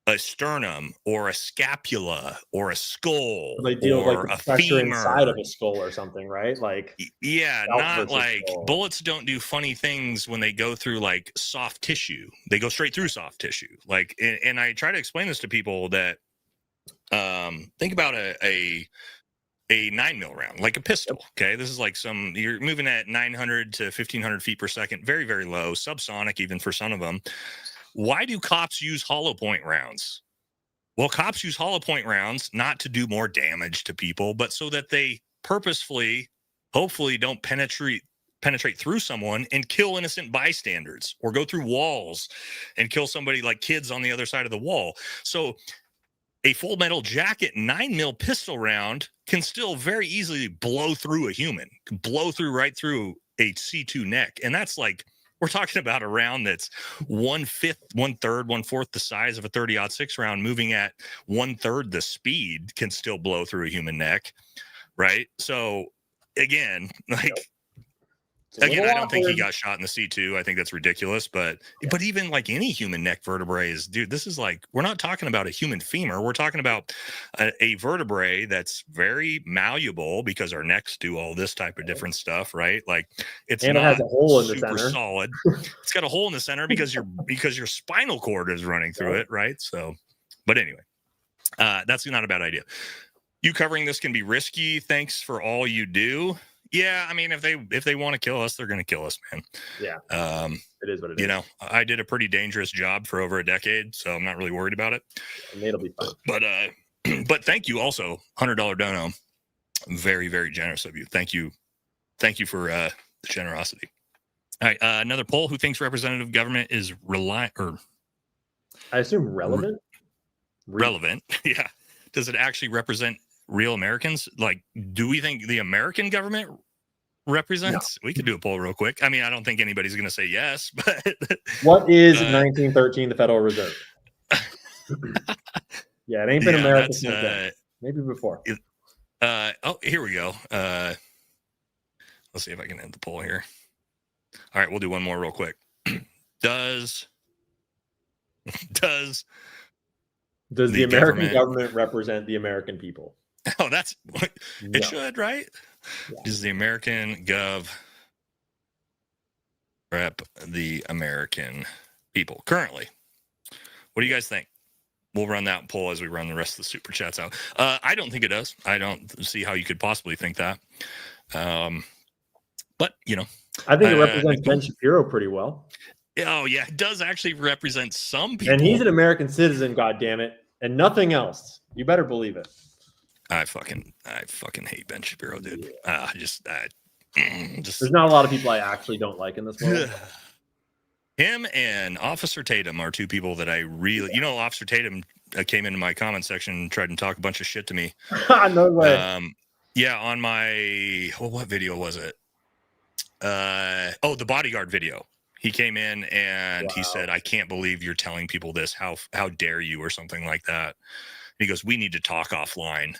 a sternum or a scapula or a skull, they deal or like a pressure femur inside of a skull or something, right? Like not like bullets don't do funny things when they go through like soft tissue. They go straight through soft tissue. Like, and I try to explain this to people that think about a 9mm round, like a pistol. Okay, this is like you're moving at 900 to 1500 feet per second, very, very low, subsonic even for some of them. Why do cops use hollow point rounds? Well, cops use hollow point rounds not to do more damage to people, but so that they purposefully, hopefully, don't penetrate through someone and kill innocent bystanders, or go through walls and kill somebody, like kids on the other side of the wall. So a Full Metal Jacket 9mm pistol round can still very easily blow through a human, blow through right through a C2 neck. And that's like, we're talking about a round that's 1/5, 1/3, 1/4 the size of a 30-06 round, moving at 1/3 the speed, can still blow through a human neck, right? So again, like, again, I don't think he got shot in the C2. I think that's ridiculous. But even like any human neck vertebrae is, dude, this is like, we're not talking about a human femur. We're talking about a vertebrae that's very malleable, because our necks do all this type of different stuff, right? Like it has a hole in the center. Solid. It's got a hole in the center because your spinal cord is running through it, right? So, but anyway, that's not a bad idea. You covering this can be risky. Thanks for all you do. Yeah, I mean, if they want to kill us, they're going to kill us, man. Yeah. It is what it is. You know, I did a pretty dangerous job for over a decade, so I'm not really worried about it. And it'll be fine. But thank you also, $100 dono. Very, very generous of you. Thank you for the generosity. All right, another poll: who thinks representative government is I assume relevant. Relevant, yeah. Does it actually represent real Americans? Like, do we think the American government represents? No. We could do a poll real quick. I mean, I don't think anybody's going to say yes, but what is 1913 the Federal Reserve? Yeah, it ain't been America since then. Maybe before. Oh, here we go. Let's see if I can end the poll here. All right, we'll do one more real quick. Does the American government represent the American people? Oh, that's what it should, right? Yeah. Does the American gov rep the American people currently? What do you guys think? We'll run that poll as we run the rest of the super chats out. I don't think it does. I don't see how you could possibly think that. But you know, I think it represents Ben Shapiro pretty well. Oh yeah, it does actually represent some people. And he's an American citizen, God damn it, and nothing else. You better believe it. I fucking hate Ben Shapiro, dude. Just there's not a lot of people I actually don't like in this world. Him and Officer Tatum are two people that I really, Officer Tatum came into my comment section and tried to talk a bunch of shit to me. No way. Yeah, on my, what video was it? The Bodyguard video. He came in and he said, "I can't believe you're telling people this. How dare you?" or something like that. And he goes, "We need to talk offline."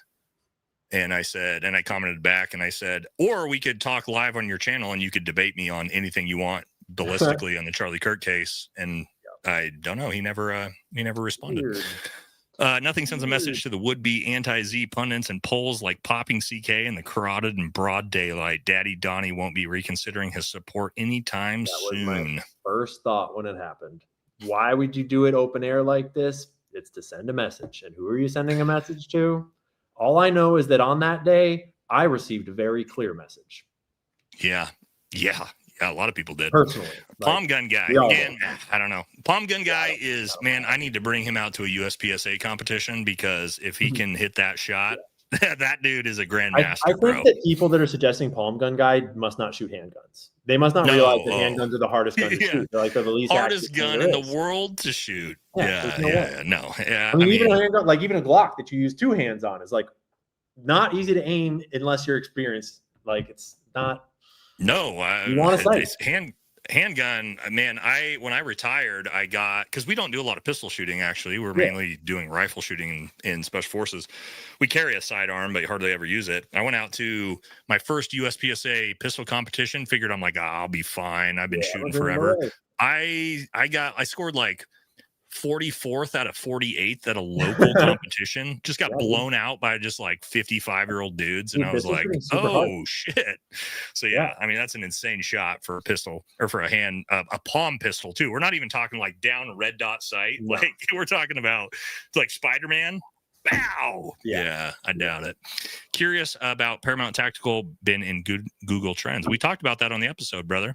And I said, and I commented back and I said, "Or we could talk live on your channel and you could debate me on anything you want ballistically on the Charlie Kirk case." And I don't know. He never responded. Weird. Nothing sends a message to the would-be anti-Z pundits and polls like Popping CK and the Carotid in broad daylight. Daddy Donnie won't be reconsidering his support anytime soon. Was my first thought when it happened. Why would you do it open air like this? It's to send a message. And who are you sending a message to? All I know is that on that day, I received a very clear message. Yeah, a lot of people did. Personally. Palm gun guy. Man, I don't know. Palm gun guy is, man, I need to bring him out to a USPSA competition, because if he can hit that shot, That dude is a grandmaster, I think bro. that people that are suggesting palm gun guide must not shoot handguns. They must not realize that handguns are the hardest gun to shoot. They're like the least hardest gun in the is. world to shoot. Yeah, No. Yeah, I mean, even a handgun, like even a Glock that you use 2 hands on, is like not easy to aim unless you're experienced. Like it's not. No, you want to sight. Handgun, man. When I retired, I got, because we don't do a lot of pistol shooting. Actually, we're mainly doing rifle shooting in special forces. We carry a sidearm, but hardly ever use it. I went out to my first USPSA pistol competition. Figured I'm like, I'll be fine. I've been shooting forever. I scored like 44th out of 48th at a local competition. Just got blown out by just like 55-year-old dudes, and I was like, oh shit. So I mean, that's an insane shot for a pistol, or for a palm pistol too. We're not even talking like down red dot sight. Like we're talking about like Spider-Man. Bow. Yeah, I doubt it. Curious about Paramount Tactical been in Google Trends. We talked about that on the episode, brother.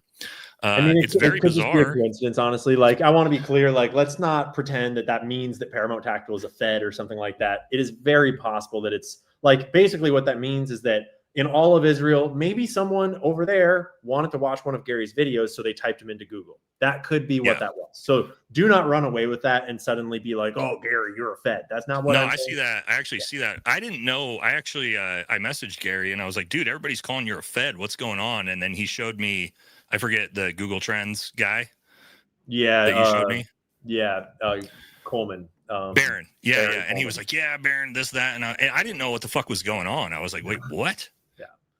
I mean, it's very bizarre. Just be a coincidence, honestly. Like, I want to be clear. Like, let's not pretend that means that Paramount Tactical is a Fed or something like that. It is very possible that it's like, basically what that means is that in all of Israel, maybe someone over there wanted to watch one of Gary's videos, so they typed him into Google. That could be what that was. So do not run away with that and suddenly be like, "Oh, Gary, you're a Fed." That's not what. I see that. I actually see that. I didn't know. I actually I messaged Gary and I was like, "Dude, everybody's calling you a Fed. What's going on?" And then he showed me. I forget the Google Trends guy. Yeah, that you showed me. Yeah, Coleman. Barron. Yeah. And he was like, "Yeah, Barron, this, that," and I didn't know what the fuck was going on. I was like, "Wait, what?"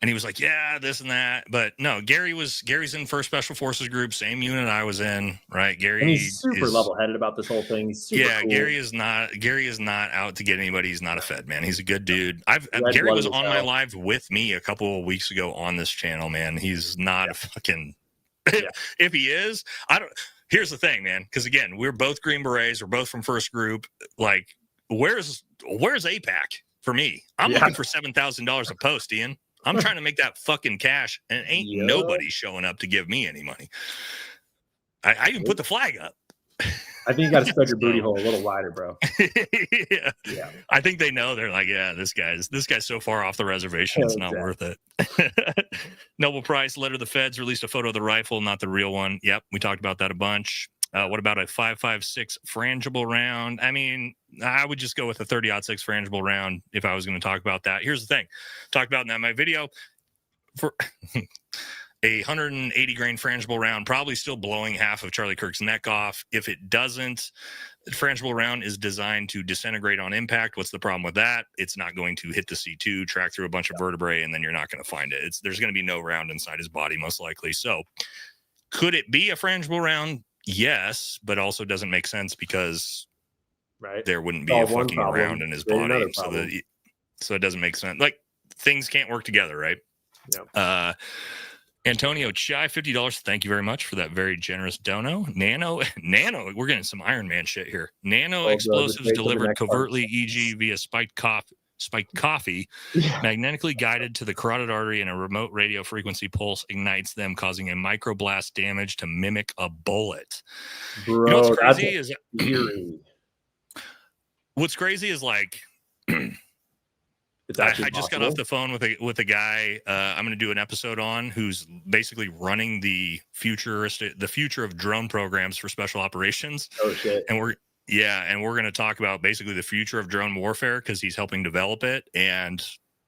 And he was like, "Yeah, this and that." But no, Gary's in First Special Forces group, same unit I was in, right? Gary, and he's super level-headed about this whole thing. He's super cool. Gary is not out to get anybody. He's not a Fed, man. He's a good dude. Gary was on my live with me a couple of weeks ago on this channel, man. He's not a fucking if he is, I don't. Here's the thing, man, because again, we're both Green Berets, we're both from First Group. Like, where's APAC for me? I'm looking for $7,000 a post, Ian. I'm trying to make that fucking cash, and ain't nobody showing up to give me any money. I even put the flag up. I think you got to spread your booty hole a little wider, bro. Yeah. I think they know. They're like, yeah, this guy's so far off the reservation, it's not worth it. Nobel Price letter to the Feds released a photo of the rifle, not the real one. Yep, we talked about that a bunch. What about a 5.56 frangible round? I mean, I would just go with a 30-06 frangible round if I was going to talk about that. Here's the thing. Talked about in my video, for a 180 grain frangible round, probably still blowing half of Charlie Kirk's neck off. If it doesn't, the frangible round is designed to disintegrate on impact. What's the problem with that? It's not going to hit the C2, track through a bunch of vertebrae, and then you're not going to find it. There's going to be no round inside his body, most likely. So could it be a frangible round? Yes, but also doesn't make sense because there wouldn't be a fucking round in his body. So it doesn't make sense. Like, things can't work together, right? Yeah. Antonio Chai, $50. Thank you very much for that very generous dono. Nano, we're getting some Iron Man shit here. Nano explosives delivered covertly, e.g. via spiked coffee, magnetically guided to the carotid artery, and a remote radio frequency pulse ignites them, causing a microblast damage to mimic a bullet. Bro, you know what's crazy is what's crazy is like I just got off the phone with a guy I'm going to do an episode on, who's basically running the future of drone programs for special operations. Oh shit! And we're going to talk about basically the future of drone warfare, because he's helping develop it. And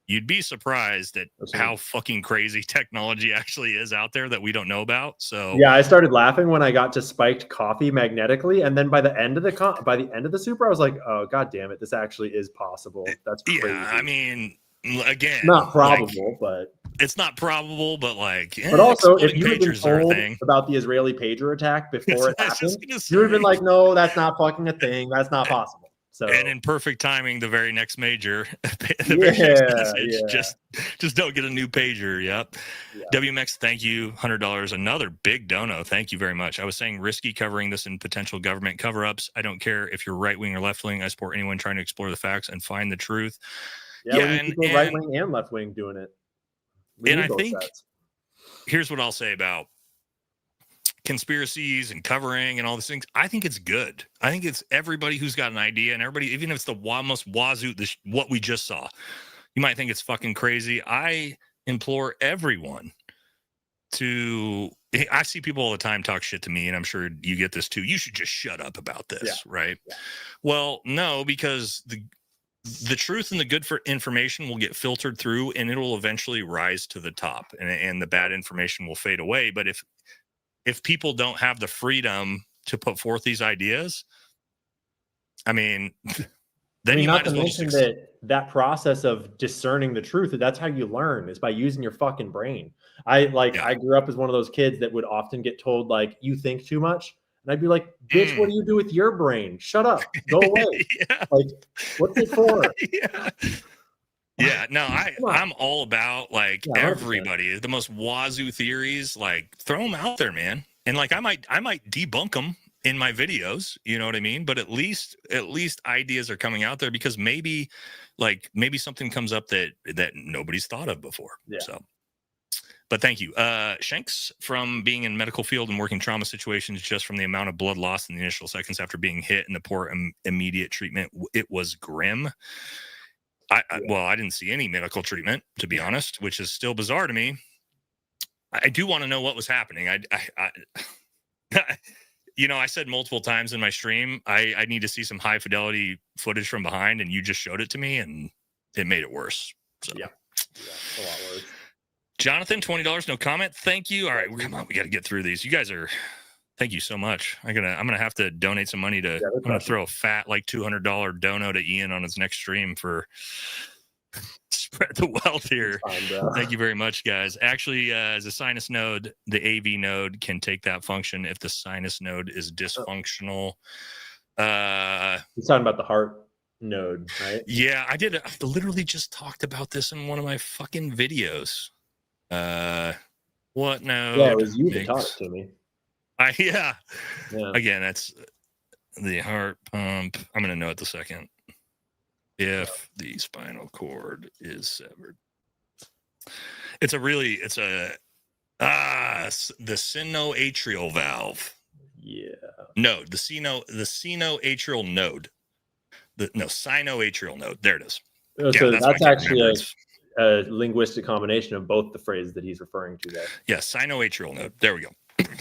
you'd be surprised at how fucking crazy technology actually is out there that we don't know about. So yeah, I started laughing when I got to spiked coffee magnetically, and then by the end of the super, I was like, oh god damn it, this actually is possible. That's crazy. Yeah, I mean, again, not probable, but it's not probable, but like, but also, if you had been told about the Israeli pager attack before it happened, you would have been like, no, that's not fucking a thing. That's not possible. So, and in perfect timing, the very next major, very next message, just don't get a new pager. Yep. Yeah. WMX, thank you, $100. Another big dono. Thank you very much. I was saying risky covering this in potential government cover-ups. I don't care if you're right-wing or left-wing. I support anyone trying to explore the facts and find the truth. Yeah, and right-wing and left-wing doing it. And I think here's what I'll say about conspiracies and covering and all these things. I think it's good. I think it's everybody who's got an idea, and everybody, even if it's the most wazoo, what we just saw, You might think it's fucking crazy. I implore everyone to, I see people all the time talk shit to me, and I'm sure you get this too. You should just shut up about this, right? Yeah. Well, no, because the truth and the good for information will get filtered through, and it'll eventually rise to the top, and the bad information will fade away. But if people don't have the freedom to put forth these ideas, I mean, then you might as well mention that process of discerning the truth. That's how you learn, is by using your fucking brain. I grew up as one of those kids that would often get told, like, you think too much. And I'd be like, bitch, what do you do with your brain? Shut up. Go away. Like, what's it for? Yeah, no, I'm all about, like, everybody. The most wazoo theories, like, throw them out there, man. And, like, I might debunk them in my videos, you know what I mean? But at least ideas are coming out there, because maybe something comes up that nobody's thought of before. Yeah. So, but thank you. Shanks, from being in medical field and working trauma situations, just from the amount of blood lost in the initial seconds after being hit and the poor immediate treatment, it was grim. Well, I didn't see any medical treatment, to be honest, which is still bizarre to me. I do want to know what was happening. You know, I said multiple times in my stream, I need to see some high fidelity footage from behind, and you just showed it to me, and it made it worse. So. Yeah, a lot worse. Jonathan, $20, no comment. Thank you. All right, come on, we got to get through these. You guys are. Thank you so much. I'm gonna have to donate some money to. I'm gonna throw a fat like $200 dono to Ian on his next stream for spread the wealth here. Thank you very much, guys. Actually, as a sinus node, the AV node can take that function if the sinus node is dysfunctional. You're talking about the heart node, right? Yeah, I did. I literally just talked about this in one of my fucking videos. What node? Yeah, it was you that taught it to me. Yeah. Again, that's the heart pump. I'm going to note the second. If the spinal cord is severed. The sinoatrial valve. Yeah. No, the sinoatrial node. Sinoatrial node. There it is. So that's actually a linguistic combination of both the phrases that he's referring to there. Yeah, sinoatrial node. There we go.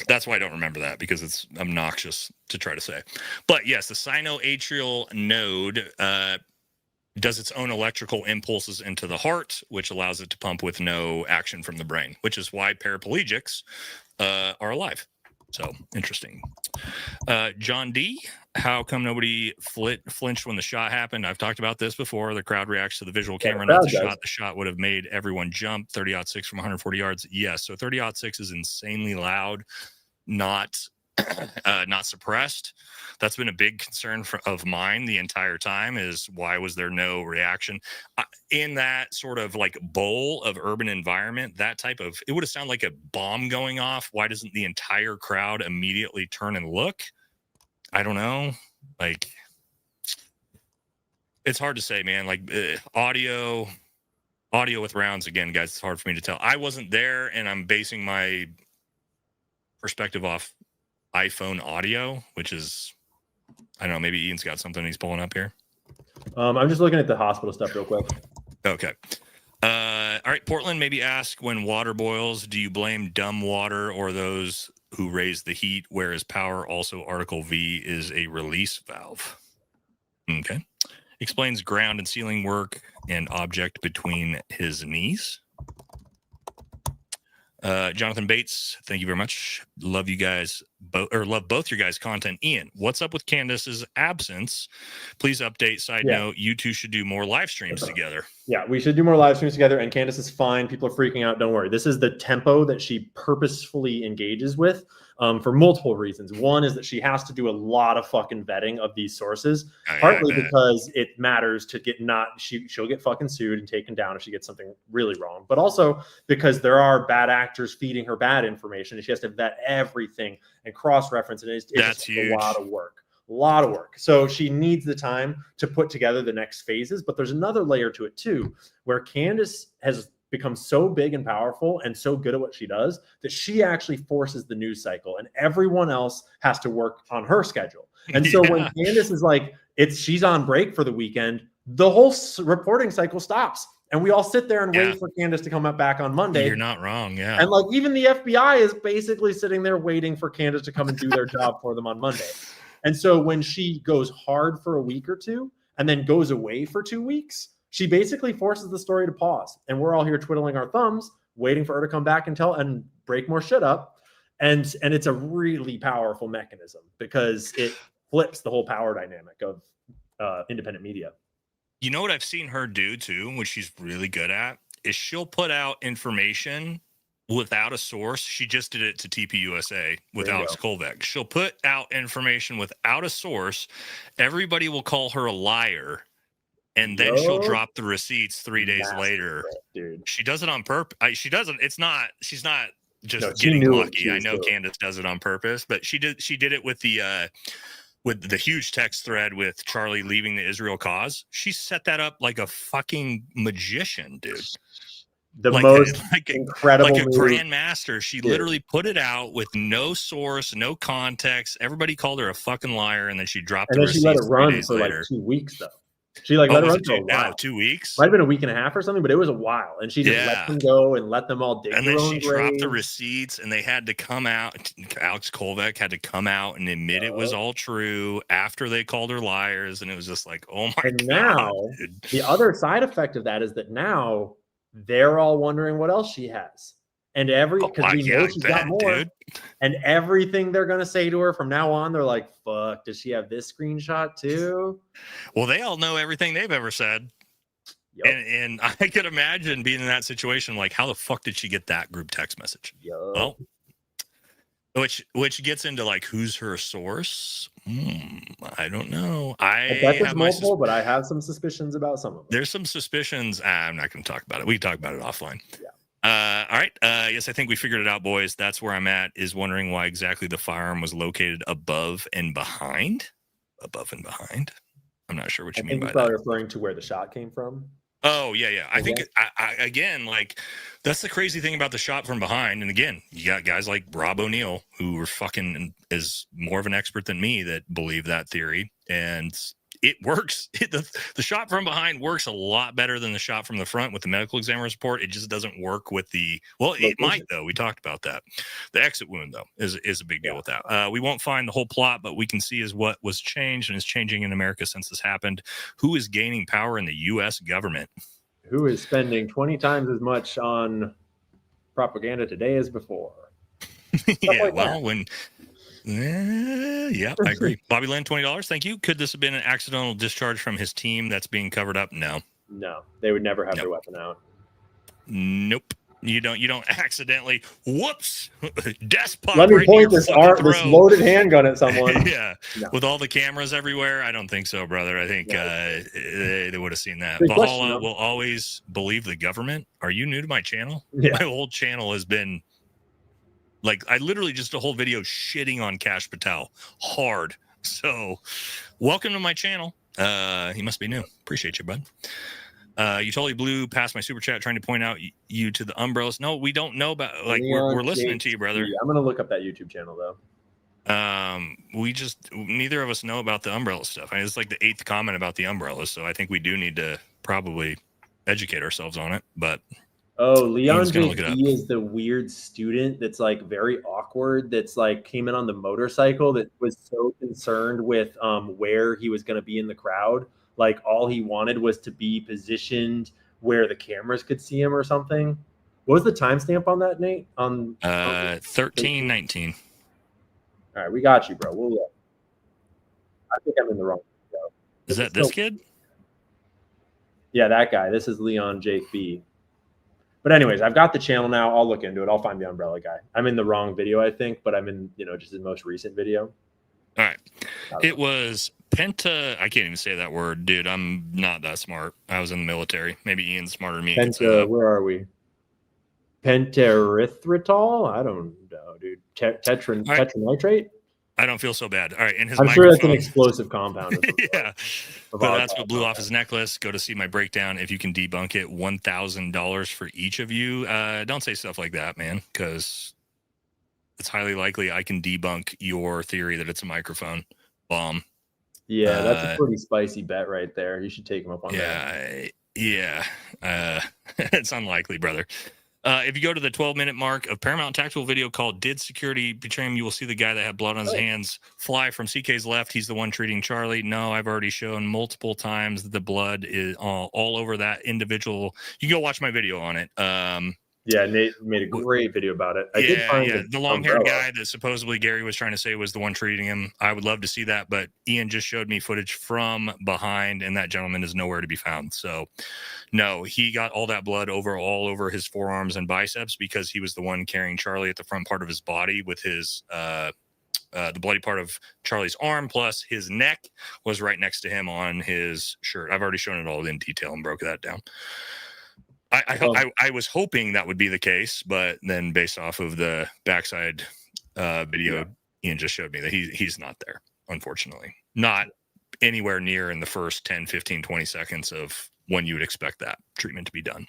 That's why I don't remember that, because it's obnoxious to try to say. But yes, the sinoatrial node does its own electrical impulses into the heart, which allows it to pump with no action from the brain, which is why paraplegics are alive. So interesting. John D, how come nobody flinched when the shot happened? I've talked about this before. The crowd reacts to the visual camera, not the shot. The shot would have made everyone jump. 30-06 from 140 yards. Yes. So 30-06 is insanely loud, not suppressed. That's been a big concern of mine the entire time, is why was there no reaction in that sort of like bowl of urban environment? That type of, it would have sounded like a bomb going off. Why doesn't the entire crowd immediately turn and look? I don't know. Like, it's hard to say, man. Like audio with rounds, again, guys, it's hard for me to tell. I wasn't there, and I'm basing my perspective off iPhone audio, which is, I don't know, maybe Ian's got something he's pulling up here. I'm just looking at the hospital stuff real quick. Okay. All right, Portland, maybe ask, when water boils, do you blame dumb water or those who raise the heat, whereas power, also Article V, is a release valve? Okay. Explains ground and ceiling work and object between his knees. Jonathan Bates, thank you very much. Love you guys love both your guys' content. Ian, what's up with Candace's absence? Please update. Side note, you two should do more live streams together. Yeah, we should do more live streams together, and Candace is fine. People are freaking out. Don't worry. This is the tempo that she purposefully engages with for multiple reasons. One is that she has to do a lot of fucking vetting of these sources, partly because it matters to get she'll get fucking sued and taken down if she gets something really wrong, but also because there are bad actors feeding her bad information, and she has to vet everything and cross-reference, and it's just a lot of work. So she needs the time to put together the next phases, but there's another layer to it too, where Candace has become so big and powerful and so good at what she does that she actually forces the news cycle, and everyone else has to work on her schedule. And so when Candace is like, she's on break for the weekend, the whole reporting cycle stops. And we all sit there and wait for Candace to come back on Monday. You're not wrong, yeah. And like even the FBI is basically sitting there waiting for Candace to come and do their job for them on Monday. And so when she goes hard for a week or two and then goes away for 2 weeks, she basically forces the story to pause. And we're all here twiddling our thumbs, waiting for her to come back and tell and break more shit up. And it's a really powerful mechanism because it flips the whole power dynamic of independent media. You know what I've seen her do too, which she's really good at, is she'll put out information without a source. She just did it to TPUSA with Alex Kolvek. She'll put out information without a source. Everybody will call her a liar. And then she'll drop the receipts 3 days later. Dude. She does it on purpose. She doesn't. She's not just getting lucky. I know Candace does it on purpose, but she did it with the huge text thread with Charlie leaving the Israel cause. She set that up like a fucking magician, dude. Most incredible like a grandmaster. She literally put it out with no source, no context. Everybody called her a fucking liar, and then she dropped the receipts. She let it run for like 2 weeks, though. She let it run for a while. 2 weeks? Might have been a week and a half or something, but it was a while. And she just let them go and let them all dig. And then she dropped the receipts, and they had to come out. Alex Kolvek had to come out and admit it was all true after they called her liars. And it was just like, oh my God. And now the other side effect of that is that now they're all wondering what else she has. And because we know she's got more. Dude. And everything they're going to say to her from now on, they're like, fuck, does she have this screenshot too? Well, they all know everything they've ever said. Yep. And I could imagine being in that situation, like, how the fuck did she get that group text message? Yep. Well, which gets into like, who's her source? I don't know. I have multiple, but I have some suspicions about some of them. There's some suspicions. I'm not going to talk about it. We can talk about it offline. Yeah. All right. Yes, I think we figured it out, boys. That's where I'm at, is wondering why exactly the firearm was located above and behind. Above and behind. I'm not sure what you mean by that. Probably referring to where the shot came from. Oh, yeah. I think, again, like, that's the crazy thing about the shot from behind. And again, you got guys like Rob O'Neill, who are fucking is more of an expert than me, that believe that theory. And it works. The shot from behind works a lot better than the shot from the front with the medical examiner's report. It just doesn't work with it might, though. We talked about that. The exit wound, though, is a big deal with that. We won't find the whole plot, but we can see is what was changed and is changing in America since this happened. Who is gaining power in the U.S. government? Who is spending 20 times as much on propaganda today as before? Yeah, I agree. Bobby Lynn, $20. Thank you. Could this have been an accidental discharge from his team that's being covered up? No, they would never have their weapon out. Nope. You don't accidentally. Whoops. Despot. Let me point this loaded handgun at someone. With all the cameras everywhere. I don't think so, brother. I think they would have seen that. Valhalla will always believe the government. Are you new to my channel? Yeah. My whole channel has been. Like, I literally just a whole video shitting on Kash Patel hard. So welcome to my channel. He must be new. Appreciate you, bud. You totally blew past my super chat trying to point out you to the umbrellas. No, we don't know about, like, we're listening to you, brother. I'm going to look up that YouTube channel, though. Neither of us know about the umbrella stuff. I mean, it's like the 8th comment about the umbrellas. So I think we do need to probably educate ourselves on it, but. Oh, Leon JP is the weird student that's like very awkward. That's like came in on the motorcycle that was so concerned with where he was going to be in the crowd. Like all he wanted was to be positioned where the cameras could see him or something. What was the timestamp on that, Nate? On 13:19. All right, we got you, bro. We'll look. I think I'm in the wrong video. Is that this kid? Yeah, that guy. This is Leon Jake B. But anyways, I've got the channel now. I'll look into it. I'll find the umbrella guy. I'm in the wrong video, I think, but I'm in, just his most recent video. All right. It was Penta. I can't even say that word, dude. I'm not that smart. I was in the military. Maybe Ian's smarter than me. Penta, where are we? Penterithrotol? I don't know, dude. Tetranitrate? I don't feel so bad. All right. And I'm sure that's an explosive compound. Yeah. But that's what blew off his necklace. Go to see my breakdown. If you can debunk it, $1,000 for each of you. Don't say stuff like that, man, because it's highly likely I can debunk your theory that it's a microphone bomb. Yeah, that's a pretty spicy bet right there. You should take him up on that. Yeah, it's unlikely, brother. If you go to the 12-minute mark of Paramount Tactical video called "Did Security Betray Him?" you will see the guy that had blood on his hands fly from CK's left. He's the one treating Charlie. No, I've already shown multiple times that the blood is all over that individual. You can go watch my video on it. Yeah, Nate made a great video about it. The long-haired guy that supposedly Gary was trying to say was the one treating him. I would love to see that, but Ian just showed me footage from behind, and that gentleman is nowhere to be found. So, no, he got all that blood all over his forearms and biceps because he was the one carrying Charlie at the front part of his body with his the bloody part of Charlie's arm, plus his neck was right next to him on his shirt. I've already shown it all in detail and broke that down. I was hoping that would be the case, but then based off of the backside video, Ian just showed me that he's not there, unfortunately. Not anywhere near in the first 10, 15, 20 seconds of when you would expect that treatment to be done.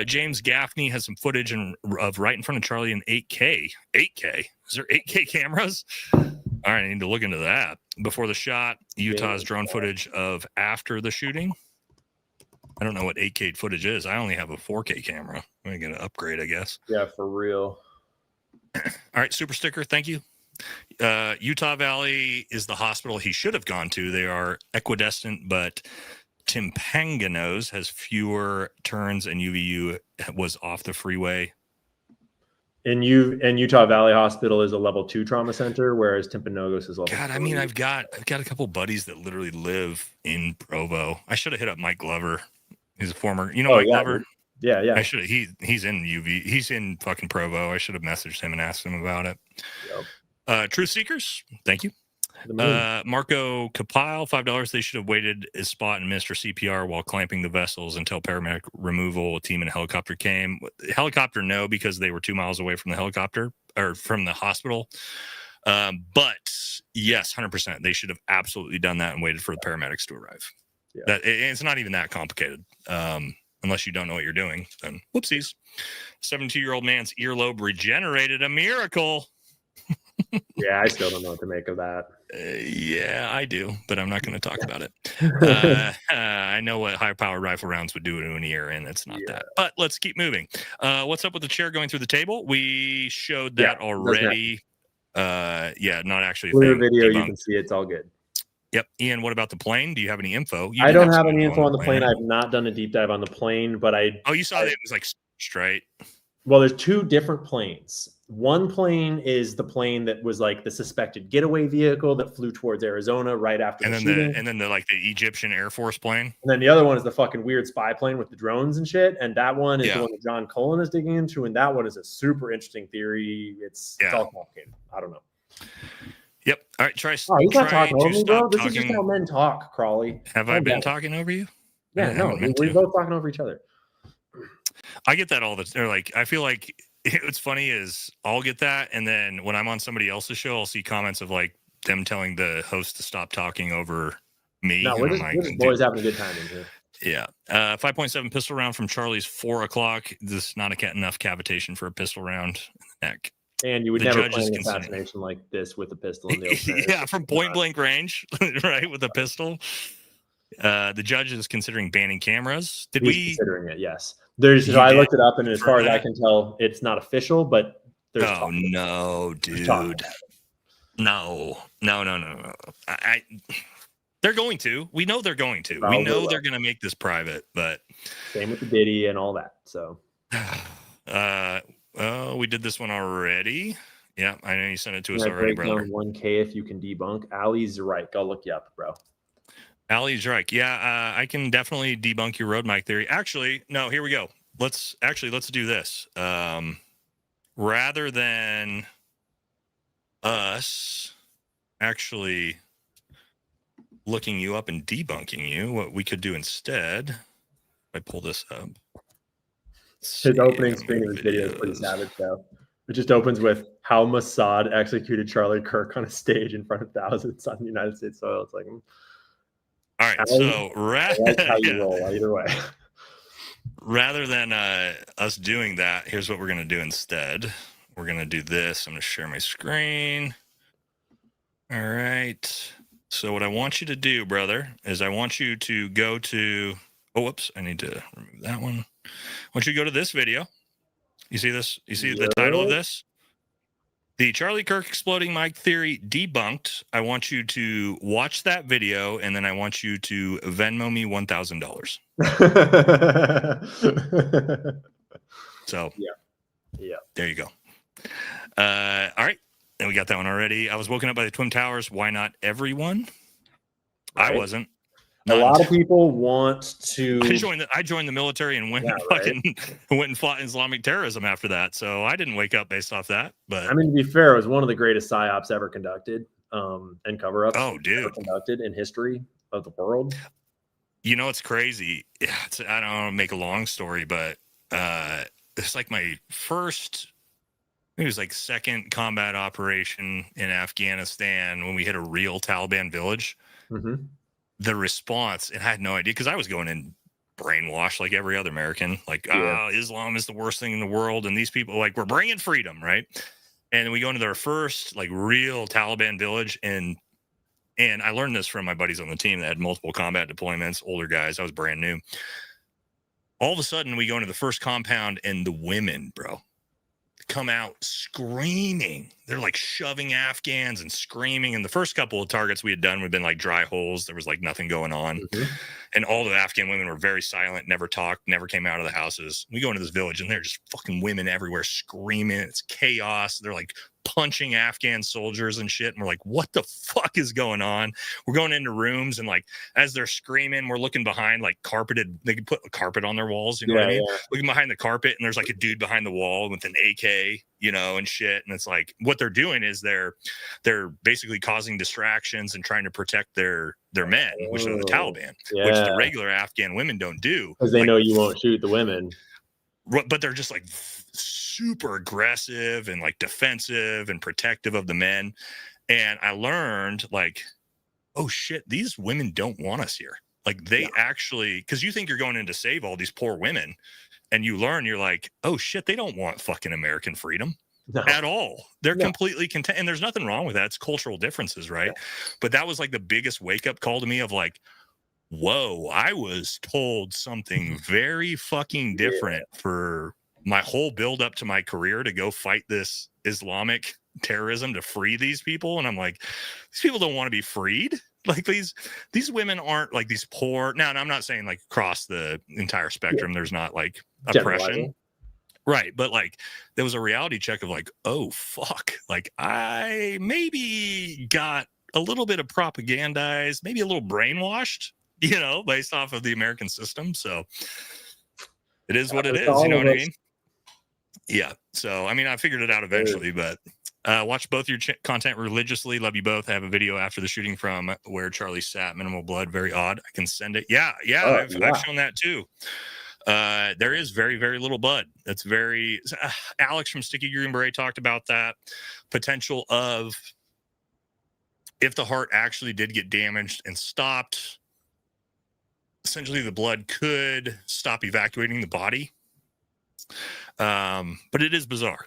James Gaffney has some footage of right in front of Charlie in 8K. 8K? Is there 8K cameras? All right, I need to look into that. Before the shot, Utah's drone footage of after the shooting. I don't know what 8K footage is. I only have a 4K camera. I'm going to upgrade, I guess. Yeah, for real. All right, super sticker. Thank you. Utah Valley is the hospital he should have gone to. They are equidistant, but Timpanganos has fewer turns and UVU was off the freeway. And Utah Valley Hospital is a level 2 trauma center, whereas Timpanogos is level 3. God, I mean, I've got a couple buddies that literally live in Provo. I should have hit up Mike Glover. He's a former, Mike Glover. Yeah. I should have. He's in UV. He's in fucking Provo. I should have messaged him and asked him about it. Yep. Truth Seekers, thank you. Marco Capile, $5. They should have waited his spot and Mr. CPR while clamping the vessels until paramedic removal team and helicopter came. Helicopter, no, because they were 2 miles away from the helicopter or from the hospital. But yes, 100%. They should have absolutely done that and waited for the paramedics to arrive. Yeah. It's not even that complicated. Unless you don't know what you're doing, then whoopsies. 72-year-old man's earlobe regenerated, a miracle. Yeah, I still don't know what to make of that. Yeah, I do, but I'm not going to talk about it. I know what high-powered rifle rounds would do to an ear, and it's not that. But let's keep moving. What's up with the chair going through the table? We showed that already. Not actually. Clear video, you can see it's all good. Yep. Ian, what about the plane? Do you have any info? I don't have any info on the plane. I've not done a deep dive on the plane, but you saw that it was like straight. Well, there's two different planes. One plane is the plane that was like the suspected getaway vehicle that flew towards Arizona right after the shooting. And then the Egyptian Air Force plane. And then the other one is the fucking weird spy plane with the drones and shit. And that one is the one that John Cullen is digging into. And that one is a super interesting theory. It's all complicated. I don't know. Yep. All right. He's not talking over me, bro. This is just how men talk, Crawley. Have I been talking over you? Yeah, no. We're both talking over each other. I get that all the time. Like, I feel like what's funny is I'll get that, and then when I'm on somebody else's show, I'll see comments of like them telling the host to stop talking over me. No, we're just boys having a good time in here. Yeah. 5.7 pistol round from Charlie's 4 o'clock. This is not enough cavitation for a pistol round in the neck. And you would never plan an assassination like this with a pistol in the open. Yeah, from point blank range, right, with a pistol. The judge is considering banning cameras. He's considering it, yes. So I looked it up, and as far as I can tell, it's not official, but there's talk. No, dude. No. They're going to. We know they're going to. We know they're going to make this private, but same with the Diddy and all that. So we did this one already. Yeah, I know you sent it to us already, brother. 1K if you can debunk. Ali's right. Go look you up, bro. Ali's right. Yeah, I can definitely debunk your road mic theory. Actually, no, here we go. Let's do this. Rather than us actually looking you up and debunking you, what we could do instead, if I pull this up. His opening screen of his video is pretty savage, though. It just opens with how Mossad executed Charlie Kirk on a stage in front of thousands on United States soil. It's like, all right, so that's how you roll either way. Rather than us doing that, here's what we're going to do instead. We're going to do this. I'm going to share my screen. All right. So what I want you to do, brother, is I want you to go to Oh, whoops. I need to remove that one. I want you to go to this video. You see this? You see the title of this? The Charlie Kirk exploding mic theory debunked. I want you to watch that video, and then I want you to Venmo me $1,000. So, yeah. There you go. All right. And we got that one already. I was woken up by the Twin Towers. Why not everyone? Right. I wasn't. A lot of people want to. I joined the military and went and fought Islamic terrorism after that. So I didn't wake up based off that. But I mean, to be fair, it was one of the greatest psyops ever conducted, and cover-ups ever conducted in history of the world. You know, it's crazy. I don't want to make a long story, but it's like my first. It was like second combat operation in Afghanistan when we hit a real Taliban village. Mm-hmm. The response, and I had no idea because I was going in brainwashed like every other American, like, Islam is the worst thing in the world. And these people, like, we're bringing freedom, right? And we go into their first, like, real Taliban village. And I learned this from my buddies on the team that had multiple combat deployments, older guys. I was brand new. All of a sudden, we go into the first compound, and the women, bro, come out screaming. They're like shoving Afghans and screaming. And the first couple of targets we had done would have been like dry holes. There was like nothing going on. Mm-hmm. And all the Afghan women were very silent, never talked, never came out of the houses. We go into this village and they're just fucking women everywhere screaming. It's chaos. They're like punching Afghan soldiers and shit. And we're like, what the fuck is going on? We're going into rooms and like, as they're screaming, we're looking behind like carpeted, they could put a carpet on their walls. You know what I mean? Yeah. Looking behind the carpet and there's like a dude behind the wall with an AK, you know, and shit. And it's like, what they're doing is they're basically causing distractions and trying to protect their men, which are the Taliban, which the regular Afghan women don't do. Because they know you won't shoot the women. But they're just like super aggressive and like defensive and protective of the men. And I learned like, oh shit, these women don't want us here. Like they actually, because you think you're going in to save all these poor women, and you learn, you're like, oh shit, they don't want fucking American freedom at all. They're completely content. And there's nothing wrong with that. It's cultural differences, right? Yeah. But that was like the biggest wake up call to me of like, whoa, I was told something very fucking different for my whole build up to my career to go fight this Islamic terrorism to free these people. And I'm like, these people don't want to be freed. Like these women aren't like these poor. Now, and I'm not saying like across the entire spectrum, there's not like oppression. Right. But like there was a reality check of like, oh, fuck. Like I maybe got a little bit of propagandized, maybe a little brainwashed, you know, based off of the American system. So it is what it is. You know what I mean? Yeah. So, I mean, I figured it out eventually, but watch both your content religiously. Love you both. I have a video after the shooting from where Charlie sat. Minimal blood. Very odd. I can send it. Yeah. I've shown that too. There is very, very little blood. That's very Alex from Sticky Green Beret talked about that potential of if the heart actually did get damaged and stopped, essentially the blood could stop evacuating the body. But it is bizarre.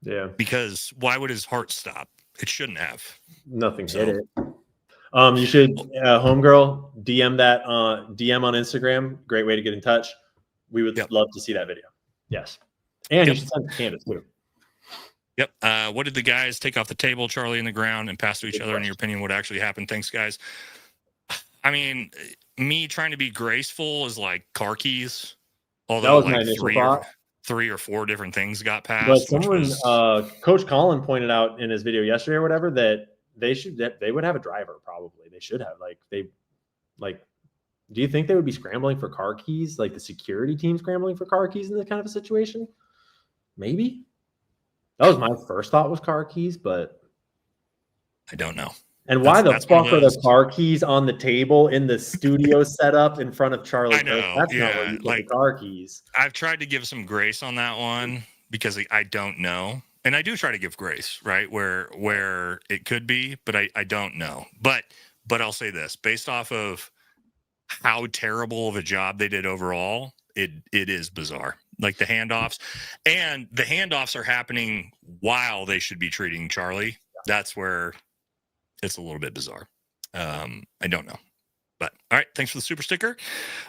Yeah. Because why would his heart stop? It shouldn't have. Nothing hit it. You should homegirl DM that DM on Instagram. Great way to get in touch. We would love to see that video. Yes. And you should send it to Candace too. Yep. What did the guys take off the table, Charlie, in the ground and pass to each other? In your opinion, what actually happened? Thanks, guys. I mean, me trying to be graceful is like car keys. Although like three or four different things got passed. But someone, Coach Colin pointed out in his video yesterday or whatever that they would have a driver. Probably they should have do you think they would be scrambling for car keys? Like the security team scrambling for car keys in this kind of a situation? Maybe. That was my first thought was car keys, but I don't know. And why the fuck are the car keys on the table in the studio setup in front of Charlie? I know. That's not where you get the car keys. I've tried to give some grace on that one because I don't know. And I do try to give grace, right? Where it could be, but I don't know. But I'll say this, based off of how terrible of a job they did overall, it is bizarre. Like the handoffs. And the handoffs are happening while they should be treating Charlie. That's where it's a little bit bizarre. I don't know. But all right, thanks for the super sticker.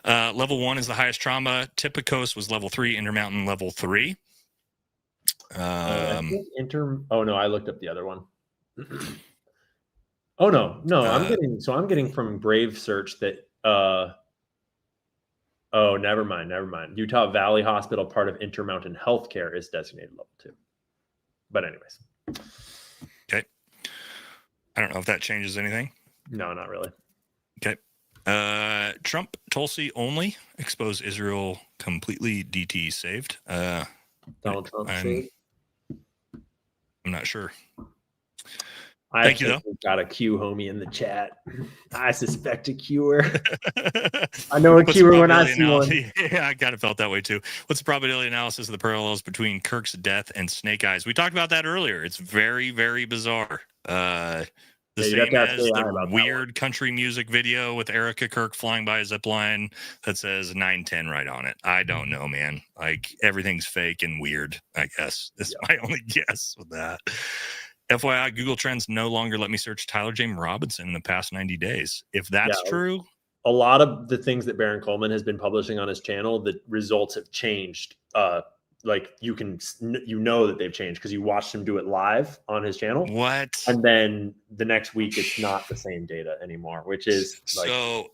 Level 1 is the highest trauma. Typicos was level 3. Intermountain level 3. I think Oh no, I looked up the other one. Oh no, I'm getting from Brave Search that. Oh, never mind. Utah Valley Hospital, part of Intermountain Healthcare, is designated level 2. But anyways. Okay. I don't know if that changes anything. No, not really. Okay. Trump, Tulsi only. Expose Israel completely. DT saved. Donald Trump saved. I'm not sure. Thank you, though. Got a Q homie in the chat. I suspect a Qer. I know a Qer when I see one. Yeah, I kind of felt that way too. What's the probability analysis of the parallels between Kirk's death and Snake Eyes? We talked about that earlier. It's very, very bizarre. The same as the weird country music video with Erica Kirk flying by a zip line that says 910 right on it. I don't know, man. Like, everything's fake and weird, I guess. That's my only guess with that. FYI, Google Trends no longer let me search Tyler James Robinson in the past 90 days. If that's true. A lot of the things that Baron Coleman has been publishing on his channel, the results have changed. Like, you know that they've changed because you watched him do it live on his channel. What? And then the next week, it's not the same data anymore, which is like. So,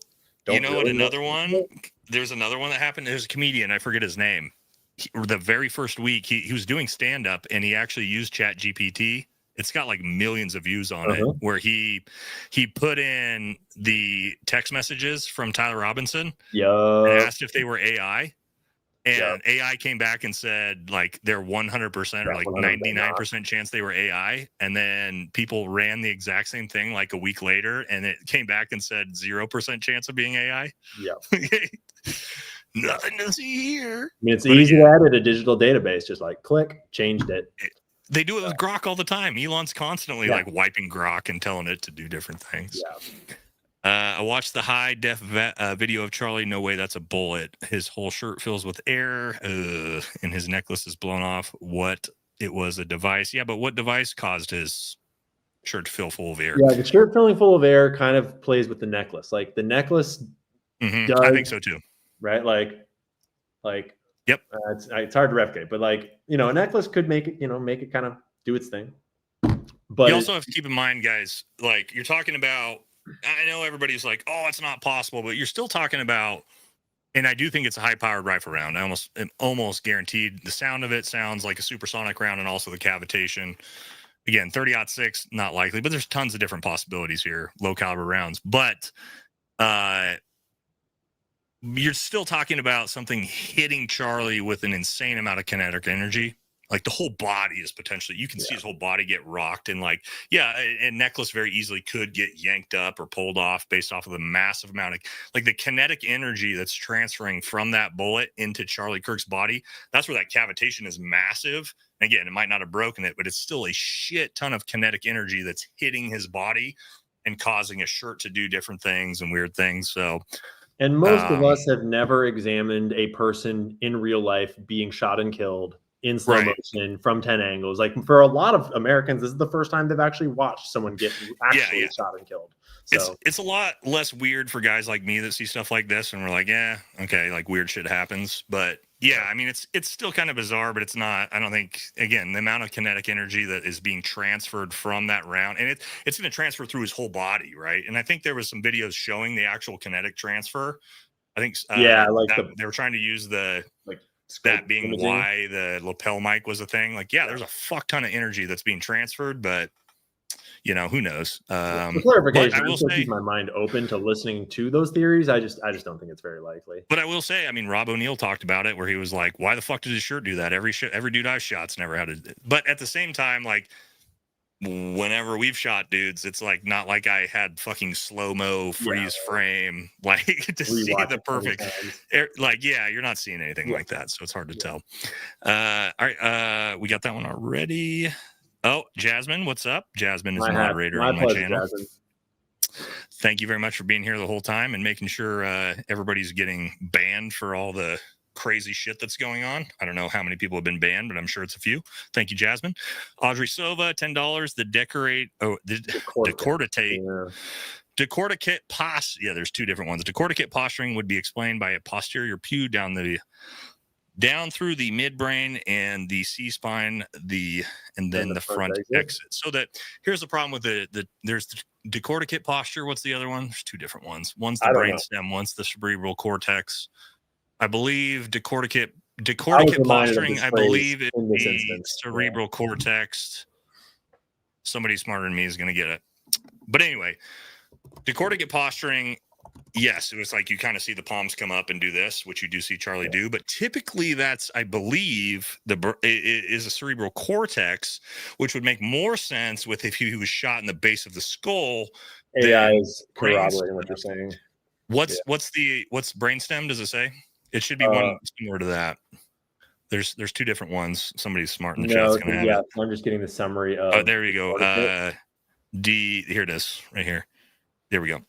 you know what? Another one? There's another one that happened. There's a comedian. I forget his name. The very first week, he was doing stand-up, and he actually used ChatGPT. It's got like millions of views on it, where he put in the text messages from Tyler Robinson and asked if they were AI. And AI came back and said, like, they're 100% or like 99% chance they were AI. And then people ran the exact same thing like a week later, and it came back and said 0% chance of being AI. Yeah. Nothing to see here. I mean, it's easy to edit a digital database. Just like click, changed it. They do it with Grok all the time. Elon's constantly like wiping Grok and telling it to do different things. I watched the high def video of Charlie. No way, that's a bullet. His whole shirt fills with air, and his necklace is blown off. What? It was a device. Yeah, but what device caused his shirt to fill full of air? Yeah, the shirt filling full of air kind of plays with the necklace. Like the necklace does, I think so too. Right? Like. Yep. It's hard to replicate, but like, you know, a necklace could make it kind of do its thing. But you also have to keep in mind, guys, like, you're talking about, I know everybody's like, oh, it's not possible, but you're still talking about, and I do think it's a high powered rifle round. I'm almost guaranteed the sound of it sounds like a supersonic round, and also the cavitation. Again, 30-06, not likely, but there's tons of different possibilities here, low caliber rounds. But you're still talking about something hitting Charlie with an insane amount of kinetic energy. Like, the whole body is potentially, you can see his whole body get rocked, and like, a necklace very easily could get yanked up or pulled off based off of the massive amount of, like, the kinetic energy that's transferring from that bullet into Charlie Kirk's body. That's where that cavitation is massive. Again, it might not have broken it, but it's still a shit ton of kinetic energy that's hitting his body and causing a shirt to do different things and weird things. So, and most of us have never examined a person in real life being shot and killed in slow motion from 10 angles. Like, for a lot of Americans, this is the first time they've actually watched someone get actually shot and killed. So it's a lot less weird for guys like me that see stuff like this and we're like, yeah, okay, like, weird shit happens. But yeah, I mean, it's still kind of bizarre, but it's not, I don't think, again, the amount of kinetic energy that is being transferred from that round, and it's going to transfer through his whole body, right? And I think there was some videos showing the actual kinetic transfer. I think they were trying to use that being imaging. Why the lapel mic was a thing. Like, there's a fuck ton of energy that's being transferred, but you know, who knows? For clarification, I will say, keep my mind open to listening to those theories. I just don't think it's very likely. But I will say, I mean, Rob O'Neill talked about it, where he was like, "Why the fuck did his shirt do that? Every dude I've shot's never had it." But at the same time, like, whenever we've shot dudes, it's like not like I had fucking slow-mo freeze frame, like, to see the perfect, like, you're not seeing anything like that, so it's hard to tell. All right, we got that one already. Oh, Jasmine, what's up? Jasmine is a moderator on my channel. Jasmine. Thank you very much for being here the whole time and making sure everybody's getting banned for all the crazy shit that's going on. I don't know how many people have been banned, but I'm sure it's a few. Thank you, Jasmine. Audrey Sova, $10. The Decorate, the Decortate. decorticate there's two different ones. Decorticate posturing would be explained by a posterior pew down through the midbrain and the C-spine, and then the front exit. So that here's the problem with there's the decorticate posture. What's the other one? There's two different ones. One's the brainstem, one's the cerebral cortex. I believe decorticate posturing, I believe, is the cerebral cortex. Somebody smarter than me is going to get it. But anyway, decorticate posturing, yes, it was like you kind of see the palms come up and do this, which you do see Charlie do. But typically that's, I believe, it is a cerebral cortex, which would make more sense with if he was shot in the base of the skull. AI is corroborating what you're saying. What's brainstem, does it say? It should be one similar to that. There's two different ones. Somebody's smart in the chat's gonna have it. I'm just getting the summary of. Oh, there you go. Here it is, right here. There we go.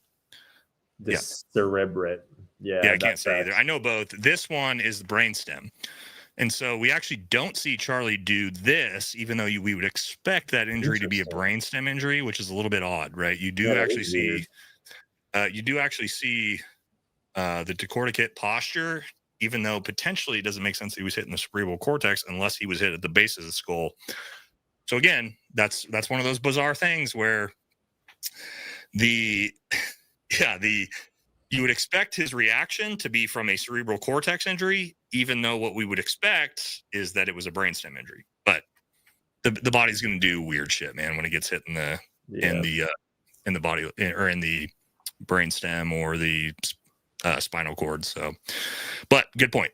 Cerebrate. Yeah, I can't say either. I know both. This one is the brainstem, and so we actually don't see Charlie do this, even though we would expect that injury to be a brainstem injury, which is a little bit odd, right? You do actually see. You do actually see the decorticate posture, even though potentially it doesn't make sense that he was hitting the cerebral cortex unless he was hit at the base of the skull. So again, that's one of those bizarre things where you would expect his reaction to be from a cerebral cortex injury, even though what we would expect is that it was a brainstem injury. But the body's going to do weird shit, man, when it gets hit in the body or in the brainstem or the spinal cord. So, but good point.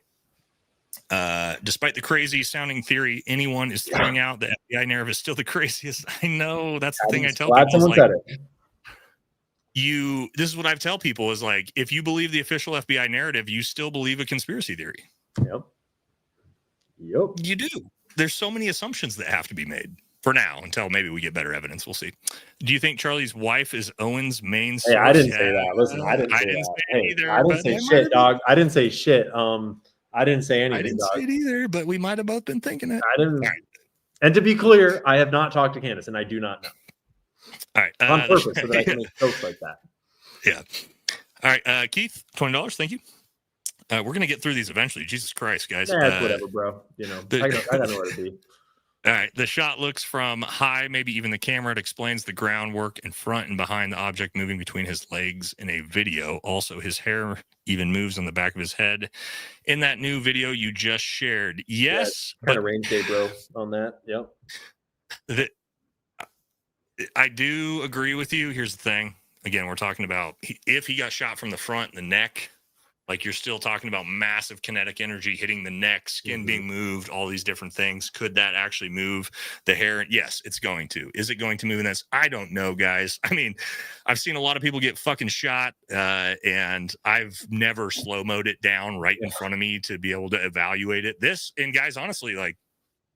Despite the crazy sounding theory anyone is throwing out, the FBI narrative is still the craziest. I know, that's the thing I tell people. Someone said it. This is what I tell people is like, if you believe the official FBI narrative, you still believe a conspiracy theory. Yep. You do. There's so many assumptions that have to be made for now until maybe we get better evidence. We'll see. Do you think Charlie's wife is Owen's main source? Hey, I didn't say that. Listen, I didn't say that either. I didn't say shit, dog. I didn't say shit. I didn't say anything. I didn't say it either, but we might have both been thinking it. I didn't. Right. And to be clear, I have not talked to Candace, and I do not know. All right. On purpose, so that I can make jokes like that. Yeah. All right. Keith, $20. Thank you. We're going to get through these eventually. Jesus Christ, guys. Whatever, bro. You know, I got nowhere to be. All right. The shot looks from high, maybe even the camera. It explains the groundwork in front and behind the object moving between his legs in a video. Also, his hair even moves on the back of his head in that new video you just shared. Yes. Kind of range day, bro, on that. Yep. I do agree with you. Here's the thing. Again, we're talking about if he got shot from the front and the neck, like you're still talking about massive kinetic energy hitting the neck, skin being moved, all these different things. Could that actually move the hair? Yes, it's going to. Is it going to move in this? I don't know, guys. I mean, I've seen a lot of people get fucking shot, and I've never slow-moed it down right in front of me to be able to evaluate it. And guys, honestly, like,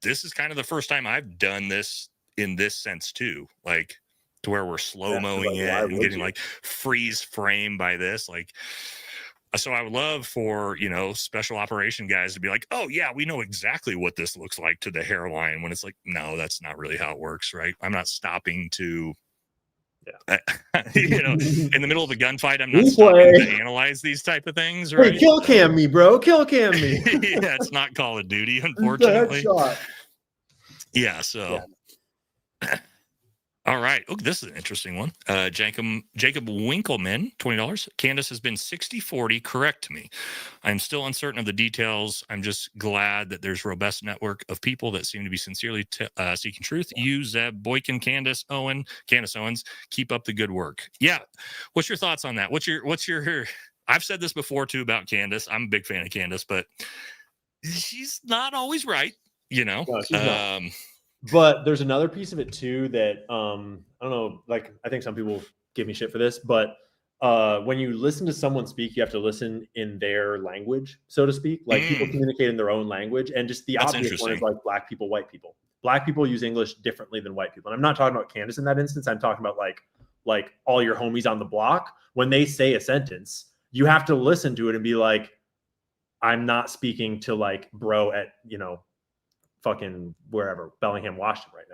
this is kind of the first time I've done this in this sense too. Like, to where we're slow-mowing it and getting like freeze frame by this. Like, so I would love for, special operation guys to be like, oh yeah, we know exactly what this looks like to the hairline, when it's like, no, that's not really how it works. Right. I'm not stopping to, in the middle of a gunfight, I'm not stopping to analyze these type of things. Right. Hey, kill cam me, bro. Kill cam me. Yeah. It's not Call of Duty, unfortunately. Yeah. So. Yeah. All right. Oh, this is an interesting one. Jacob Winkleman, $20. Candace has been 60-40 correct to me. I'm still uncertain of the details. I'm just glad that there's a robust network of people that seem to be sincerely seeking truth. You, Zeb, Boykin, Candace Owens, keep up the good work. Yeah. What's your thoughts on that? What's your, I've said this before too about Candace. I'm a big fan of Candace, but she's not always right, No, she's not. But there's another piece of it too that I don't know, like I think some people give me shit for this, but when you listen to someone speak, you have to listen in their language, so to speak. Like people communicate in their own language, and just the obvious one is like black people, white people. Black people use English differently than white people. And I'm not talking about Candace in that instance. I'm talking about like all your homies on the block. When they say a sentence, you have to listen to it and be like, I'm not speaking to like bro at, fucking wherever, Bellingham, Washington right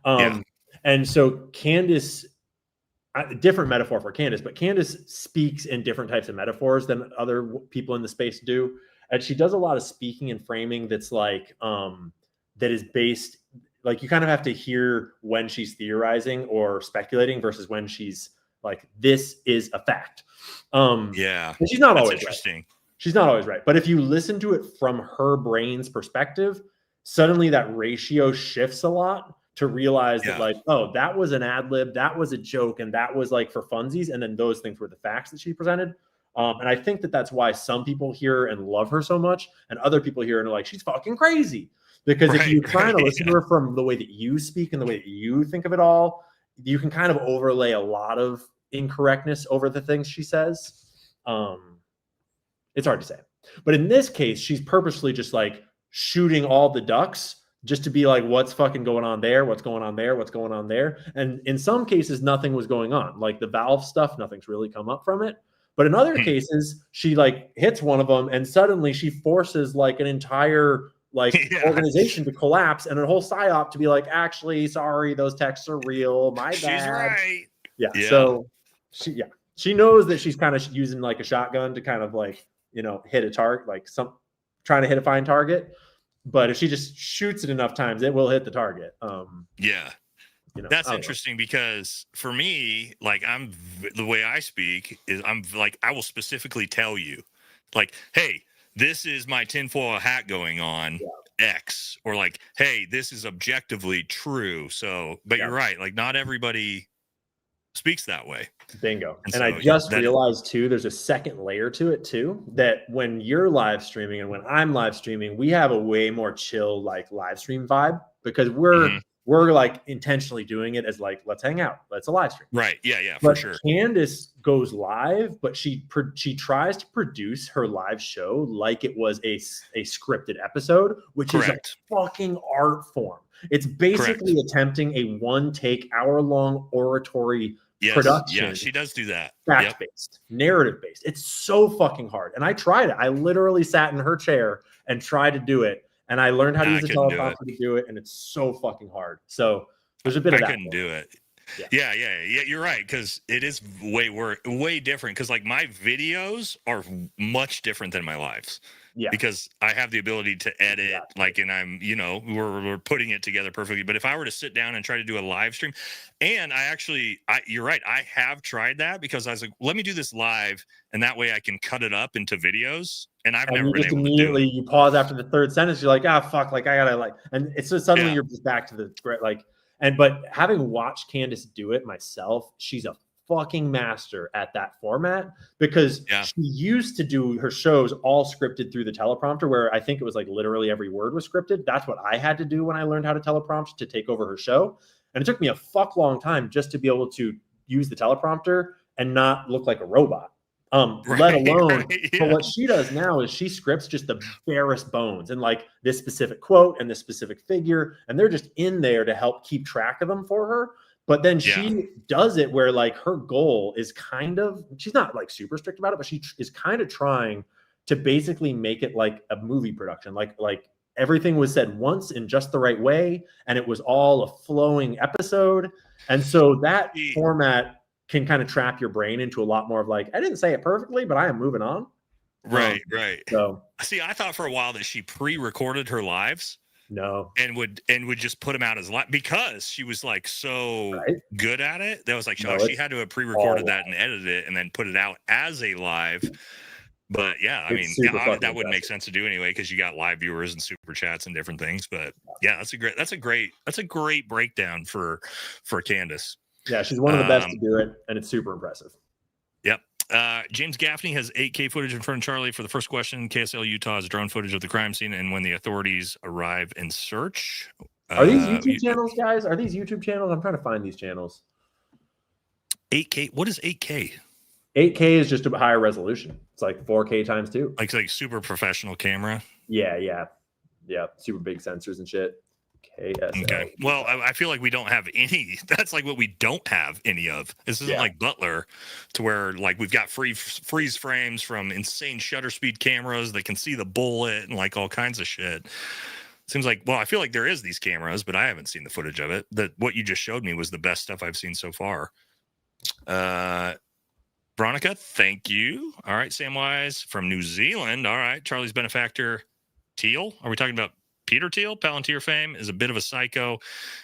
now. And so Candace, a different metaphor for Candace, but Candace speaks in different types of metaphors than other people in the space do. And she does a lot of speaking and framing that's like, that is based, like you kind of have to hear when she's theorizing or speculating versus when she's like, this is a fact. Yeah. And she's not always interesting. Right. She's not always right. But if you listen to it from her brain's perspective, suddenly that ratio shifts a lot to realize that like, oh, that was an ad lib, that was a joke, and that was like for funsies. And then those things were the facts that she presented. And I think that that's why some people hear and love her so much, and other people hear and are like, she's fucking crazy. Because if you try to listen to her from the way that you speak and the way that you think of it all, you can kind of overlay a lot of incorrectness over the things she says. It's hard to say. But in this case, she's purposely just like shooting all the ducks just to be like, what's fucking going on there? What's going on there? What's going on there? And in some cases, nothing was going on. Like the Valve stuff, nothing's really come up from it. But in other cases, she like hits one of them and suddenly she forces like an entire like organization to collapse and a whole psyop to be like, actually, sorry, those texts are real. My bad. She's right. Yeah. So she knows that she's kind of using like a shotgun to kind of like, you know, hit a target, like trying to hit a fine target. But if she just shoots it enough times, it will hit the target. You know, that's interesting because for me, like the way I speak is I'm like, I will specifically tell you like, hey, this is my tinfoil hat going on X, or like, hey, this is objectively true. So, but you're right. Like not everybody speaks that way. Bingo. And I just realized too, there's a second layer to it too, that when you're live streaming and when I'm live streaming, we have a way more chill, like live stream vibe because we're like intentionally doing it as like, let's hang out. Let's a live stream. Right. Yeah. Yeah. But for sure. Candace goes live, but she tries to produce her live show like it was a scripted episode, which is a fucking art form. It's basically attempting a one take hour-long oratory production. Yeah, she does do that. Fact-based, narrative-based. It's so fucking hard. And I tried it. I literally sat in her chair and tried to do it. And I learned how to use the teleprompter to do it. And it's so fucking hard. So there's a bit of that. I couldn't do it. Yeah. You're right. Because it is way different. Because like my videos are much different than my lives. Yeah. Because I have the ability to edit, like, and I'm, you know, we're putting it together perfectly. But if I were to sit down and try to do a live stream, and you're right, I have tried that because I was like, let me do this live, and that way I can cut it up into videos. And I've never been able to do it. You pause after the third sentence, you're like, fuck, like I gotta like, and it's just suddenly you're just back to the like, but having watched Candace do it myself, she's a fucking master at that format because she used to do her shows all scripted through the teleprompter where I think it was like literally every word was scripted. That's what I had to do when I learned how to teleprompt to take over her show. And it took me a fuck long time just to be able to use the teleprompter and not look like a robot. Let alone, but what she does now is she scripts just the barest bones and like this specific quote and this specific figure, and they're just in there to help keep track of them for her. But then she does it where like her goal is kind of, she's not like super strict about it, but she is kind of trying to basically make it like a movie production. Like everything was said once in just the right way. And it was all a flowing episode. And so that format can kind of trap your brain into a lot more of like, I didn't say it perfectly, but I am moving on. Right. So see, I thought for a while that she pre-recorded her lives. No. And would just put them out as live because she was like so good at it. That was like she had to have pre-recorded that and edited it and then put it out as a live. But yeah, I mean, that wouldn't make sense to do anyway because you got live viewers and super chats and different things. But yeah, that's a great breakdown for Candace. Yeah, she's one of the best to do it, and it's super impressive. Yep. James Gaffney has 8K footage in front of Charlie for the first question. KSL Utah has drone footage of the crime scene and when the authorities arrive and search. Are these YouTube channels, guys? Are these YouTube channels? I'm trying to find these channels. 8K. What is 8K? 8K is just a higher resolution. It's like 4K times 2. Like super professional camera. Yeah. Super big sensors and shit. KSL. Okay. Well, I feel like we don't have any. That's like what we don't have any of. This isn't like Butler, to where like we've got freeze frames from insane shutter speed cameras that can see the bullet and like all kinds of shit. Seems like, well, I feel like there is these cameras, but I haven't seen the footage of it. What you just showed me was the best stuff I've seen so far. Veronica, thank you. All right, Samwise from New Zealand. All right, Charlie's benefactor, Teal. Are we talking about Peter Teal? Palantir fame is a bit of a psycho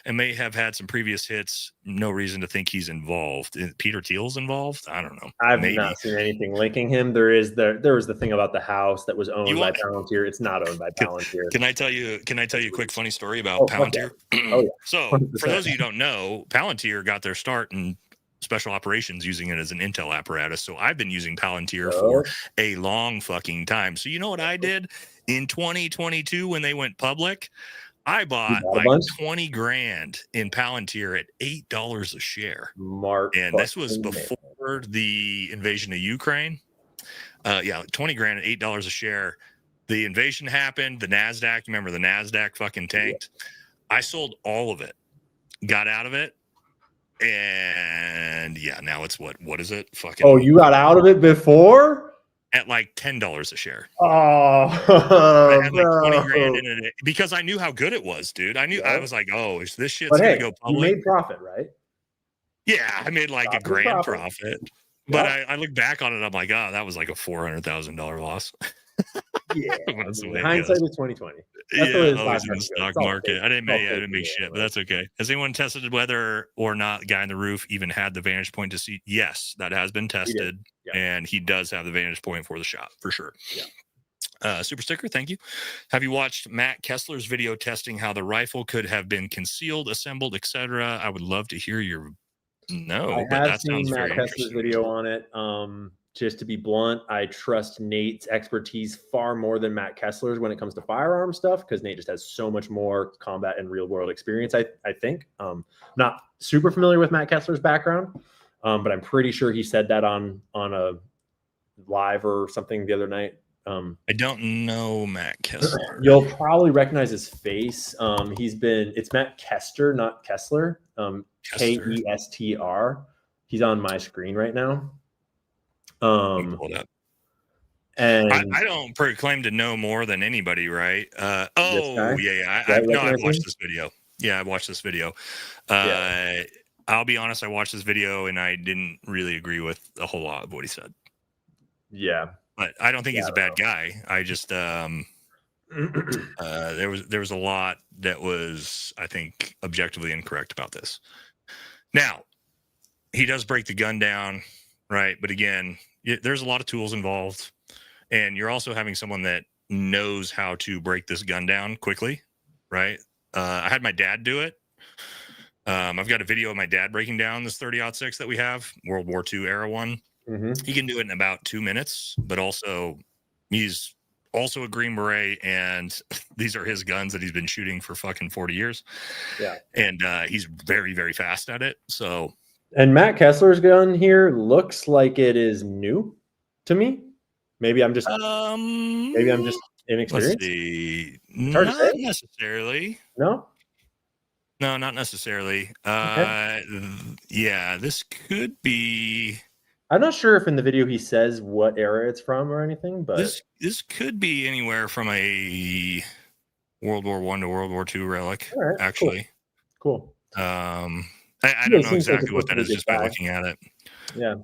and may have had some previous hits. No reason to think he's involved. Peter Teal's involved? I don't know. I've not seen anything linking him. There was the thing about the house that was owned by Palantir. It's not owned by Palantir. Can I tell you a quick funny story about Palantir? Oh, yeah. So 100%. For those of you who don't know, Palantir got their start in special operations using it as an intel apparatus. So I've been using Palantir for a long fucking time. So you know what I did in 2022 when they went public? I bought like 20 grand in Palantir at $8 a share. And this was before the invasion of Ukraine. 20 grand at $8 a share. The invasion happened. The NASDAQ, remember the NASDAQ fucking tanked. Yeah. I sold all of it, got out of it. And yeah, now it's what is it? Fucking. Oh, you got out of it before? At like $10 a share. Oh, I had like 20 grand in it because I knew how good it was, dude. I knew I was like, oh, is this shit's gonna go public? You made profit, right? Yeah, I made like a grand profit. But I look back on it, I'm like, oh, that was like a $400,000 loss. Yeah, hindsight is 2020. That's always in the stock market. I didn't make shit, but that's okay. Has anyone tested whether or not the guy in the roof even had the vantage point to see? Yes, that has been tested, and he does have the vantage point for the shot for sure. Yeah. Super sticker, thank you. Have you watched Matt Kessler's video testing how the rifle could have been concealed, assembled, etc.? I would love to hear your. No, but that sounds very interesting. Kessler's video on it. Just to be blunt, I trust Nate's expertise far more than Matt Kessler's when it comes to firearm stuff, because Nate just has so much more combat and real world experience. I think. Not super familiar with Matt Kessler's background, but I'm pretty sure he said that on a live or something the other night. I don't know Matt Kessler. You'll probably recognize his face. It's Matt Kester, not Kessler. Kestr. He's on my screen right now. Hold up. And I don't proclaim to know more than anybody, right? I've watched this video. Yeah, I watched this video. I'll be honest, I watched this video and I didn't really agree with a whole lot of what he said. Yeah. But I don't think he's a bad guy. I just there was a lot that was, I think, objectively incorrect about this. Now, he does break the gun down, right? But again, there's a lot of tools involved, and you're also having someone that knows how to break this gun down quickly, right? I had my dad do it. I've got a video of my dad breaking down this 30-06 that we have, World War II era one. Mm-hmm. He can do it in about 2 minutes, but also he's also a Green Beret, and these are his guns that he's been shooting for fucking 40 years. Yeah. And he's very, very fast at it. So. And Matt Kessler's gun here looks like it is new to me. Maybe I'm just inexperienced. Let's see. Not necessarily. No, not necessarily. Okay. Yeah, this could be. I'm not sure if in the video he says what era it's from or anything, but this could be anywhere from a World War I to World War II relic. Right, actually, cool. I don't know exactly what that is just by looking at it. Yeah.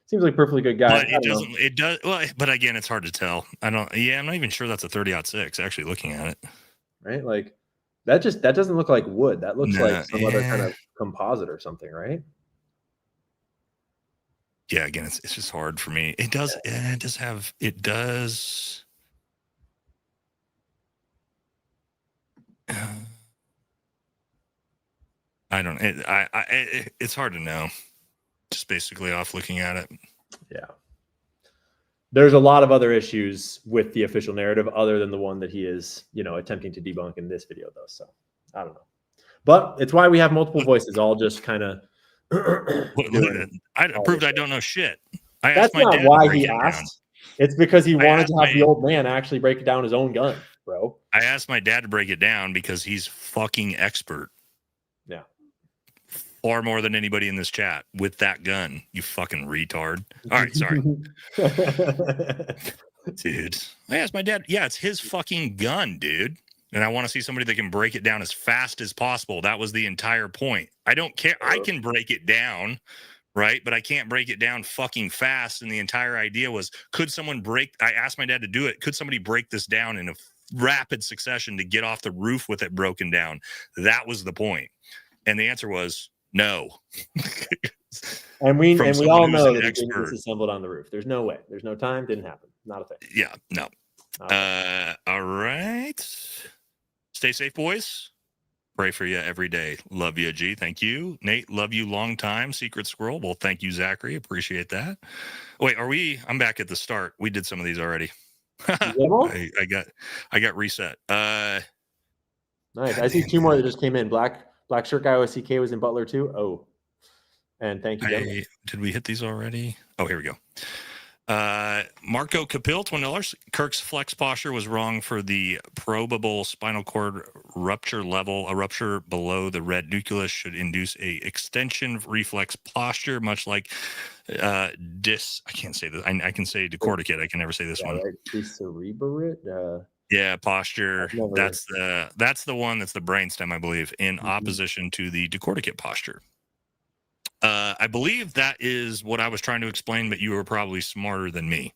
Seems like a perfectly good guy. But it does. Well, but again, it's hard to tell. I'm not even sure that's a 30-06 actually looking at it. Right. Like that doesn't look like wood. That looks like some other kind of composite or something. Right. Yeah. Again, it's just hard for me. It does. Yeah. It does. I don't. It's hard to know. Just basically off looking at it. Yeah. There's a lot of other issues with the official narrative other than the one that he is, attempting to debunk in this video, though. So I don't know. But it's why we have multiple voices, all just kind of. I proved I don't know shit. That's not why he asked. It's because he wanted to have the old man actually break it down his own gun, bro. I asked my dad to break it down because he's fucking expert. Yeah. Far more than anybody in this chat with that gun, you fucking retard. All right, sorry. Dude, I asked my dad. Yeah, it's his fucking gun, dude. And I want to see somebody that can break it down as fast as possible. That was the entire point. I don't care. I can break it down, right? But I can't break it down fucking fast. And the entire idea was, could someone break? I asked my dad to do it. Could somebody break this down in a rapid succession to get off the roof with it broken down? That was the point. And the answer was no. And we all know that it didn't disassembled on the roof. There's no way. There's no time. Didn't happen. Not a thing. Yeah, no. All right. Stay safe, boys. Pray for you every day. Love you, G. Thank you. Nate, love you long time. Secret Squirrel. Well, thank you, Zachary. Appreciate that. Wait, I'm back at the start. We did some of these already. I got reset. Nice. I see two more that just came in. Black shirt guy OSCK was in Butler too. Oh. And thank you. Did we hit these already? Oh, here we go. Marco Capil, $20. Kirk's flex posture was wrong for the probable spinal cord rupture level. A rupture below the red nucleus should induce a extension reflex posture, much like I can't say this. I can say decorticate. I can never say this one. Right. Decerebrate. Yeah, posture. That's the one that's the brainstem, I believe, in opposition to the decorticate posture. I believe that is what I was trying to explain, but you were probably smarter than me.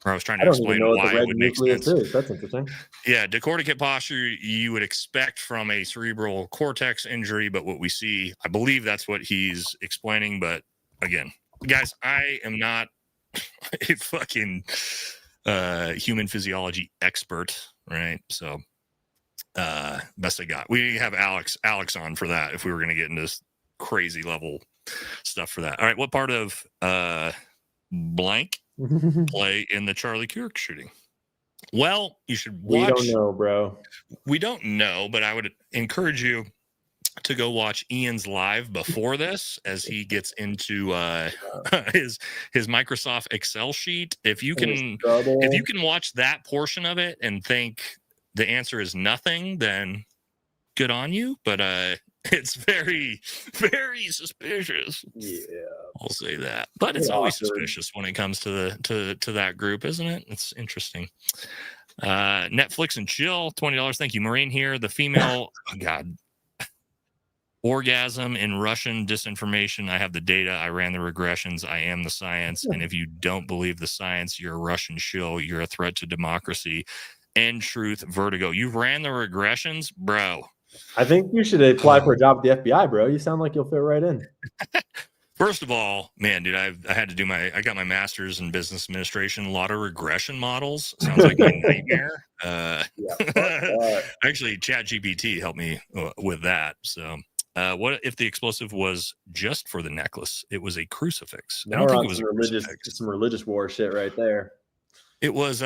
Or I was trying to explain why it would make sense. That's interesting. Yeah, decorticate posture you would expect from a cerebral cortex injury, but what we see, I believe that's what he's explaining. But again, guys, I am not a fucking human physiology expert, right? So best I got. We have Alex on for that if we were going to get into this crazy level stuff for that. All right, what part of blank play in the Charlie Kirk shooting? Well, you should watch. We don't know, bro. We don't know, but I would encourage you to go watch Ian's live before this as he gets into his Microsoft Excel sheet. If you can watch that portion of it and think the answer is nothing, then good on you. But it's very, very suspicious. Yeah, I'll say that. But it's always suspicious when it comes to that group, isn't it? It's interesting. Netflix and chill, $20. Thank you, Marine. Here, the female. Oh God. Orgasm in Russian disinformation. I have the data. I ran the regressions. I am the science. And if you don't believe the science, you're a Russian shill. You're a threat to democracy. End truth, vertigo. You ran the regressions, bro. I think you should apply for a job at the FBI, bro. You sound like you'll fit right in. First of all, man, dude, I had to do I got my master's in business administration. A lot of regression models. Sounds like my nightmare. Actually, ChatGPT helped me with that. So, what if the explosive was just for the necklace? It was a crucifix. I don't think it was some religious war shit right there. It was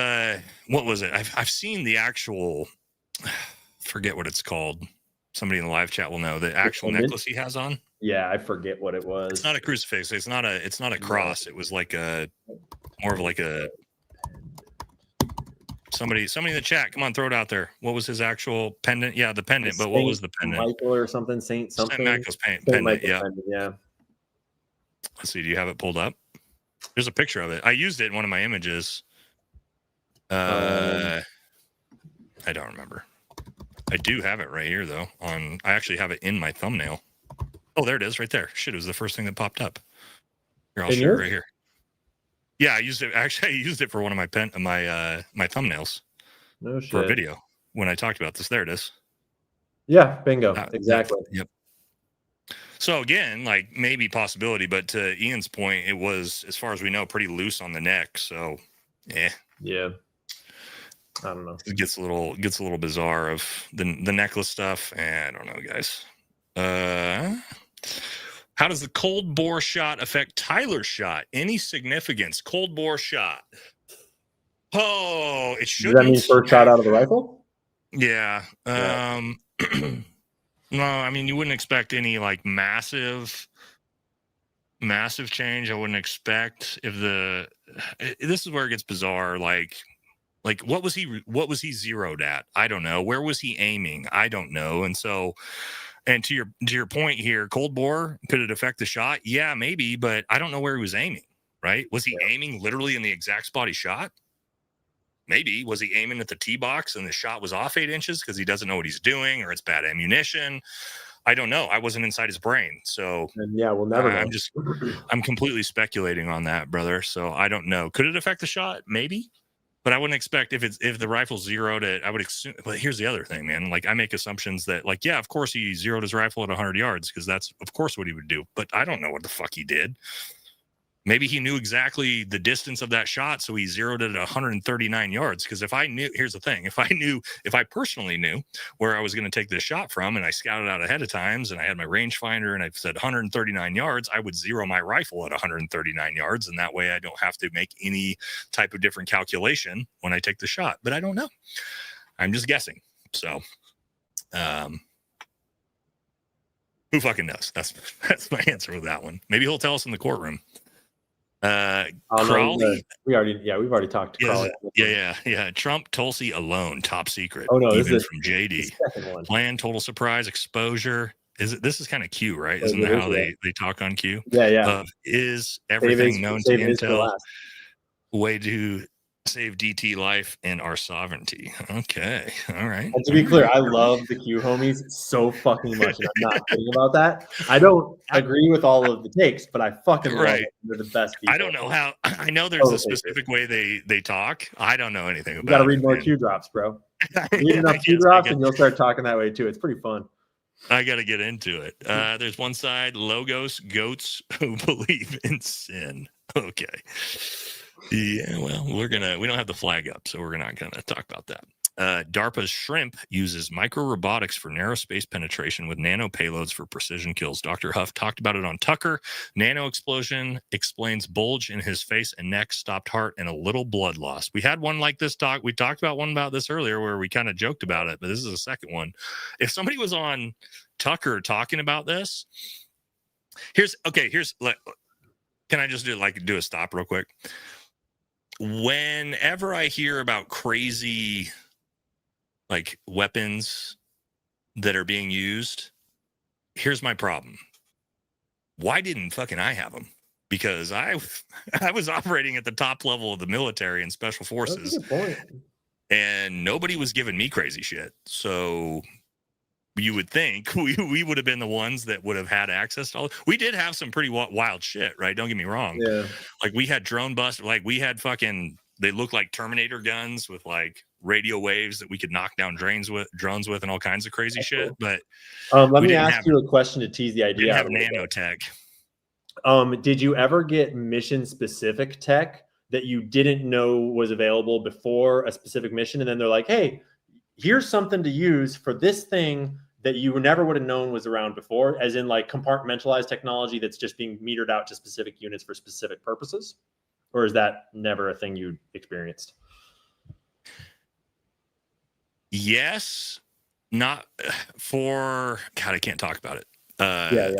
what was it? I've seen the actual. Forget what it's called. Somebody in the live chat will know the actual necklace he has on. Yeah, I forget what it was. It's not a crucifix. It's not a cross. It was like more of like a somebody in the chat. Come on, throw it out there. What was his actual pendant? Yeah, the pendant. But what was the pendant? Michael or something. Saint something. Saint Michael's pendant. Yeah. Yeah. Let's see. Do you have it pulled up? There's a picture of it. I used it in one of my images. I don't remember. I do have it right here, though. I actually have it in my thumbnail. Oh, there it is, right there. Shit, it was the first thing that popped up. Here, I'll show you right here. Yeah, I used it. Actually, I used it for one of my my thumbnails. No shit. For a video when I talked about this. There it is. Yeah, bingo. Exactly. Yep. So again, like maybe possibility, but to Ian's point, it was, as far as we know, pretty loose on the neck. So, yeah. I don't know. It gets a little bizarre of the necklace stuff. I don't know, guys. How does the cold bore shot affect Tyler's shot? Any significance? Cold bore shot. Oh, it should. Does that mean first shot out of the rifle? Yeah. No, I mean, you wouldn't expect any like massive change. I wouldn't expect this is where it gets bizarre. Like what was he zeroed at? I don't know. Where was he aiming? I don't know. And so, and to your point here, cold bore, could it affect the shot? Yeah, maybe, but I don't know where he was aiming, right? Was he aiming literally in the exact spot he shot? Maybe. Was he aiming at the tee box and the shot was off 8 inches because he doesn't know what he's doing, or it's bad ammunition? I don't know. I wasn't inside his brain, so and yeah, we'll never know. I'm completely speculating on that, brother. So I don't know. Could it affect the shot? Maybe. But I wouldn't expect if the rifle's zeroed at, I would assume. But here's the other thing, man. Like I make assumptions that, like, yeah, of course he zeroed his rifle at 100 yards because that's of course what he would do. But I don't know what the fuck he did. Maybe he knew exactly the distance of that shot, so he zeroed it at 139 yards. Because if I knew, here's the thing: if I personally knew where I was going to take this shot from, and I scouted out ahead of times, and I had my rangefinder, and I said 139 yards, I would zero my rifle at 139 yards, and that way I don't have to make any type of different calculation when I take the shot. But I don't know. I'm just guessing. So, who fucking knows? That's my answer with that one. Maybe he'll tell us in the courtroom. Crawley, we've already talked to Crawley. Yeah. Trump, Tulsi alone, top secret. Oh no, even from JD. Plan, total surprise, exposure. This is kind of Q, right? Isn't that how they talk on Q? Yeah. Is everything known to Intel? Way to save DT life and our sovereignty. Okay, all right. And to be clear, I love the Q homies so fucking much, and I'm not kidding about that. I don't agree with all of the takes, but I fucking love it. They're the best people. I don't know how. I know there's a specific way they talk. I don't know anything about it. You got to read more Q drops, bro. Read enough Q drops, and you'll start talking that way too. It's pretty fun. I got to get into it. There's one side, Logos, goats who believe in sin. Okay. Yeah, well, we don't have the flag up, so we're not going to talk about that. DARPA's Shrimp uses micro-robotics for narrow space penetration with nano payloads for precision kills. Dr. Huff talked about it on Tucker. Nano explosion explains bulge in his face and neck, stopped heart, and a little blood loss. We had one like this talk. We talked about one about this earlier where we kind of joked about it, but this is a second one. If somebody was on Tucker talking about this, can I just do a stop real quick? Whenever I hear about crazy like weapons that are being used, here's my problem. Why didn't fucking I have them? Because I was operating at the top level of the military and special forces, that's a good point. And nobody was giving me crazy shit. So you would think we would have been the ones that would have had access to all. We did have some pretty wild shit, right? Don't get me wrong. Yeah. Like we had drone bust. Like we had they looked like Terminator guns with like radio waves that we could knock down drones with, and all kinds of crazy shit. But let me ask you a question to tease the idea. Didn't have nanotech. Did you ever get mission specific tech that you didn't know was available before a specific mission, and then they're like, hey, here's something to use for this thing that you never would have known was around before, as in like compartmentalized technology that's just being metered out to specific units for specific purposes? Or is that never a thing you experienced? Yes, not for God. I can't talk about it. Yeah.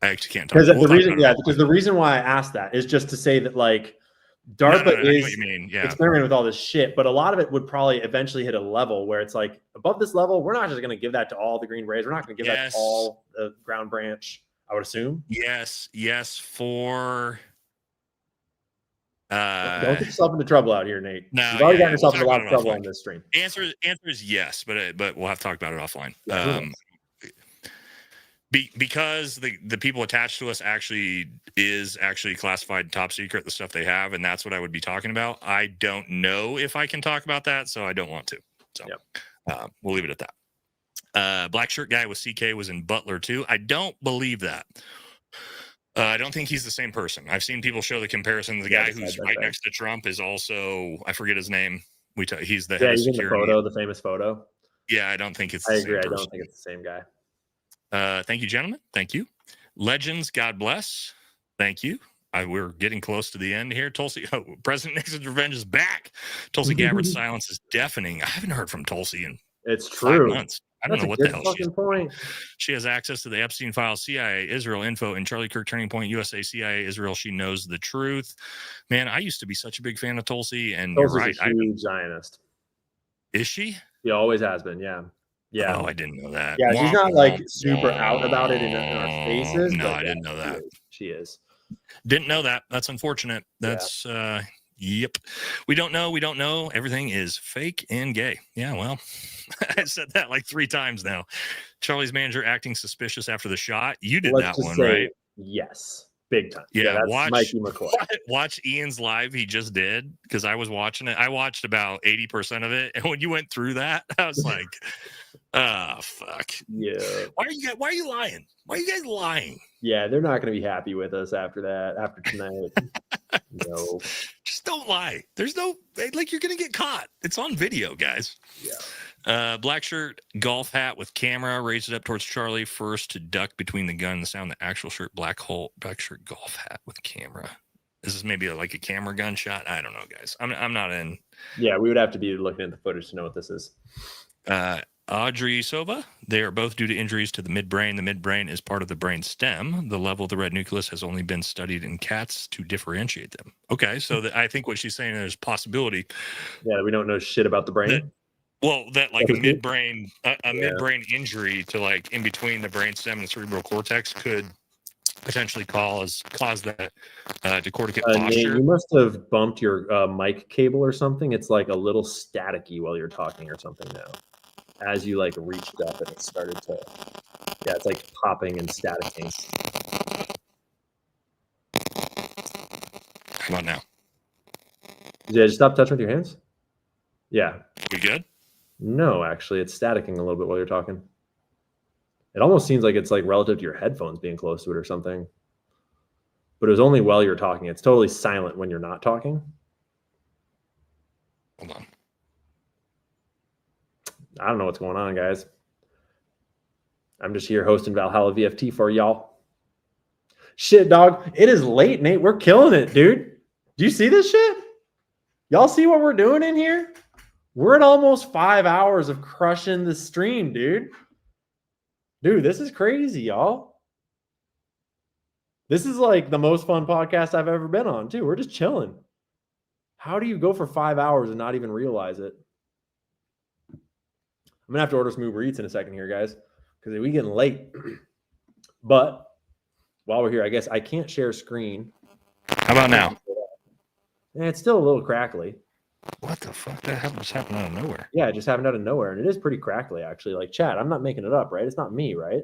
I actually can't talk. Because the reason why I asked that is just to say that like DARPA is experimenting with all this shit, but a lot of it would probably eventually hit a level where it's like above this level, we're not just going to give that to all the Green Berets. We're not going to give that to all the ground branch, I would assume. Yes. For don't get yourself into trouble out here, Nate. No, you've already gotten yourself into a lot of trouble on this stream. Answer is yes, but we'll have to talk about it offline. Because the people attached to us is classified top secret, the stuff they have, and that's what I would be talking about. I don't know if I can talk about that, so I don't want to. So we'll leave it at that. Black shirt guy with CK was in Butler too. I don't believe that. I don't think he's the same person. I've seen people show the comparison. The guy who's right next to Trump is also, I forget his name. He's the head of security. The famous photo. Yeah, I don't think it's. I agree. I don't think it's the same guy. Thank you, gentlemen. Thank you. Legends, God bless. Thank you. We're getting close to the end here. President Nixon's revenge is back. Tulsi Gabbard's silence is deafening. I haven't heard from Tulsi in 5 months. I don't know what the hell she's doing. She has access to the Epstein files, CIA, Israel info, and Charlie Kirk Turning Point, USA, CIA, Israel. She knows the truth. Man, I used to be such a big fan of Tulsi, and Tulsi's you're right. A huge Zionist. Is she? She always has been. Yeah. Yeah. Oh, I didn't know that. Yeah, she's not like super out about it in our faces. No, I didn't know that. She is. Didn't know that. That's unfortunate. That's Yep. We don't know. We don't know. Everything is fake and gay. Yeah, well, I said that like 3 times now. Charlie's manager acting suspicious after the shot. You did that one, right? Yes. Big time. Yeah, that's watch Mikey McCoy. Watch Ian's live he just did, because I was watching it. I watched about 80% of it, and when you went through that, I was like, "Ah, fuck." Yeah. Why are you lying? Why are you guys lying? Yeah, they're not going to be happy with us after that. After tonight. No. Just don't lie. There's no like you're gonna get caught. It's on video, guys. Yeah. Black shirt, golf hat with camera, raised it up towards Charlie first to duck between the gun and the sound. The actual shirt, black shirt, golf hat with camera. Is this maybe like a camera gun shot? I don't know, guys. I'm not in. Yeah, we would have to be looking at the footage to know what this is. Audrey Sova. They are both due to injuries to the midbrain. The midbrain is part of the brain stem. The level of the red nucleus has only been studied in cats to differentiate them. Okay, so I think what she's saying is possibility. Yeah, we don't know shit about the brain. That like a midbrain midbrain injury to like in between the brain stem and the cerebral cortex could potentially cause that decorticate posture. Nate, you must have bumped your mic cable or something. It's like a little staticky while you're talking or something now. As you like reached up and it started to, it's like popping and staticking. Come on now. Yeah, just stop touching with your hands. Yeah. We good? No, actually, it's staticking a little bit while you're talking. It almost seems like it's like relative to your headphones being close to it or something. But it was only while you're talking. It's totally silent when you're not talking. Hold on. I don't know what's going on, guys. I'm just here hosting Valhalla VFT for y'all. Shit, dog. It is late, Nate. We're killing it, dude. Do you see this shit? Y'all see what we're doing in here? We're at almost 5 hours of crushing the stream, dude. Dude, this is crazy, y'all. This is like the most fun podcast I've ever been on, too. We're just chilling. How do you go for 5 hours and not even realize it? I'm going to have to order some Uber Eats in a second here, guys, because we getting late. But while we're here, I guess I can't share screen. How about now? Yeah, it's still a little crackly. What the fuck? That just happened out of nowhere. Yeah, it just happened out of nowhere, and it is pretty crackly, actually. Like, chat, I'm not making it up, right? It's not me, right?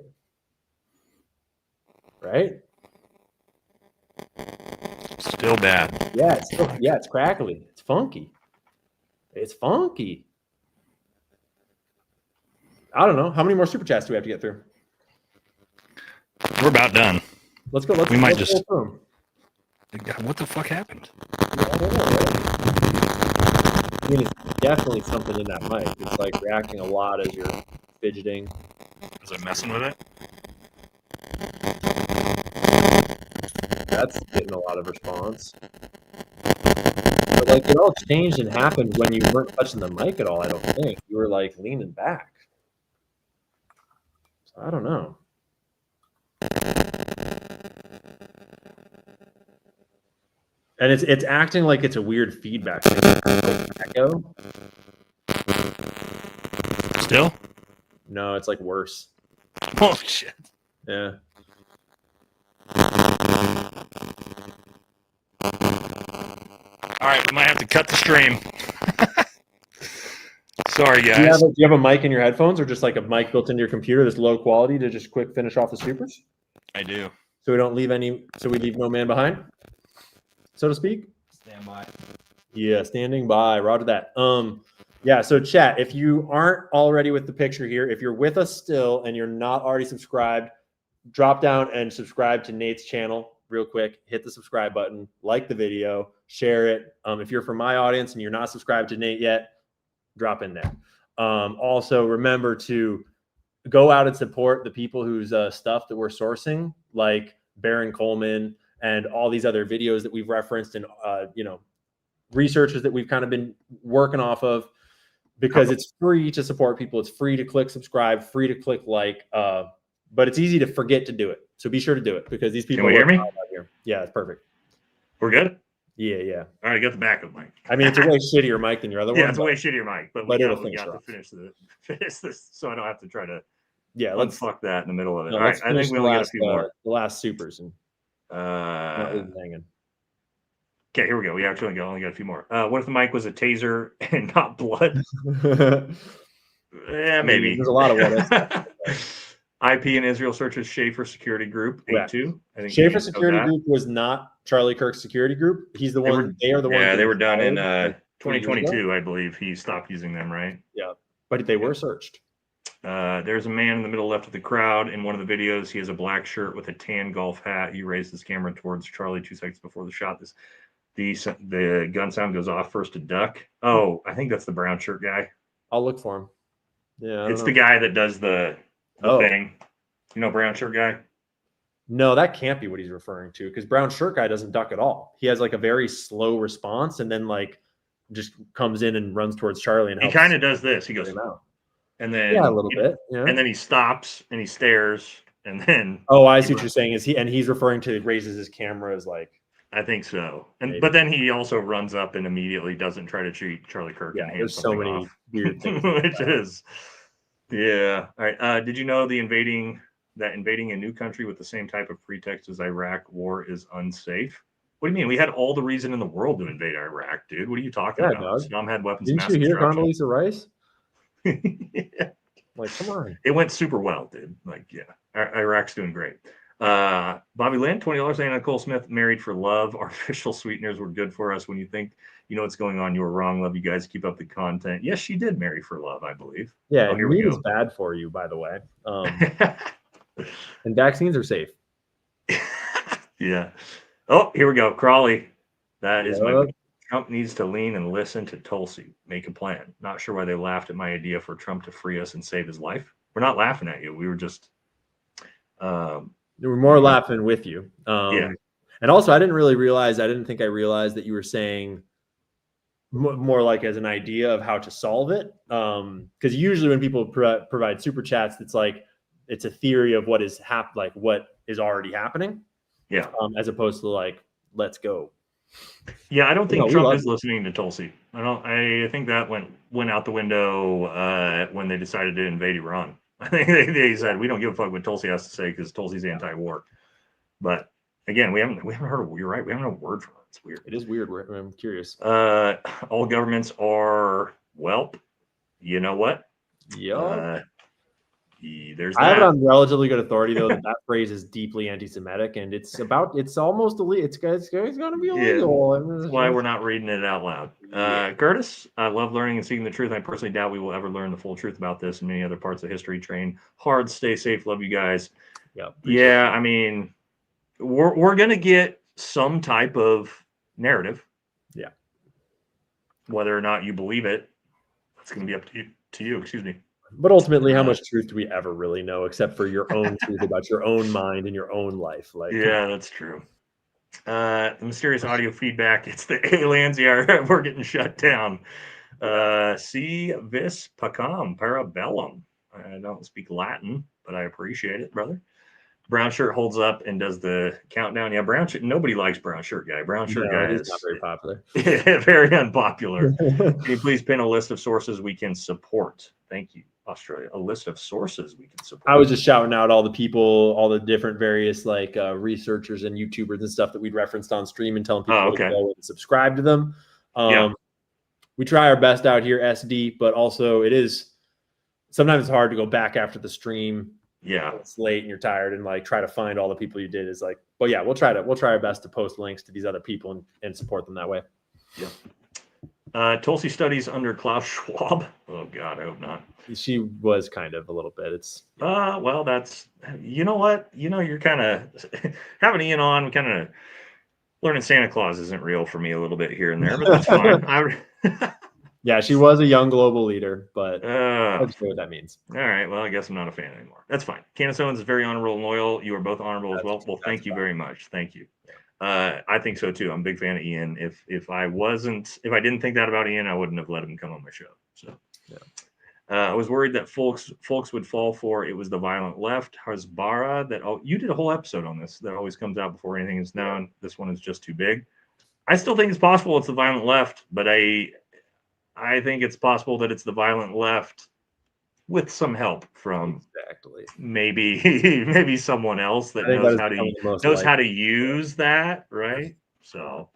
Right? Still bad. Yeah, it's crackly. It's funky. It's funky. I don't know. How many more super chats do we have to get through? We're about done. Let's go. We might just. Go God, what the fuck happened? Yeah, I don't know, right? I mean, it's definitely something in that mic. It's like reacting a lot as you're fidgeting. Is it messing with it? That's getting a lot of response. But like it all changed and happened when you weren't touching the mic at all, I don't think. You were like leaning back. So I don't know. And it's acting like it's a weird feedback thing. Like echo. Still? No, it's like worse. Oh shit. Yeah. All right, we might have to cut the stream. Sorry, guys. Do you have a mic in your headphones or just like a mic built into your computer that's low quality to just quick finish off the supers? I do. So we leave no man behind, so to speak. Stand by. Yeah, standing by. Roger that. Yeah, so chat, if you aren't already with the picture here, if you're with us still and you're not already subscribed, drop down and subscribe to Nate's channel real quick. Hit the subscribe button, like the video, share it. If you're from my audience and you're not subscribed to Nate yet, drop in there. Also, remember to go out and support the people whose stuff that we're sourcing, like Baron Coleman and all these other videos that we've referenced and, researches that we've kind of been working off of, because it's free to support people. It's free to click subscribe, free to click like, but it's easy to forget to do it. So be sure to do it because these people. Can we hear me? Here. Yeah, it's perfect. We're good? Yeah. All right, get the backup mic. I mean, it's a way shittier mic than your other one. Yeah, it's a way shittier mic, but we got to finish this so I don't have to try to let's fuck that in the middle of it. No, all right, I think we only got a few more. The last supers and hanging. Okay, here we go. We actually only got a few more. What if the mic was a taser and not blood? Yeah, maybe. There's a lot of what IP in Israel searches Schaefer Security Group, 8-2. I think Schaefer Security Group was not Charlie Kirk's security group. He's the one. They are the ones. Yeah, they were done in 2022, I believe. He stopped using them, right? Yeah, but they were searched. There's a man in the middle left of the crowd. In one of the videos, he has a black shirt with a tan golf hat. He raised his camera towards Charlie 2 seconds before the shot. The gun sound goes off first to duck. Oh, I think that's the brown shirt guy. I'll look for him. Yeah, it's the guy that does the thing. You know, brown shirt guy. No, that can't be what he's referring to, because brown shirt guy doesn't duck at all. He has like a very slow response, and then like just comes in and runs towards Charlie. And he kind of does this. He goes, and then a little bit, and then he stops and he stares, and then I see what you're saying. He's referring to raises his camera as like. I think so. But then he also runs up and immediately doesn't try to cheat Charlie Kirk. Yeah, there's so many weird things. Which is. Yeah. All right. Did you know invading a new country with the same type of pretext as Iraq war is unsafe? What do you mean? We had all the reason in the world to invade Iraq, dude. What are you talking about? Dog. Saddam had weapons. Didn't you hear Condoleezza Rice? Yeah. Like, come on. It went super well, dude. Like, yeah. Iraq's doing great. Bobby Lynn, $20. Anna Nicole Smith, married for love. Artificial sweeteners were good for us. When you think you know what's going on, you were wrong. Love you guys. Keep up the content. Yes, she did marry for love, I believe. Yeah, meat is bad for you, by the way. And vaccines are safe. Yeah. Oh, here we go. Crawley. That is my. Trump needs to lean and listen to Tulsi. Make a plan. Not sure why they laughed at my idea for Trump to free us and save his life. We're not laughing at you. We were just. They were more laughing with you. Yeah. And also, I didn't think I realized that you were saying more like as an idea of how to solve it. Because usually when people provide super chats, it's like, it's a theory of what is what is already happening. Yeah. As opposed to like, let's go. Yeah. I don't think Trump is listening to Tulsi. I think that went out the window when they decided to invade Iran. I think they said we don't give a fuck what Tulsi has to say because Tulsi's anti-war. But again, we haven't heard. You're right. We haven't heard a word from it. It's weird. It is weird. I'm curious. All governments are you know what? Yeah. There's. I have it on relatively good authority though that phrase is deeply anti-Semitic, and it's almost illegal. It's going to be illegal. Yeah. That's why we're not reading it out loud. Curtis, I love learning and seeking the truth. I personally doubt we will ever learn the full truth about this and many other parts of history. Train hard, stay safe. Love you guys. Yeah. I mean, we're gonna get some type of narrative. Yeah. Whether or not you believe it, it's gonna be up to you. Excuse me. But ultimately, how much truth do we ever really know, except for your own truth about your own mind and your own life? Like, yeah, that's true. The mysterious audio feedback. It's the aliens. Yeah, we're getting shut down. Si vis pacem parabellum. I don't speak Latin, but I appreciate it, brother. Brown shirt holds up and does the countdown. Yeah, brown shirt. Nobody likes brown shirt guy. Brown shirt guy is not very popular. Very unpopular. Can you please pin a list of sources we can support? Thank you, Australia. A list of sources we can support. I was just shouting out all the people, all the different various like researchers and YouTubers and stuff that we'd referenced on stream and telling people to go and subscribe to them. We try our best out here, SD, but also sometimes it's hard to go back after the stream. Yeah, it's late and you're tired and like try to find all the people you did is like, but yeah, we'll try our best to post links to these other people and support them that way. Yeah. Tulsi studies under Klaus Schwab. Oh God, I hope not. She was kind of a little bit. It's well, that's you know what? You're kind of having Ian on, we kind of learning Santa Claus isn't real for me a little bit here and there, but that's fine. Yeah, she was a young global leader, but let's know what that means. All right. Well, I guess I'm not a fan anymore. That's fine. Candace Owens is very honorable and loyal. You are both honorable as well. Well, thank you very much. Thank you. I think so too. I'm a big fan of Ian. If I didn't think that about Ian, I wouldn't have let him come on my show. So I was worried that folks would fall for it was the violent left. Hasbara you did a whole episode on this that always comes out before anything is known. This one is just too big. I still think it's possible it's the violent left, but I think it's possible that it's the violent left with some help from maybe someone else that knows how to use that, right? So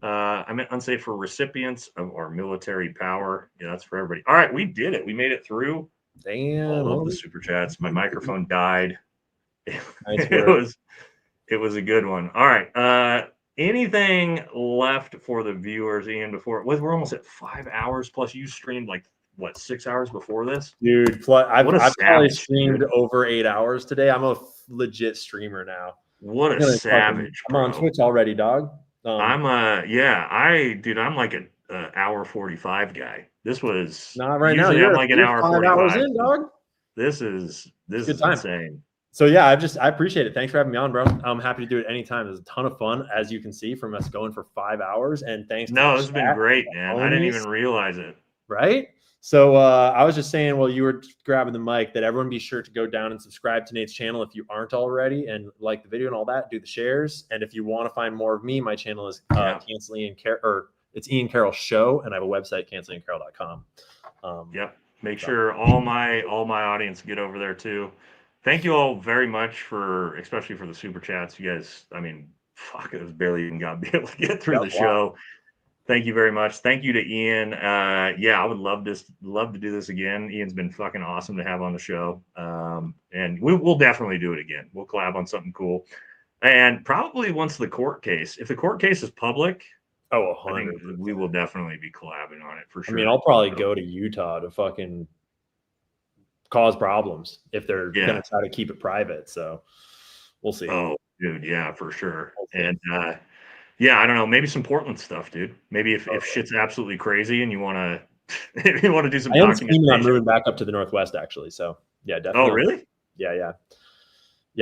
I meant unsafe for recipients of our military power. Yeah, that's for everybody. All right, we did it. We made it through Damn. all of the super chats. My microphone died. Nice It work. was a good one. All right. Anything left for the viewers, Ian? Before we're almost at 5 hours. Plus, you streamed like what 6 hours before this, dude. I've probably streamed dude. over 8 hours today. I'm a legit streamer now. What a savage! I'm on Twitch already, dog. I'm like an hour 45 guy. This was not right usually now. I'm like an hour 5 45. hours in, dog. This is insane. So yeah, I appreciate it. Thanks for having me on, bro. I'm happy to do it anytime. It was a ton of fun, as you can see from us going for 5 hours. And thanks. No, this has been great, man. I didn't even realize it. Right. So I was just saying, while you were grabbing the mic, that everyone be sure to go down and subscribe to Nate's channel if you aren't already, and like the video and all that. Do the shares, and if you want to find more of me, my channel is it's Ian Carrol Show, and I have a website, cancelingcarrol.com. Yep. Make sure all my audience get over there too. Thank you all very much especially for the super chats. You guys, I mean, fuck, I was barely even got to be able to get through the show. Thank you very much. Thank you to Ian. Yeah, I would love to do this again. Ian's been fucking awesome to have on the show. And we'll definitely do it again. We'll collab on something cool. And probably once if the court case is public, I think we will definitely be collabing on it for sure. I mean, I'll probably go to Utah to fucking cause problems if they're gonna try to keep it private. So we'll see. Oh, dude, yeah, for sure. And yeah, I don't know, maybe some Portland stuff, dude. Maybe if shit's absolutely crazy and you want to do some documentation. I'm moving back up to the Northwest, actually. So yeah, definitely. Oh, really? Yeah.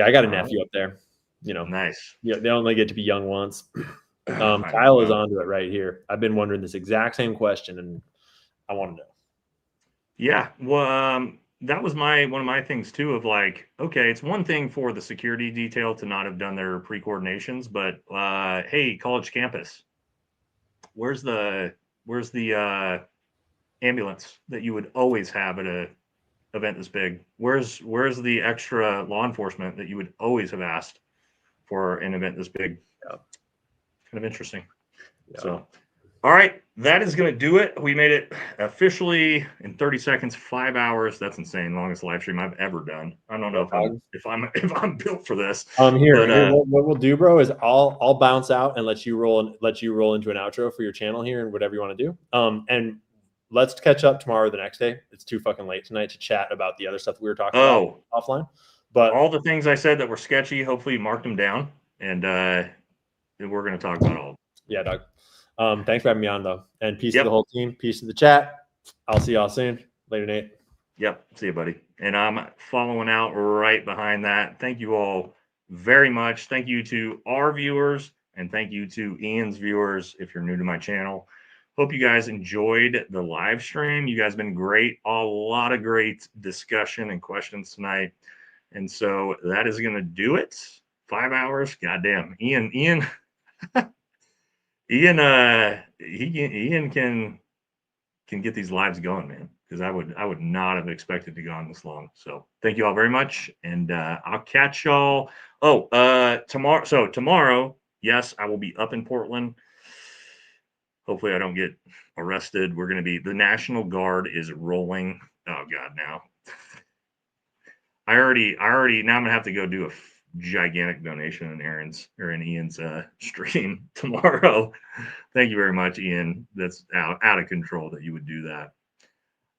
I got a nephew up there. Nice. Yeah, they only get to be young once. Kyle is onto it right here. I've been wondering this exact same question, and I want to know. Yeah, well, that was one of my things too. Of like, okay, it's one thing for the security detail to not have done their pre-coordinations, but hey, college campus, where's the ambulance that you would always have at a event this big? Where's the extra law enforcement that you would always have asked for an event this big? Yeah. Kind of interesting. Yeah. So, all right, that is going to do it. We made it officially in 30 seconds, 5 hours. That's insane. Longest live stream I've ever done. I don't know if I'm built for this. Here, what we'll do, bro, is I'll bounce out and let you roll into an outro for your channel here and whatever you want to do. And let's catch up tomorrow or the next day. It's too fucking late tonight to chat about the other stuff we were talking about offline. But all the things I said that were sketchy, hopefully you marked them down, and we're going to talk about all of them. Yeah, Doug. Thanks for having me on, though. And peace to the whole team. Peace to the chat. I'll see y'all soon. Later, Nate. Yep. See you, buddy. And I'm following out right behind that. Thank you all very much. Thank you to our viewers, and thank you to Ian's viewers if you're new to my channel. Hope you guys enjoyed the live stream. You guys have been great. A lot of great discussion and questions tonight. And so that is going to do it. 5 hours. Goddamn. Ian, Ian can get these lives going, man, because I would not have expected to go on this long. So thank you all very much, and I'll catch y'all. Tomorrow. So tomorrow, yes, I will be up in Portland. Hopefully, I don't get arrested. We're going to be the National Guard is rolling. Oh God, now I already now I'm gonna have to go do a gigantic donation in Ian's stream tomorrow. Thank you very much, Ian. That's out of control that you would do that.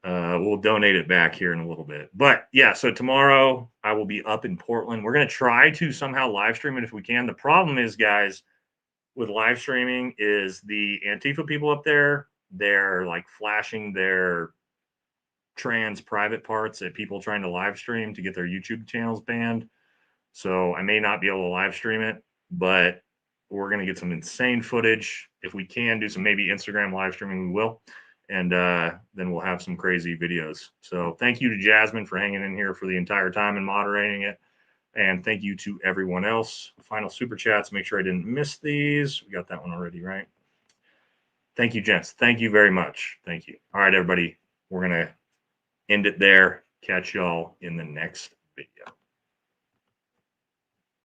We'll donate it back here in a little bit. But yeah, so tomorrow I will be up in Portland. We're going to try to somehow live stream it if we can. The problem is, guys, with live streaming is the Antifa people up there, they're like flashing their trans private parts at people trying to live stream to get their YouTube channels banned. So I may not be able to live stream it, but we're going to get some insane footage. If we can do some maybe Instagram live streaming, we will. And then we'll have some crazy videos. So thank you to Jasmine for hanging in here for the entire time and moderating it. And thank you to everyone else. Final super chats. Make sure I didn't miss these. We got that one already, right? Thank you, gents. Thank you very much. Thank you. All right, everybody. We're going to end it there. Catch y'all in the next video.